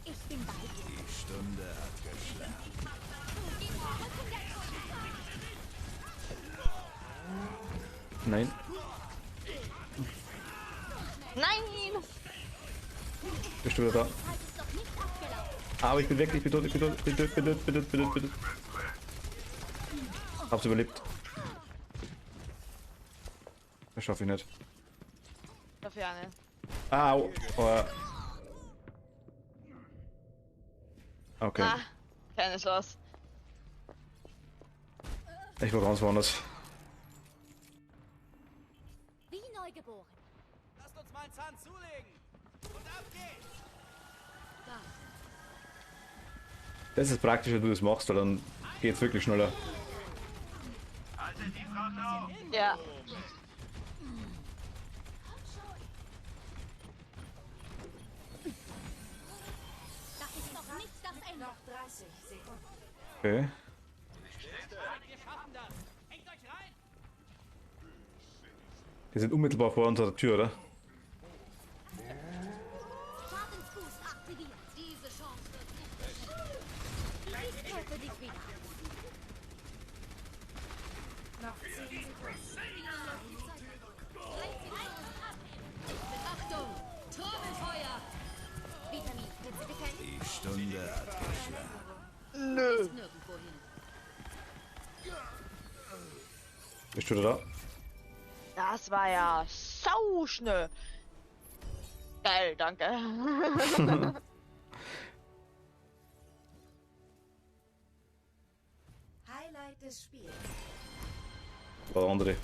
Ich bin bei dir. Die Stunde hat geschlagen. Nein. Nein! Bist du wieder da? Zeit ist doch nicht abgelaufen. Aber ich bin weg, ich bin tot, ich bin tot, bin tot, bin tot, bin tot, bin tot, bin tot. Hab's überlebt. Das schaffe ich nicht. Dafür auch nicht. Au! Oh. Okay, Ah, keine Chance. ich war ganz woanders. Wie neugeboren. Lasst uns mal einen Zahn zulegen. Und ab geht's. Das ist praktisch, wenn du das machst, weil dann geht's wirklich schneller. Haltet die Front auf. Ja. Das ist noch nicht das Ende. Noch 30 Sekunden. Okay. Die sind unmittelbar vor unserer Tür, oder? Schadensboost aktiviert. Diese Chance wird nicht verschenkt. Ich treffe dich wieder. Noch 10 Sekunden. Achtung! Trommelfeuer! Vitamin, bitte bekämpfen. Die Stunde hat geschlagen. Ist nirgendwo hin. Bist du wieder da? Das war ja sau schnell. Geil, danke. Highlight des Spiels. War der andere.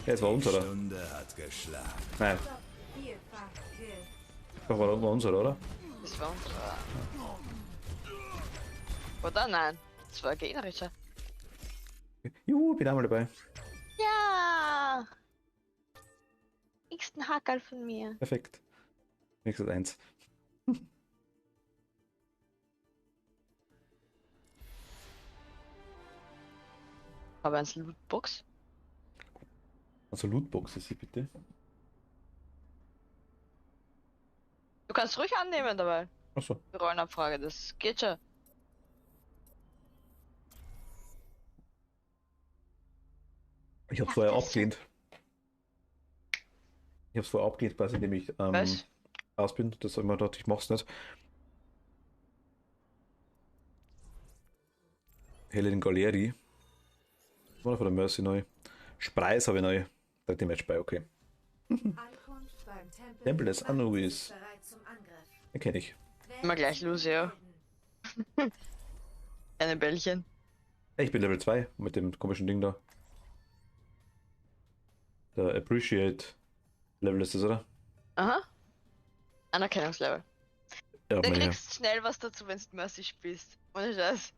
Ja, es war uns, Die oder? Stunde hat geschlagen. Nein, Vierfach Kill. doch war unser, oder? Das war unser. Oder nein? Das war ein gegnerischer. Juhu, bin einmal dabei. Ja! Nächsten Hackerl von mir. Perfekt. Nächstes 1. Aber eine Lootbox? Also Lootbox ist sie bitte. Du kannst ruhig annehmen dabei. Achso. Die Rollenabfrage, das geht schon. Ich hab's vorher abgelehnt. Ich hab's vorher abgelehnt, quasi, indem ich Was? aus bin. Das hab ich mir gedacht, ich mach's nicht. Helen Galeri. War von der Mercy neu. Spreis habe ich neu. Da die Match bei, okay. Ankunft beim Tempel des Anubis. Bereit zum Angriff. Den kenn ich. Immer gleich Lucio. Eine Bällchen. Ich bin Level 2 mit dem komischen Ding da. Der Appreciate Level ist das, oder? Aha. Anerkennungslevel. Ja, Du meine kriegst schnell was dazu, wenn du Mercy spielst. Ohne Scheiß.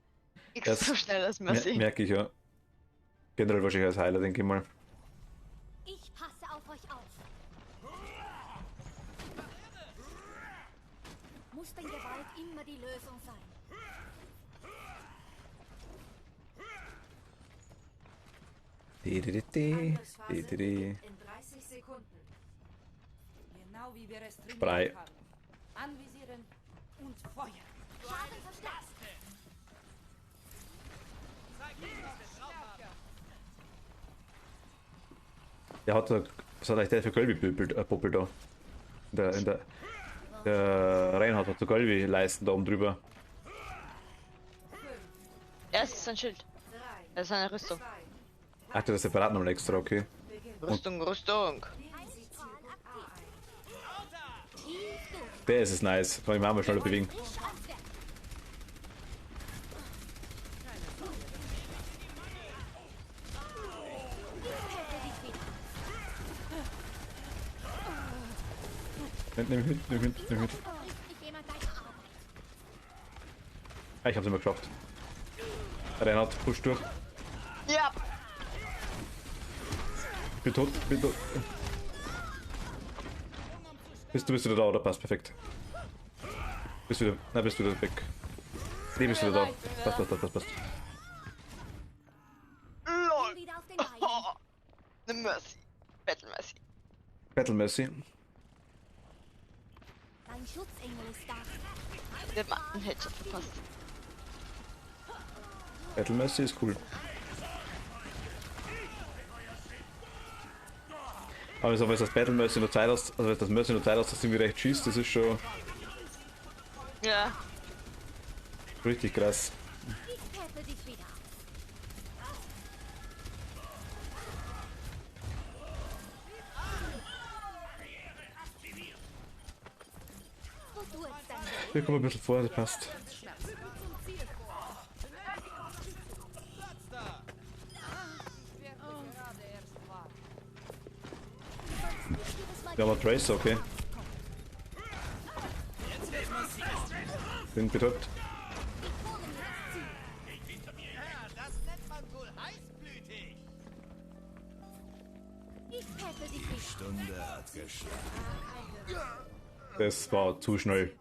Kriegst Das so schnell als Mercy. merke ich ja. Generell wahrscheinlich als Heiler, denke ich mal. Ich passe auf euch auf. Muss denn Gewalt immer die Lösung sein? Angriffsphase In in 30 Sekunden. Genau wie wir es trainiert Brei. haben. Anvisieren und Feuer. Schaden verstärkt. Der hat da, was hat eigentlich der für Gölbi-Puppel da? Der Reinhard hat so Gölbi-Leisten da oben drüber. Ja, es ist ein Schild. Es ist eine Rüstung. Ach, der ist separat nochmal extra, okay. Rüstung, Rüstung. Der ist es nice. Kann ich mal schneller bewegen. Nimm mit. Ah, ich hab's immer geschafft. Reinhard, push durch. Ja. Bin tot. Bist du wieder da, oder? Passt, perfekt. Bist du wieder weg. Nee, bist du wieder da. Passt. LOL. Oh, eine Mercy. Battle Mercy. Battle Mercy. Dein Schutzengel ist da. Der hat einen Headshot verpasst. Battle Mercy ist cool. Aber wenn das Battle Mercy nur Zeit hast, also wenn das Mercy nur Zeit hast, dass du irgendwie recht schießt, das ist schon Ja. richtig krass. Ich peppe dich wieder. Wo du jetzt dann Wir kommen ein bisschen vor, das passt. Ja, aber Tracer, okay. Bin betäubt. Das nennt man wohl heißblütig. Ich peppe dich wieder. Stunde hat geschlagen. Das war zu schnell.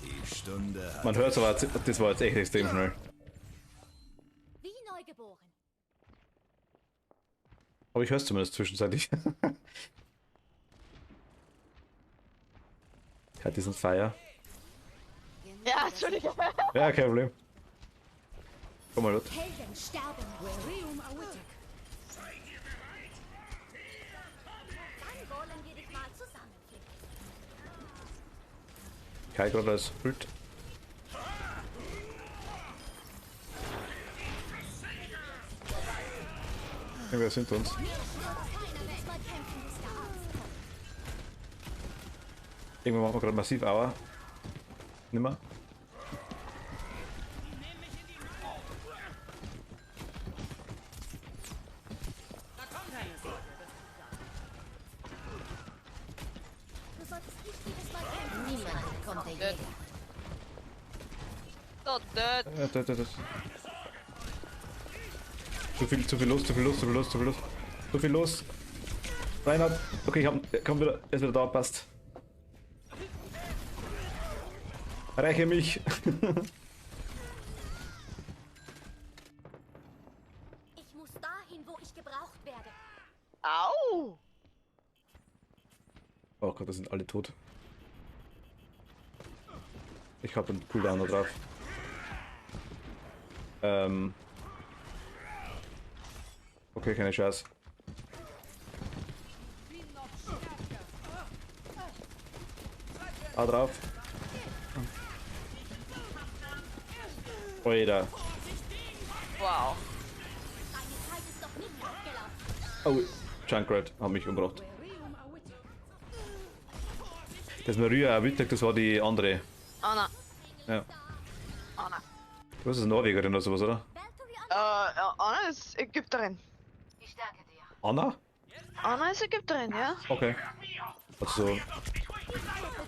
Die Stunde hat Man hört es aber, das war jetzt echt extrem schnell. Wie neugeboren. Aber ich höre es zumindest zwischenzeitlich. Hat diesen Feier. Ja, Entschuldigung. Ja, kein Problem. Komm mal dort. Helden sterben. Dann wollen wir dich mal zusammenfinden. Kai gerade als Bild. Wer sind uns? Keiner will mal kämpfen, bis der Arzt kommt. Irgendwann machen wir gerade massiv Aua. Nimmer. Du solltest nicht jedes Mal kämpfen. Niemand kommt der Jäger. So, dort. Das. Zu viel los. Reinhard. Okay, komm wieder. Er ist wieder da, passt. Erreiche mich. Ich muss dahin, wo ich gebraucht werde. Au! Oh Gott, da sind alle tot. Ich hab einen Cooldown da drauf. Okay, keine Chance. Drauf. Oida. Wow. Deine Zeit ist doch nicht abgelaufen. Oh, Junkrat hat mich umgebracht. Das Maria Wittek, das war die andere. Anna. Ja. Anna. Was ist Norwegerin oder sowas, oder? Anna ist Ägypterin. Ich danke dir. Anna? Anna ist Ägypterin, ja? Okay. Also, Peppe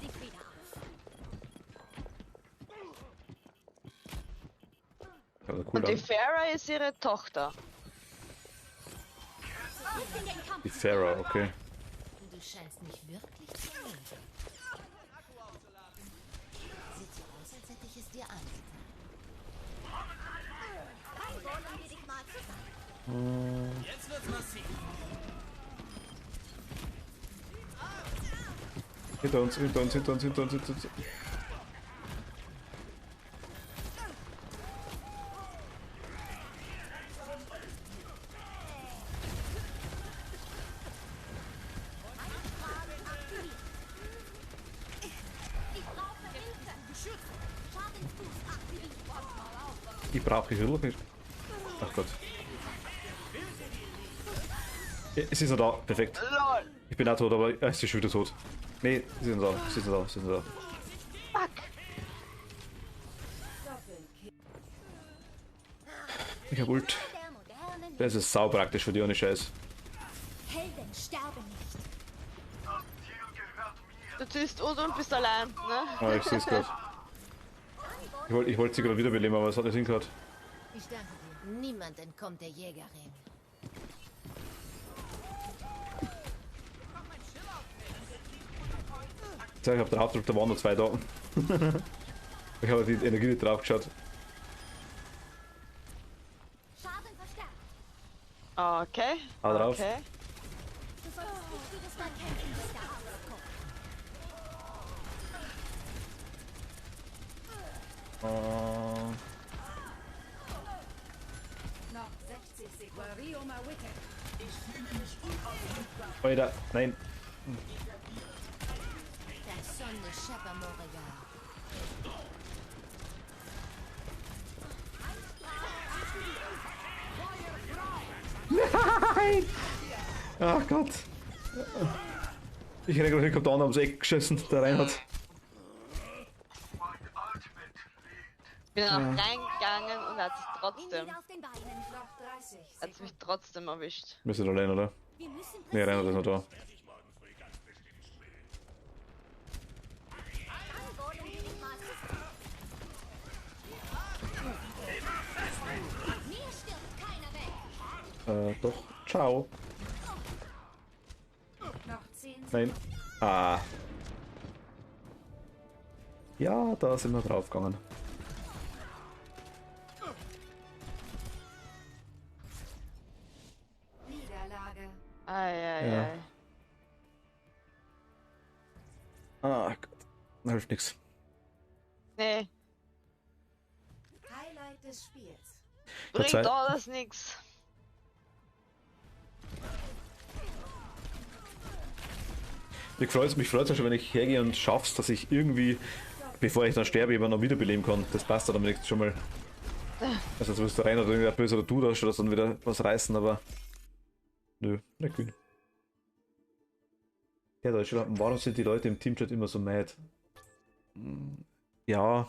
dich wieder. cool Und die Farah ist ihre Tochter. Ich bin den Kampf. Die Farah, okay. Du scheinst mich wirklich zu mögen. Sieht so aus, als hätte ich es dir angetan. Dann wollen wir dich mal zusammen. Jetzt wird's massiv. Hinter uns. Ich brauche Hilfe. Ach Gott. Es ist noch da. Perfekt. LOL. Ich bin auch tot, aber es ist schon wieder tot. Nee, sie sind da. Sie sind da. Sie sind da. Fuck. Ich hab Ult. Der modernen Das ist sau praktisch für die ohne Scheiß. Helden sterben nicht. Du ziehst und bist allein, ne? Ah, ich seh's grad. Ich wollte sie gerade wiederbeleben, aber es hat nicht hingehört. Ich danke dir. Niemand entkommt der Jägerin. Ich hab den Hauptdruck, da waren noch 2 da. Ich habe die Energie nicht drauf geschaut. Schaden verstärkt. Okay. Hau drauf. Okay. Du solltest nicht jedes Mal kämpfen, bis der Arzt kommt. Noch 60 Sekunden. Wario Mawike. Alter, nein. Der Sonne Scheppermoriga. Nein! Ach Gott. Ich hätte gerade kommt an, ums Eck geschossen, der Reinhard. Ich bin dann auch reingegangen und hat sich Bin trotzdem. wieder auf den Beinen. Noch 30 Hat mich Sekunden. trotzdem erwischt. Wir sind allein, oder? Wir müssen Ne, Reinhard ist noch da. Anboden will ich mal zu. Mir stirbt keiner weg. Doch. Ciao. Noch 10 Sekunden. Nein. Ah. Ja, da sind wir draufgegangen. Niederlage. Eieiei. Ah Gott. Hilft nix. Nee, Highlight des Spiels. bringt Zeit- alles nix. Mich freut's ja schon, wenn ich hergehe und schaff's, dass ich irgendwie, bevor ich dann sterbe, immer noch wiederbeleben kann. Das passt dann am nächsten schon mal. Also jetzt wirst du rein oder irgendwer böse oder du da schon dann wieder was reißen, aber. Nö, nicht gut. Ja, da ist schon. Warum sind die Leute im Teamchat immer so mad? Ja,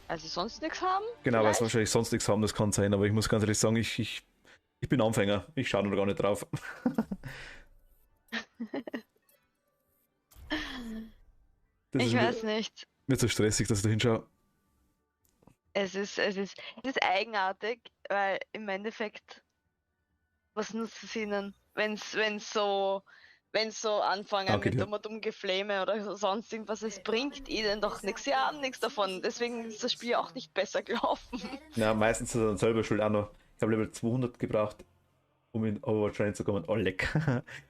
Also sonst nichts haben? genau, weil sie Vielleicht? wahrscheinlich sonst nichts haben, das kann sein, aber ich muss ganz ehrlich sagen, ich bin Anfänger. Ich schaue nur gar nicht drauf. Das Ich ist weiß nicht. mir zu stressig, dass ich da hinschaue. Es ist eigenartig, weil im Endeffekt, was nutzt es ihnen, wenn's so anfangen Okay, mit ja. dumm Gefläme oder sonst irgendwas, es bringt ihnen doch nichts. Sie haben nichts davon, deswegen ist das Spiel auch nicht besser gelaufen. Ja, meistens ist er dann selber schuld auch noch. Ich habe Level 200 gebraucht, um in Overwatch reinzukommen. Oh, leck.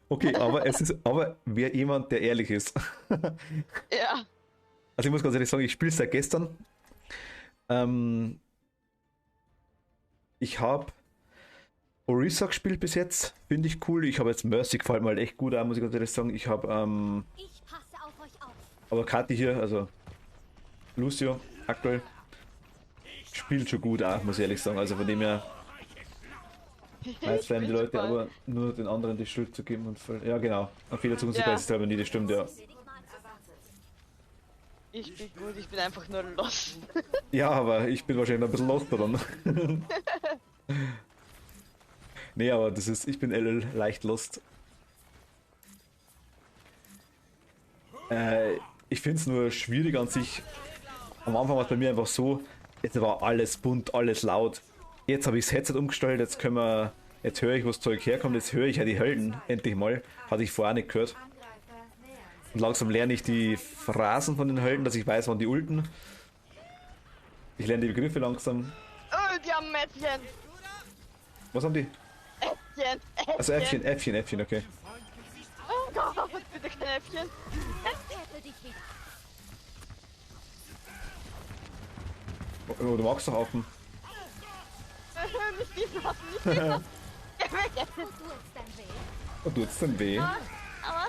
Okay, aber wer jemand, der ehrlich ist. Ja, Also ich muss ganz ehrlich sagen, ich spiele seit gestern. Ich habe Orisa gespielt bis jetzt, finde ich cool. Ich habe jetzt Mercy, gefällt mir halt echt gut an, muss ich ganz ehrlich sagen. Ich habe Ich passe auf euch auf. aber Kathi hier, also Lucio aktuell, spielt schon gut auch, muss ich ehrlich sagen. Also von dem her, meist werden die bin Leute super. aber nur den anderen die Schuld zu geben und ja genau, ein Fehler zu uns Ja. ist aber nie, das stimmt, ja. ich bin gut, ich bin einfach nur lost. Ja, aber ich bin wahrscheinlich noch ein bisschen lost dann. Nee, aber ich bin LL leicht lost. Ich finde es nur schwierig an sich. Am Anfang war es bei mir einfach so, jetzt war alles bunt, alles laut. Jetzt habe ich das Headset umgestellt, jetzt höre ich, wo das Zeug herkommt, jetzt höre ich ja die Helden, endlich mal. Hatte ich vorher nicht gehört. Angreifer nähern sich. Und langsam lerne ich die Phrasen von den Helden, dass ich weiß, wann die ulten. Ich lerne die Begriffe langsam. Oh, die haben Mädchen. Was haben die? Äffchen. Also Äffchen, okay. Oh Gott, bitte kein Äffchen. Täte dich wieder. Oh, du magst doch auf dem. Nicht die Waffen, nicht die Waffen. Geh weg. Wo tut's denn weh? Oh, tut's denn weh? Aber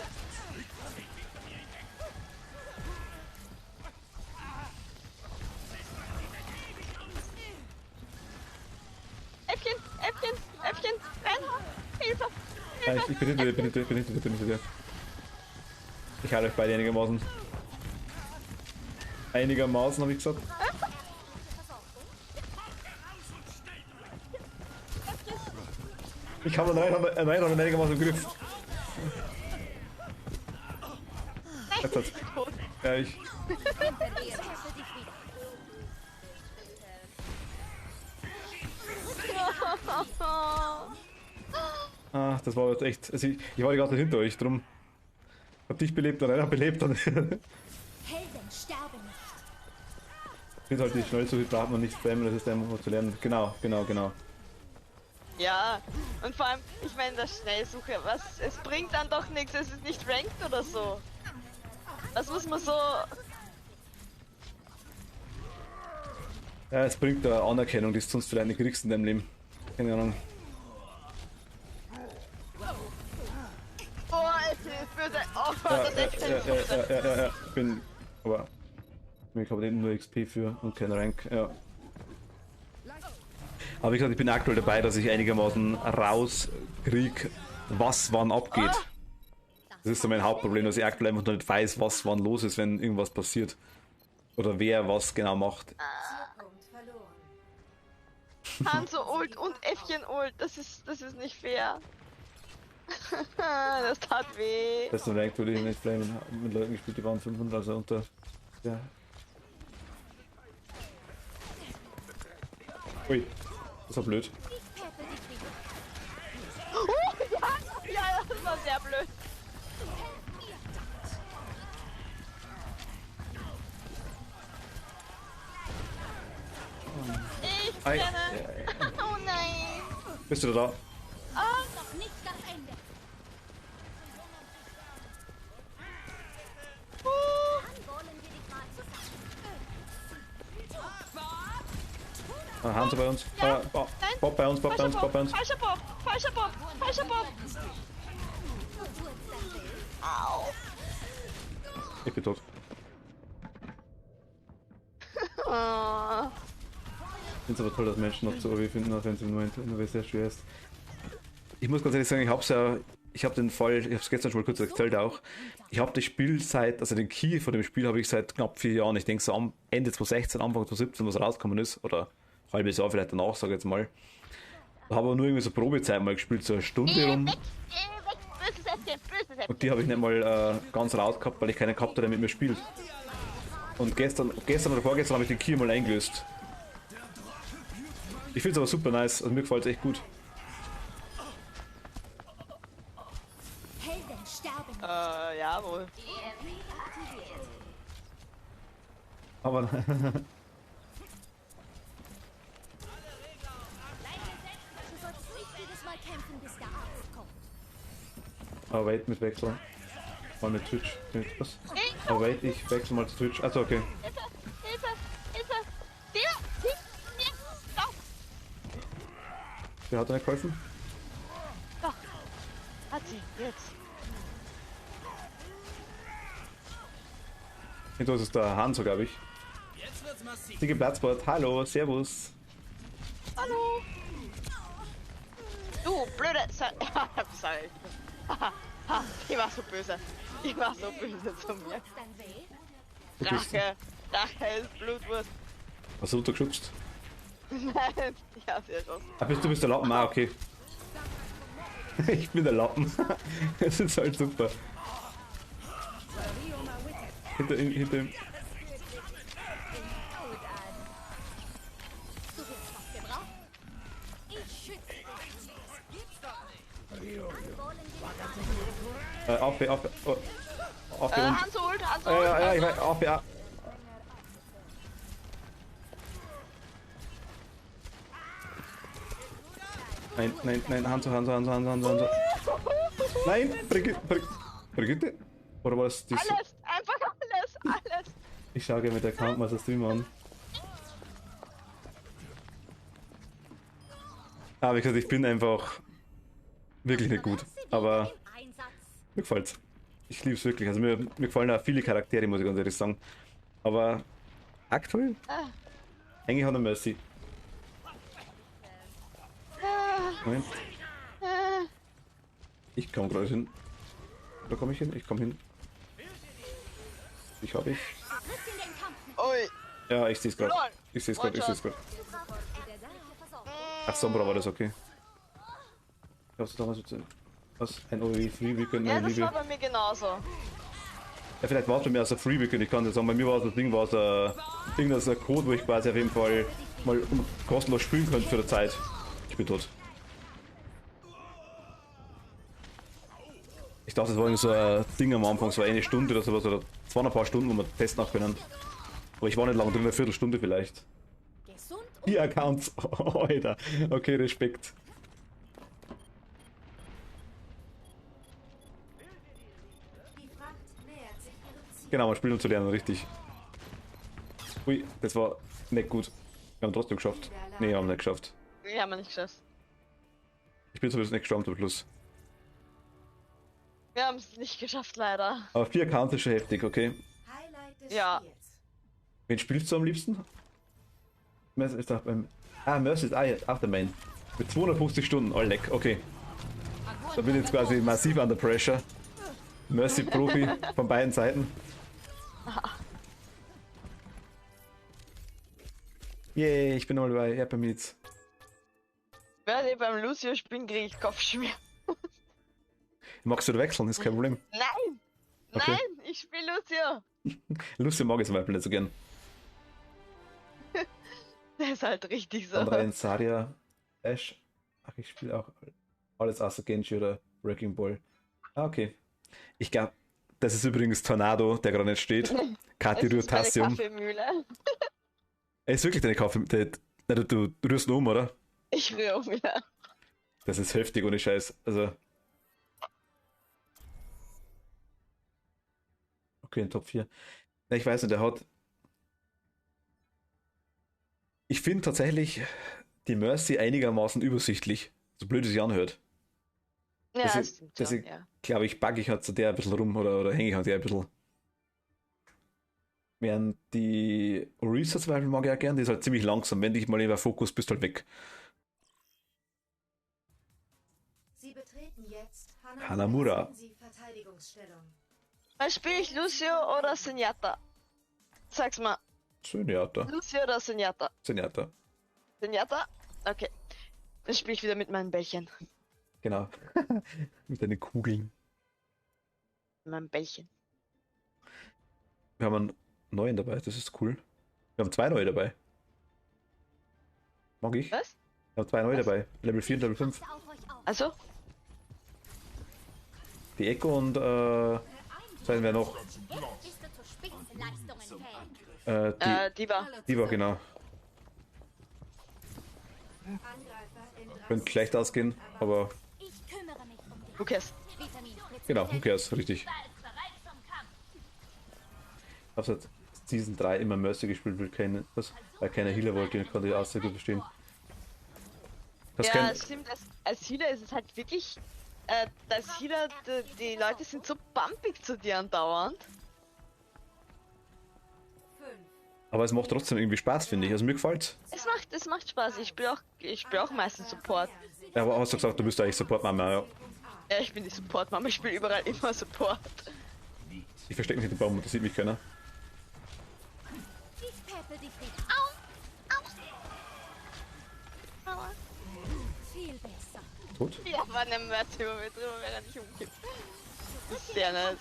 Äffchen, Reinhard, Hilfe! Ich bin hinter dir. Ich halte euch beide einigermaßen. Einigermaßen, habe ich gesagt. Ich habe einen Reinhard einigermaßen im Griff. Jetzt hat's. Ja, ich. Ah, das war jetzt echt. Also ich war die ganze Zeit hinter euch, drum. Hab dich belebt und einer belebt und. Helden sterben nicht. Ich finde halt, die schnell so viel braucht man nicht spammen, das ist einfach zu lernen. Genau. Ja, und vor allem, ich meine, das Schnellsuche, es bringt dann doch nichts, es ist nicht ranked oder so. Das muss man so. Ja, es bringt da Anerkennung, die du sonst vielleicht nicht kriegst in deinem Leben. Keine Ahnung. Oh, es ist böse. Oh, das ist Ja. Ich bin. Aber. Ich habe eben nur XP für und kein Rank, ja. Aber wie gesagt, ich bin aktuell dabei, dass ich einigermaßen rauskrieg, was wann abgeht. Das ist so mein Hauptproblem, dass ich aktuell einfach noch nicht weiß, was wann los ist, wenn irgendwas passiert. Oder wer was genau macht. Punkt verloren. Hanzo ult und Äffchen ult, das ist nicht fair. Das tat weh. Das ist ein Rank, würde ich nicht flamen. Mit Leuten gespielt, die waren 500, also unter. Ja. Ui, das war blöd. Ja, das war sehr blöd. Ich Ei. brenne. Oh nein. Bist du da? Noch nicht das Ende. Dann wollen wir dich mal zusammen. Hanzo bei uns. Bob bei uns. Falscher Bob. Au. Ich bin tot. Oh. Ich finde es aber toll, dass Menschen noch so OW finden, auch wenn es im Moment nur sehr schwer ist. Ich muss ganz ehrlich sagen, ich habe den Fall, ich habe es gestern schon mal kurz erzählt auch, ich habe das Spiel also den Key von dem Spiel habe ich seit knapp 4 Jahren, ich denke so am Ende 2016, Anfang 2017, was rausgekommen ist, oder ein halbes Jahr vielleicht danach, sage ich jetzt mal. Habe aber nur irgendwie so Probezeit mal gespielt, so eine Stunde rum. Und die habe ich nicht mal ganz raus gehabt, weil ich keinen gehabt habe, der mit mir spielt. Und gestern oder vorgestern habe ich den Key mal eingelöst. Ich finde es aber super nice, also mir gefällt es echt gut. Helden sterben nicht. Jawohl. Aber Du sollst nicht jedes Mal kämpfen, bis der Arzt kommt. aber wait, mit wechseln. Mal mit Twitch. Was? Aber wait, ich wechsle mal zu Twitch. Achso, okay. Hilfe! Wer hat dir nicht geholfen? Doch. Hat sie, jetzt. Hinter uns ist der Hanzo, glaube ich. Jetzt wird's massiv. Dicke Platzbord, hallo, servus. Hallo! Du blöde Sorry. Die war so böse. Die war so böse zu mir. Tut's dann weh? Rache ist Blutwurst. Hast du untergeschützt? Nein, ich hab sie erschossen. Ah, du bist der Lappen? Ah, okay. Ich bin der Lappen. Das ist halt super. Hinter ihm. Du wirst was gebraucht. Ich schütze dich. Dann wollen wir dich Auf, und. Hans holt. Ja, ich weiß, auf, ja. Nein, Hanzo. Nein, Brigitte? Oder war das die... Alles, einfach alles. Ich schaue gerne mit der Account Stream an. Aber wie gesagt, ich bin einfach wirklich nicht gut. Aber Einsatz. mir gefällt's. Ich lieb's wirklich. Also mir gefallen auch viele Charaktere, muss ich ganz ehrlich sagen. Aber aktuell? Eigentlich hat er Mercy. Moment. Ich komme gerade hin. Da komme ich hin? Ich komme hin. Ich habe ich. Tritt in den Kampf mit. Ui. Ja, ich sehe es gerade. Lol. Ich sehe es gerade, ich sehe es gerade. Du brauchst ärztliche Versorgung. Ach, Sombra war das, okay. Was ist damals mit was? Ein OE Free Weekend, Ja, meine das Liebe. war bei mir genauso. Ja, vielleicht war es bei mir als ein Free Weekend, ich kann das sagen. Bei mir war es das Ding, war es irgendein so ein Code, wo ich quasi auf jeden Fall mal kostenlos spielen könnte für die Zeit. Ich bin tot. Ich dachte, das war irgendwie so ein Ding am Anfang, so eine Stunde oder sowas, oder es waren ein paar Stunden, wo wir testen auch können. Aber ich war nicht lange drin, eine Viertelstunde vielleicht. Gesund und 4 Accounts, Alter. Okay, Respekt. Die Fracht nähert sich ihrem Ziel. Genau, mal spielen und zu lernen, richtig. Ui, das war nicht gut. Wir haben trotzdem geschafft. Nee, wir haben nicht geschafft. Wir haben nicht geschafft. Ich bin zumindest nicht gestorben zum Schluss. Wir haben es nicht geschafft, leider. Aber 4 Accounts ist schon heftig, okay. Highlight des Ja. Spiels. Wen spielst du am liebsten? Mercy ist auch beim. Mercy ist auch der Main. Mit 250 Stunden, all leck, okay. Da bin ich jetzt quasi massiv under pressure. Mercy Profi von beiden Seiten. Yay, ich bin nochmal bei Erdbeermeats. Werde ich beim Lucio spielen, kriege ich Kopfschmerzen. Magst du da wechseln? Ist kein Problem. Nein! Okay. Nein, ich spiele Lucio! Lucio mag ich zum Beispiel nicht so gern. Der ist halt richtig so. Andere in Saria, Ash. Ach, ich spiele auch alles außer Genji oder Wrecking Ball. Ah, okay. Ich glaube, das ist übrigens Tornado, der gerade nicht steht. Es ist meine Katirutasium. Kaffeemühle. Er ist wirklich deine Kaffee. Du rührst ihn um, oder? Ich rühre um, ja. Das ist heftig, ohne Scheiß. Also. Okay, in Top 4. Ja, ich weiß nicht, der hat. Ich finde tatsächlich die Mercy einigermaßen übersichtlich. So blöd es sich anhört. Ja, Das das ist- stimmt das schon, ist- ja. Glaube ich, bugge ich halt zu der ein bisschen rum oder hänge ich halt der ein bisschen. Während die Orisa zum Beispiel mag ich auch gern, die ist halt ziemlich langsam. Wenn dich mal in der Fokus bist, halt weg. Sie betreten jetzt Hanamura. Beziehen Sie Verteidigungsstellung. Spiele ich Lucio oder Senjata? Sag's mal, Senjata. Lucio oder Senjata? Senjata. Senjata? Okay. Dann spiele ich wieder mit meinen Bällchen. Genau. Mit deinen Kugeln. Mit meinem Bällchen. Wir haben einen neuen dabei, das ist cool. Wir haben 2 neue dabei. Mag ich? Was? Wir haben 2 neue Was? dabei. Level 4 und Level 5. passe auf euch auf. Also? Die Echo und sagen wir noch. Bist du zu Spitzenleistungen fähig? Die war. Die war genau. Angreifer in 30 Könnte schlecht ausgehen, aber Ich kümmere mich um dich. Who cares? Vitamin Spritze. genau, who cares, richtig. Ich habe seit Season 3 immer Mercy gespielt, weil keiner Healer wollte, und konnte ich auch sehr gut verstehen. Das Ja, kann, stimmt. Als Healer ist es halt wirklich. Als Healer, die Leute sind so bumpig zu dir andauernd. 5, aber es macht trotzdem irgendwie Spaß, finde ich. Also mir gefällt's. Es macht Spaß. Ich spiele auch meistens Support. Ja, aber hast du gesagt, du bist eigentlich Support-Mama, ja. Ja, ich bin die Support-Mama. Ich spiele überall immer Support. Ich verstecke mich hinter dem Baum, das sieht mich keiner. Ich peppe dich wieder. Aua! Viel besser. Tot? Ja, war eine Mercy über mir drüber, während ich umkippt. Das ist sehr nice.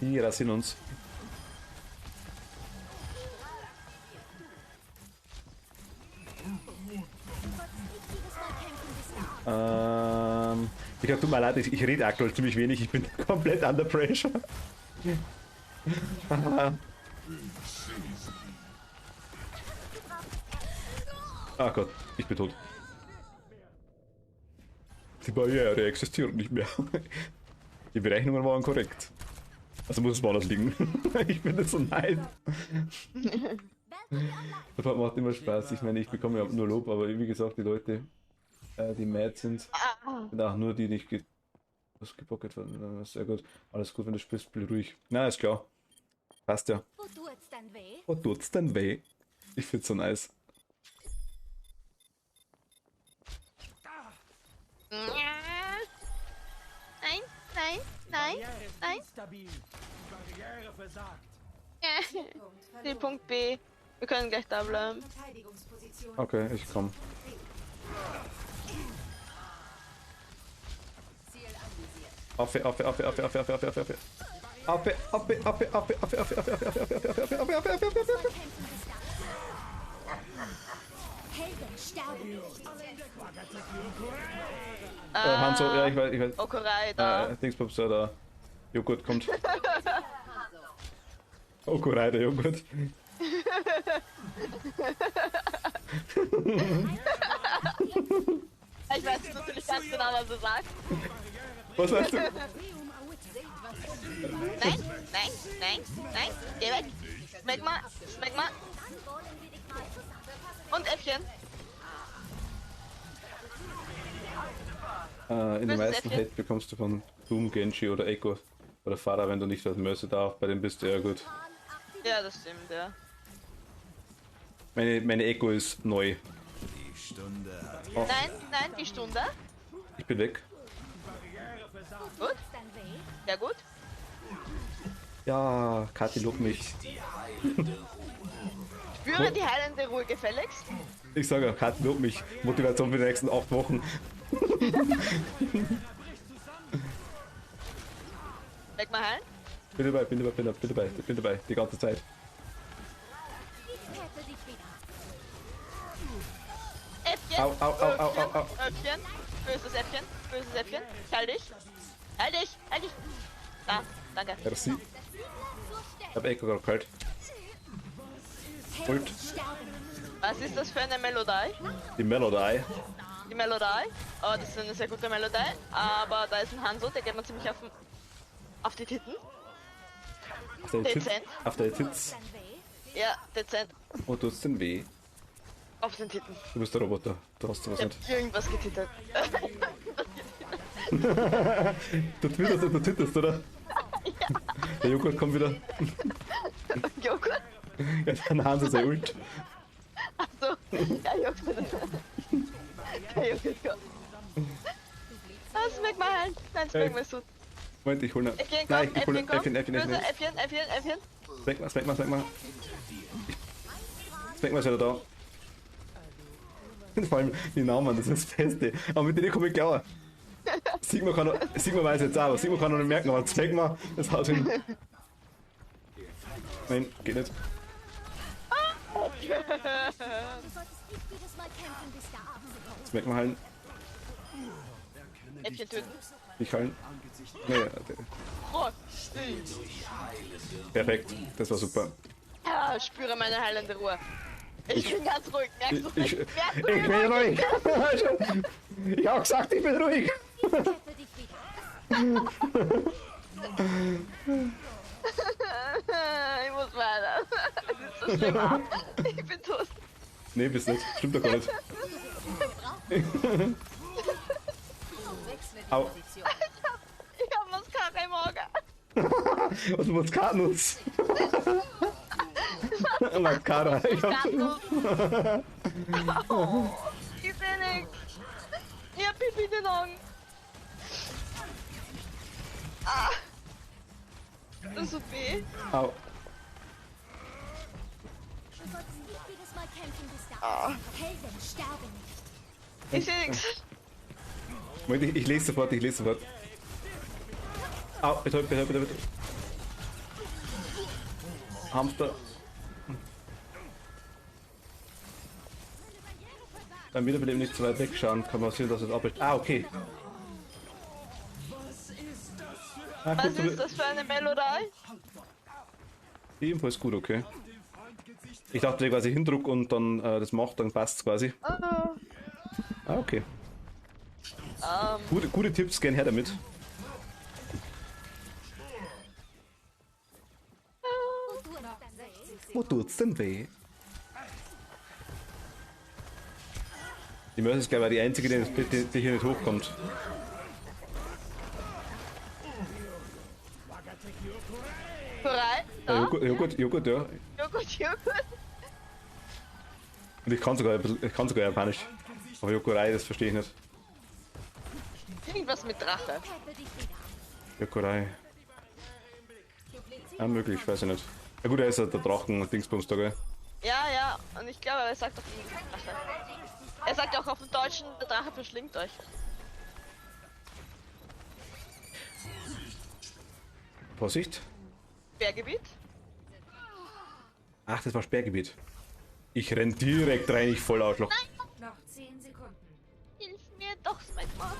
Die rasieren uns. Ich glaube, tut mir leid, ich rede aktuell ziemlich wenig, ich bin komplett under pressure. Ah Gott, ich bin tot. Die Barriere existiert nicht mehr. Die Berechnungen waren korrekt. Also muss es woanders liegen. Ich finde das so nice. Das macht immer Spaß. Ich meine, ich bekomme ja nur Lob, aber wie gesagt, die Leute, die mad sind auch nur die nicht gepocket werden. Sehr gut. Alles gut, wenn du spielst, spiel ruhig. Na, ist klar. Passt ja. Wo tut's denn weh? Wo tut's denn weh? Ich find's so nice. Nein, nein, nein, nein. Instabil. Die Barriere versagt. Zielpunkt B. Wir können gleich da bleiben. Verteidigungsposition. Okay, ich komm. Affe, Affe, Affe, Affe, Affe, Affe, Affe, Affe, Affe. Affe, Affe, Affe, Affe, Affe, Affe, Affe, Affe, Affe, Affe, Affe, Affe, Affe, Affe, Affe. Helden sterben nicht. Hanzo, ja, ich weiß. Okorai da. Dingsbums, da. Joghurt kommt. Okorai, der Joghurt. Ich weiß natürlich ganz genau, was du sagst. Was weißt du? Nein, nein, nein, nein. Geh weg. Schmeck mal, schmeck mal. Und Äffchen. In den Böses meisten Äffchen. Hate bekommst du von Doom, Genji oder Echo oder Farah, wenn du nicht als Mercy darf. Bei dem bist du ja gut. Ja, das stimmt, ja. Meine Echo ist neu. Nein, nein, die Stunde. Ich bin weg. Gut. Sehr gut. Ja, Kathi lobt mich. Spüre die heilende Ruhe gefälligst. Ich sage ja, Kathi lobt mich. Motivation für die nächsten 8 Wochen. Weg mal heilen. Bin dabei, bin dabei, bin dabei, bin dabei, bin dabei, die ganze Zeit. Äffchen. Au, au, au, au, au, au. Äffchen. Böses Äffchen. Böses Äffchen. Halt dich. Halt dich. Halt dich. Da, danke. Merci. Ich hab Echo gerade kalt. Ult. Was ist das für eine Melodie? Die Melodie. Die Melodie? Oh, das ist eine sehr gute Melodie. Aber da ist ein Hanzo, der geht mir ziemlich auf die Titten. Auf deine Tits. Dezent. Auf deine Tits. Ja, dezent. Oh, du hast den weh. Auf den Titten. Du bist der Roboter. Du hast sowas Ich nicht. hab irgendwas getitelt. Du twitterst und du twitterst, oder? Der Joghurt kommt wieder. Joghurt? Ja, dann haben sie sein Ult. Achso. Ja, Joghurt. Der Joghurt kommt. Ah, Smack mal heilen. Nein, Smack mal so. Moment, ich hol ne. Äffchen Nein, kommt, ich hol ne. Äffchen kommt. Äffchen. Böse Äffchen, Äffchen, Äffchen. Smack mal, smack mal, smack mal. Smack mal ist wieder da. Vor allem die Namen, das ist das Beste. Aber mit denen komme ich klar. Sigma weiß jetzt auch, aber Sigma kann noch nicht merken, aber zeig mal, das haut hin. Nein, geht nicht. Smack mal heilen. Äffchen töten. Nicht heilen. Nee, Oh. perfekt, das war super. Ja, spüre meine heilende Ruhe. Ich bin ganz ruhig. Merkst du Ich nicht? bin ruhig. Ich hab gesagt, ich bin ruhig. Ich muss weiter. Das ist so schlimm. Ich bin tot. Nee, bist nicht. Stimmt doch gar nicht. Au. Ich hab Mascara im Auge. Was Muskatnuss? Mascara. Ich hab Ich seh nix. Ich hab Pipi in den Augen. Ah. Das tut weh. Au. Helden sterben nicht. Ich seh nix. Moment, ich lese sofort, ich lese sofort. Au, bitte, bitte, bitte, bitte. Hamster. Beim Wiederbeleben nicht zu weit wegschauen, kann man sehen, dass es abbricht. Ah, okay. Ah, Was gut, ist das für eine Melodie? ebenfalls gut, okay. Ich dachte, wenn ich quasi hindruck und dann das macht, dann passt es quasi. Ah, okay. Gute Tipps, gern her damit. Wo tut's denn weh? Die Mercy ist, glaube ich, die einzige, die hier nicht hochkommt. Bereit? Ja, Ja? Joghurt, ja. Joghurt. Und ich kann sogar Japanisch. Aber Joghurt, das verstehe ich nicht. Irgendwas mit Drache. Peppel dich wieder. Jokurei. Ja, möglich, weiß ich nicht. Ja gut, er ist ja der Drachen und Dingsbums da, gell? Ja, ja, und ich glaube, er sagt doch irgendwas Drache. Er sagt auch auf dem Deutschen, der Drache verschlingt euch. Vorsicht. Berggebiet? Ach, das war Sperrgebiet. Ich renn direkt rein, ich voll Arschloch. Noch 10 Sekunden. Hilf mir doch, Smackmore.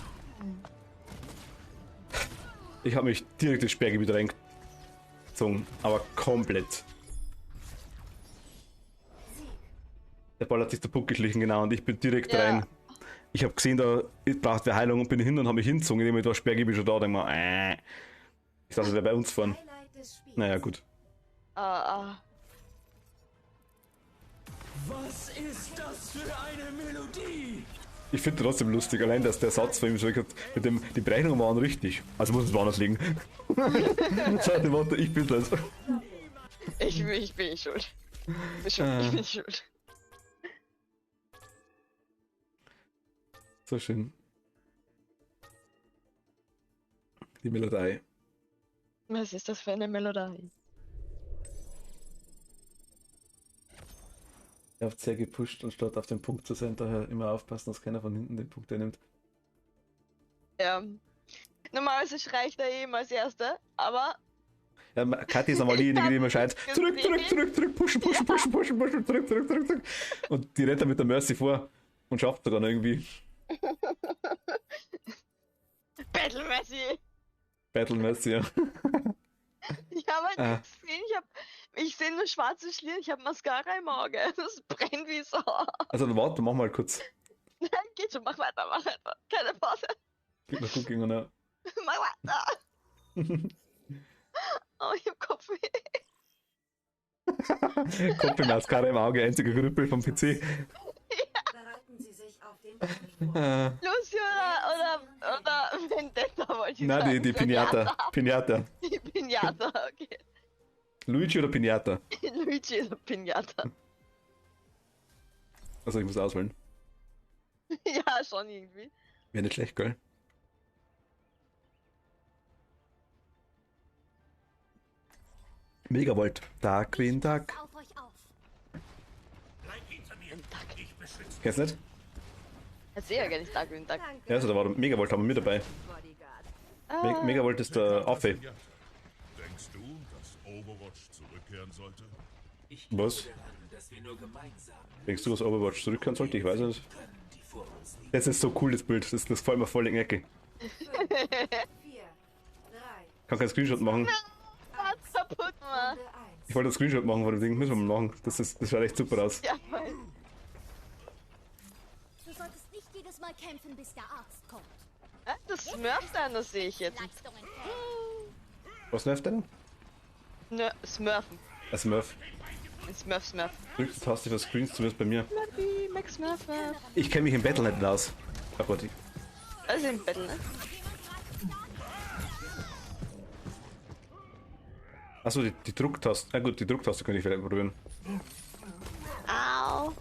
Ich habe mich direkt ins Sperrgebiet reingezogen, aber komplett. Der Ball hat sich der Puck geschlichen, genau, und ich bin direkt Ja. rein. Ich habe gesehen, da braucht wer Heilung und bin hin und habe mich hingezogen, indem ich das Sperrgebiet schon da denke mir, ich dachte, der wäre bei uns fahren. Highlight des Spiels. Naja, gut. Was ist das für eine Melodie? Ich finde trotzdem lustig, allein dass der Satz von ihm so gesagt hat, mit dem, die Berechnungen waren richtig. Also muss es woanders liegen. So nach dem Motto, ich bin das. Ich bin nicht schuld. Ich bin schuld. So schön. Die Melodie. Was ist das für eine Melodie? Er hat sehr gepusht, anstatt auf den Punkt zu sein, daher immer aufpassen, dass keiner von hinten den Punkt einnimmt. Ja. Normalerweise schreie ich da eben als Erster, aber Ja, Kathi ist einmal diejenige, die immer schreit, zurück, pushen, zurück. Und die rennt dann mit der Mercy vor und schafft er dann irgendwie. Battle Messi! Battle Mercy, ja. Ich habe halt nichts gesehen, ich sehe nur schwarze Schlieren, ich habe Mascara im Auge. Das brennt wie Sau. Also dann warte, mach mal kurz. Nein, geht schon, mach weiter. Keine Pause. Geht noch gut gegen ja. Mach weiter. Oh, ich hab Kopfweh. Kopf im Mascara im Auge, einziger Grüppel vom PC. Bereiten Sie sich auf den Termin vor. Lucio oder Vendetta wollte ich Nein, sagen. die Pinata. Pinata. Die Pinata, okay. Luigi oder Pinata? Luigi oder Pinata. Also ich muss auswählen. Ja, schon irgendwie. Wäre nicht schlecht, gell? Megavolt. Darkwing Duck. Auf euch auf. Kennst du nicht? Ich sehe ja gar nicht Darkwing Duck. Ja, also da war der Megavolt, haben wir mit dabei. Megavolt ist der Affe. Denkst du, dass Overwatch zurückkehren sollte? Was? Denkst du, dass Overwatch zurückkehren sollte? Ich weiß nicht. Das ist so cool, das Bild. Das gefällt mir voll in die Ecke. 4, 3, Kann keinen Screenshot machen. Was kaputt war. Runde 1. Ich wollte einen Screenshot machen von dem Ding. Müssen wir mal machen. Das schaut echt super aus. Ja, voll. Du solltest nicht jedes Mal kämpfen, bis der Arzt kommt. Das Smurf da, das sehe ich jetzt. Leistungen fällen. Was nervt denn? Nö, Smurfen. Ein Smurf. Smurf. Drückt die Taste für Screens, zumindest bei mir. Smurfy, Max Smurf. Ich kenne mich im Battle nicht aus. Ach Gott. Also im Battle, ne? Achso, die Drucktaste. Na gut, die Drucktaste könnte ich vielleicht probieren. Au.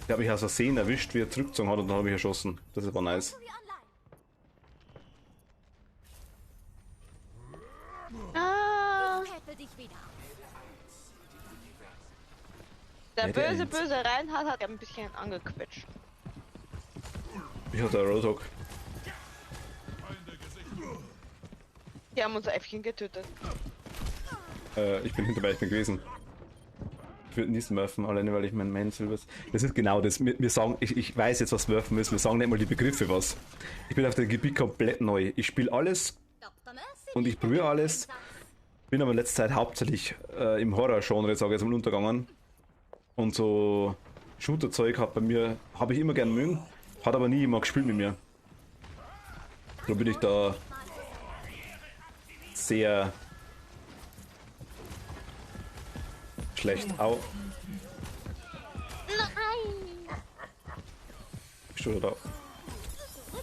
Ich habe mich aus Versehen erwischt, wie er zurückgezogen hat und dann habe ich erschossen. Das ist aber nice. Wie online. Ah. Peppel dich wieder. Der Nette böse, Eins. böse Reinhard hat ein bisschen angequetscht. Ich hatte einen Roadhog. Die haben unser Äffchen getötet. Ich bin hinter Weichen gewesen. Ich würde nie smurfen, alleine weil ich mein Main Silvers. Das ist genau das. Wir sagen, ich weiß jetzt, was smurfen ist. Wir sagen nicht mal die Begriffe was. Ich bin auf dem Gebiet komplett neu. Ich spiele alles Dr. Mercy. und ich probiere alles. Bin aber in letzter Zeit hauptsächlich im Horror-Genre, sage ich jetzt mal, untergegangen. Und so Shooter-Zeug habe ich immer gern mögen, hat aber nie jemand gespielt mit mir. So bin ich da sehr schlecht. Au. Nein. Bist du da? Rück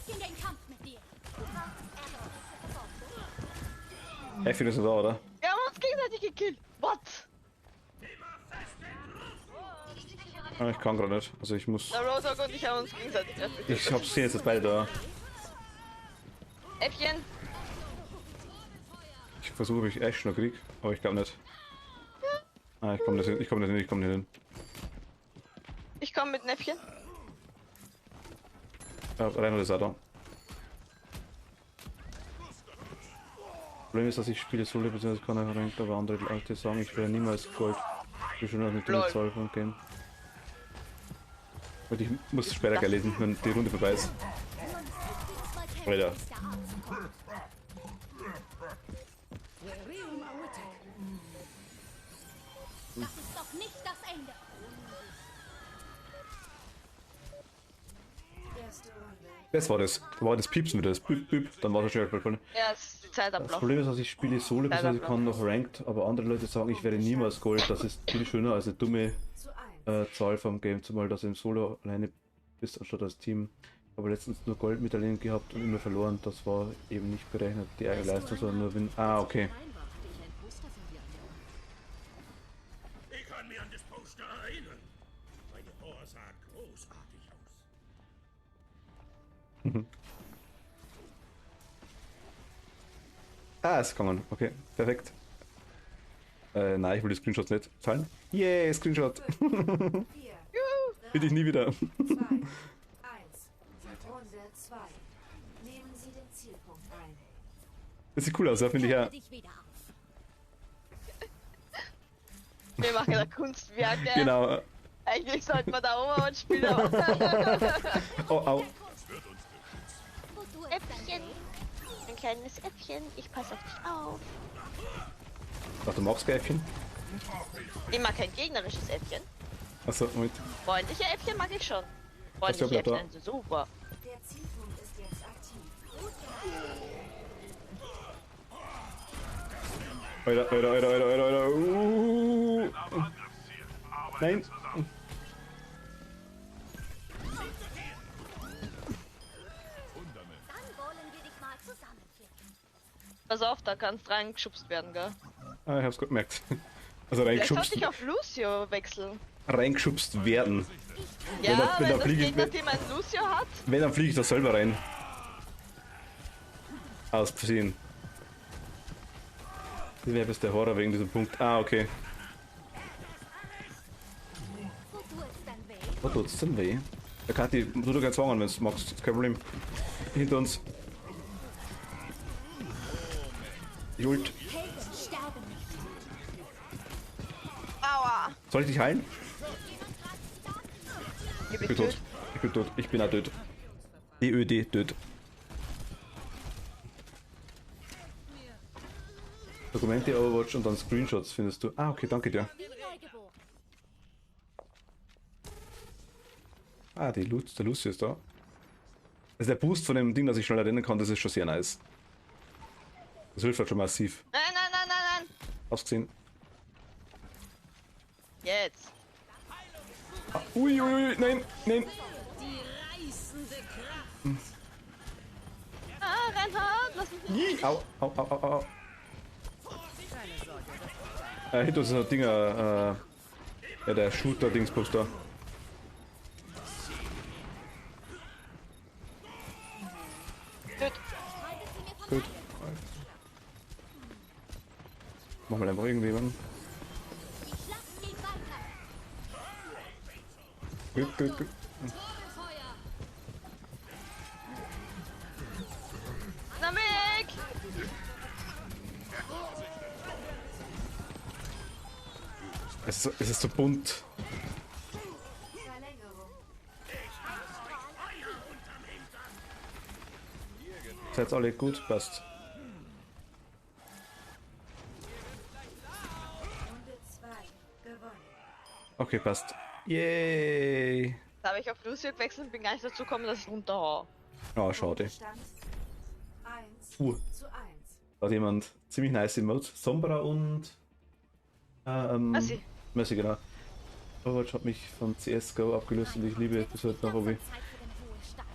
in den Kampf mit dir. Effi ist noch da, oder? Wir haben uns gegenseitig gekillt. What? Ah, ich kann gerade nicht. Also ich muss. Der Roadhog und ich haben uns gegenseitig getötet. Ich hab's gesehen, jetzt ist beide da. Äffchen. Ich versuche, ob ich Ash noch krieg, aber ich glaube nicht. Ah, ich komme nicht hin, ich komme nicht hin, ich komme nicht hin. Ich komme mit Näpfchen. Ja, Reinhold ist auch da. Problem ist, dass ich spiele Solo, beziehungsweise kann ich ranken, aber andere Leute sagen, ich werde niemals Gold. Ich bin schon noch mit der Zahl von Game. Und ich muss später gleich lesen, wenn die Runde vorbei ist. Alter. Das ist doch nicht das Ende. Erste Runde. Das war das Piepsen wieder, das Büb, Büb, dann war es schon schnell. Ja, es ist Das Zeitablauf. Problem ist, dass ich spiele Solo, beziehungsweise ich kann noch Ranked, aber andere Leute sagen, ich werde niemals Gold. Das ist viel schöner als eine dumme Zu 1. Zahl vom Game, zumal dass du im Solo alleine bist anstatt als Team. Aber letztens nur Goldmedaillen gehabt und immer verloren. Das war eben nicht berechnet, die eigene Leistung, sondern nur Win. Ah, okay. Ich kann mich an das Poster erinnern. Meine Ohr sah großartig aus. Ah, ist gegangen. Okay, perfekt. Nein, ich will die Screenshots nicht zahlen. Yeah, Screenshot. 4, Will ich nie wieder. 2, 1. Runde 2. Nehmen Sie den Zielpunkt ein. Das sieht cool aus, ja, finde ich ja. Dich wieder auf. Wir machen da Kunstwerke. Genau. Eigentlich sollten wir da Overwatch spielen, aber... Oh, au. Wo du es dann Äffchen. Ein kleines Äffchen. Ich passe auf dich auf. Ach, du magst Äffchen? Ich mag kein gegnerisches Äffchen. Achso, Moment. Freundliche Äffchen mag ich schon. Was Freundliche ist da? Äffchen sind super. Der Zielpunkt ist jetzt aktiv. Alter. Nein. Dann wollen wir dich mal zusammenflicken. Pass auf, da kannst reingeschubst werden, gell? Ah, ich hab's gut gemerkt. Also Vielleicht sollte reingeschubst, ich auf Lucio wechseln. reingeschubst werden. Ja, wenn wenn da das fliege ich- Gegnerteam ein Lucio hat. Wenn, dann fliege ich da selber rein. Aus Versehen. Das wäre bis der Horror wegen diesem Punkt. Ah, okay. Wo du es dann weh. Wo tut's denn weh? Der Kathi, tu dir gerne sagen, wenn du magst. Ist kein Problem. Hinter uns. Ich ult. Helden sterben nicht. Aua! Soll ich dich heilen? Ich Ich bin tot. Ich bin tot. Ich bin auch tot. DÖD, tot. Dokumente, Overwatch und dann Screenshots findest du. Ah, okay, danke dir. Wie neugeboren. Ah, der Lucio ist da. Also der Boost von dem Ding, dass ich schnell erinnern kann, das ist schon sehr nice. Das hilft halt schon massiv. Nein. Ausgesehen. Jetzt. Ah, ui, nein. Ah, Reinhard, lass mich nicht. Ih, au. Hinter uns ist ein Ding, ja, der Shooter-Dingsposter. Gut. Machen wir einfach irgendjemanden. Die Schlacht geht weiter. Gut. Na weg! Es ist so bunt. Verlängerung. Seid alle gut? Passt. Runde 2. Gewonnen. Okay, passt. Yay! Da habe ich auf Lucio gewechselt und bin gar nicht dazu gekommen, dass ich runterhau. Ah, schade. Stand 1 Puh. zu 1. Da hat jemand ziemlich nice Emotes. Sombra und. Merci. Merci, genau. Overwatch hat mich von CSGO abgelöst und ich liebe bis heute noch Hobby. Zeit für den Ruhestand.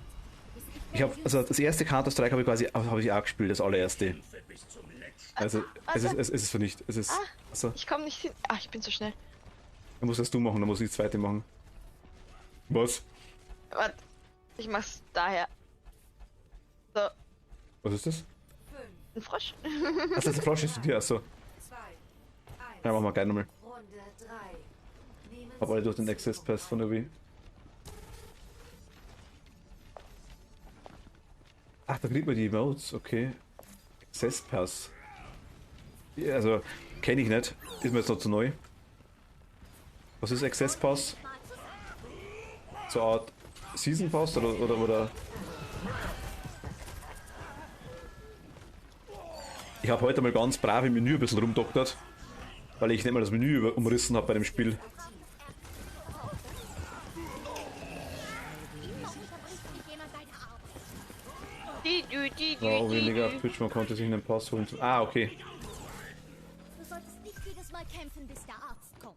Du bist Ich habe also das erste Counter-Strike habe ich quasi habe ich auch gespielt, das allererste. Also es ist vernichtet. Es ist. Also, Ich komme nicht hin. Ah, ich bin zu schnell. dann musst das du machen, dann muss ich das zweite machen. Was? Warte. Ich mach's daher. So. Was ist das? Ein Frosch. Ach, das ist ein Frosch, ist dir, achso. 2, 1. Ja, machen wir gleich nochmal. Runde 3. Nehmen Hab alle Sie durch den die Access Zündung Pass von der Wii. Ach, da kriegt man die Emotes, okay. Access Pass. Ja, also, kenne ich nicht. Ist mir jetzt noch zu neu. Was ist Access Pass? So eine Art Season Pass oder? Ich habe heute mal ganz brav im Menü ein bisschen rumdoktert, weil ich nicht mal das Menü umrissen habe bei dem Spiel. Wow, weniger auf Twitch, man konnte sich einen Pass holen. Ah, okay. Du solltest nicht jedes Mal kämpfen, bis der Arzt kommt.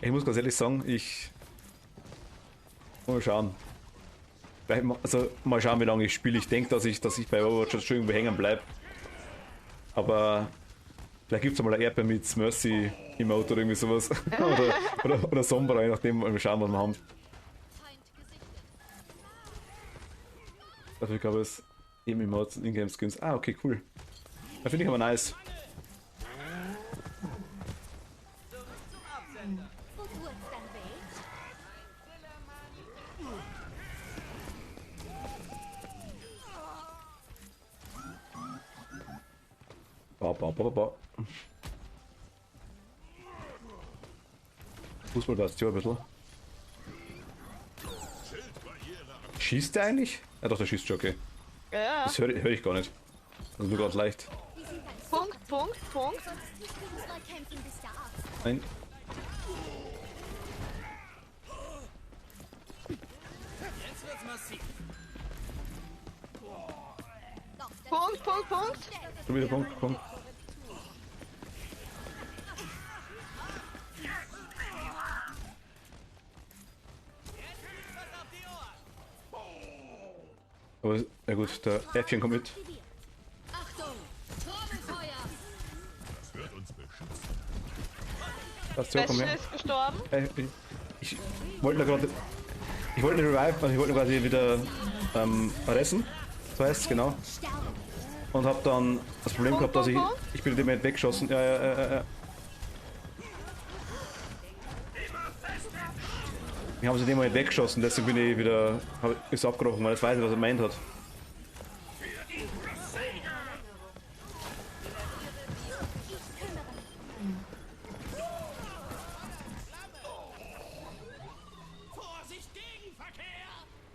Ich muss ganz ehrlich sagen, mal schauen. Also mal schauen, wie lange ich spiele. Ich denke, dass ich bei Overwatch schon irgendwo hängen bleibe. Aber vielleicht gibt es mal eine Erdbeer mit Mercy Emote oder irgendwie sowas. oder Sombra, je nachdem, mal schauen, was wir haben. Dafür gab es eben Emotes und Ingame Skins. Ah, okay, cool. Da finde ich aber nice. Wo tut's dann weh? Fußball passt ja ein bisschen. Schießt der eigentlich? Ja doch, der schießt schon, okay. Ja. Das hör ich gar nicht. Also nur ganz leicht. Punkt. Du solltest nicht jedes Mal kämpfen, bis der Arzt kommt. Nein. Jetzt wird's massiv. Doch, das Punkt. Schon wieder Punkt. Was auf die Ohren. Aber ja gut, der Äffchen kommt mit. Achtung! Trommelfeuer! Das wird uns beschützen. Passt ja, komm Bastion her. ist gestorben. Ich wollte nur gerade. Ich wollte eine Revive, also ich wollte quasi wieder ressen. So heißt es, genau. Sterben! Und hab dann das Problem gehabt, dass ich bin in dem Moment weggeschossen. Ja. Wir haben sie in dem Moment weggeschossen, deswegen bin ich wieder. Ist abgebrochen, weil jetzt weiß ich, was er meint hat.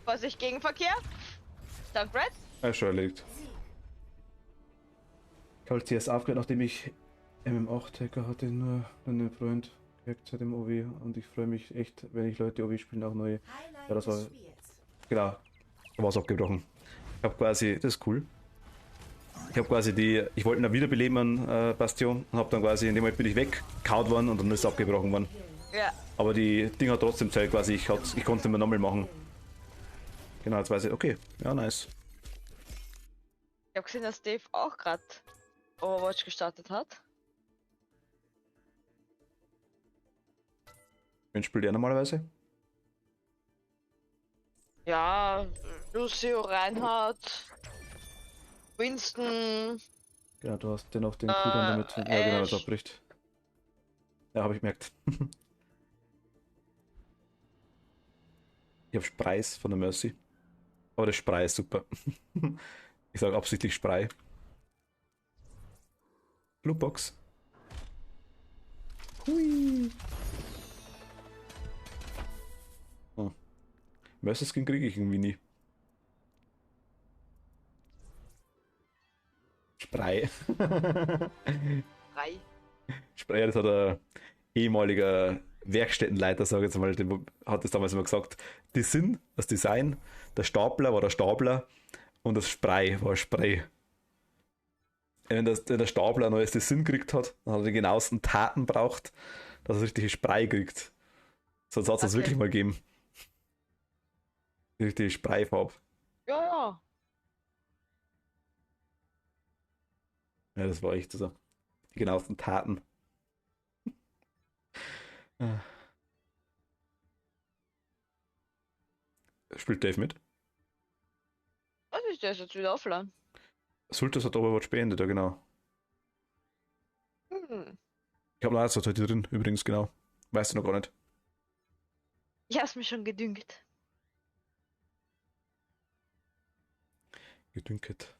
Vorsicht, Gegenverkehr. Dank Brad. Ja, schon erledigt. Ich habe CS aufgehört, nachdem ich MM8-Hacker hatte, nur einen Freund gehackt seit dem OW und ich freue mich echt, wenn ich Leute OW spielen, auch neue. Highlight Ja, das war. des Spiels. Genau. Da war es abgebrochen. Ich habe quasi. Das ist cool. Ich habe quasi ich wollte ihn wiederbeleben an Bastion und habe dann quasi, in dem Moment bin ich weggehauen worden und dann ist es abgebrochen worden. Ja. Aber die Dinger hat trotzdem Zeit quasi, ich konnte es nicht mehr nochmal machen. Genau, jetzt weiß ich, okay, ja, nice. Ich habe gesehen, dass Dave auch gerade Overwatch gestartet hat. Wen spielt der normalerweise? Ja, Lucio, Reinhardt, Winston. Genau, du hast den auf den Cooldown damit. Ja, genau, das Ash. abbricht. Ja, habe ich gemerkt. Ich habe Spreis von der Mercy. Aber der Sprei ist super. Ich sage absichtlich Sprei. Bluebox. Hui. Oh. Mercy Skin kriege ich irgendwie nie. Sprei. Drei. Sprei, das hat ein ehemaliger Werkstättenleiter, sage ich jetzt mal, hat das damals immer gesagt. Die Sinn, das Design, der Stapler war der Stapler und das Sprei war Spray. Wenn der Stapler ein neues Design gekriegt hat, dann hat er die genauesten Taten braucht, dass er richtige Sprei kriegt. Sonst hat es das Okay. wirklich mal gegeben. Die richtige Spreifarbe. Ja. Ja, das war echt so. Die genauesten Taten. Spielt Dave mit? nicht, der ist jetzt wieder offline. Sultas hat Overwatch beendet, ja genau. Ich habe noch eins heute drin, übrigens, genau. Weißt du noch gar nicht. Ich hab's mir schon gedüngt. Gedünket.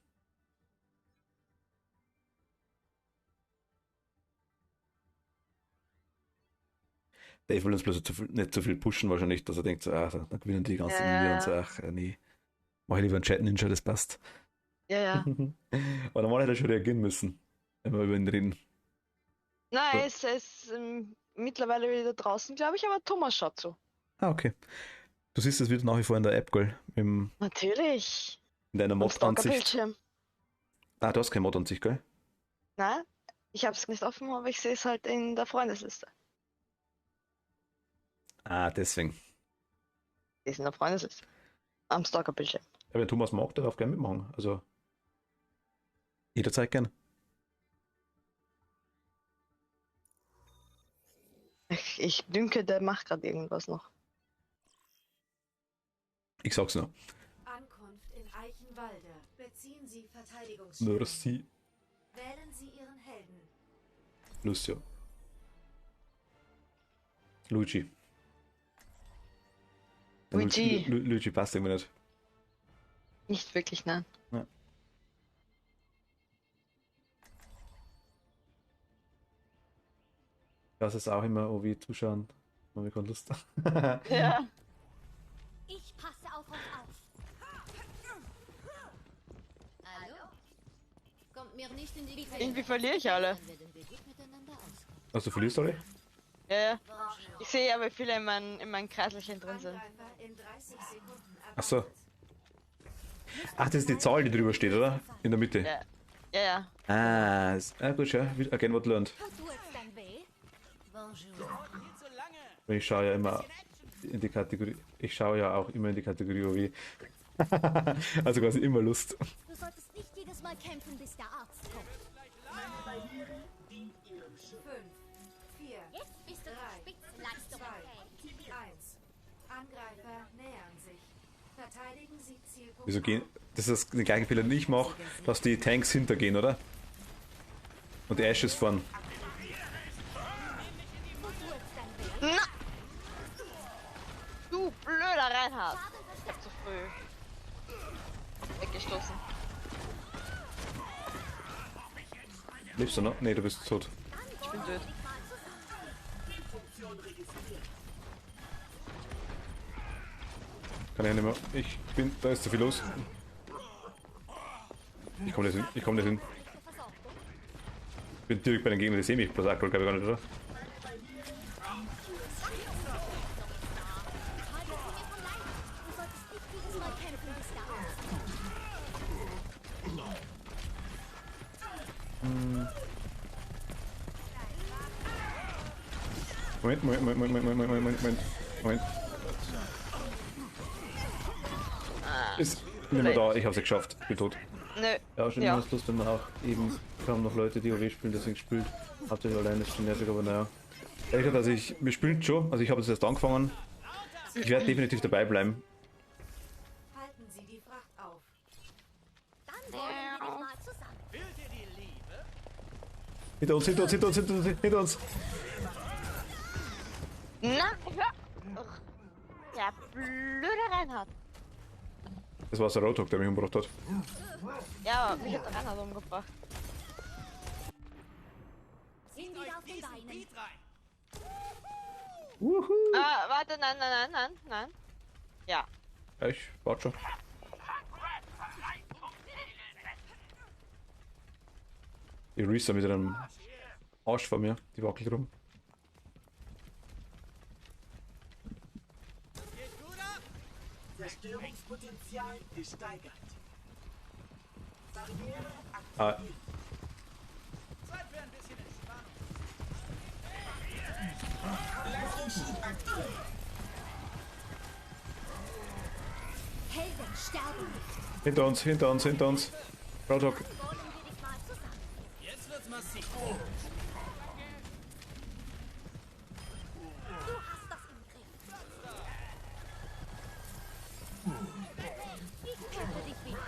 Dave will uns bloß nicht so viel pushen, wahrscheinlich, dass er denkt, so, dann gewinnen die ganzen Ninja und so, nee. Mach ich lieber einen Chat Ninja, das passt. Ja. Aber normal hätte er schon reagieren müssen, wenn wir über ihn reden. Nein, So. es ist mittlerweile wieder draußen, glaube ich, aber Thomas schaut zu. Okay. Du siehst es wieder nach wie vor in der App, gell? Natürlich. In deiner Am Mod-Ansicht. Stalker-Bildschirm. Ah, du hast keine Mod-Ansicht, gell? Nein, ich habe es nicht offen, aber ich sehe es halt in der Freundesliste. Ah, deswegen. Die ist in der Freundesliste. Am Stalker-Bildschirm. Ja, wenn Thomas mag, der darf gerne mitmachen. Also, jederzeit gern. Ich denke, der macht gerade irgendwas noch. Ich sag's nur. Ankunft in Eichenwalde. Beziehen Sie Verteidigungsstellung. Merci, Wählen Sie Ihren Helden. Lucio. Luigi. Luigi. Luigi passt irgendwie nicht. Nicht wirklich, nein. Ja. Das ist auch immer, oh, wie zuschauen. Man hat keine Lust. Ja. Ich passe auf euch auf. Hallo? Kommt mir nicht in die Quere. Irgendwie verliere ich alle. Dann werden wir gut miteinander auskommen. Also, du verlierst alle? Ja. Ich sehe ja, wie viele in meinen Kreiselchen drin sind. Angreifer in 30 Sekunden Achso. erwartet. Ach, das ist die Zahl, die drüber steht, oder? In der Mitte. Ja. Gut, schau. Again what learned. Tut es dann weh? Bonjour. Ich schaue ja immer in die Kategorie. Ich schaue ja auch immer in die Kategorie OW. Also quasi immer Lust. Du solltest nicht jedes Mal kämpfen, bis der Arzt kommt. 5, 4, Jetzt bist du 3, zur Spitzenleistung 2, fähig. 1. Angreifer nähern sich. Verteidigen Sie Zielpunkt. Wieso gehen? Das ist der gleiche Fehler, den ich mache, dass die Tanks hintergehen, oder? Und die Ashes fahren. Na! Du blöder Reinhard! Ich hab zu früh weggestoßen. Lebst du noch? Nee, du bist tot. Ich bin tot. Kann ich nicht mehr. Ich bin. Da ist zu viel los. Ich komme nicht hin. Ich komme nicht hin. Ich bin direkt bei den Gegnern, die sehen mich bloß aktuell, glaube ich gar nicht, oder? Du solltest nicht jedes Mal kämpfen, bis der Arzt kommt. Moment. Ist nicht mehr da, ich hab's geschafft. Bin tot. Nö. Ja, schon Ja. immer Lust, wenn man auch eben kaum noch Leute, die OW spielen, deswegen spielt. Hauptsächlich alleine ist schon nervig, aber naja. Ehrlich gesagt, also wir spielen schon, also ich habe es erst angefangen. Ich werde definitiv dabei bleiben. Halten Sie die Fracht auf. Dann wollen wir dich mal zusammen. Hinter uns, hinter uns, hinter uns, hinter uns, hinter uns. Na, hör! Ugh. Der blöde Reinhard. Das war der Roadhog, der mich umgebracht hat. Ja, mich hat der Reinhard umgebracht. Sind wieder auf den Beinen. Wuhu. Warte, nein. Ja. Ja, ich warte schon. Die Reese mit einem Arsch vor mir, die wackelt rum. Zerstörungspotenzial gesteigert. Barriere Ah, aktiviert. Zeit für ein bisschen Entspannung. Laserschild aktiviert. Helden sterben nicht. hinter uns, hinter uns, hinter uns. Roadhog. Wollen wir dich mal zusammen. Jetzt wird's massiv. Du hast das im Griff. Ich könnte dich wieder auf.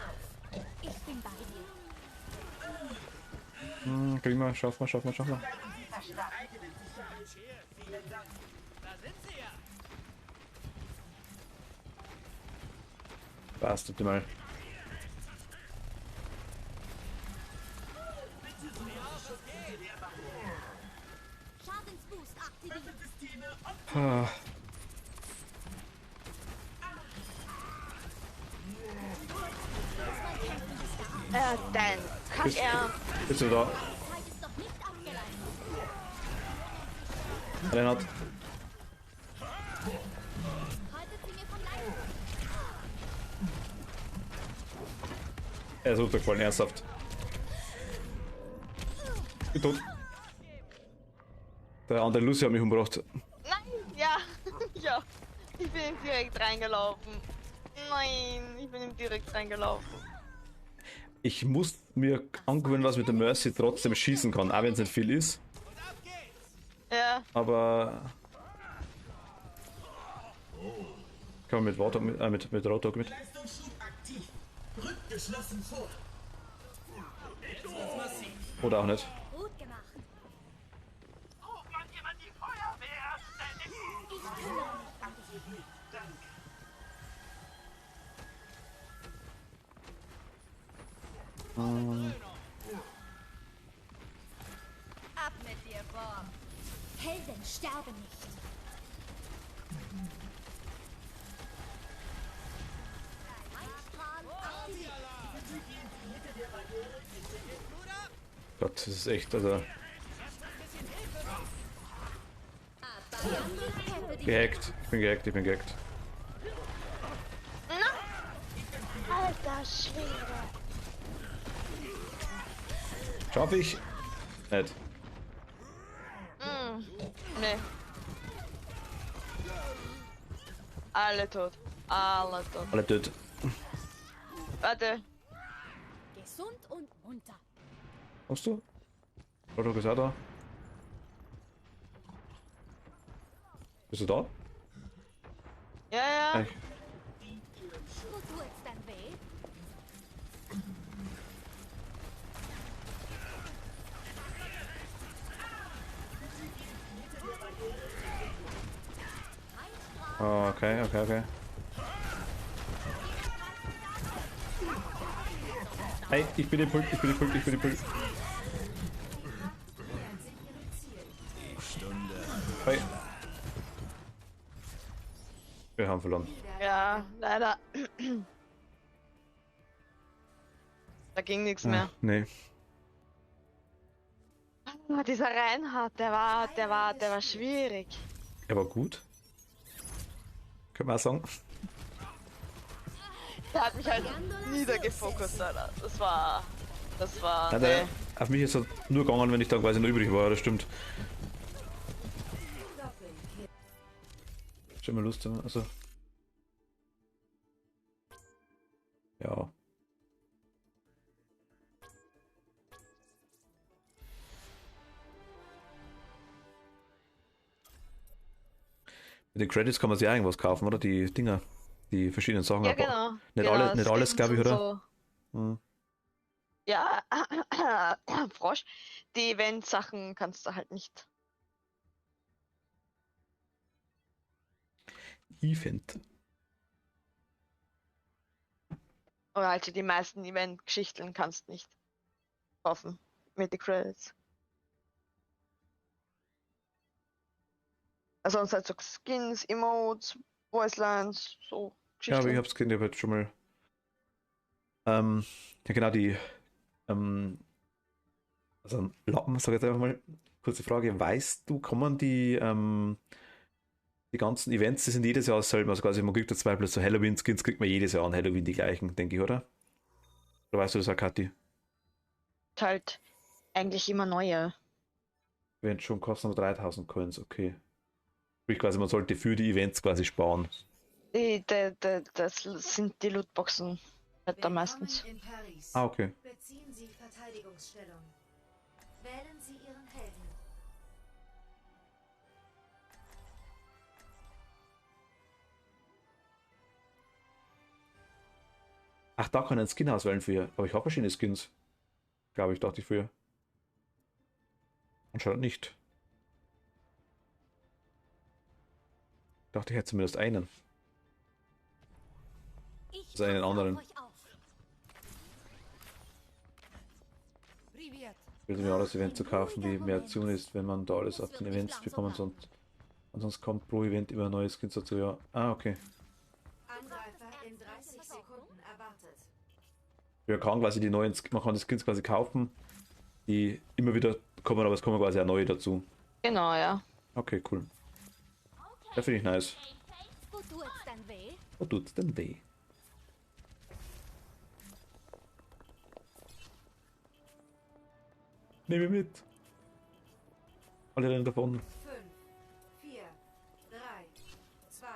kriegen wir, schaffen wir. Verstanden. Da sind sie ja. Passt, optimal. Schadensboost aktiviert. Ah. Dann kann er. Bist du da? Zeit ist doch nicht abgeleitet. Reinhard. Haltet sie mir vom Leib. Er ist runtergefallen, ernsthaft. Ich bin tot. Der andere Lucy hat mich umgebracht. Nein, ja, ja. Ich bin ihm direkt reingelaufen. Nein, ich bin ihm direkt reingelaufen. Ich muss mir angewöhnen, dass mit der Mercy trotzdem schießen kann, auch wenn es nicht viel ist. Ja, Aber kann man mit Warthog mit Roadhog mit. Leistungsschub aktiv. Rückt geschlossen vor. Oder auch nicht. Gut gemacht. Ruft man jemand die Feuerwehr? Ich kümmere mich um dich. Ab mit dir, Bob. Helden sterben nicht. Heilstrahl aktiviert. Gott, das ist echt, also gehackt. Ich bin gehackt. alter Schwede. Schaff ich? Nicht. Nee. Alle tot. Alle tot. Alle tot. Warte. Gesund und munter. Hast du? Roadhog ist auch da. Bist du da? Ja, ja. Ey, Wo tut's denn weh? oh, okay. Hey, ich bin im Pult. Hey. Wir haben verloren. Ja, leider. Da ging nichts mehr. Nee. Ah, dieser Reinhard, der war schwierig. Er war gut. Können wir auch sagen. Der hat mich halt niedergefokust, Alter. Das war. Ja, der, auf mich ist er nur gegangen, wenn ich dann quasi noch übrig war, das stimmt. Schon mal Lust, also. Ja. Mit den Credits kann man sich irgendwas kaufen, oder? Die Dinger, die verschiedenen Sachen. Ja, aber genau. Nicht, Genau, nicht alles, Skins glaube ich, und oder? so. Hm. Ja, Frosch. Die Event-Sachen kannst du halt nicht. Event. Oder halt die meisten Event-Geschichten kannst nicht kaufen mit den Credits. Also sonst halt so Skins, Emotes, Voicelines, so Ja, aber ich Geschichten. hab's gesehen, ich hab jetzt schon mal. Ja, genau, die. Also ein Lappen, sag ich jetzt einfach mal. Kurze Frage, weißt du, kann man die ganzen Events, die sind jedes Jahr dasselbe, also quasi man kriegt da zwei Plus so Halloween-Skins, kriegt man jedes Jahr an Halloween die gleichen, denke ich, oder? Oder weißt du das auch, Kathi? Halt eigentlich immer neue. Wenn schon kosten aber 3000 Coins, okay. Sprich quasi, man sollte für die Events quasi sparen. Das sind die Lootboxen halt da meistens. In Paris. Ah, okay. Beziehen Sie Verteidigungsstellung. Wählen Sie Ihren Helden. Ach, da kann ich einen Skin auswählen für. Aber ich habe verschiedene Skins. Glaube ich, dachte ich früher. Anscheinend nicht. Ich dachte, ich hätte zumindest einen. Ich Also einen passe auf anderen. euch auf. Привет. Ich will mir auch das Event zu kaufen, wie mehr Aktion ist, wenn man da alles ab den Events bekommt. Sonst kommt pro Event immer neue Skins dazu. Ja. Ah, okay. Angreifer in 30 Sekunden erwartet. Man kann quasi die neuen, man kann die Skins quasi kaufen, die immer wieder kommen, aber es kommen quasi auch neue dazu. Genau, ja. Okay, cool. Ja, finde ich nice. Wo tut's denn weh? Wo tut's denn weh? Nehme mit. Alle rennen davon. 5, 4, 3, 2,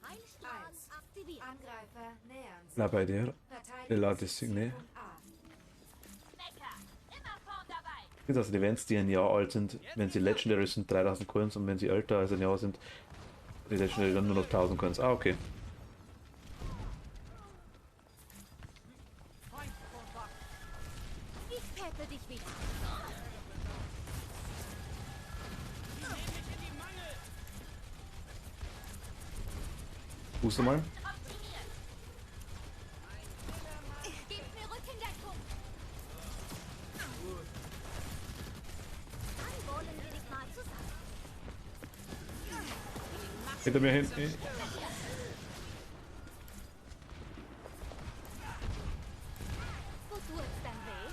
Heilstrahl aktiviert. Angreifer nähern sich. Na, bei der. Verteidigungsposition A. Es gibt also Events, die ein Jahr alt sind. Wenn sie Legendary sind, 3000 Coins, und wenn sie älter als ein Jahr sind, die Legendary dann nur noch 1000 Coins. Ah, okay. Ich peppe dich wieder. Booster mal. Gebt mir Rückendeckung. Dann wollen wir dich mal zusammen. Hinter mir hinten. Wo tut's denn weh?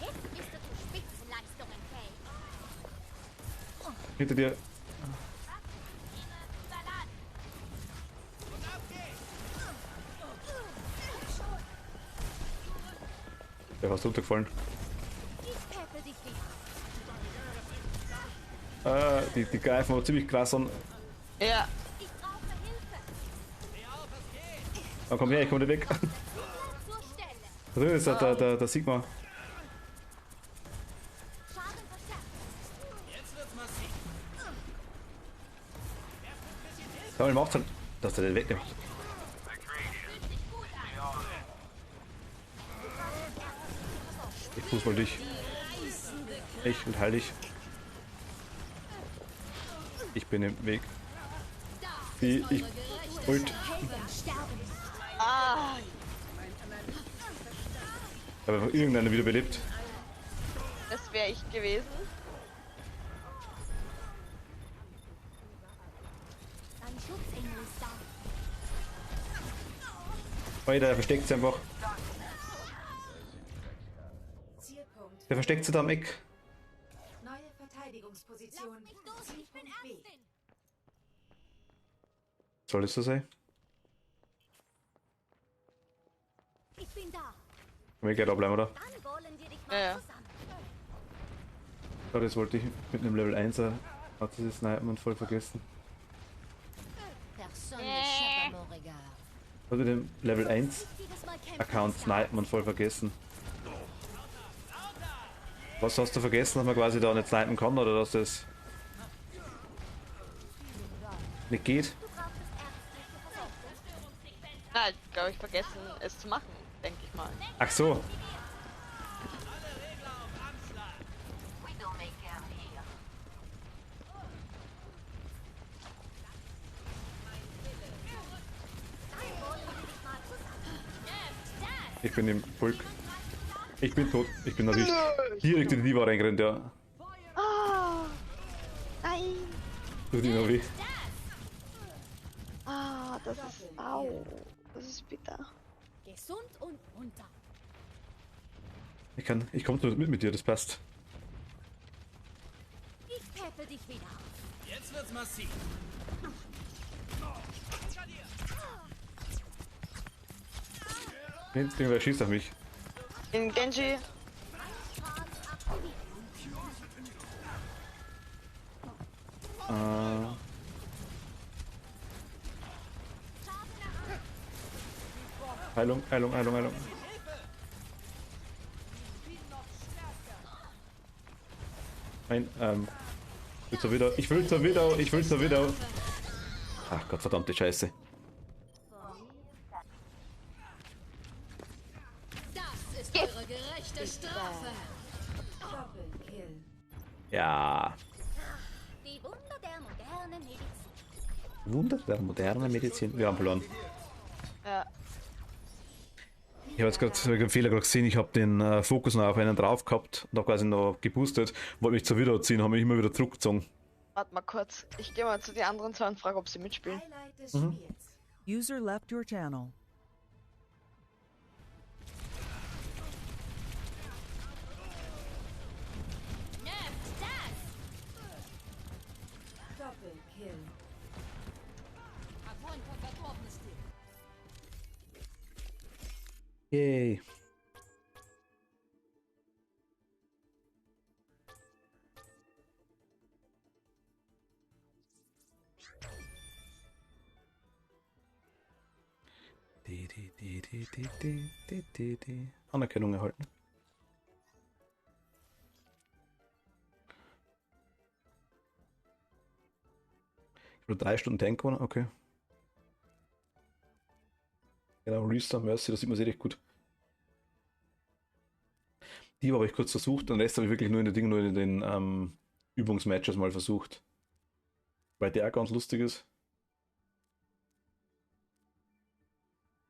Jetzt bist du zu Spitzenleistungen fähig. Hinter dir. Der ist runtergefallen. Ich peppe dich wieder. Die greifen aber ziemlich krass an. Ja. Ich brauche Hilfe. Oh, komm her, ich komme nicht weg. Zur Stelle. Da drin ist der Sigma. Schaden verstärkt. Jetzt wird's massiv. Schau mal, macht's halt, dass der den wegnimmt. Ich fußball dich. Ich und heil dich. Ich bin im Weg. Ich ult. Ah, Ich habe einfach irgendeiner wieder belebt. das wäre ich gewesen. Dein Schutzengel ist da. Alter, der versteckt sich einfach. Zielpunkt. Der versteckt sich da am Eck. Neue Verteidigungsposition. Lass mich durch, ich bin Zielpunkt B. Ärztin. Soll es so sein? Ich bin da. Kann ich gleich da bleiben, oder? Dann wollen wir dich mal Ja, ja. zusammen. Ja, das wollte ich mit einem Level 1er. Hat dieses Snipen voll vergessen. Personne ne Was mit dem Level 1 Dieses Mal kämpfen Account wir Snipen voll vergessen. Was hast du vergessen, dass man quasi da nicht snipen kann, oder dass das nicht geht? Nein, glaube ich, vergessen es zu machen, denke ich mal. Ach so. Widowmaker hier. Ich bin im Pulk. Ich bin tot. Ich bin natürlich direkt in die Diva reingerannt, ja. Ah, nein. Tut ihm noch weh. Ah, das ist, au, das ist bitter. Gesund und munter. Ich komme mit dir, das passt. Ich peppe dich wieder. Jetzt wird's massiv. Irgendwer schießt auf mich. In Genji. Heilstrahl aktiviert. Heilung, Heilung, Heilung, Heilung. Nein, ich will zur Widow. Ach Gott, verdammte Scheiße. Das ist eure gerechte Doppelkill. Ja. Die Wunder der modernen Medizin. Wunder der modernen Medizin. Wir haben verloren. Ja. Ich habe jetzt gerade einen Fehler gerade gesehen. Ich habe den Fokus noch auf einen drauf gehabt und habe quasi noch geboostet. Wollte mich zur Wiederziehen, habe mich immer wieder zurückgezogen. Warte mal kurz. Ich gehe mal zu den anderen zwei und frage, ob sie mitspielen. Highlight des Spiels. User left your channel. Nervt das! Doppelkill. Огонь по готовности! Yay. Anerkennung erhalten. Ich habe 3 Stunden Tank gewonnen, okay. Genau, Restore Mercy, das sieht man sehr recht gut. Die habe ich kurz versucht, den Rest habe ich wirklich nur in den Übungsmatches mal versucht. Weil der auch ganz lustig ist.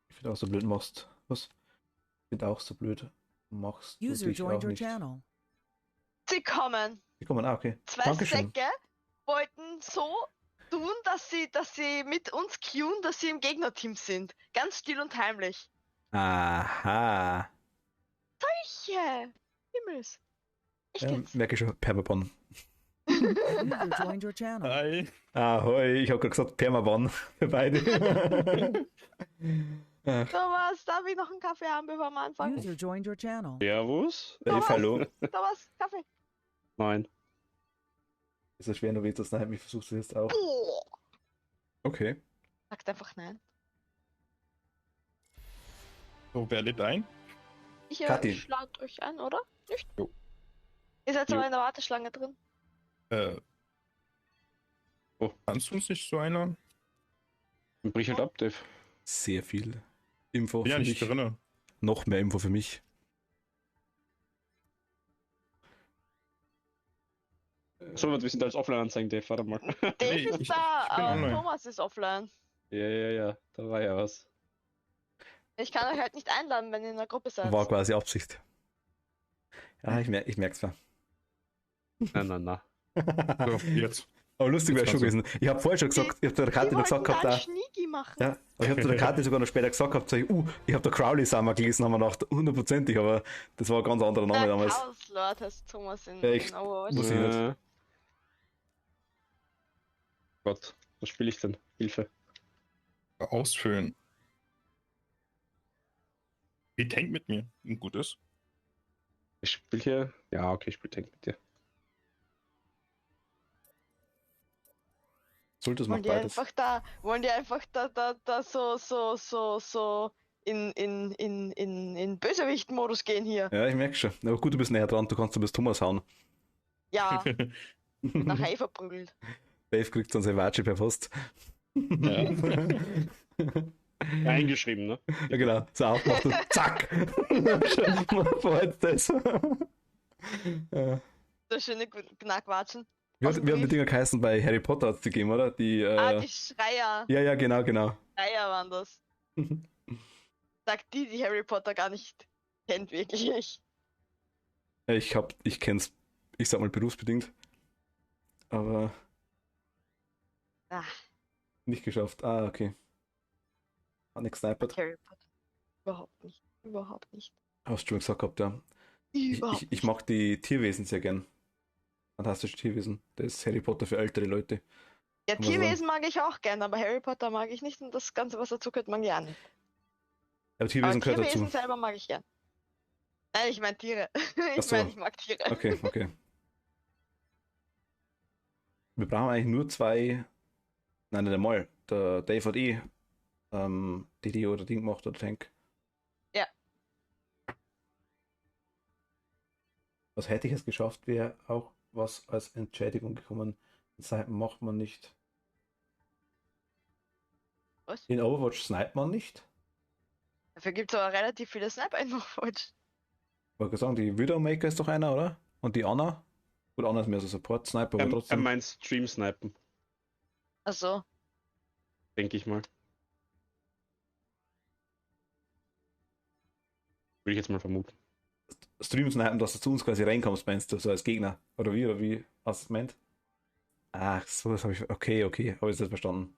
Ich finde auch so blöd machst. Was? Ich finde auch so blöd machst du User dich auch joined your nicht. channel. Sie kommen. Die kommen, okay. Zwei Dankeschön. Säcke wollten so tun, dass sie mit uns queuen, dass sie im Gegnerteam sind. Ganz still und heimlich. Aha. Solche. Himmels. Ich kenn's. Merke schon, Permaban. User joined your channel. Hi. Ahoi, ich habe gerade gesagt Permaban für beide. Thomas, darf ich noch einen Kaffee haben, bevor wir anfangen? User joined your channel. Servus. Hallo. Thomas, Kaffee. Nein. Ist ja schwer, nur wie das nein, ich versuche es jetzt auch. Boah. Okay. Sagt einfach nein. So, wer lädt ein? Ich Kathi. schlagt euch an, oder? Nicht? Jo. Ihr seid Jo. aber in der Warteschlange drin. Kannst du uns nicht so einladen? Dann brich halt ab, Dave. Sehr viel Info Bin ja für nicht mich. drin. Noch mehr Info für mich. So, wir sind als offline anzeigen, Dave, warte mal. Dave Nee, ist ich da, bin aber online. Thomas ist offline. Ja, da war ja was. Ich kann euch halt nicht einladen, wenn ihr in der Gruppe seid. War quasi Absicht. Ja, ich merke es zwar. Na. So, jetzt. Aber lustig wäre Jetzt schon also. gewesen. Ich habe vorher schon gesagt, ich habe zu der Karte noch gesagt gehabt, da da, Schniegi machen. ja, aber ich habe zu der Karte sogar noch später gesagt gehabt, sag ich habe da Crowley Summer gelesen, haben wir gedacht, hundertprozentig, aber das war ein ganz anderer Name Der damals. Chaos Lord heißt Thomas in, Ja, ich- in Overwatch. Muss ich nicht. Gott, was spiele ich denn? Hilfe. Ausfüllen. Wie Tank mit mir. Ein gutes. Ich spiele hier. Ja, okay, ich spiele Tank mit dir. Sollte es mal Wollen die beides. einfach da so in Bösewicht-Modus gehen hier. Ja, ich merke schon. Aber gut, du bist näher dran, du kannst bis Thomas hauen. Ja, nachher verprügelt. Dave kriegt dann sein Watsche per Post. Ja. Eingeschrieben, ne? Ja, genau. So aufmacht und zack! Vorher das. Ja. So schöne Knackwatschen. Wie Aus dem haben die Brief. Dinger geheißen bei Harry Potter, hat es die gegeben, oder? Die, Die Schreier. ja, genau. Schreier waren das. Sagt die Harry Potter gar nicht kennt, wirklich. Ich kenn's, ich sag mal berufsbedingt. Aber Ach, nicht geschafft. Ah, okay. Hat nicht gesnipert. Harry Potter. Überhaupt nicht. Hast du schon gesagt gehabt, ja. Ich mag die Tierwesen sehr gern. Fantastische Tierwesen. Das ist Harry Potter für ältere Leute. Ja, Kann man Tierwesen mag ich auch gern, aber Harry Potter mag ich nicht und das Ganze, was dazu gehört, mag ich auch nicht. Aber Tierwesen Aber gehört Tierwesen dazu. selber mag ich gern. Nein, ich meine Tiere. Ach Ich so. meine, ich mag Tiere. Okay. Wir brauchen eigentlich nur 2. Nein, nicht einmal. Der Dave hat DD oder Ding gemacht oder Tank. Ja. Was hätte ich es geschafft, wäre auch was als Entschädigung gekommen. Das macht man nicht. Was? In Overwatch snipet man nicht. Dafür gibt es aber relativ viele Sniper in Overwatch. wollte sagen, die Widowmaker ist doch einer, oder? Und die Anna? Gut, Anna ist mehr so Support-Sniper, aber Er trotzdem. meint Stream-Snipen, Also, denke ich mal. Würde ich jetzt mal vermuten. Stream-Snipen, dass du zu uns quasi reinkommst, meinst du, so als Gegner? Oder wie hast du es meint? Ach, so, das habe ich. Okay, habe ich das verstanden.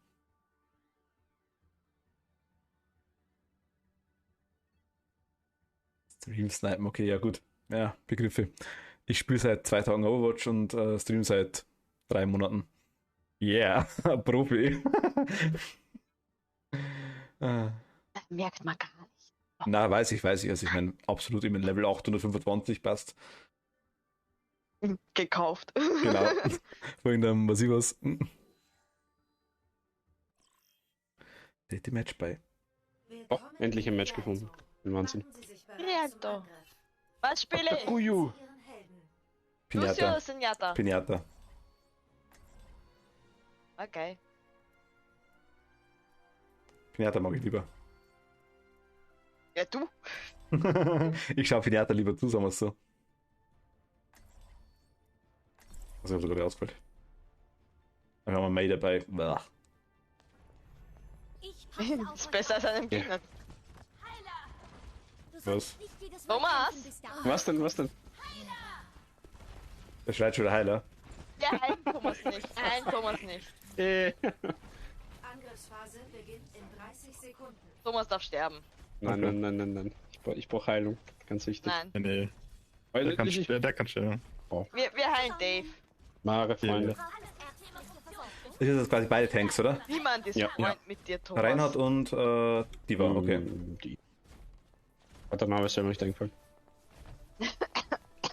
Stream-Snipen, okay, ja gut. Ja, Begriffe. Ich spiele seit 2 Tagen Overwatch und stream seit 3 Monaten. Yeah, Profi. merkt man gar nicht. Na, weiß ich. Also ich meine, absolut immer Level 825 passt. Gekauft. Genau. Vorhin dann was ich was. Die Match bei. Oh, endlich ein Match gefunden. Ein Wahnsinn. Reaktor. Was spiele ich? Kuyu. Lucio Pinata. oder Senjata? Pinata. Okay. Pinata mag ich lieber. Ja, du? Ich schaue Pinata lieber zu, sagen wir es so. Also ich habe sogar ausgefällt. Dann haben wir May dabei. Blah. Ist besser als einem Gegner. Was? Thomas? Was denn? Der schreit schon der Heiler. Ja, ein Thomas nicht. Ein Thomas nicht. Angriffsphase beginnt in 30 Sekunden. Thomas darf sterben. Nein. Ich brauche Heilung. Ganz wichtig. Nein. Nee. Weil Der kann sterben. Wir heilen Dave. Wahre Freunde. Das ist jetzt quasi beide Tanks, oder? Niemand ist Ja. Freund mit dir, Thomas. Reinhard und Diva, okay. Die. Hat der Name selber nicht eingefallen.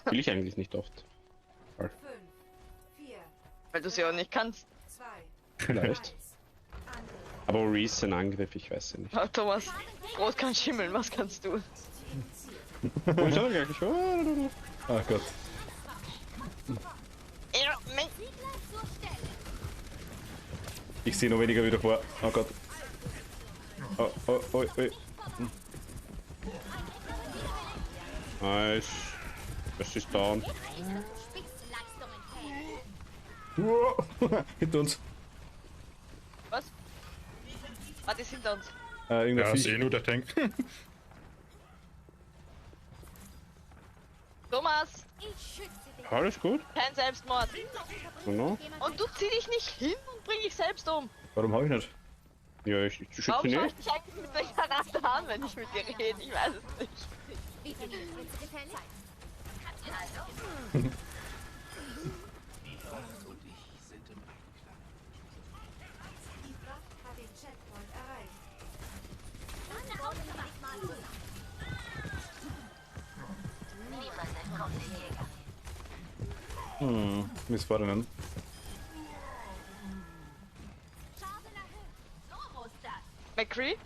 Will ich eigentlich nicht oft. 5, 4, Weil du sie auch nicht kannst. 2, Vielleicht. Aber Reese in Angriff, ich weiß ja nicht. Oh, Thomas, Brot kann schimmeln, was kannst du? Oh, ich hatte gar nicht. Oh, Ach Gott. Ich sehe noch weniger wieder vor. Oh Gott. Oh. nice. Das ist down. Hinter uns. Was? Ah, die sind hinter uns. Irgendein Ja, ist Viech. nur der Tank. Thomas, Alles gut? kein Selbstmord. No? Und du zieh dich nicht hin und bring dich selbst um. Warum habe ich nicht? Ja, ich schütze Warum schaue ich nicht. dich eigentlich mit welcher Charakter an, wenn ich mit dir rede? Ich weiß es nicht. Die Fracht hat den Checkpoint erreicht. Missfahrenen. McCree?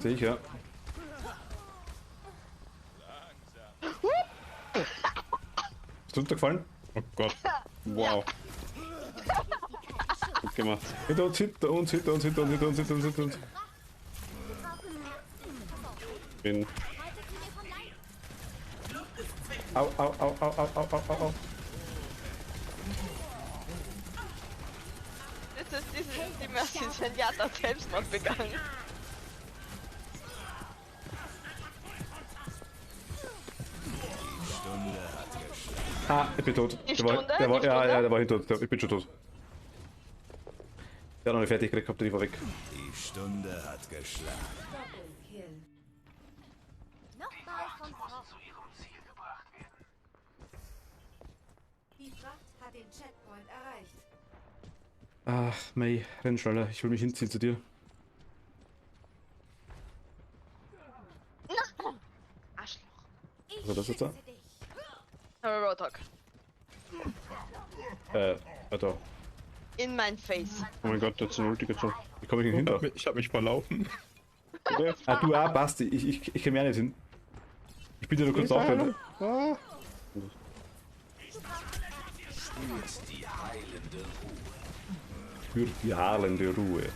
Sehe ich, ja. Ist runtergefallen? Oh Gott. Wow. Gut gemacht. Hinter uns. Bin. Au. Die Mercy Senjata hat Selbstmord begangen. Ich bin tot. Die Der war Stunde? der war hinter uns. Ich bin schon tot. Der hat noch nicht fertig gekriegt, die war weg. Die Stunde hat geschlagen. Kill. Die Fracht hat den Checkpoint erreicht. Ach, May, renn schneller. Ich will mich hinziehen zu dir. Arschloch. Was war das jetzt da? Roadhog. Da. In mein Face. Oh mein Gott, der hat so eine Ulti gezogen. Wie komme ich denn hinter? Ich hab mich verlaufen. Du auch, passt. Ich komme ja nicht hin. Ich bin dir nur kurz aufhören. Spürt die heilende Ruhe.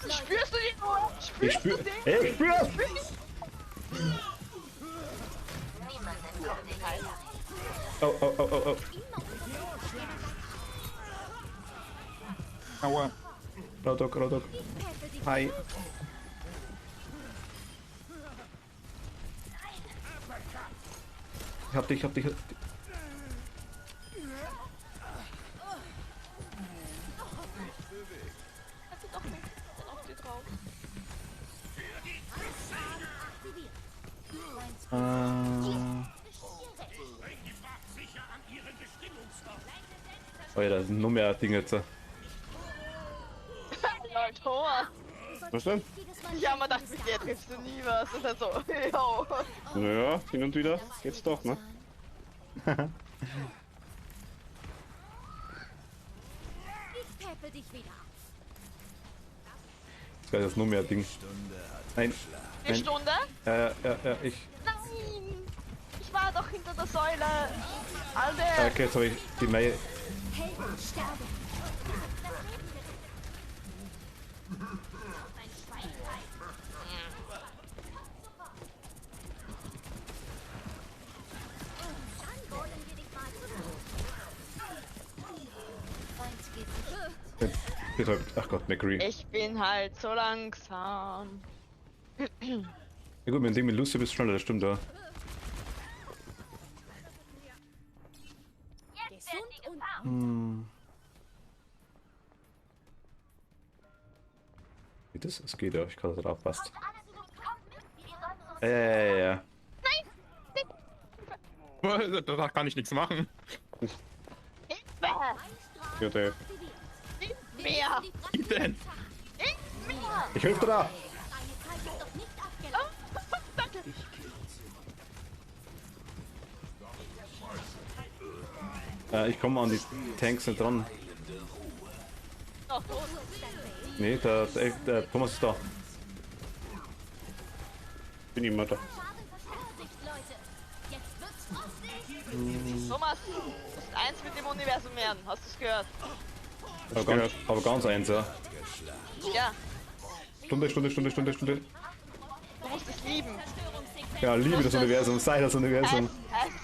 Spürst du die Ruhe? Ich spür. Ey, ich spür's! Oh, oh, oh, oh, oh. Aua. Rodok, Rodok. Hi. Ich hab dich, ich hab dich. Also doch nicht. Dann auf die drauf. Oh ja, da sind noch mehr Dinge jetzt. Lol, Thomas. Was denn? Ich hab mir gedacht, mit dir triffst du nie was. Und dann so, yo. Naja, hin und wieder geht's doch, ne? Ich peppel dich wieder. Das wäre jetzt noch mehr Ding. Nein. Eine Stunde? Ja, ich. Nein! Ich war doch hinter der Säule. Alter! Okay, jetzt habe ich die Mai. Helden sterben. Ach Gott, McCree. Ich bin halt so langsam. Ja gut, wenn Ding mit Lucy bist schneller, das stimmt, ja. Geht das? Es geht ja, ich kann da drauf, passt. Ja. Da kann ich nichts machen. Ja, Dave. Mehr! Wie denn? Mehr! Ich helfe dir da! Ich komme an die Tanks nicht dran. Nee, der Thomas ist da. Bin ich immer da. Thomas, du musst eins mit dem Universum werden. Hast du es gehört? Aber ganz eins, ja. Ja. Stunde. Du musst es lieben. Ja, liebe das Universum, sei das Universum.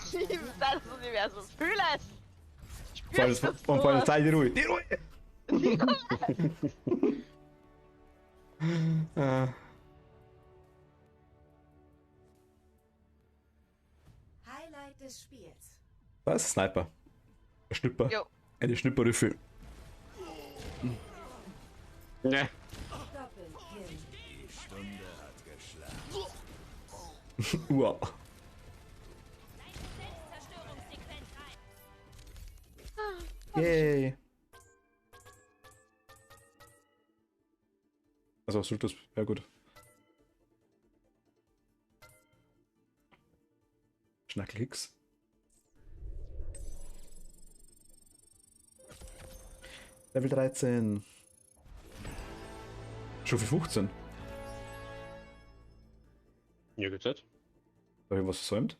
Es lieben, sei das Universum. Fühl es! Und vor allem sei die Ruhe. Die Ruhe! Highlight des Spiels. Was? Sniper. Ein Schnipper. Jo. Eine Schnipperrüffel. Ne. Doppelkill. Die Stunde hat geschlagen. Uah. Yay. Also Sultus, ja gut. Schnackelhix. Level 13. Stufe 15. Ja, geht's jetzt? Habe ich was versäumt?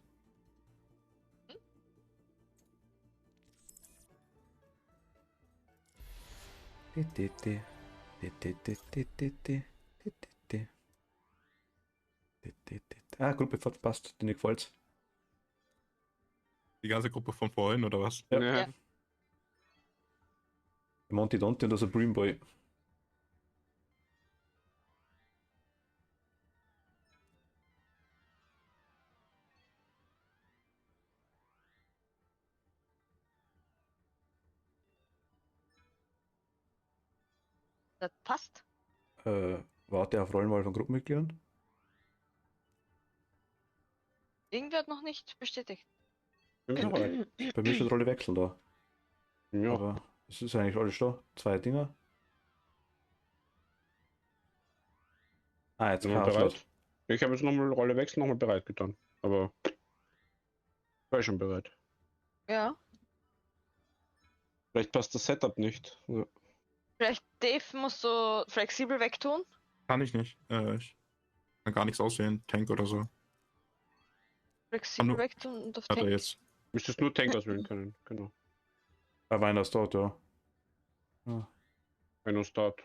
Ah, Gruppe passt, denen gefällt's. Die ganze Gruppe von vorhin, oder was? Ja. Ja. Monty Dante und der Supreme Boy. Das passt. Warte auf Rollenwahl von Gruppenmitgliedern. Irgendwie hat noch nicht bestätigt. Bin ich bereit. Bei mir steht Rolle wechseln da. Ja. Aber es ist eigentlich alles da. 2 Dinger. Ah, jetzt Bin kann ich ich bereit. Ich habe jetzt nochmal Rolle wechseln, nochmal bereit getan. Aber war ich schon bereit. Ja. Vielleicht passt das Setup nicht. Ja. Vielleicht Dave musst du flexibel wegtun. Kann ich nicht. Ich kann gar nichts aussehen. Tank oder so. Flexibel nur- wegtun und auf Hat er Tank. jetzt. Müsstest nur Tank auswählen können. Genau. Ah, Weiner ist dort, ja. Wenn du Start.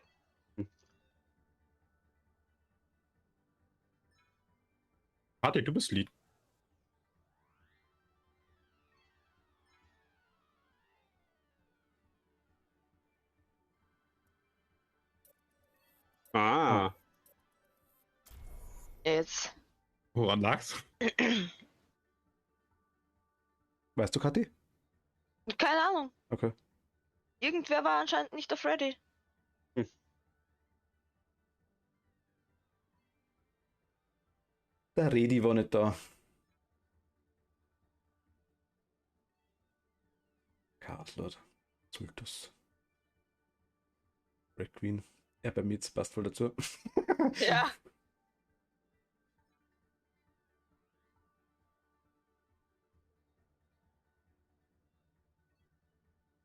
Warte, du bist Lead. Ah. Jetzt. Woran lag's? Weißt du, Kathi? Keine Ahnung. Okay. Irgendwer war anscheinend nicht auf Ready. Der Redi war nicht da. Cardlord. Sultus. Red Queen. Ja, bei mir jetzt passt voll dazu. Ja.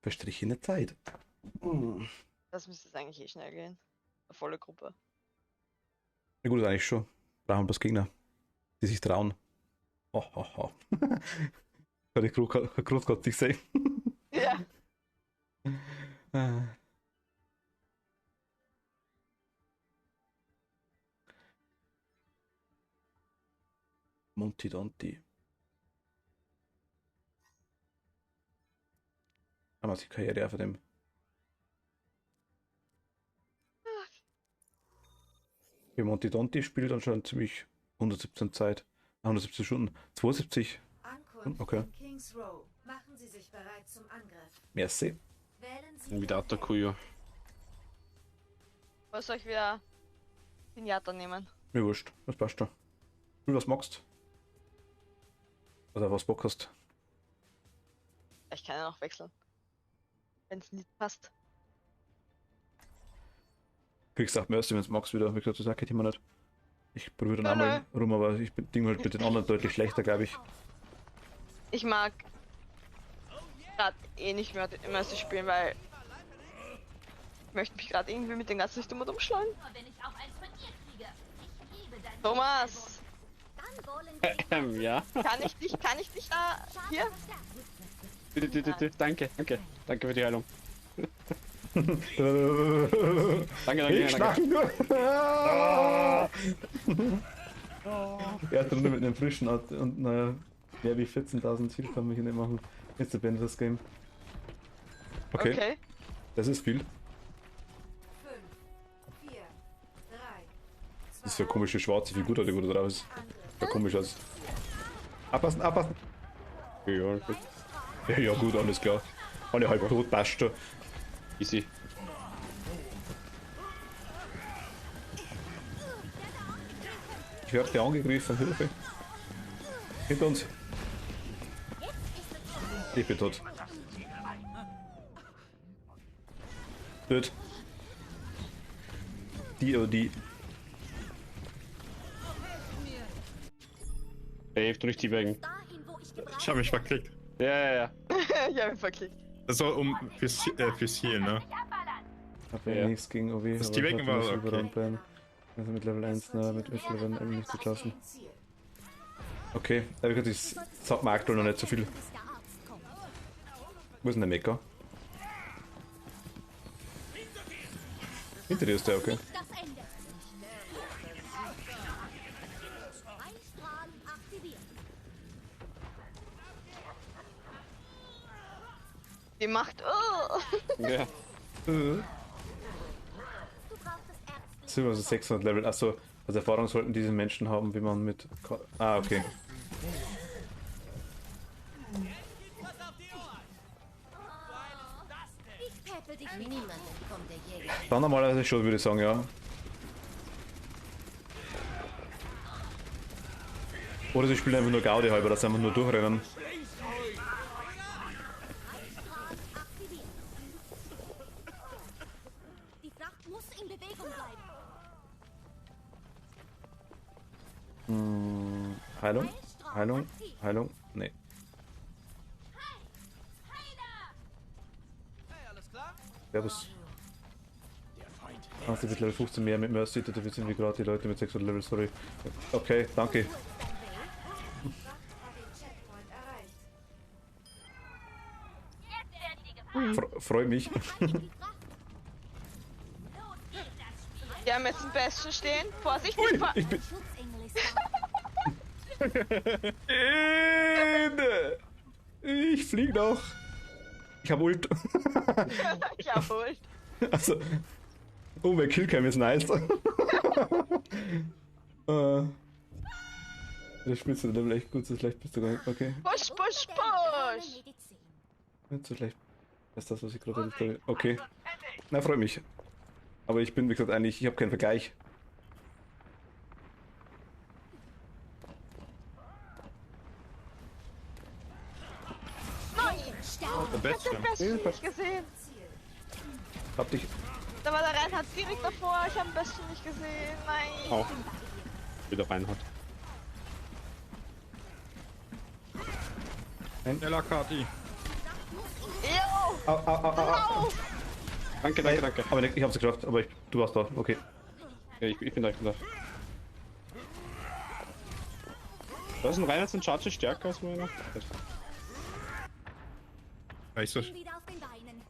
Verstrichene Zeit. Das müsste jetzt eigentlich eh schnell gehen. Eine volle Gruppe. Na gut, eigentlich schon. Brauchen bloß Gegner, die sich trauen. Oh, oh, oh. Kann ich gerade dich sehen? Ja. Monty Donty. Haben wir die Karriere von dem. Okay, Monty Donty spielt anscheinend ziemlich 117 Zeit. 170 Stunden. 72. Ankunft Okay. in Kings Row. Machen Sie sich bereit zum Angriff. Merci. Wählen Sie Wieder Atakuyo. Was soll ich wieder Pinata nehmen? Mir wurscht. Das passt schon. Du was magst. Oder was Bock hast. Ich kann ja noch wechseln. Wenn es nicht passt. Kriegst auch Mercy, wenn es magst wieder. Wie gesagt, das geht immer nicht. Ich probiere dann Nö, einmal rum, aber ich bin Ding halt mit den anderen deutlich schlechter, glaube ich. Ich mag gerade eh nicht mehr Mercy spielen, weil ich möchte mich gerade irgendwie mit den ganzen nicht umschlagen. Thomas! Ja. Kann ich dich da hier? Bitte. Danke für die Heilung. danke. Er hat Runde mit einem frischen Art und naja, mehr wie 14.000 Ziel kann man hier nicht machen. Jetzt zu beenden das Game. Okay. Das ist viel. 5, 4, 3, Das ist ja komische schwarze Figur, die gut drauf ist. Ja, komisch aus. Abpassen. Ja, gut, alles klar. Alle halb tot, passt schon. Easy. Ich werde angegriffen, Hilfe. Hinter uns. Ich bin tot. Tot. Die oder die. Ey, tu nicht teabaggen. Ich hab mich verklickt. Ja. Ich hab mich verklickt. Das soll fürs Heal, ne? Hab ja nichts gegen OW. Das Teabaggen war okay. Also mit Level 1, ne, mit Level eigentlich nicht zu schaffen. Okay, aber ich sagt mir aktuell noch nicht so viel. Wo ist denn der Mecker? Hinter dir ist der, okay. Die macht. Oh. Ja. So, also 600 Level. Achso, also Erfahrung sollten diese Menschen haben, wie man mit. Ah, okay. Dann normalerweise schon, würde ich sagen, ja. Oder sie spielen einfach nur Gaudi halber, dass sie einfach nur durchrennen. Die Fracht muss in Bewegung bleiben. Heilung. Nee. Servus. Ah, sie wird Level 15 mehr mit Mercy, dafür sind wir gerade die Leute mit 600 Level, sorry. Okay, danke. Freu mich. Die haben jetzt den Besten stehen. Vorsicht! Ui, ich bin... Ich flieg noch. Ich hab Ult. Ich hab Ult. Also, Oh, mein Killcam ist nice. Das spielst du Level echt gut, so schlecht bist du gar nicht. Okay. Push, push, push! Nicht so schlecht. Das ist das, was ich gerade hatte. Okay. Na, freue mich. Aber ich bin, wie gesagt, eigentlich, ich habe keinen Vergleich. Nein! Der Beste. Ich hab den Besten nicht gesehen. Hab dich. Da war der Reinhard direkt davor, ich hab den Besten nicht gesehen. Nein! Auch. Wieder Reinhard. Schneller, Kati. Jo! Au, au, au, au. Lauf! Danke, danke, danke. Aber ich hab's geschafft, aber du warst da, okay. Ja, ich bin da, ich bin da. Da ist ein Reinhard und Charge stärker als meiner. Weißt du? Wieder auf den Beinen.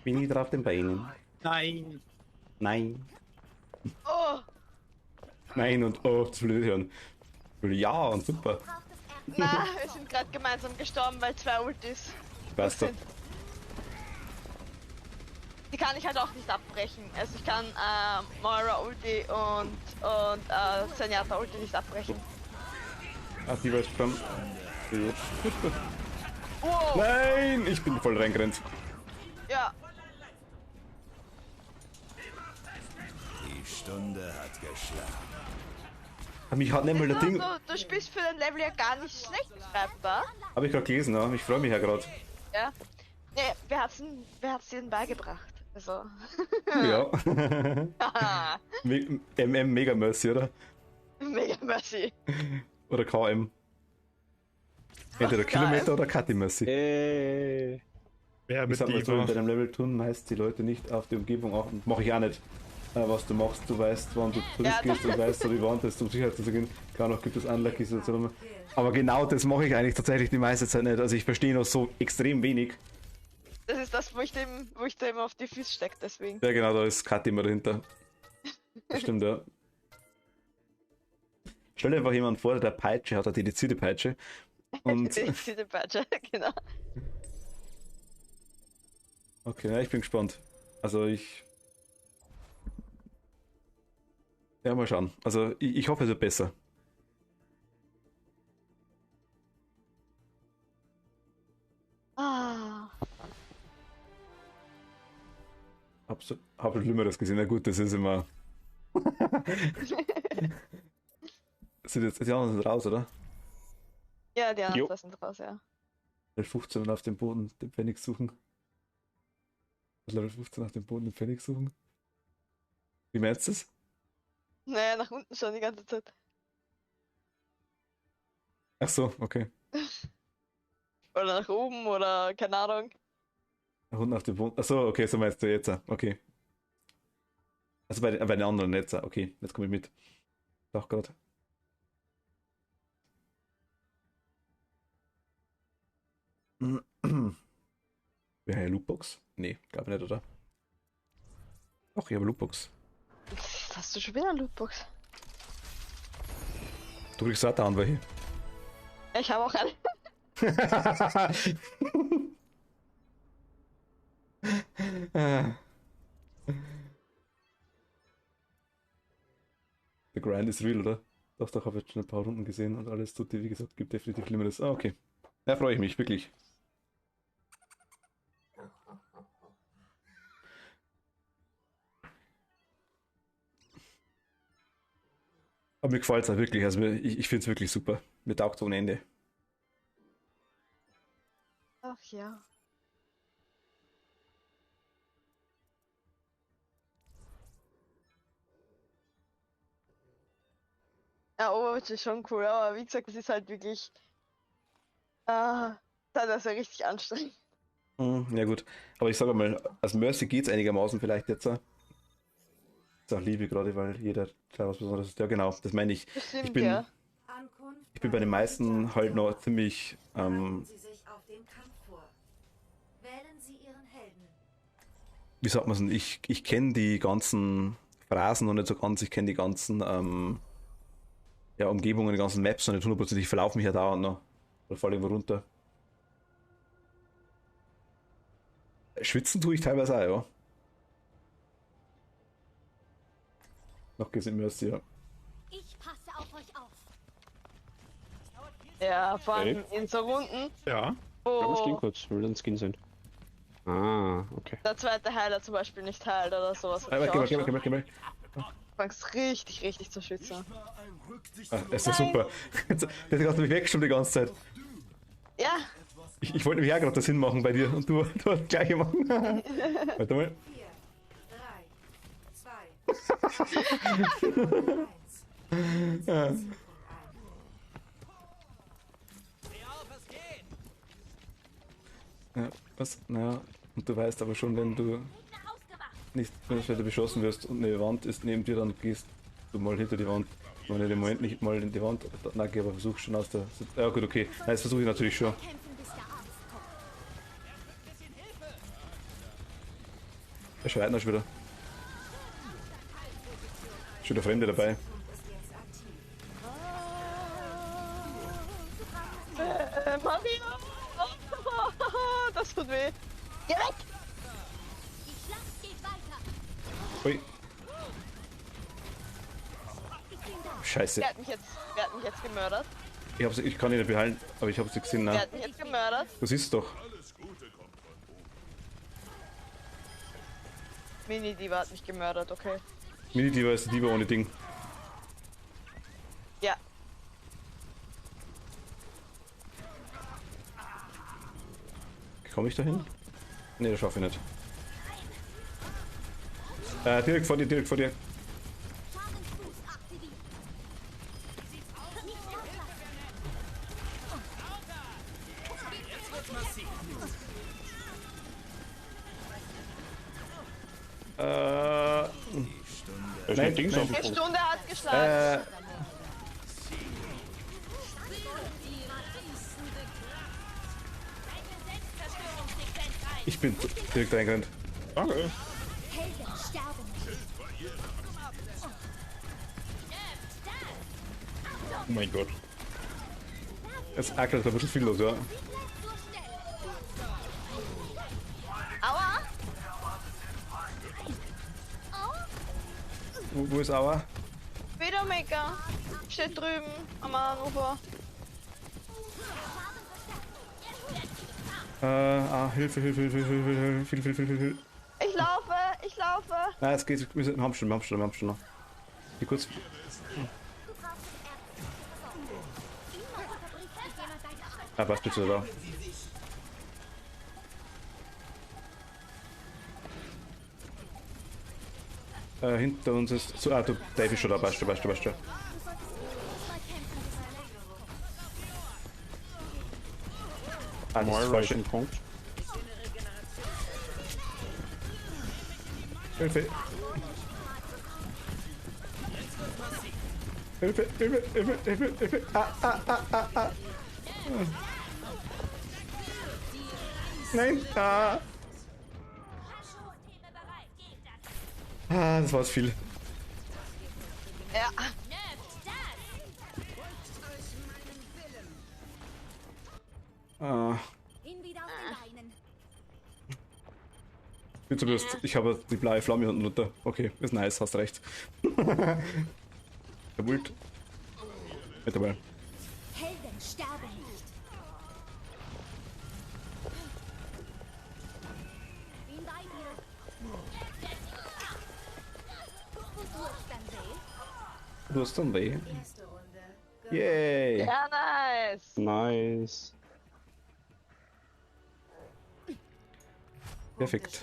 Bin ich wieder auf den Beinen? Nein. Nein. Oh! Nein und oh, zu blöd hören. Ja und super. Na, wir sind gerade gemeinsam gestorben, weil 2 Ultis. Weißt du. Die kann ich halt auch nicht abbrechen. Also ich kann Moira Ulti und Zenyatta Ulti nicht abbrechen. Ach, die war jetzt schon. Wow! Nein, ich bin voll reingerannt. Ja, Die Stunde hat geschlagen. Mich hat nicht mal das Ding. also, du spielst für den Level ja gar nicht schlecht, schreibt er. Habe ich gerade gelesen, ja. Ich freue mich ja gerade. Ja. Nee, wer hat's dir denn beigebracht? Also. Ja. MM Mega Mercy, oder? Mega Mercy. Oder KM. Entweder Kilometer oder Kati Mercy. Wer Ich mit sag mal so, Diva? bei dem Level tun heißt die Leute nicht auf die Umgebung achten. Mach ich auch nicht. Was du machst, du weißt, wann du zurückgehst und weißt, wo die Wand ist, um sicher zu gehen. Klar, noch gibt es Unlucky Situationen. Aber genau das mache ich eigentlich tatsächlich die meiste Zeit nicht. Also ich verstehe noch so extrem wenig. Das ist das, wo ich dem auf die Füße stecke, deswegen. Ja genau, da ist Kati immer dahinter. Das stimmt, ja. Stell dir einfach jemanden vor, der Peitsche hat, eine dedizierte Peitsche. Und Diese Badge, genau. okay, ja, ich bin gespannt. Also ja, mal schauen. Also ich hoffe, es wird besser. Ah. Hab Schlimmeres gesehen. Na gut, das ist immer. Sind jetzt die anderen sind raus, oder? Ja, die anderen sind raus, ja. Level 15 auf dem Boden den Pfennig suchen. Level 15 auf dem Boden den Pfennig suchen. Wie meinst du das? Naja, nach unten schon die ganze Zeit. Ach so, okay. Oder nach oben oder keine Ahnung. Nach unten auf dem Boden. Ach so, okay, so meinst du jetzt. Okay. Also bei den anderen jetzt. Okay, jetzt komme ich mit. Doch gerade. Wir haben eine Lootbox? Nee, glaube ich nicht, oder? Doch, ich habe eine Lootbox. Hast du schon wieder eine Lootbox? Du kriegst auch da an welche. Ich habe auch eine. Der Grind ist real, oder? Doch, habe jetzt schon ein paar Runden gesehen und alles tut dir, wie gesagt, gibt definitiv Schlimmeres. Ah, okay. Da freue ich mich, wirklich. Aber mir gefällt es auch wirklich, also ich finde es wirklich super. Mir taugt es ohne Ende. Ach ja. Ja, Overwatch ist schon cool, aber wie gesagt, es ist halt wirklich. Das ist ja richtig anstrengend. Ja gut, aber ich sage mal, als Mercy geht es einigermaßen vielleicht jetzt. Ist auch Liebe gerade, weil jeder klar was Besonderes ist. Ja genau, das meine ich. Das stimmt, Ich bin, ja. ich bin bei den meisten halt noch ziemlich Sie sich auf den Kampf vor. Wählen Sie Ihren Helden. wie sagt man es, ich kenne die ganzen Phrasen noch nicht so ganz, ich kenne die ganzen ja, Umgebungen, die ganzen Maps noch nicht 100%, ich verlaufe mich ja dauernd noch. Oder falle irgendwo runter. Schwitzen tue ich teilweise auch, ja. Noch geht's in Mercy, ja. Ich passe auf euch auf. Ja, vor allem in so Runden, Ja. Aber stehen wo kurz, will ein Skin sein. Ah, okay. der zweite Heiler zum Beispiel nicht heilt oder sowas. Geh mal. Du fängst richtig zu schützen. Ah, das ist ja super. Der hat mich weggeschoben die ganze Zeit. Ja, Ich wollte nämlich auch gerade das hinmachen bei dir und du hast das gleiche machen. Warte mal. 4, 3, 2, Ja. Ja, was? Naja, und du weißt aber schon, wenn du nicht, wenn du beschossen wirst und eine Wand ist neben dir, dann gehst du mal hinter die Wand. Wenn du im Moment nicht mal in die Wand, na, geh, aber versuch schon aus der. Ja, gut, okay. Nein, das versuche ich natürlich schon. Er schreit noch schon wieder. Schon der Fremde dabei. Maria! Das tut weh. Geh weg! Die Schlacht geht weiter. Ui. Scheiße. Wer hat mich jetzt gemördert? Ich kann ihn nicht behalten, aber ich habe sie gesehen. Wer Nein. hat mich jetzt gemördert? Du siehst es doch. Mini-Diva hat mich gemördert, okay. Mini-Diva ist die Diva ohne Ding. Ja. Komme ich da hin? Ne, das schaffe ich nicht. Direkt vor dir. Nein, Dings auf dem Die Punkt. Stunde hat geschlagen. Ich bin direkt reingerannt. Danke. Helden sterben nicht. Oh mein Gott. Jetzt ackert da ein bisschen viel los, ja. Aua! Wo ist Aua? Widowmaker. Steht drüben am Ufer. Hilfe. Viel. Ich laufe. Nein, es geht. Wir haben schon noch. Hier kurz. Passt bitte da. Hinter uns ist. So, du, Dave ist schon da, passt schon. Das ist Moira falsch. ist ein Punkt. Hilfe. Nein. Das war viel. Ja. Hin wieder auf den Beinen. Bin zumindest, ich habe die blaue Flamme unten runter. Okay, ist nice, hast recht. Der Wult. Mit dabei. Helden sterben nicht. Bin bei dir. Du hast dann weh. Erste Runde. Yay! Ja, nice. Nice. Perfekt. 1:0.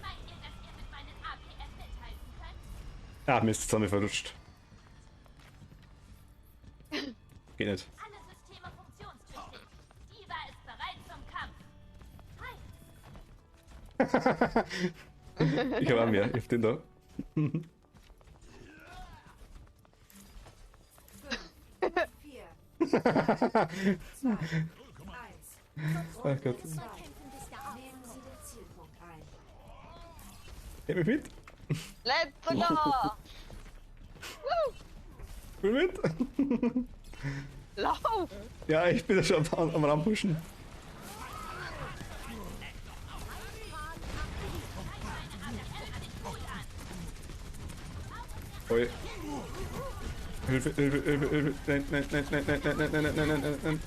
Meint ihr, dass ihr mit meinen APM mithalten könnt? Ah, Mist, jetzt haben wir verrutscht. Geht nicht. Alle Systeme funktionstüchtig. Diva ist bereit zum Kampf. Ich habe auch mehr, ich hab den da. 4, 3, 2, 1. Oh Gott. Nehmen Sie den Zielpunkt ein. Nimm mich mit. Let's go. Nimm mit. Lauf! Ja, ich bin ja schon am Rampushen. Oi. Hilfe, Hilfe, Hilfe, Hilfe. Nein, nein, nein, nein, nein, nein, nein, nein, nein, nein, nein, nein.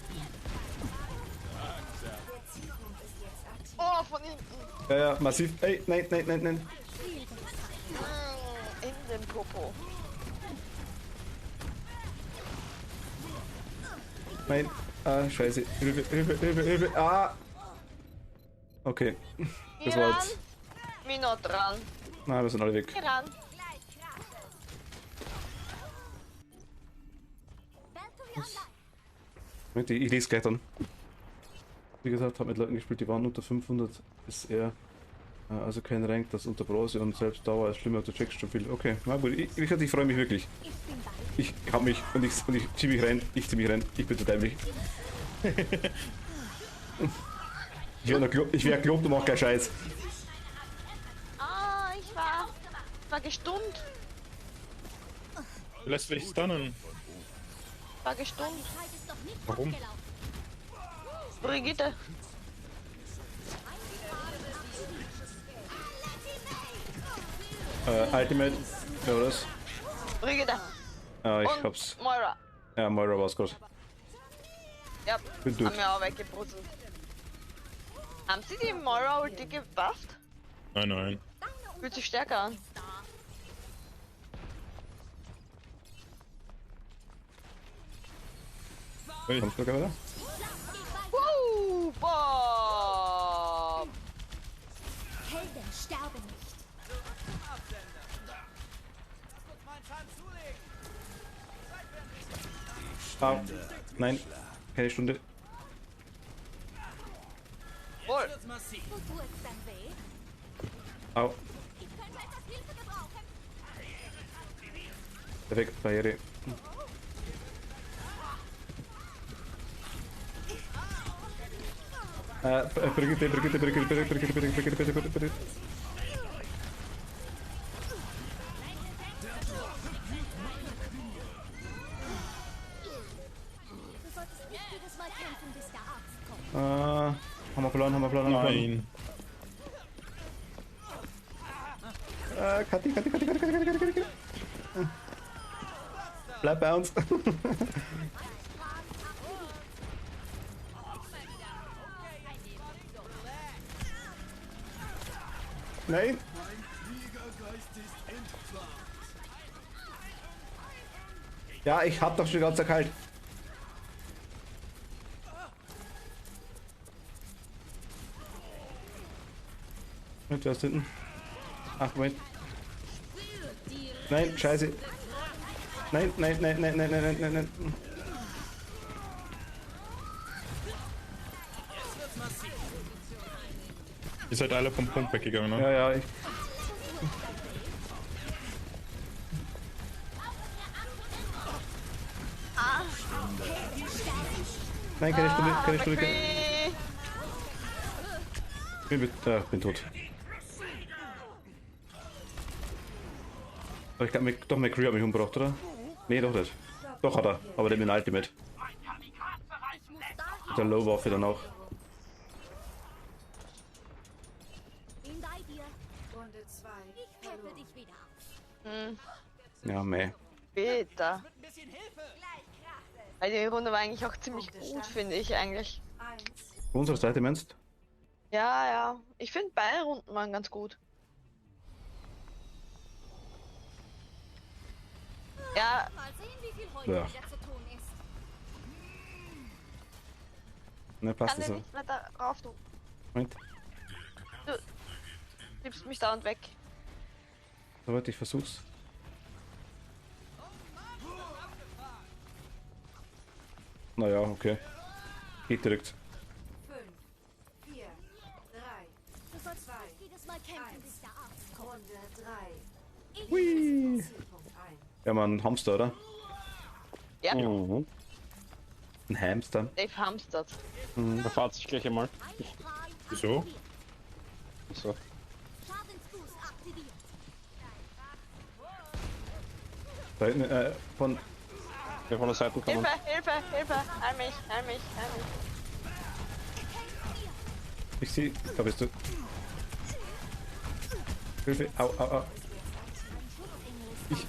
Oh, von hinten! Ja, ja, massiv. Ey, nein, nein, nein, nein. In den Popo. Nein. Ah, scheiße. Hilfe, Hilfe, Hilfe, Hilfe. Ah! Okay. Das war jetzt. Mino dran. Na, wir sind alle weg. Geh ran. Moment, ich lese gleich dann. Wie gesagt, habe mit Leuten gespielt, die waren unter 500 ist er. Also kein Rank, das unter Bronze und selbst Dauer ist schlimmer, du checkst schon viel. Okay, na gut, ich freue mich wirklich. Ich hab mich und ich zieh mich rein, ich bin total dämlich. Ich wär gelobt und mach keinen Scheiß. Ah, ich war gestunt. Du lässt mich stunnen. War gestunt. Warum? Brigitte. Ultimate, wer war das? Brigitte. Ah, ich Und hab's. Moira. Ja, Moira war's gerade. Ja, Bin tot. haben wir auch weggebrutzelt. Haben sie die Moira Ulti gebufft? Nein, nein. Fühlt sich stärker an. Kommst du wieder? Boah! Helden sterben nicht. Ah, nein, keine Stunde. Wohl. Wo tut's denn weh? Au, Ich könnte etwas Hilfe gebrauchen. perfekt, Barriere. Brigitte. Du solltest nicht jedes Mal kämpfen, bis der Arzt kommt. Haben wir verloren. Nein. Kathi. Bleib bei uns. Nein. Ja, ich hab doch schon ganz kalt. Und wer ist hinten? Ach, Moment. Nein, scheiße. Nein. Ihr seid alle vom Punkt weggegangen, ne? Ja, ich. Nein, keine Stunde. Bin tot. Aber ich glaube, doch McCree hat mich umgebracht, oder? Nee, doch nicht. Doch hat er, aber der mit dem Ultimate. Mit der Low-Waffe dann auch. Bin bei dir. Runde 2. Ich peppe dich wieder auf. Ja, meh. Bitte. Weil die Runde war eigentlich auch ziemlich gut, finde ich eigentlich. Unsere Seite meinst? Ja. Ich finde beide Runden waren ganz gut. Ja. Mal sehen, wie viel heute Ja. wieder zu tun ist. Ne, passt Kann das dir so. nicht mehr darauf, du. Moment. Du gibst mich dauernd weg. So warte, ich versuch's. Naja, okay. Geht direkt. 5, 4, 3, Du sollst 2, nicht jedes Mal kämpfen, bis der Arzt kommt. Runde 3. Hui. Zielpunkt 1. Ja, man, Hamster, oder? Ja. Mhm. Ein Hamster. Dave hamstert. Da fahrt sich gleich einmal. Wieso? So. Schadensboost aktiviert. Da hinten, von. Der von der Seite kommen. Hilfe! Heil mich! Ich sehe, da bist du. Hilfe, au. Ich.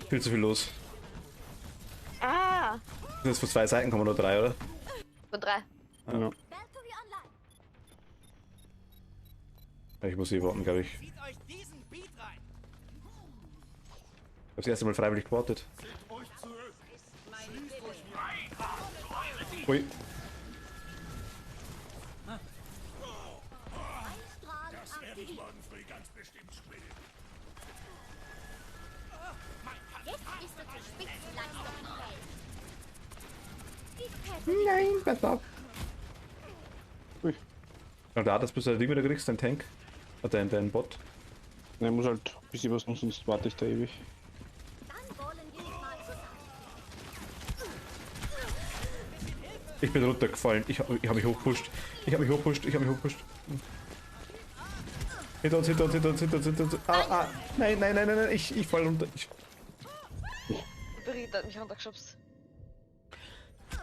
Viel zu viel los. Ah! Das ist von 2 Seiten kommen nur 3, oder? Von 3. Ja. Ich muss hier warten, glaube ich. Ich habe das erste Mal freiwillig gewartet. Ui. Das werde ich morgen früh ganz bestimmt spielen. Jetzt bist du zur Spitzenleistung fähig. Nein, besser. Ui. Da, dass du das Ding wieder kriegst, dein Tank. Oder dein Bot. Ne, muss halt ein bisschen was machen, sonst warte ich da ewig. Ich bin runtergefallen. Ich hab mich hochgepusht. Hinter uns. Ah. Nein. Ich fall runter. Brigitte hat mich runtergeschubst.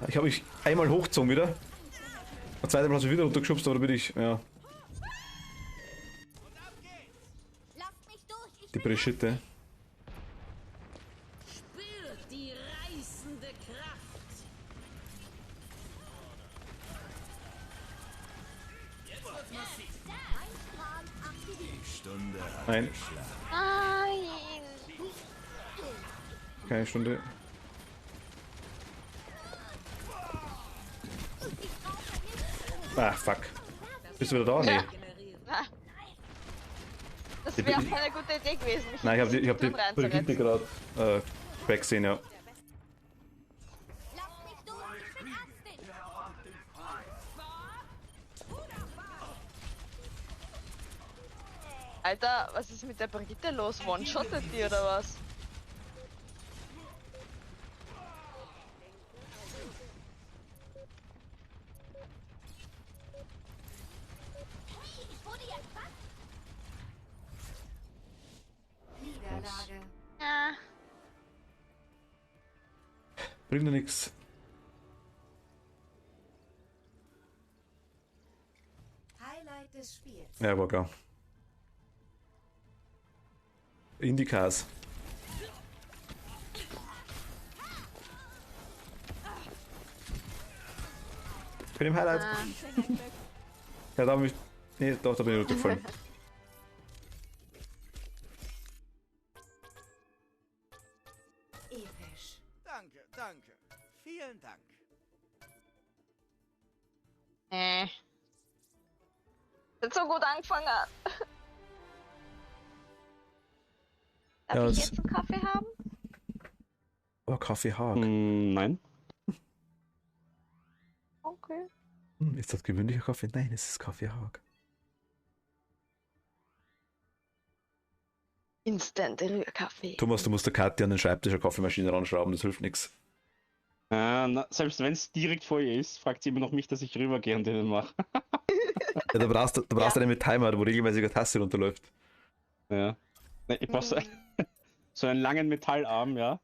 Ich habe mich einmal hochgezogen wieder. Das zweite Mal hast du wieder runtergeschubst, aber da bin ich, ja. Die Brigitte. Spürt die reißende Kraft. Die Stunde hat Nein. geschlagen. Nein! Keine Stunde. Ah, fuck. Bist du wieder da? Nee. Das wäre auch keine gute Idee gewesen. mich Nein, ich hab die drin reinzurennen. Brigitte gerade weggesehen, ja. Alter, was ist mit der Brigitte los? One-shottet die oder was? Niederlage. Ja. Bringt doch nix. Highlight des Spiels. Ja, war klar. Indikas. Ich bin im Highlight. Ja, da hab ich. Nee, doch, da bin ich runtergefallen. Episch. Danke. Vielen Dank. Hat so gut angefangen. Darf Ja, ich das- jetzt einen Kaffee haben? Oh, Kaffeehag. Nein. Okay. Ist das gewöhnlicher Kaffee? Nein, es ist Kaffeehag. Instant Rührkaffee. Thomas, du musst der Katja an den Schreibtisch eine Kaffeemaschine ranschrauben, das hilft nichts. Selbst wenn es direkt vor ihr ist, fragt sie immer noch mich, dass ich rübergehe und den mache. Ja, du brauchst einen mit Timer, wo regelmäßig eine Taste runterläuft. Ja. Nee, ich brauche so einen langen Metallarm, ja.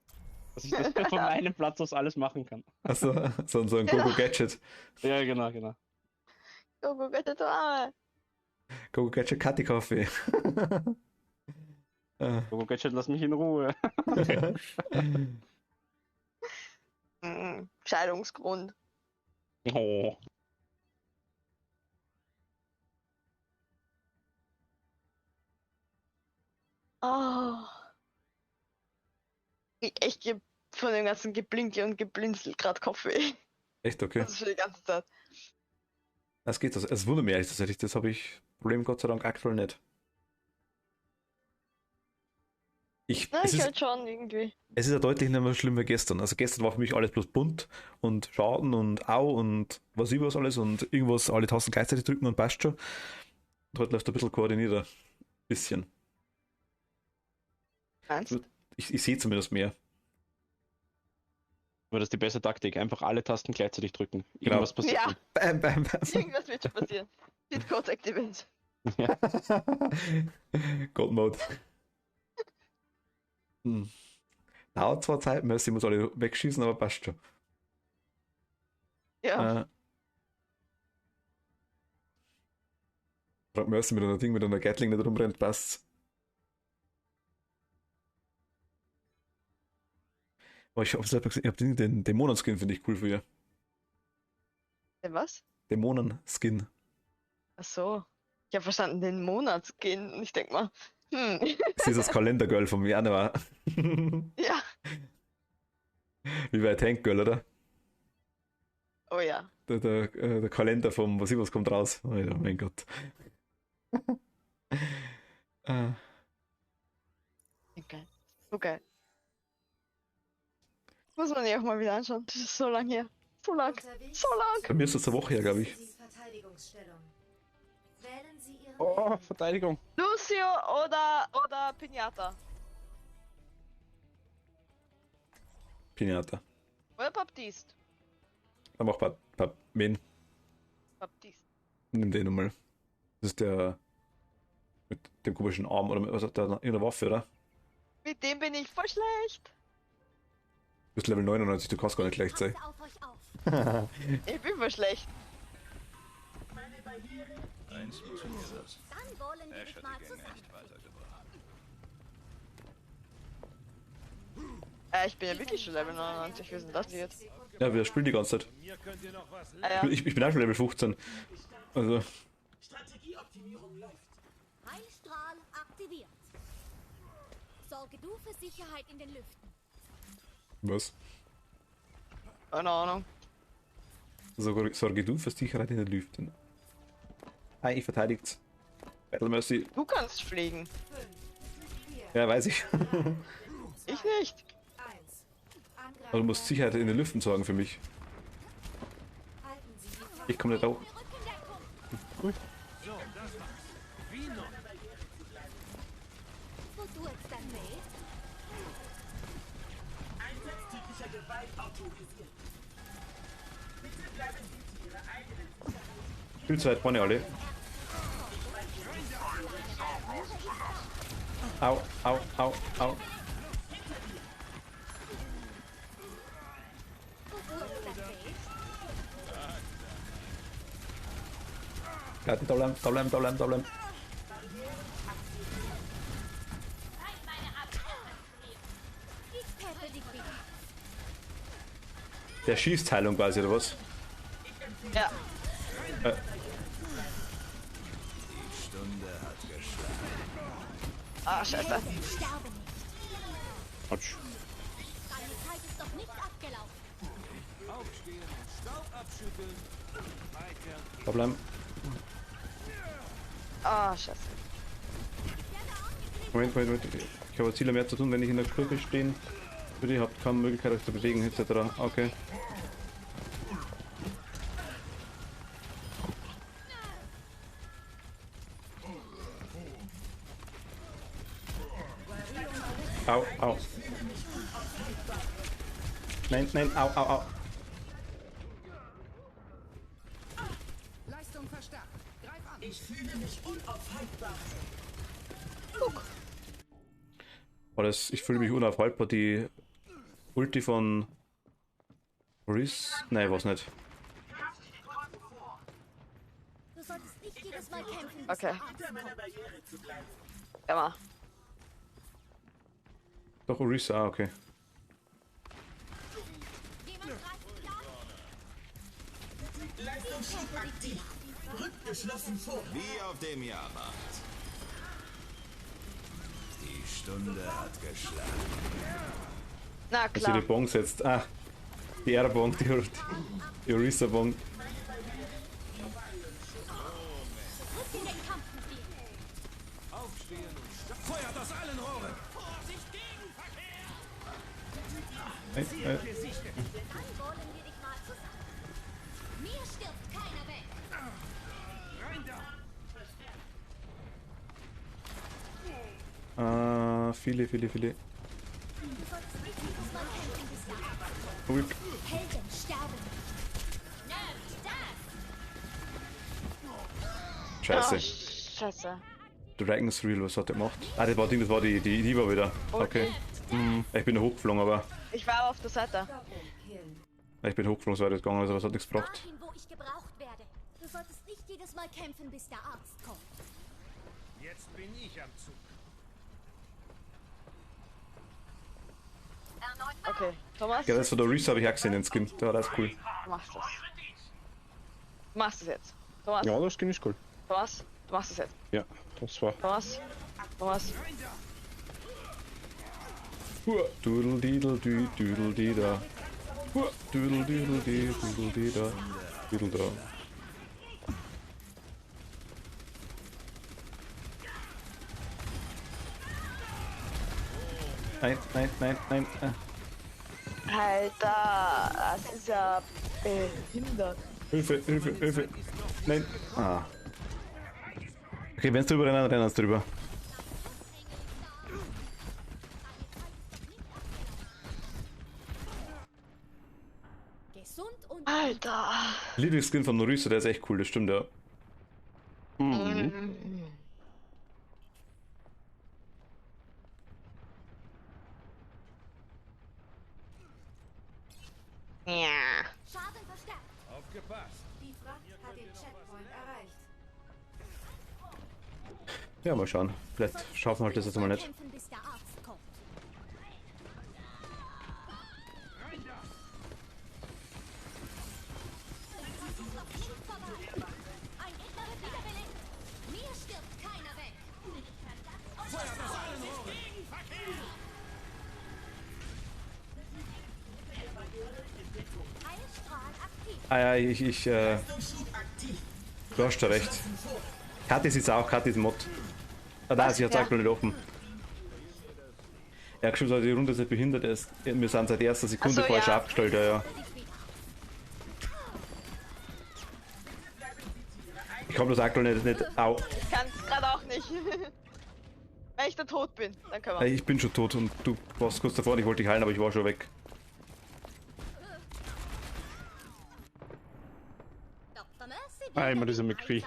Dass ich das von meinem Platz aus alles machen kann. Achso, so ein Gogo-Gadget. Ja, genau. Gogo, Gott, du Arme. Gogo-Gadget Kaffee. Gogo Gadget, lass mich in Ruhe. Scheidungsgrund. Oh. Oh. Ich gebe von dem ganzen Geblinke und Geblinzel gerade Kaffee. Echt, okay. Das ist für die ganze Zeit. Das geht, es wundert mich eigentlich tatsächlich, das habe ich Problem Gott sei Dank aktuell nicht. Ich halt schon irgendwie. Es ist ja deutlich nicht mehr schlimm wie gestern. Also gestern war für mich alles bloß bunt und Schaden und Au und was über was alles und irgendwas alle Tasten gleichzeitig drücken und passt schon. Und heute läuft ein bisschen koordinierter. Bisschen. Meinst du? Ich sehe zumindest mehr. Aber das ist die beste Taktik. Einfach alle Tasten gleichzeitig drücken. Genau. Irgendwas passiert. Ja. Bam. Irgendwas wird schon passieren. Cheatcode activate. God Mode. Dauert zwar Zeit, Mercy muss alle wegschießen, aber passt schon. Ja. Frag Mercy mit einer Ding, mit einer Gatling nicht rumrennt, passt's. Aber ich hab's selber gesehen, ich hab den Dämonen-Skin, finde ich cool für ihr. Den was? Dämonen-Skin. Ach so. Ich habe verstanden, den Monatsgehen. Und ich denk mal, Sie ist das Kalendergirl vom Januar. Ja. Wie bei Tank Girl, oder? Oh ja. Der Kalender vom was kommt raus. Oh ja, mein Gott. Okay. Okay. Muss man sich auch mal wieder anschauen. Das ist so lang her. So lang. So lang. Bei mir ist das eine Woche her, glaube ich. Wählen Sie Ihren Oh, Verteidigung. Lucio oder Pinata. Pinata. Oder Baptiste. Dann mach wen? Baptiste. Nimm den nochmal. Das ist der mit dem komischen Arm oder was hat der in der Waffe, oder? Mit dem bin ich voll schlecht. Du bist Level 99, du kannst gar nicht schlecht sein. Ich bin voll schlecht. Eins muss mir das. Dann wollen wir Ash dich hat mal die Gänge zusammen. echt weitergebracht. Ich bin ja wirklich schon Level 99. Wie ist denn das jetzt? Ja, wir spielen die ganze Zeit. Ah, ja. Ich bin auch schon Level 15. Also. Strategieoptimierung läuft. Heilstrahl aktiviert. Sorge du für Sicherheit in den Lüften. Was? Keine Ahnung. Sorge du für Sicherheit in den Lüften. Hi, ich verteidigt's. Battle Mercy. Du kannst fliegen. Ja, weiß ich. Ich nicht. Aber du musst Sicherheit in den Lüften sorgen für mich. Ich komme nicht auf. Gut. Wo du jetzt dann willst? Einsatz typischer Gewalt autorisiert. Bitte bleiben Sie zu Ihrer eigenen Sicherheit. Viel zu weit vorne alle. Au, au, au, au. Bleib, da bleiben, da bleiben, da bleiben, da bleiben. Ich täte dich wieder. Der schießt Heilung quasi, oder was? Ja. Die Stunde hat geschlagen. Ah, scheiße. Sterbe nicht. Autsch. Deine Zeit ist doch nicht abgelaufen. Aufstehen, Staub abschütteln. Weiter. Da bleiben. Ah, scheiße. Moment. Ich habe Ziele mehr zu tun, wenn ich in der Gruppe stehen würde. Ihr habt keine Möglichkeit, euch zu bewegen, etc. Okay. Au, au. Nein, au, au, au. Leistung verstärkt. Greif an. Ich fühle mich unaufhaltbar. Ich fühle mich unaufhaltbar. Die Ulti von Reese? Nein, was nicht. Du solltest nicht jedes Mal kämpfen, bis Okay. der Arzt Hinter meiner kommt. Barriere zu bleiben. Ja, mal. Doch, Reese, okay. Jemand greift mich an. Leistungsschub aktiv. Rückt geschlossen vor. Wie auf dem Jahrmarkt. Die Stunde hat geschlagen. Na Dass sie klar. die Bong setzt. Ah, die R-Bong, die Orisa-Bong. Rück in den Kampf mit dir. Aufstehen und feuert aus allen Rohren. Vorsicht, Gegenverkehr! Dann wollen wir dich mal zusammen. Mir stirbt keiner weg. Rein da! Viele. Du solltest nicht jedes Mal kämpfen, bis der Arzt kommt. Ruhig. Helden sterben nicht. Nerd, das! Scheiße. Ah, Scheiße. Dragon's Reel, was hat der gemacht? Ah, das war Ding, das war die Diva wieder. Okay. Ich bin hochgeflogen, aber. Ich war auf der Seite. Ich bin hochgeflogen, so weit gegangen, also das hat nichts gebracht. Dahin, wo ich gebraucht werde. Du solltest nicht jedes Mal kämpfen, bis der Arzt kommt. Jetzt bin ich am Zug. Okay, Thomas, Ja, das von der Reese habe ich auch gesehen, den Skin. Der war das cool. du machst das. Du machst es jetzt. Thomas, Ja, das Skin ist cool. Thomas, du machst es jetzt. Ja, das war. Thomas, Thomas. Doodle diddle dü, doodle dida. Doodle diddle dü, doodle dida. Doodle da. Nein, nein, nein, nein. Alter, das ist ja behindert. Hilfe, Hilfe, Hilfe. Nein. Ah. Okay, wenn's drüber rennen, rennst drüber. Gesund und Alter. Lieblingsskin von Norisa, der ist echt cool, das stimmt, ja. Ja. Schaden verstärkt. Aufgepasst. Die Fracht hat den Checkpoint erreicht. Ja, mal schauen. Vielleicht schaffen wir das jetzt mal nicht. Kämpfen, bis der Arzt kommt. Ein Gegner wird wiederbelebt. Mir stirbt keiner weg. Feuert aus allen Rohren. Heilstrahl aktiv. Ah ja, du hast ja recht. Kathi sitzt auch, Kathi ist Mod. Ah, da, sie hat es Ja. aktuell nicht offen. Er hat geschrieben, dass die Runde sehr behindert ist. Wir sind seit erster Sekunde Ach so, falsch ja. abgestellt, ja. Ich komme das aktuell nicht. Au. Ich kann es gerade auch nicht. Wenn ich da tot bin, dann können wir. Ich bin schon tot und du warst kurz davor und ich wollte dich heilen, aber ich war schon weg. Dr. Mercy, Ah, immer dieser McCree.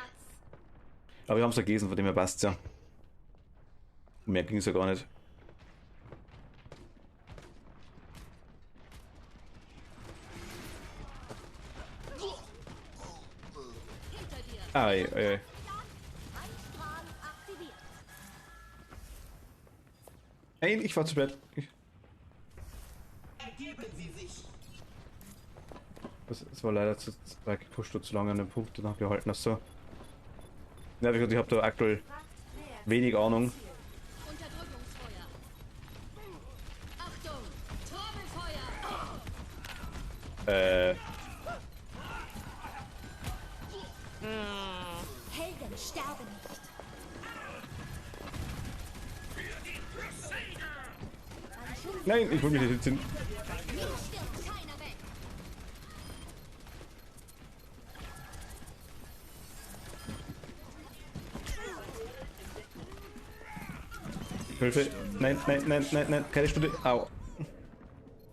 Aber wir haben es ja gelesen, von dem her passt's ja. Mehr ging es ja gar nicht. Ei, ei. Heilstrahl aktiviert. Nein, ich war zu spät. Ergeben Sie sich. Das war leider zu weit gepusht und zu lange an den Punkt danach gehalten. Achso. Ja, wie gesagt, ich habe da aktuell wenig Ahnung. Unterdrückungsfeuer. Achtung! Trommelfeuer! Helden sterben nicht. Nein, ich will mich nicht hinziehen. Mir stirbt keiner weg. Hilfe. Nein, nein, nein, nein, nein, keine Stunde. Au.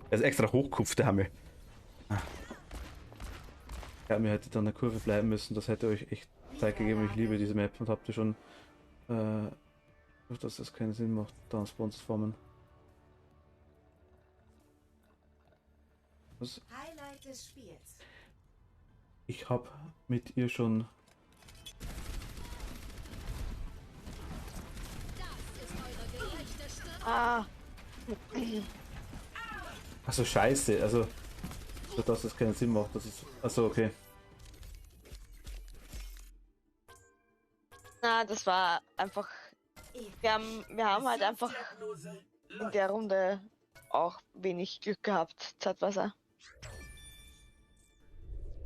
Er ist extra hochkupft, der Hammel. Ja, mir hätte dann eine Kurve bleiben müssen, das hätte euch echt Zeit gegeben. Ich liebe diese Map und habt ihr schon, dass das keinen Sinn macht, da Spawns zu formen. Was? Highlight des Spiels. Ich hab mit ihr schon. Ah. Achso, scheiße, also. Dass das keinen Sinn macht, das ist. Achso, okay. Na, das war einfach. Wir haben halt einfach in der Runde auch wenig Glück gehabt, zeitweise.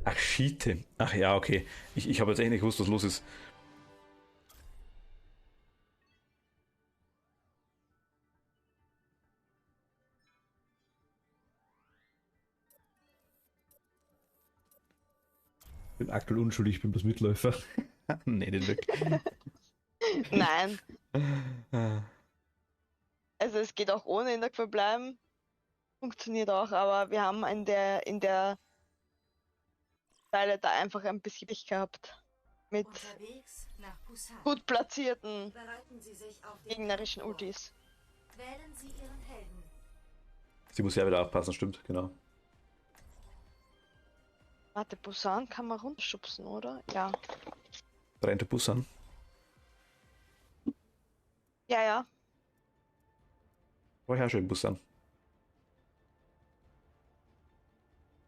Ach, Schiete. Ach ja, okay. Ich habe jetzt echt nicht gewusst, was los ist. Ich bin aktuell unschuldig, ich bin bloß Mitläufer. Nee, nicht wirklich. Nein. Also es geht auch ohne in der Queue bleiben. Funktioniert auch, aber wir haben in der Teile da einfach ein bisschen Pech gehabt. Mit Unterwegs nach Busan. gut platzierten Bereiten Sie sich auf den gegnerischen Kampf vor. Ultis. Wählen Sie Ihren Helden. Sie muss ja wieder aufpassen, stimmt, genau. Warte, Busan kann man runterschubsen, oder? Ja. Rennt der Bus an. Ja, ja. War ja schon im Bus an.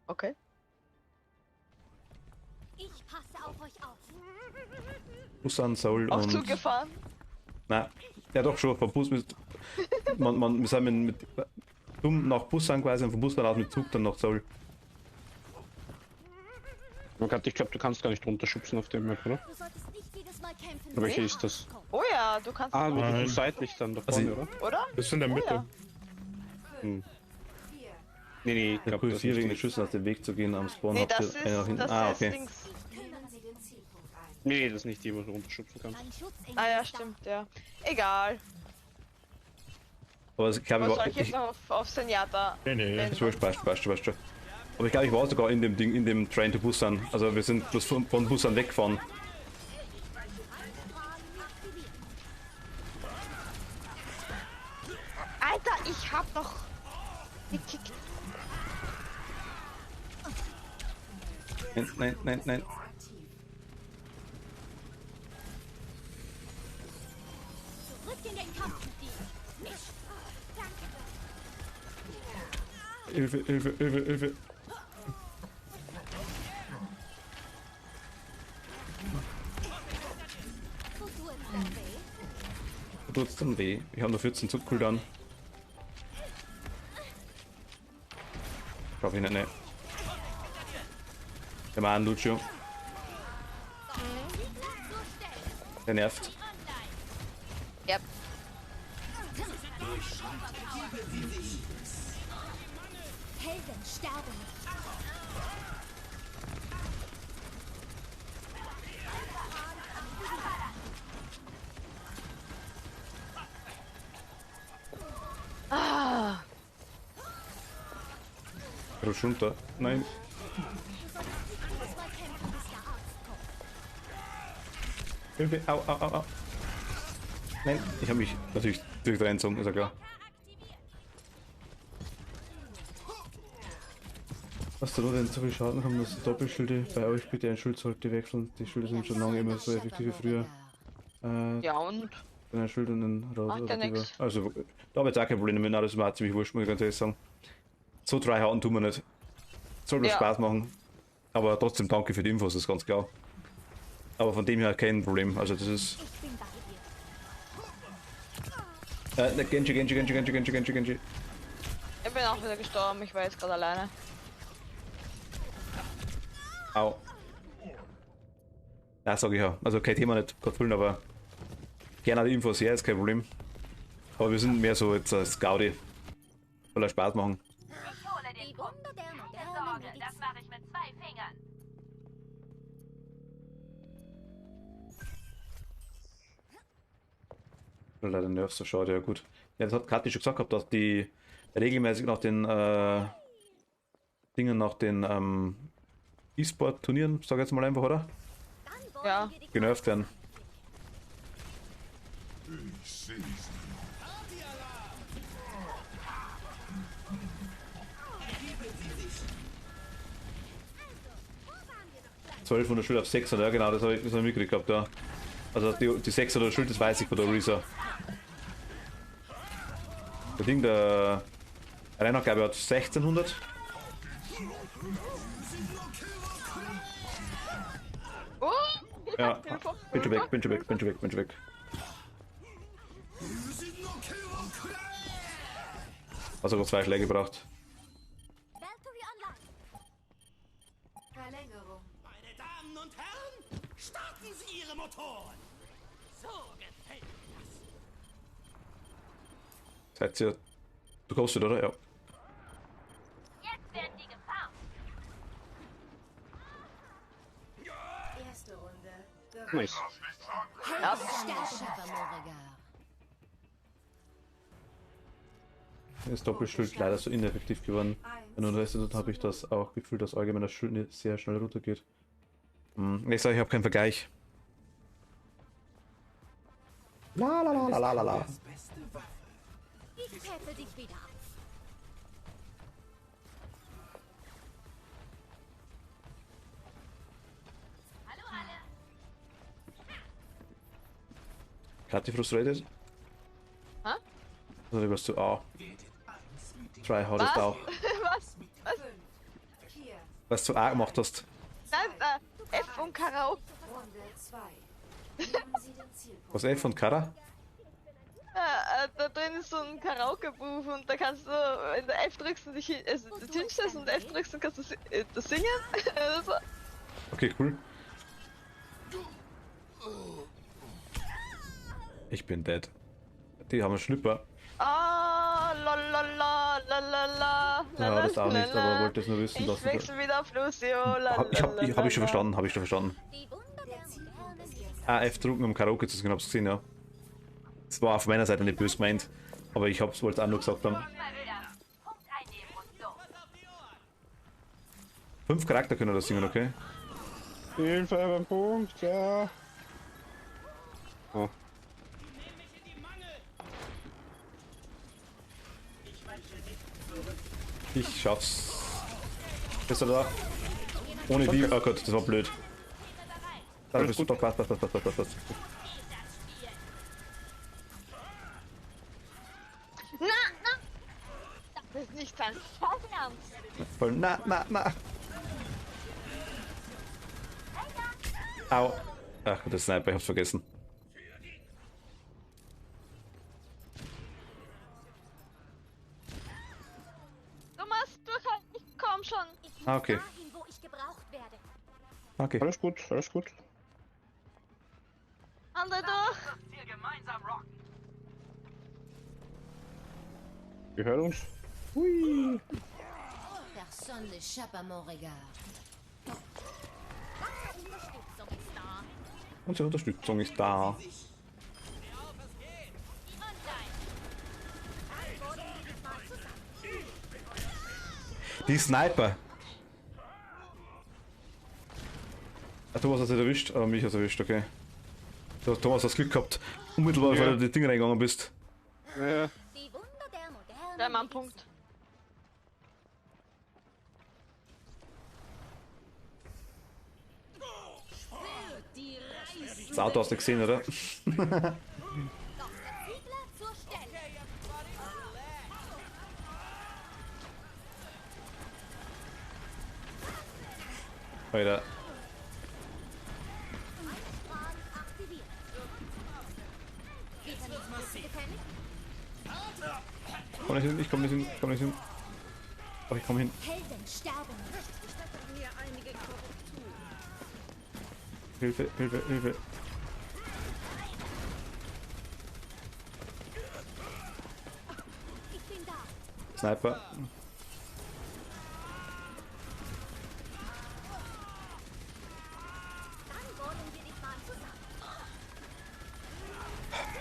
Okay. Ich passe auf euch auf. Bus an, Soul Auch und... zugefahren? Nein, ja doch schon, vom Bus mit... wir sind mit dumm nach Busan quasi und vom Bus dann aus mit Zug dann nach Seoul. Ich glaube, du kannst gar nicht runterschubsen auf dem Map, oder? Du solltest nicht jedes Mal kämpfen. Oder welche ist das? Oh ja, du kannst Ah, es nur machen. die seitlich dann da Also vorne, oder? Oder? Das ist in der Oh Mitte. ja. Hm. Nee, ich Der glaube, das Q4 ist wegen den nicht. Schüssen aus dem Weg zu gehen am Spawn. Nee, habt ihr das ist, einer nach hinten. das Ah, ist okay. Dings. Nehmen Sie den Zielpunkt ein. Nee, das ist nicht die, wo du runterschubsen kannst. Ein Schutzengel Ah ja, ist da. stimmt, ja. Egal. Aber ich glaube, Was soll ich jetzt noch auf Senjata? Nee. ist wurscht, passt schon. Aber ich glaube, ich war sogar in dem Ding, in dem Train to Busan. Also wir sind bloß von Busan weggefahren. Alter, ich hab doch gekickt. Nein. Zurück in den Kampf mit dir. Nicht. Danke. Hilfe. Tut's dann weh? Tut's dann weh? Ich habe nur 14 Zug Cooldown. Glaub ich nicht, ne. Der Mann Lucio. Der nervt. Yep. Helden sterben nicht. Ah, Rutsch runter. Nein. Jedes Mal kämpfen, bis der Arzt kommt. Hilfe. Au. Nein, ich habe mich natürlich durchgezogen, ist ja klar. Was da denn so viel Schaden haben, dass die Doppelschilde bei euch bitte ein Schild sollte wechseln. Die Schilde sind schon lange immer so effektiv wie früher. ja und? Ein Schild und ein Rot Macht ja oder nix. Also, da habe ich jetzt auch kein Problem damit, das ist mir auch ziemlich wurscht, muss ich ganz ehrlich sagen. So tryharden tun wir nicht. Soll mir Ja. Spaß machen. Aber trotzdem danke für die Infos, das ist ganz klar. Aber von dem her kein Problem, also das ist... Ich bin bei dir. Genji. Ich bin auch wieder gestorben, ich war jetzt gerade alleine. Au. Ja, sag ich ja. Also kein Thema nicht, Gott willen, aber gerne die Infos her, ist kein Problem. Aber wir sind mehr so jetzt als Gaudi. Soll er Spaß machen. Ich hole den Die Punkt. Wunder der Keine modernen Sorge, das Medizin. mache ich mit 2 Fingern. Leider Nerfs, so schade, ja gut. Ja, das hat Kathi schon gesagt gehabt, dass die regelmäßig nach den Dingen, nach den E-Sport-Turnieren, sag ich jetzt mal einfach, oder? Dann wollen Ja. wir die Genervt werden. Ich sehe sie. 1200 Schild auf 600, ja genau, das habe ich mitgekriegt gehabt, ja. Also die 600 Schild, das weiß ich von der Risa. Der Ding, der Rainer, glaube ich, hat 1600. Oh, Ja, bin schon weg. Also sogar 2 Schläge gebraucht. Valkyrie online. Verlängerung. Meine Damen und Herren, starten Sie Ihre Motoren. So gefällt mir das. Seid ihr... Du kostet, oder? Ja. Jetzt werden die gefarmt. Erste Runde. Nice. Ist Doppelschild leider so ineffektiv geworden. Wenn du das habe ich das auch gefühlt, dass allgemein das Schild sehr schnell runtergeht. Ich sage, ich habe keinen Vergleich. La la la la la la la. Ich päppel dich wieder auf. Hallo alle. Kathi frustrated? Hä? Oder was du auch? Try hardest Was? auch. Was? Was? Was du auch gemacht hast. Nein, F und Karaoke. Runde 2. Nehmen Sie den Zielpunkt. Was F und Kara? Da drin ist so ein Karaoke-Buch und da kannst du, wenn du F drückst und dich also du tünchst es und F drückst, dann kannst du das singen. Also, Okay, cool. Ich bin dead. Die haben einen Schlüpper. la Ja, das auch nicht, aber wollte es nur wissen, ich dass du wechsel wieder auf Lucio. Hab ich schon verstanden, habe ich schon verstanden. Ah, F drücken, um Karaoke zu singen, hab's gesehen, ja. Das war auf meiner Seite nicht böse gemeint, aber ich wollte auch nur gesagt haben. 5 Charakter können das singen, okay? Hilfe beim Punkt, ja. Oh. Ich schaff's. Bist du da? Ohne die. Oh Gott, das war blöd. Da bist du doch. Passt. Na! Das ist nicht dein Ernst. Voll. Na. Au. Ach, das Sniper, ich hab's vergessen. Du musst durchhalten, ich komm schon. Ah, okay. Dahin, wo ich gebraucht werde. Okay. Alles gut, alles gut. Andere durch. Wir hören uns. Hui. Personne n'échappe à mon regard. Unsere Unterstützung ist da. Unsere Unterstützung ist da. Die Sniper. Ah, Thomas hat es erwischt, aber mich hat es erwischt, okay. Thomas hat Glück gehabt, unmittelbar, weil du die Dinge reingegangen bist. Ja. Die Wunder der modernen Der Mann, Punkt. Das Auto hast du gesehen, oder? Alter. Komm nicht hin, ich komm nicht hin. Oh, ich komm hin. Helden sterben nicht. Ich hatte mir einige Korrekturen. Hilfe. Ich bin da. Sniper. Dann wollen wir dich mal zusammen.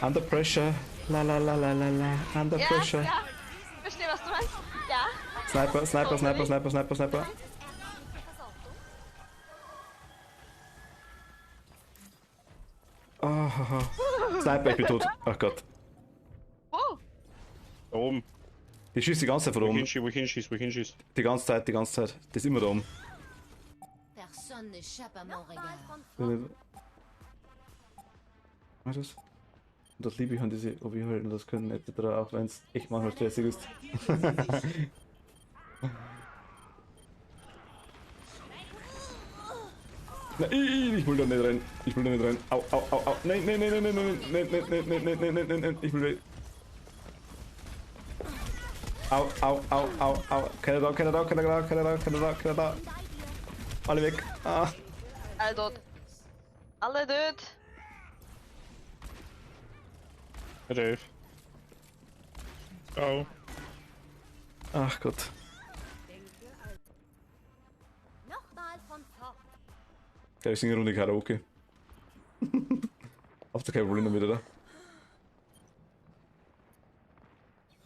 Under pressure. La. Under pressure. Ja. Verstehe, was du meinst. Ja. Sniper. Oh, Sniper, ich bin tot. Ach Gott. Wo? Da oben. Die schießt die ganze Zeit von oben. Wo ich hinschieß. Die ganze Zeit. Das ist immer da oben. Personne n'échappe à mon regard. Was ist das? Und das liebe ich an diese OB-Halt und das können etc. auch wenn es echt manchmal stressig ist. Nein, ich will da nicht rein. Au. Nein. Ich will weg. Au. Keiner da. Alle weg. Ah. Alle tot. Alle tot. Dave. Oh. Ach Gott. Nochmal von vorn. Ja, ich singe eine Runde Karaoke. Habt ihr kein Problem damit, oder?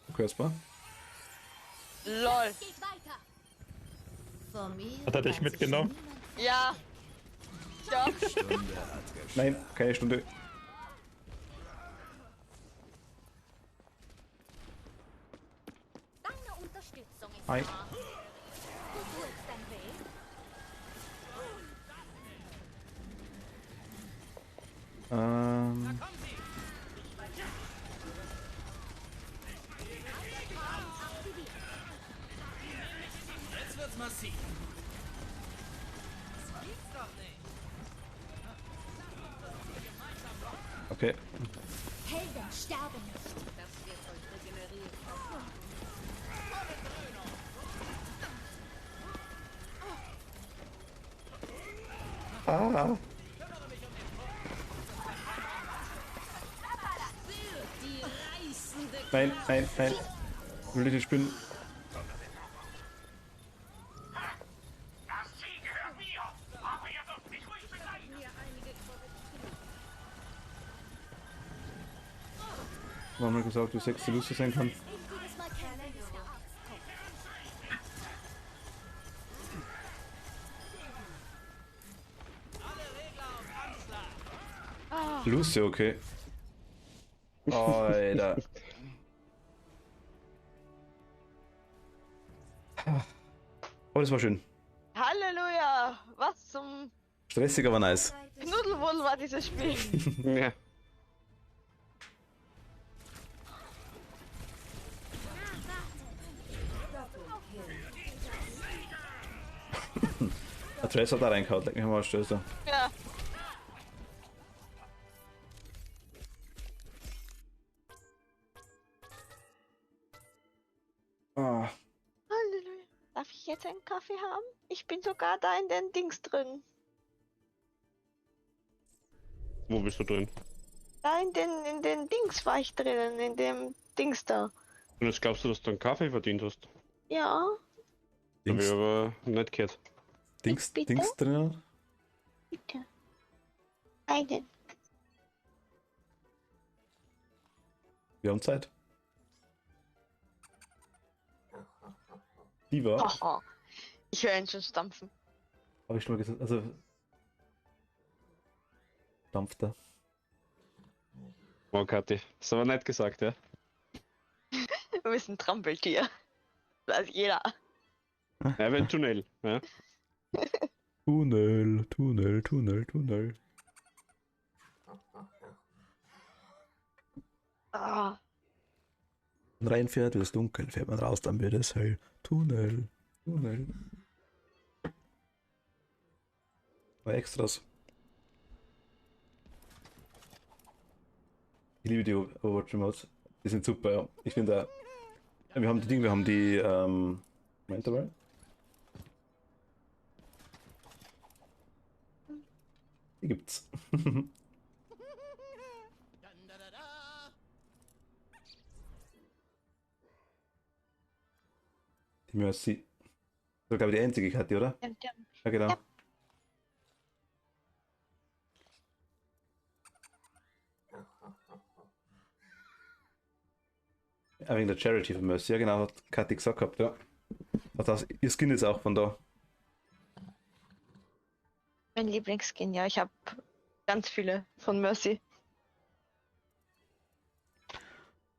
Okay, erstmal. LOL. Geht weiter. Von mir Hat er dich weiß mitgenommen? Ja. Ja. Nein, keine Stunde. Unterstützung ist Hi. da. Du tust dann weh. Jetzt wird's massiv. Das gibt's doch nicht. Okay. Helden sterben nicht. Das wird euch regenerieren. Ah. Die reißende Nein, nein, nein. Will ich nicht spinnen? Das Ziel gehört mir. Aber ihr dürft mich ruhig begleiten. Wir haben ja gesagt, wie sexy Lucy sein kann. Jedes Mal kämpfen, bis der Arzt kommt. Lucy, okay. Alter. Oh, das war schön. Halleluja! Was zum Stressig, aber nice. Knuddelwuddel war dieses Spiel. Ja. Der Trace hat da reingehauen, leck mich mal Stöße. Ja. Ah. Halleluja. Darf ich jetzt einen Kaffee haben? Ich bin sogar da in den Dings drin. Wo bist du drin? Da in den Dings war ich drinnen, in dem Dings da. Und jetzt glaubst du, dass du einen Kaffee verdient hast? Ja. Hab ich aber nicht gehört. Dings Bitte? drin? Bitte. Einen. Wir haben Zeit. Lieber. Oh, ich höre ihn schon stampfen. Habe ich schon mal gesagt. Also. Dampft er. Oh, Kathi. Das aber nicht gesagt, ja? Wir müssen Trampeltier. Weiß jeder. Ja, wenn Tunnel, ja. Tunnel, Tunnel, Tunnel, Tunnel. Ah. Wenn man reinfährt, wird es dunkel. Fährt man raus, dann wird es hell. Tunnel, Tunnel. War Extras. Ich liebe die Overwatch-Mods. Die sind super, ja. Ich finde, wir haben die Dinge, wir haben die, Moment mal. Die gibt's. Die Mercy. Das war, glaube ich, die einzige Karte, oder? Ja, genau. Ja. Ja, wegen der Charity von Mercy, ja genau, hat Kathi gesagt gehabt, ja. Das, ihr Skin ist auch von da. Mein Lieblingsskin, ja. Ich habe ganz viele von Mercy.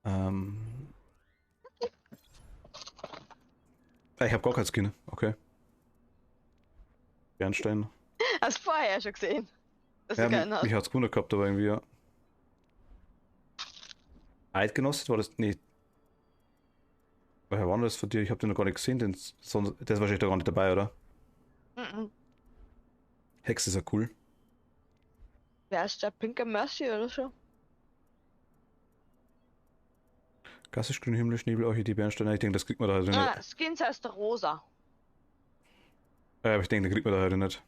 Ich habe gar keinen Skin, okay. Bernstein. Hast du vorher schon gesehen, dass Ja, du keinen hast. mich hat's gewundert gehabt, aber irgendwie, ja. Eidgenosse, war das? Nee. Woher war das von dir? Ich habe den noch gar nicht gesehen, der ist wahrscheinlich da gar nicht dabei, oder? Mhm. Hex ist ja cool. Wer ist der pinke Mercy oder so? Klassisch grün Himmel, Schnebel, Orchidee, Bernstein. Ich denke, das kriegt man da heute Ah, nicht. Skins heißt rosa. Ja, aber ich denke, den kriegt man da heute nicht.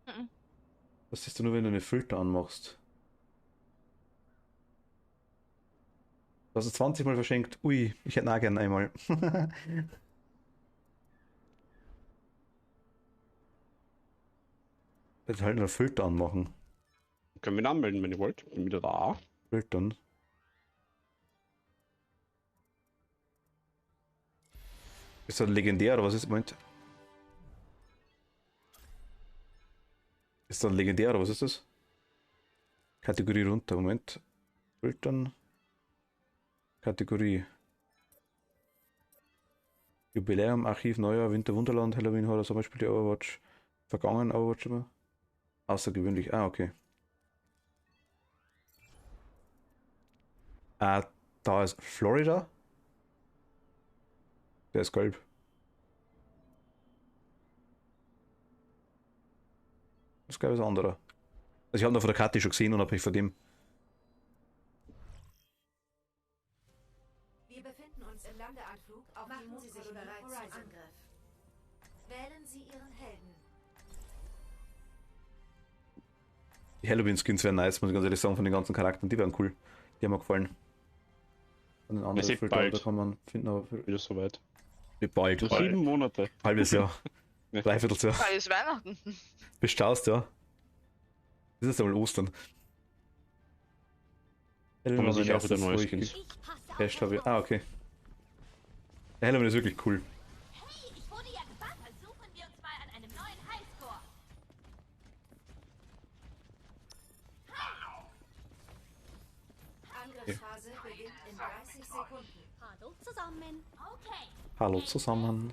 Mhm. Das siehst du nur, wenn du eine Filter anmachst. Du hast es 20 Mal verschenkt. Ui, ich hätte auch gerne einmal. Jetzt halt einen Filter anmachen. Können wir ihn anmelden, wenn ihr wollt. Bin wieder da. Filtern. Ist das legendär oder was ist? Moment. Ist das legendär oder was ist das? Kategorie runter. Moment. Filtern. Kategorie. Jubiläum, Archiv, Neujahr, Winter, Wunderland, Halloween, Horror, Sommer spielt ihr Overwatch. Vergangen Overwatch immer. Außergewöhnlich. Ah, okay. Da ist Florida. Der ist gelb. Das gelb ist ein anderer. Also ich habe ihn auf der Karte schon gesehen und habe mich von dem. Wir befinden uns im Landeanflug auf die Mondkolonie Horizon. Angriff. Wählen Sie Ihren Helden. Die Halloween-Skins wären nice, muss ich ganz ehrlich sagen, von den ganzen Charakteren. Die wären cool. Die haben mir gefallen. Von den anderen Filtern, da kann man finden, aber wieder soweit. Wie bald? 7 Monate. Halbes Jahr. Dreivierteljahr. Bald ist Weihnachten. Bestaust, ja. Das ist einmal Ostern. Kann man sich auch wieder neues Skins. Fest habe ich. Ah, okay. Der Halloween ist wirklich cool. Hey, ich wurde ja gebannt. Versuchen wir uns mal an einem neuen Highscore. Angriffsphase beginnt in 30 Sekunden. Hallo zusammen. Okay. Hallo zusammen.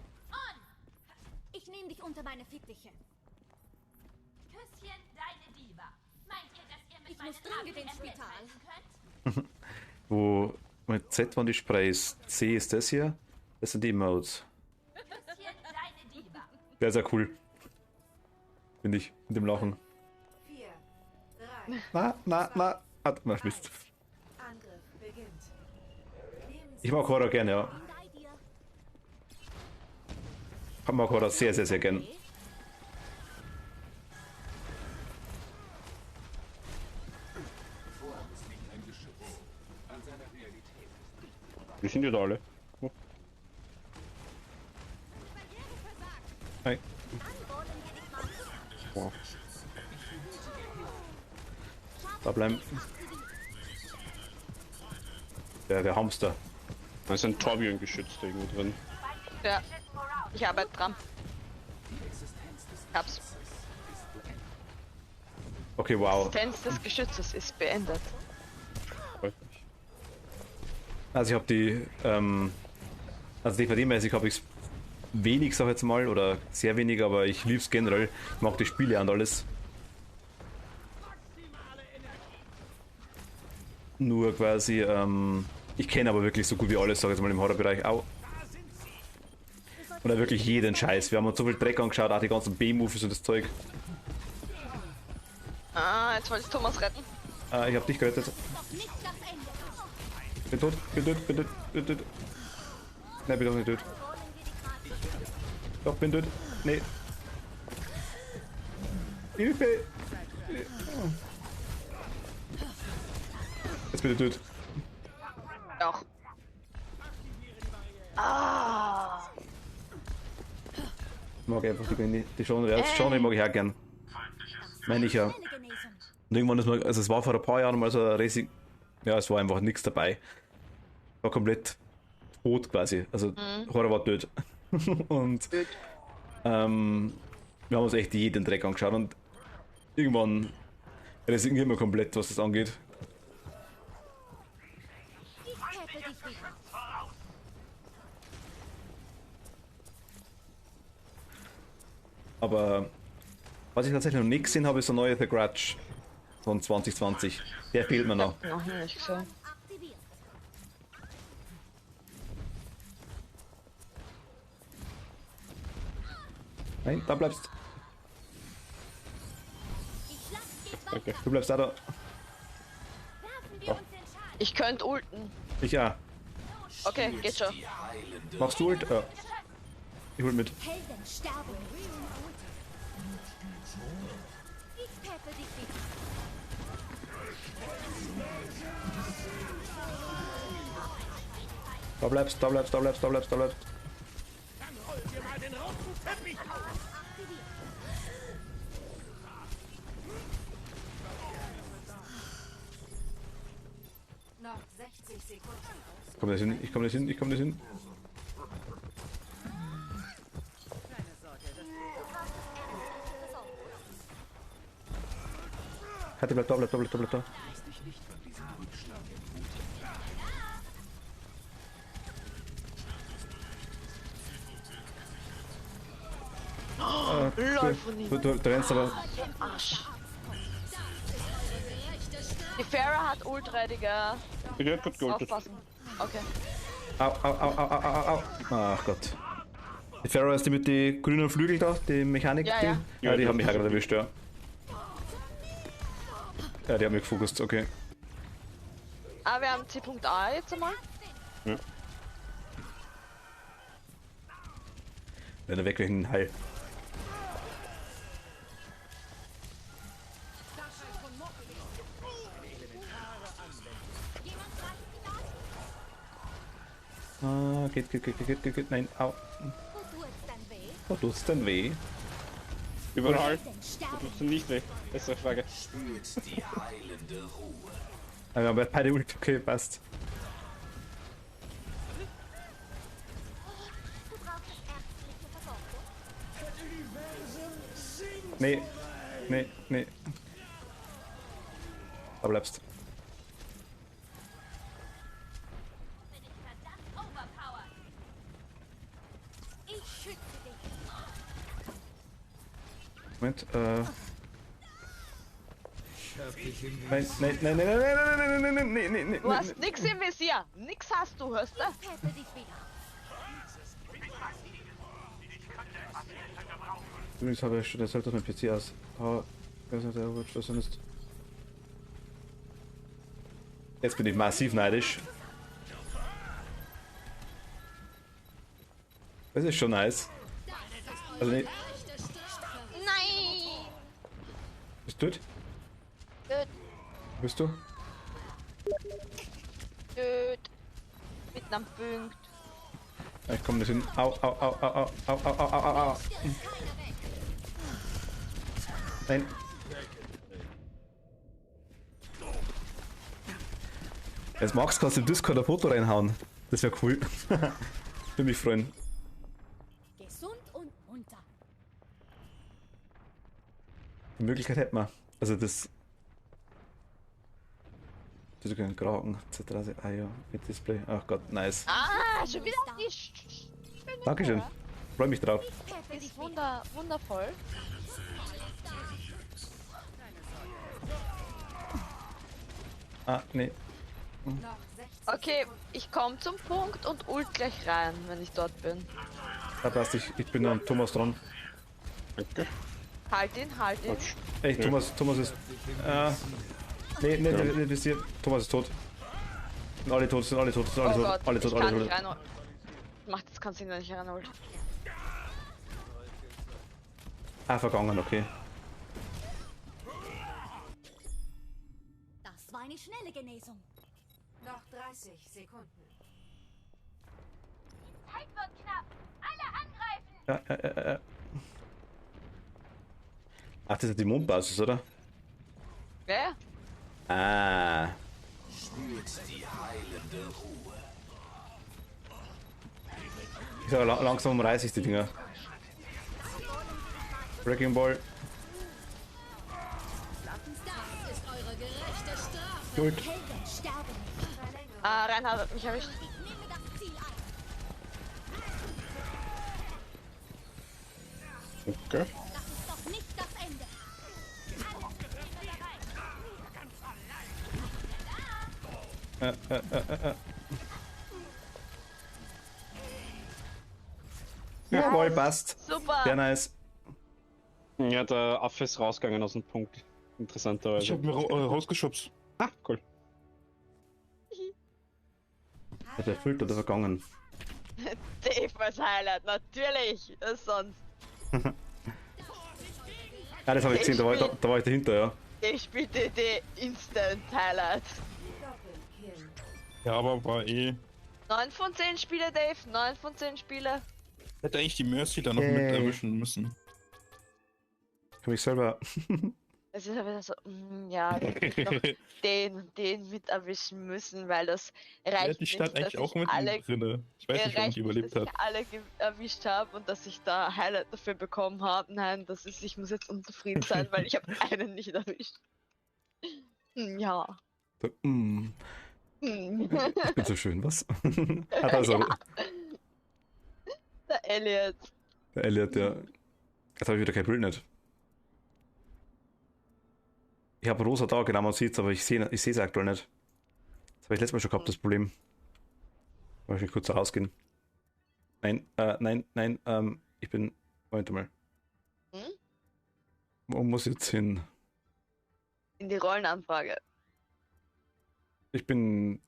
Ich nehme dich unter meine Fittiche. Küsschen, deine Diva. Meint ihr, dass ihr mit Ich muss dringend ins Spital. könnt? Wo mit Z waren die Sprays. C ist das hier. Das sind die Emotes. Küsschen, deine Diva. Der ist ja cool. Finde ich. Mit dem Lachen. 4, 3. Na. Na, Mist. Angriff beginnt. Ich mag Horror gerne, ja. Ich mag Horror sehr, sehr, sehr gern. Wie sind die da alle? Oh. Hi. Wow. Da bleiben. Der Hamster. Da ist ein Torbjörn-Geschütz irgendwo drin. Ja, ich arbeite dran. Ich hab's. Okay, wow. Existenz des Geschützes ist beendet. Also ich habe die, also DVD-mäßig habe ich es wenig, sag ich jetzt mal, oder sehr wenig, aber ich liebe es generell. Ich mag die Spiele und alles. Nur quasi, ich kenne aber wirklich so gut wie alles, sag ich jetzt mal, im Horrorbereich auch. Oder wirklich jeden Scheiß. Wir haben uns so viel Dreck angeschaut, auch die ganzen B-Movies und das Zeug. Ah, jetzt wollte ich Thomas retten. Ah, ich hab dich gerettet. Bin tot. Nein, bin doch nicht tot. Doch, bin tot. Nee. Hilfe! Jetzt bin ich tot. Auch. Ah. Ich mag einfach die Genre. Ja, das Genre mag ich auch gern. Meine ich ja. Und irgendwann ist mal, also es war vor ein paar Jahren mal so ein riesig. Ja, es war einfach nichts dabei. War komplett tot quasi. Also Horror war tot. Und wir haben uns echt jeden Dreck angeschaut und irgendwann resignieren wir komplett, was das angeht. Aber was ich tatsächlich noch nicht gesehen habe, ist der neue The Grudge von 2020. Der fehlt mir noch. Noch nicht gesehen. Nein, da bleibst. Okay. Du bleibst da. Oh. Ich könnte ulten. Ich ja. Okay, geht schon. Machst du Ult? Ja. Ich hol mit. Helden sterben. Ich peppe dich wieder. Da bleibst. Dann rollt ihr mal den roten Teppich aus. Noch 60 Sekunden. Ich komm nicht hin. Hatte, bleib da. Lol von ihm. Du rennst aber. Im Arsch. Die Pharah hat Ult ready, gell? Ja, gut geultet. Aufpassen. Okay. Au. Ach Gott. Die Pharah ist die mit den grünen Flügeln da, die Mechanik-Ding? Ja, die haben mich gerade erwischt, ja. Ja, die haben mich gefokust, okay. Ah, wir haben C.A jetzt einmal. Ja. Wenn er weg wegen Heil. Ah, geht. Nein, au. Wo tut's denn weh? Überall. Wo tut's denn nicht weh? Bessere Frage. Spürt die heilende Ruhe. Aber wir haben beide Ult, okay, passt. Nee. Da bleibst. Moment, Nein. Du hast nix im Visier. Nix hast du, hörst du? Übrigens habe ich schon das auf meinem PC aus. Wer ist der Overwatch, was ist? Jetzt bin ich massiv neidisch. Das ist schon nice. Also nicht. Nein! Bist du tot? Töt. Bist du? Töt. Mit einem Punkt. Ich komme nicht hin. Au. Nein. Jetzt magst du im Discord ein Foto reinhauen. Das wäre cool. Würde mich freuen. Gesund und munter. Die Möglichkeit hätten wir. Also das. Das können Kraken, etc. Ah ja, mit Display. Ach Gott, nice. Ah, schon wieder die Dankeschön. Freue mich drauf. ist wundervoll. Ah, nee. Okay, ich komme zum Punkt und ult gleich rein, wenn ich dort bin. Da passt, ich bin an Thomas dran. Halt ihn. Ey, Thomas ist. Nee, wisst ihr, Thomas ist tot. Sind alle tot. Oh Gott, ich kann nicht rein. Macht das keinen Sinn, wenn ich reinholt. Ah, vergangen, okay. Das war eine schnelle Genesung. Noch 30 Sekunden. Zeit wird knapp. Alle angreifen. Ja. Ach, das ist die Mondbasis, oder? Wer? Ah. Spürt die heilende Ruhe. Ich sag, langsam umreiß ich die Dinger. Breaking Ball. Das ist eure gerechte Strafe. Gut. Helden sterben. Ah, Reinhard hat mich erwischt. Nehme das Ziel ein. Okay. Das ist doch nicht das Ende. Jawohl, passt. Super. Sehr nice. Ja, der Affe ist rausgegangen aus dem Punkt. Interessanterweise. Ich hab mir rausgeschubst. Ah, cool. Hat er erfüllt oder vergangen? Dave als Highlight, natürlich. Was sonst? Ja, das habe ich gesehen, da war ich dahinter, ja. Ich spielte die Instant Highlight. Ja, aber war 9 von 10 Spiele, Dave. 9 von 10 Spiele. Hätte eigentlich die Mercy da noch mit erwischen müssen. Ich kann mich selber. Es ist aber so, ja, ich noch den mit erwischen müssen, weil das reicht Ja, die stand nicht, eigentlich dass auch ich mit alle, drinne. Ich weiß nicht, warum die überlebt dass hat. ich alle erwischt habe und dass ich da Highlight dafür bekommen habe. Nein, ich muss jetzt unzufrieden sein, weil ich habe einen nicht erwischt. Ja. Ich bin so schön, was? Ja. Der Elliot. Der Elliot, ja. Jetzt habe ich wieder kein Bild nicht. Ich habe rosa da, genau, man sieht es, aber ich sehe es aktuell nicht. Das habe ich letztes Mal schon gehabt, das Problem. Muss ich kurz rausgehen. Nein, ich bin. Moment mal. Hm? Wo muss ich jetzt hin? In die Rollenanfrage. Ich bin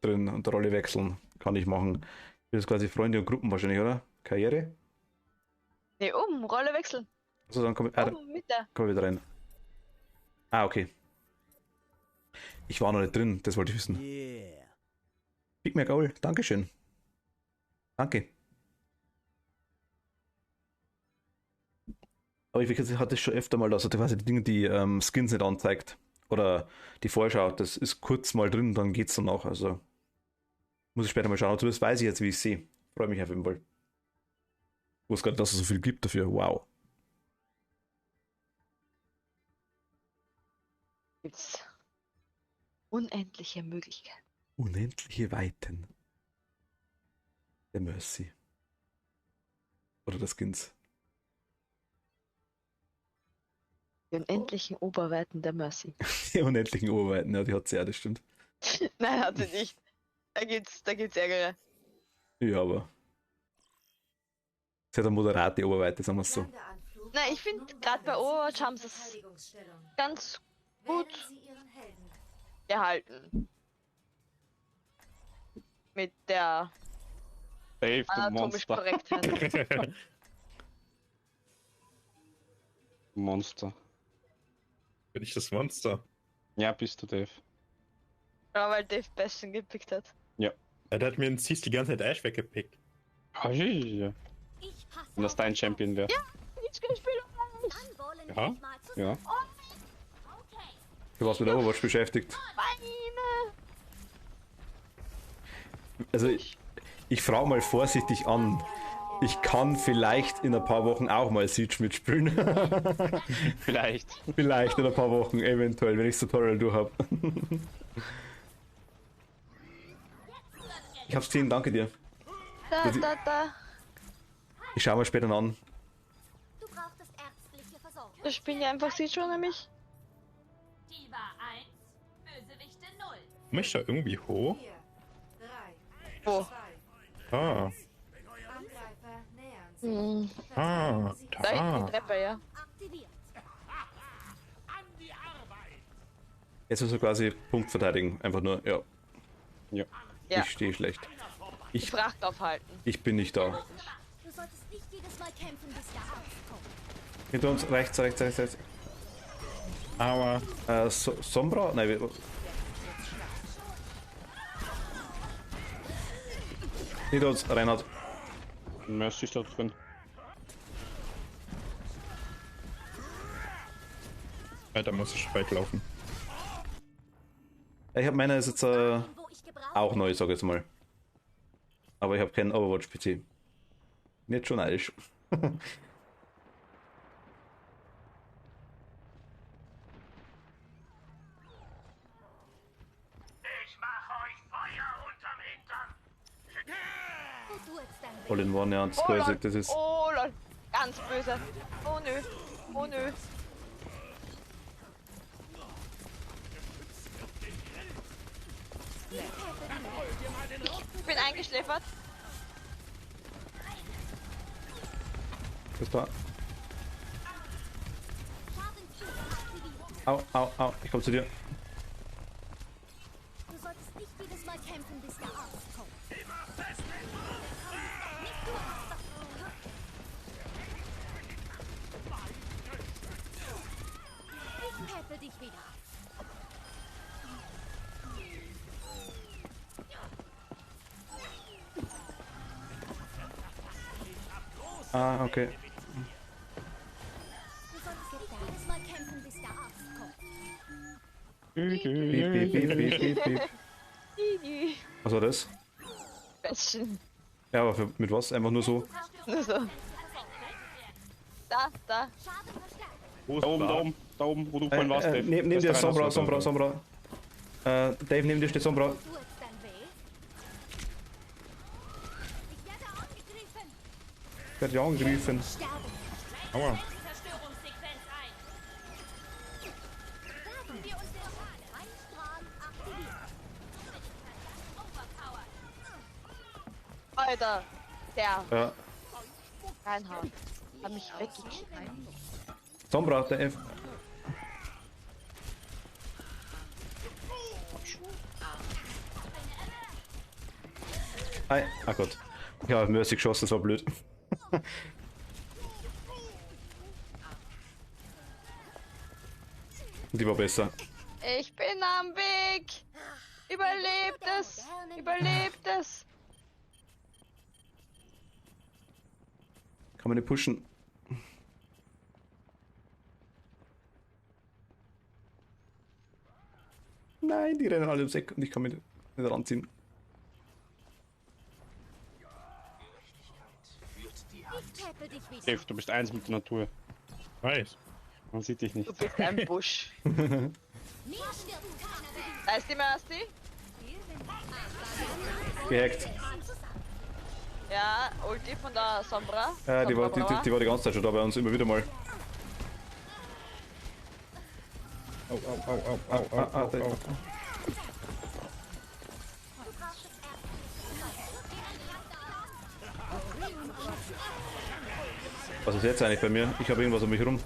drin und Rolle wechseln. Kann ich machen. Das ist quasi Freunde und Gruppen wahrscheinlich, oder? Karriere? Nee, oben, Rolle wechseln. Also dann komm Mit der. ich wieder rein. Ah, okay. Ich war noch nicht drin, das wollte ich wissen. Big Mac Owl, Dankeschön. Danke. Aber ich hatte es schon öfter mal, also quasi die Dinge, die Skins nicht anzeigt. Oder die Vorschau, das ist kurz mal drin, dann geht's dann auch. Also muss ich später mal schauen. Aber das weiß ich jetzt, wie ich sehe. Freue mich auf jeden Fall. Ich wusste gar nicht, dass es so viel gibt dafür. Wow. Gibt's unendliche Möglichkeiten. Unendliche Weiten. Der Mercy. Oder das Skins. Die unendlichen Oberweiten der Mercy. Die unendlichen Oberweiten, ja, die hat sie ja, das stimmt. Nein, hat sie nicht. Da gibt's Ärgere. Ja, aber. Sie hat eine moderate Oberweite, sagen wir es so. Nein, ich finde, gerade bei Overwatch haben sie es ganz gut gehalten. Mit der Dave, du anatomisch Monster. Korrektheit. Monster. Bin ich das Monster? Ja, bist du, Dave. Ja, weil Dave Bastion gepickt hat. Ja. Er hat mir in Seas die ganze Zeit Ash weggepickt. Ja. Wenn das dein Champion wäre. Ja, ich spiele Ja. Ja. Du warst mit Overwatch beschäftigt. Also ich frage mal vorsichtig an. Ich kann vielleicht in ein paar Wochen auch mal Siege mitspielen. Vielleicht. Vielleicht in ein paar Wochen, eventuell, wenn ich das Tutorial durch habe. Ich hab's gesehen, danke dir. Da. Ich schau mal später an. Du brauchtest ärztliche Versorgung. Das spielen ja einfach Siege schon nämlich. Diva 1, Bösewichte 0. Komm ich da irgendwie hoch? Wo? Ah. Hm. Ah. Da hinten die Treppe, ja. Jetzt also quasi Punkt verteidigen. Einfach nur, ja. Ja. Ja. Ich stehe schlecht. Fracht aufhalten. Ich bin nicht da. Du solltest nicht jedes Mal kämpfen, bis der Arzt kommt. Hinter uns, rechts. Aua. Sombra? Nein, hinter uns, Reinhard. Mercy ist da drin. Da muss ich weit laufen. Ich habe meine ist jetzt auch neu, sag ich jetzt mal. Aber ich habe keinen Overwatch-PC. Nicht schon neidisch. All in one, ja, das quasi, das ist. Oh lol, ganz böse. Oh nö. Ich bin eingeschläfert. Ist da. Au, ich komm zu dir. Du solltest nicht jedes Mal kämpfen, bis der Arzt kommt. Ich helfe dich wieder. Ah, okay. Du solltest nicht jedes Mal kämpfen, bis der Arzt kommt. Piep. Was war das? Bastion. Ja, aber mit was? Einfach nur so? Nur so. Da. Da oben, wo du vorhin warst, Dave. Neben dir Sombra. Dave, neben dir steht Sombra. Tut's dann weh? Ich werde angegriffen. Wird ja angegriffen. Sterben. Aua. Zerstörungssequenz ein. Werfen wir uns den Schaden. Ein Strahl aktiviert. Overpowered. Alter, der Ja. Reinhard hat mich weggekickt. Sombra, der F. Hi. Ah Gott. Ich habe Mercy geschossen, das war blöd. Die war besser. Ich bin am Weg. Überlebt es. Überlebt es. Kann man nicht pushen. Nein, die rennen alle ums Eck und ich kann mich nicht ranziehen. Ich täte dich wieder. Dave, du bist eins mit der Natur. Weiß. Man sieht dich nicht. Du bist ein Busch. Mir stirbt keiner weg. Da ist die Mercy. Gehackt. Ja, Ulti von der Sombra. Die war die ganze Zeit schon da bei uns, immer wieder mal. Au, au, au, au, au, au, au, au. Was ist jetzt eigentlich bei mir? Ich habe irgendwas um mich rum.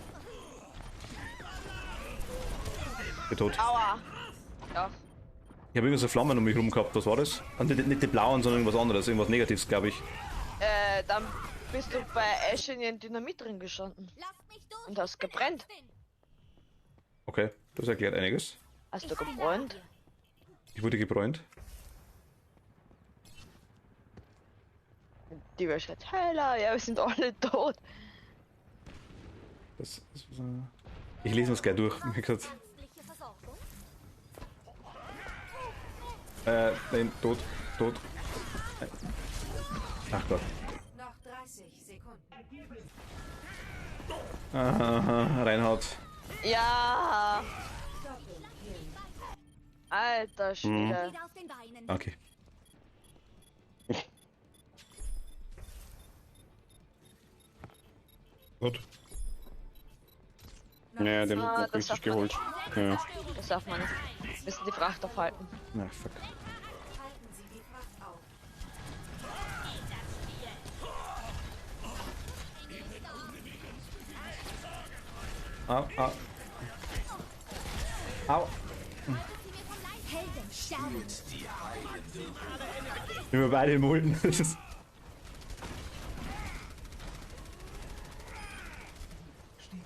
Bin tot. Aua. Ja. Ich habe irgendwas so Flammen um mich rum gehabt. Was war das? Nicht die blauen, sondern irgendwas anderes. Irgendwas Negatives, glaube ich. Dann bist du bei Ash in ihren Dynamit drin gestanden. Und hast gebrennt. Okay, das erklärt einiges. Hast du gebräunt? Ich wurde gebräunt. Die war schon Heiler. Ja, wir sind alle tot. Ich lese uns gleich durch. Wie gesagt. Nein, tot. Nein. Ach Gott. Noch 30 Sekunden. Aha, Reinhard. Ja. Alter Schwede. Wieder auf den Beinen. Okay. Gut. Ja, den Ah, hat das richtig darf man geholt. Ja. Das darf man nicht. Wir müssen die Fracht aufhalten. Na, fuck. Halten Sie die Fracht auf. Au, au. Au. Helden sterben. Wenn wir beide im Mulden. Das ist.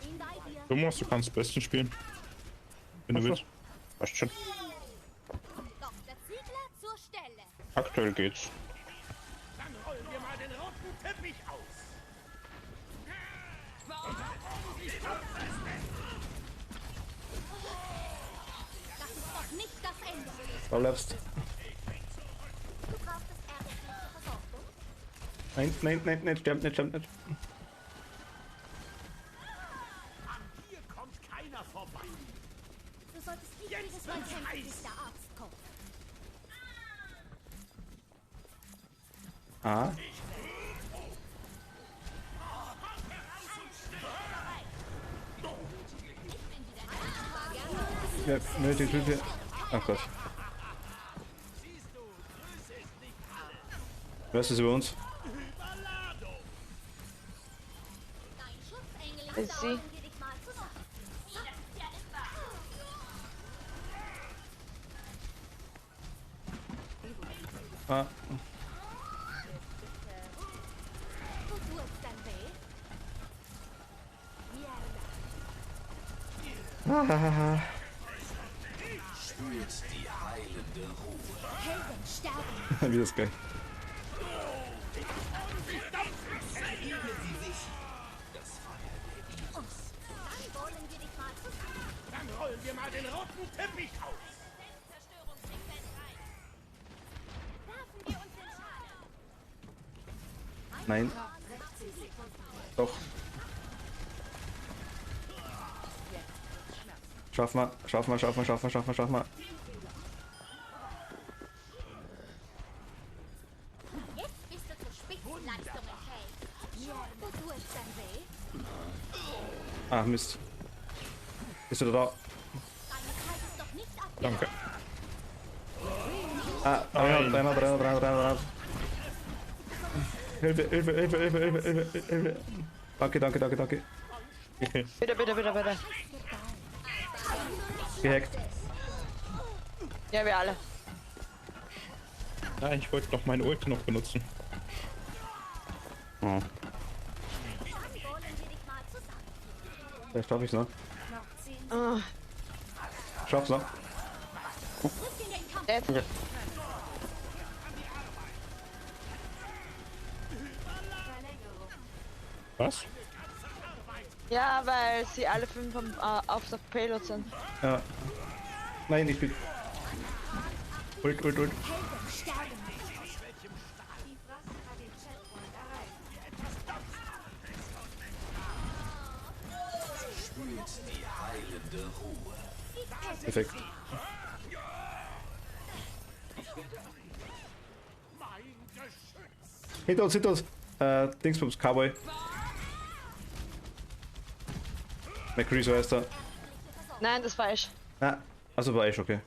Ihn bei dir. Thomas, du kannst Besten spielen. Wenn du willst. Passt schon. Doch der Ziegler zur Stelle. Aktuell geht's. Dann rollen wir mal den roten Teppich aus. Das ist doch nicht das Ende. Da bleibst. Du brauchst das ärztliche Versorgung. Nein, stimmt nicht. Hier kommt keiner vorbei. Du solltest nicht jedes Mal kämpfen, bis der Arzt kommt. Ah. Ja, nötig Hilfe. Ach Gott. Was ist über uns? Dein Schutzengel Ist ist sie? da, wir dich mal zusammen. Ah. Wo tut's denn weh? Ah. Spürt die heilende Ruhe. Helden sterben. Wie das geil. Dann wollen wir dich mal zusammen. Dann rollen wir mal den roten Teppich aus. Zerstörungssequenz ein. Werfen wir uns den Schaden. Nein. Doch. Schaffen wir. Jetzt bist du zur Spitzenleistung fähig. Wo tut's denn weh? Ah, Mist. Bist du da? Danke. Ah, 300. Hilfe, Hilfe, Hilfe, Hilfe, Hilfe, Hilfe, Hilfe. Danke. Bitte. Gehackt. Ja, wir alle. Ja, ich wollte noch meine Ult noch benutzen. Oh. Vielleicht schaff ich's noch. Ah. Schaff's noch. Jetzt. Was? Ja, weil sie alle 5 auf der Payload sind. Ja. Nein, ich bin... Ult. Spürt die heilende Ruhe. Perfekt. Hinter uns. Dingsbums, Cowboy. McCree, so heißt er. Nein, das war ich. Ah, also war ich okay.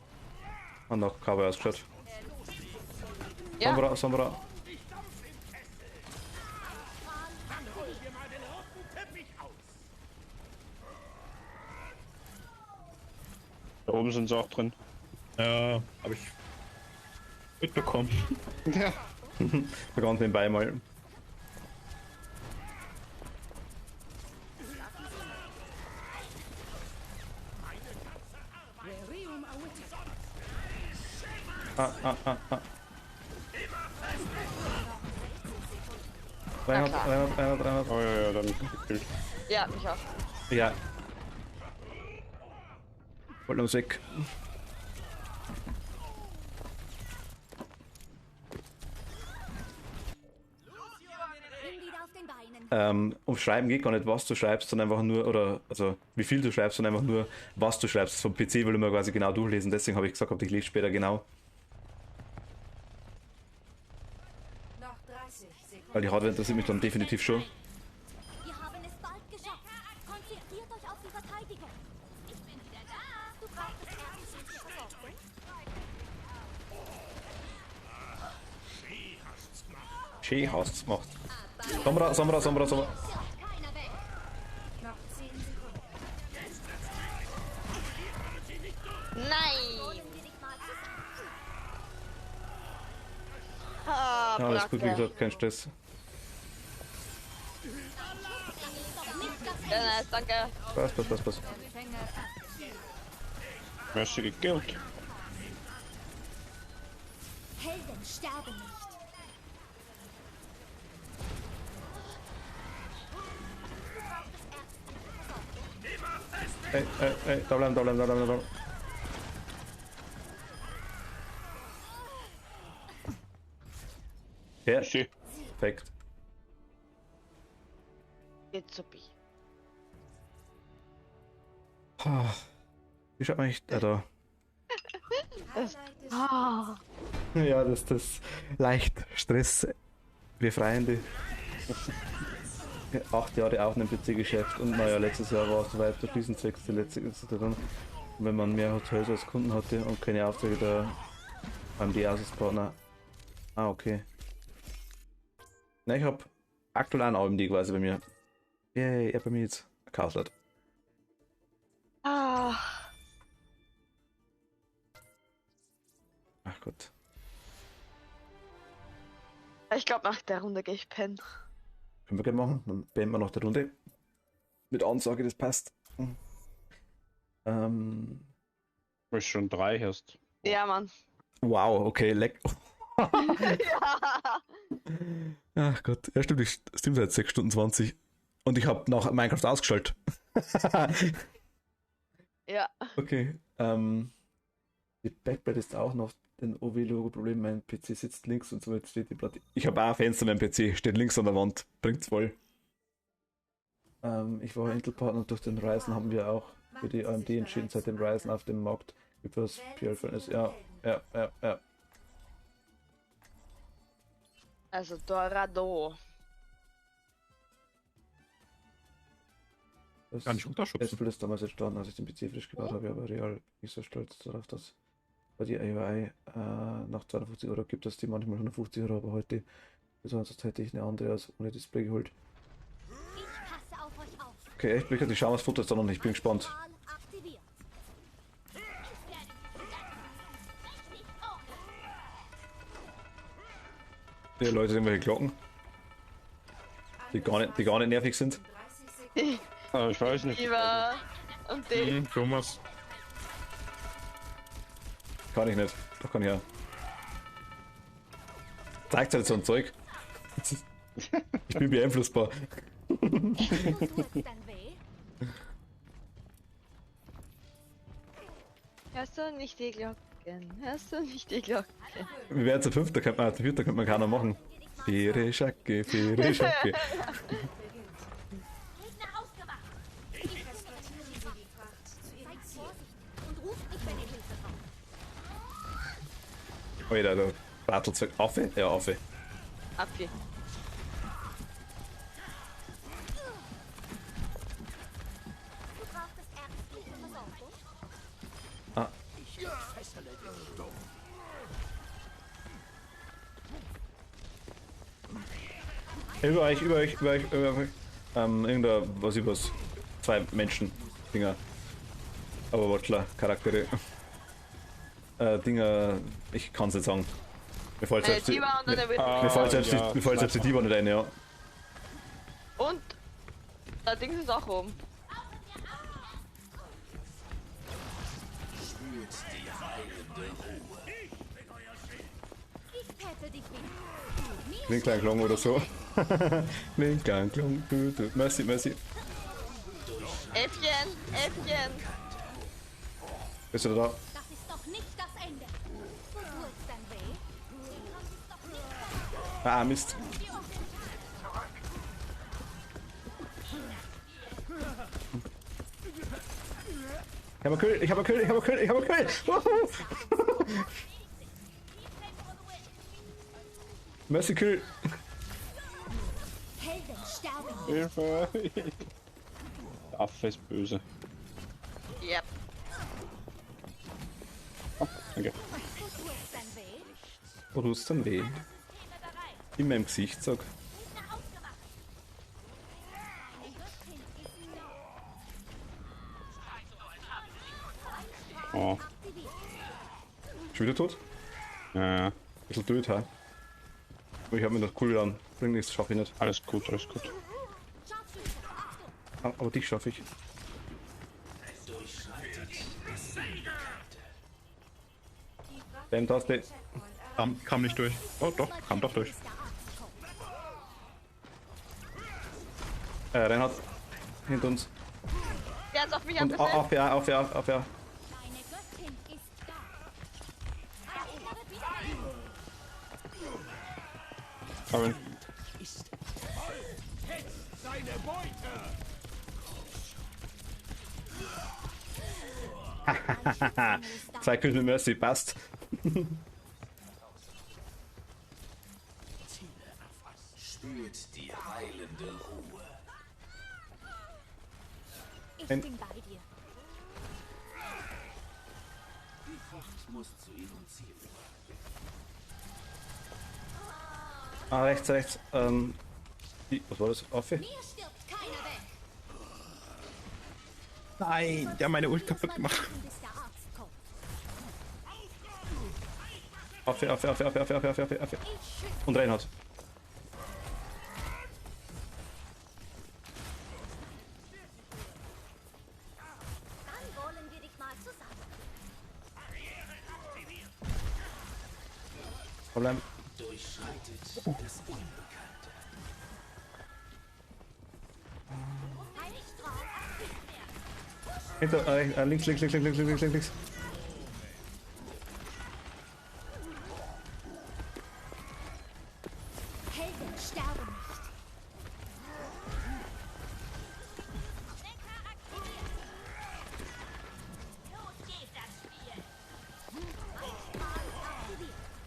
Und noch Cowboy ausgeschaut. Ja. Sombra. Da oben sind sie auch drin. Ja, habe ich mitbekommen. Ja. Wir ganz nebenbei mal. Ah. Reinhard. Oh ja, dann gekillt. Ja, mich auch. Ja. Wollen uns weg. Ums Schreiben geht gar nicht, was du schreibst, sondern einfach nur, oder also wie viel du schreibst, sondern einfach nur, was du schreibst. Vom PC will ich mir quasi genau durchlesen, deswegen habe ich gesagt, ich lese später genau. Weil die Hardware interessiert mich dann definitiv schon. Wir haben es bald geschafft. Konzentriert euch auf die Verteidigung. Ich bin wieder da. Du brauchst es erst zur Versorgung. Schön hast du's gemacht. Sombra. Keiner weg. Noch 10 Sekunden. Nein! Holen wir dich mal zusammen. Ah, Ja, alles gut, wie Bracke. gesagt, kein Stress. Ja, nice, danke. Passt. Mercy gekillt. Helden sterben nicht. Ey, da bleiben. Ja, perfekt. Geht so bi. Wie schaut man echt da? Ja, das leicht stressbefreiende. 8 Jahre auch in einem PC-Geschäft und naja, letztes Jahr war es soweit der Fließenzweck, die letzte dann, wenn man mehr Hotels als Kunden hatte und keine Aufträge der AMD-Asus-Partner. Ah, okay. Na, ich habe aktuell einen AMD quasi bei mir. Yay, er bei mir jetzt gekauft hat. Ah. Ach Gott. Ich glaube, nach der Runde gehe ich pennen. Können wir gerne machen, dann beenden wir noch die Runde. Mit Ansage, das passt. Du bist schon 3 hast. Ja, Mann. Wow, okay, leck. Ja. Ach Gott, ja stimmt, ich stream seit 6 Stunden 20 und ich habe nach Minecraft ausgeschaltet. Ja. Okay, die Backplate ist auch noch ein OW-Logo-Problem, mein PC sitzt links und so jetzt steht die Platte. Ich habe auch ein Fenster, mein PC steht links an der Wand, bringt's voll. Ich war Intel-Partner und durch den Ryzen haben wir auch für die AMD entschieden, seit dem Ryzen auf dem Markt über das PL ist. Ja. Also Dorado. Das Kann ich unterschubsen. Espel ist damals entstanden, als ich den PC frisch gebaut habe, aber real bin ich so stolz darauf, dass bei die AI nach 250 Euro gibt es die manchmal 150 Euro, aber heute, sonst hätte ich eine andere als ohne Display geholt. Ich passe auf euch auf. Okay, echt, die schauen das Foto jetzt noch nicht, ich bin gespannt. Aktiviert. Die Leute, irgendwelche Glocken, die gar nicht nervig sind. Ich weiß nicht. Iva und die. Thomas. Kann ich nicht. Doch kann ich ja. Zeigt halt so ein Zeug. Ich bin beeinflussbar. Hörst du nicht die Glocken? Hörst du nicht die Glocken? Wir wären zu 5, da könnte man zu 4, da könnte man keiner machen. Fere Schacke, Fere Schacke. Alter, der Bartelzeug. Affe? Ja, Affe. Apfel. Ah. Über euch. Irgendein, was ich was. 2 Menschen-Dinger. Aber Watchler, Charaktere. Dinger, ich kann es nicht sagen. Mir fällt selbst die Diva nicht ein, ja. Und da Dings ist auch oben. Spürt die heilende Ruhe. Ich täte dich wieder. Klein Klong oder so. Klein Klong. Merci. Äffchen. Bist du da? Das ist doch nicht das Ende. Wo tut's denn weh? Ah, Mist. Ich hab einen Kill. Wuhu. Merci Kill. Helden sterben. Hilfe! Der Affe ist böse. Yep. Oh, danke. Wo tut's denn weh? In meinem Gesicht, sag. Oh. Schon wieder tot? Ja. Bisschen blöd, ha? Ich hab mir noch cool an. Bring nichts, schaff ich nicht. Alles gut. Aber dich schaffe ich. Taste. Kam nicht durch. Oh doch, kam doch durch. Reinhard. Hinter uns. Der hat's auf mich Und abgesetzt. auf ja. Deine Göttin ist da. Aber Seine Beute! Zwei Kills mit Mercy, passt. Spürt die heilende Ruhe. Ich bin bei dir. Die Frucht muss zu ihrem Ziel führen. Ah, rechts. Was war das? Affe? Mir stirbt keiner weg. Nein, der hat meine Ult kaputt gemacht. Bis der Arzt kommt. Affe. Und Reinhard. Dann wollen wir dich mal zusammen. Problem. Durchschreitet das Unbekannte. Heiligstrahl aktiviert. Hinter, links. Helden sterben nicht.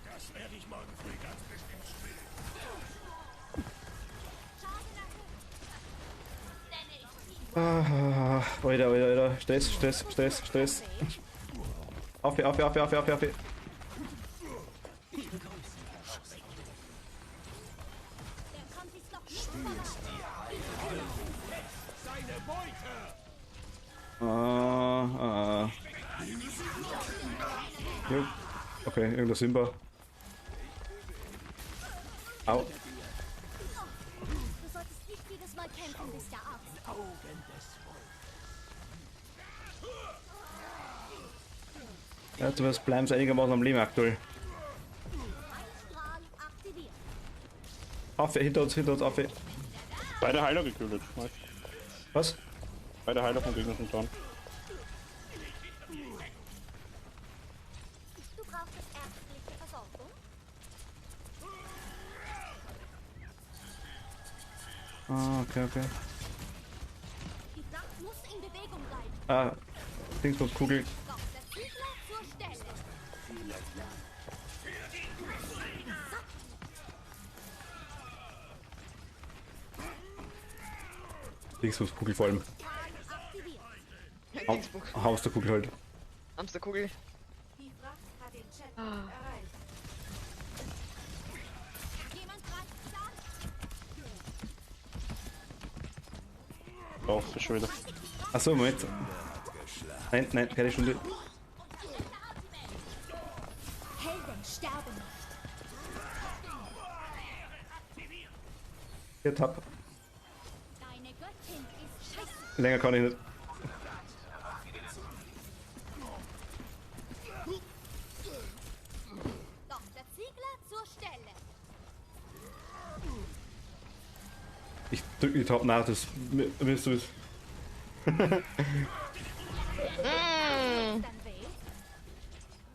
Das werde ich morgen früh ganz bestimmt spielen. Schaden erhöht. Nenne ich ihn. Alter. Stress. Auf. Jo. Okay, irgendwas Simba. Au. Du solltest nicht jedes Mal kämpfen, bis der Arzt kommt. Ja, zumindest bleiben sie einigermaßen am Leben aktuell. Strahl aktiviert. Auf, hinter uns, auf. Beide Heiler gekühlt. Nice. Was? Beide Heiler vom Gegner sind dran. Du brauchst ärztliche Versorgung. Okay. Die Fracht muss in Bewegung bleiben. Dingsbums-Kugel. Doch der Ziegler zur Stelle. Dingsbums-Kugel vor allem. Dingsbums. Hamsterkugel halt. Hamsterkugel. Die Fracht hat den Checkpoint erreicht. Jemand greift an. Doch, ist schon wieder. Achso, Moment. Nein, keine Stunde. Helden sterben nicht. Hier, Tab. Deine Göttin ist scheiße. Länger kann ich nicht. Doch der Ziegler zur Stelle. Ich drück die Tab nach, das willst du es.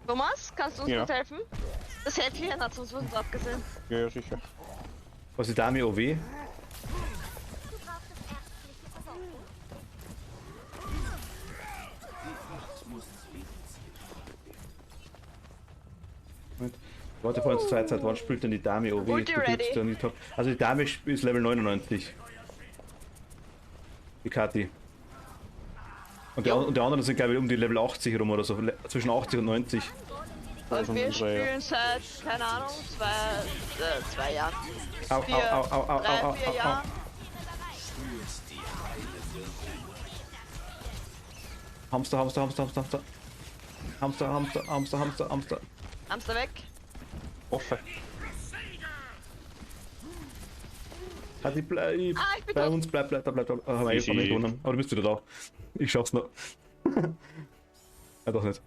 Thomas, kannst du uns Ja. gut helfen? Das Händchen hat uns was abgesehen. Ja, sicher. Was ist Dame OW? Du brauchst ärztliche Versorgung. Moment. Warte, vorhin zur Zeit, wann spielt denn die Dame OW? Ulti Du drückst ready. dann die Tab. Also die Dame ist Level 99. Die Kathi. Und die anderen sind glaube ich um die Level 80 rum oder so. Zwischen 80 und 90. Und wir unsere, ja. spielen seit, keine Ahnung, zwei Jahren. Au, Vier, drei, vier Jahren. Hamster. Hamster weg. Offen. Kathi, bleib. Ich bin Bei tot. uns, bleib. Haben wir Easy. nicht gewonnen. Aber du bist wieder da. Ich schaff's noch. Ja, doch nicht.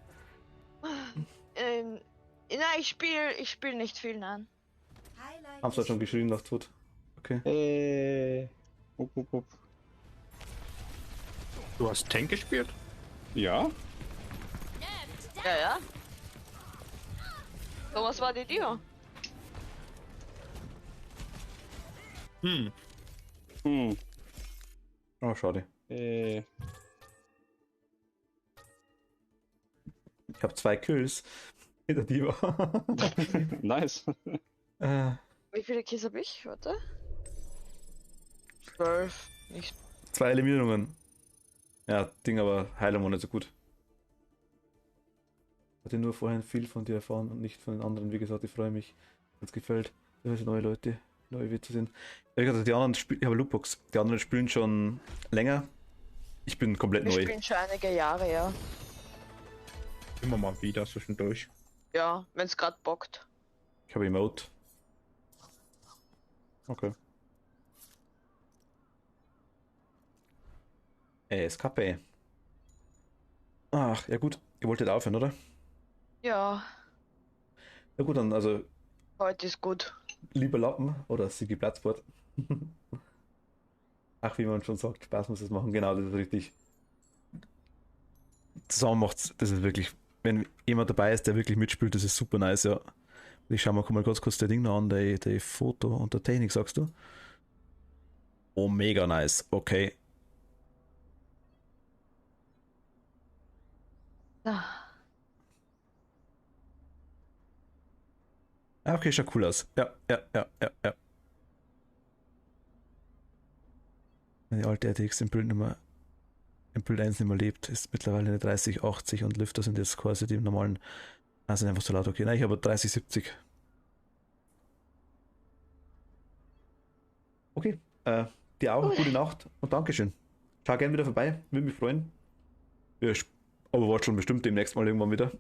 Nein, ich spiel nicht viel, nein. Highlight. Hamster hat schon geschrien nach Tod. Okay. Up. Du hast Tank gespielt? Ja? Ja. Thomas war die Dio. Oh, schade. Äh, Ich habe 2 Kills. Hinter Diva. nice. Wie viele Kills habe ich? Warte. 12. Nicht. 2 Eliminierungen. Ja, Ding, aber Heilung war nicht so gut. Hatte nur vorhin viel von dir erfahren und nicht von den anderen. Wie gesagt, ich freue mich, wenn es gefällt. Neue Leute, neue wiederzusehen. Wie gesagt, die anderen spielen, ich habe Lootbox. Die anderen spielen schon länger. Ich bin komplett Wir neu. spielen schon einige Jahre, ja. Immer mal wieder zwischendurch. Ja, wenn's gerade bockt. Ich habe Emote. Okay. SKP. Ach, ja gut. Ihr wolltet aufhören, oder? Ja, Ja gut, dann also heute ist gut. lieber Lappen oder Sigi Platzport. Ach, wie man schon sagt, Spaß muss es machen. Genau, das ist richtig. Zusammen macht's, das ist wirklich, wenn jemand dabei ist, der wirklich mitspielt, das ist super nice, ja. Ich schau mal ganz kurz der Ding noch an, der Foto und der Technik, sagst du? Oh, mega nice, okay. Ah, okay, schaut cool aus. Ja. Die alte RTX im Bild nicht mehr. im Bild 1 nicht mehr lebt, ist mittlerweile eine 3080 und Lüfter sind jetzt quasi die normalen. Also einfach so laut, okay. Nein, ich habe 3070. Okay, dir auch, gute Nacht und Dankeschön. Schau gerne wieder vorbei, würde mich freuen. Ja, Overwatch schon bestimmt demnächst mal irgendwann wieder.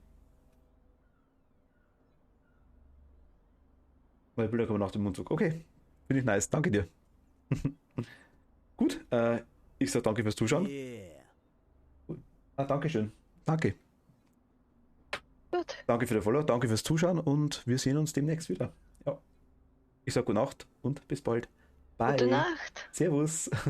Meine Bilder kommen nach dem Mundzug. Okay, finde ich nice, danke dir. Gut, ich sage danke fürs Zuschauen. Dankeschön, danke. Gut. Danke für den Follow, danke fürs Zuschauen und wir sehen uns demnächst wieder. Ja. Ich sage gute Nacht und bis bald. Bye. Gute Nacht. Servus.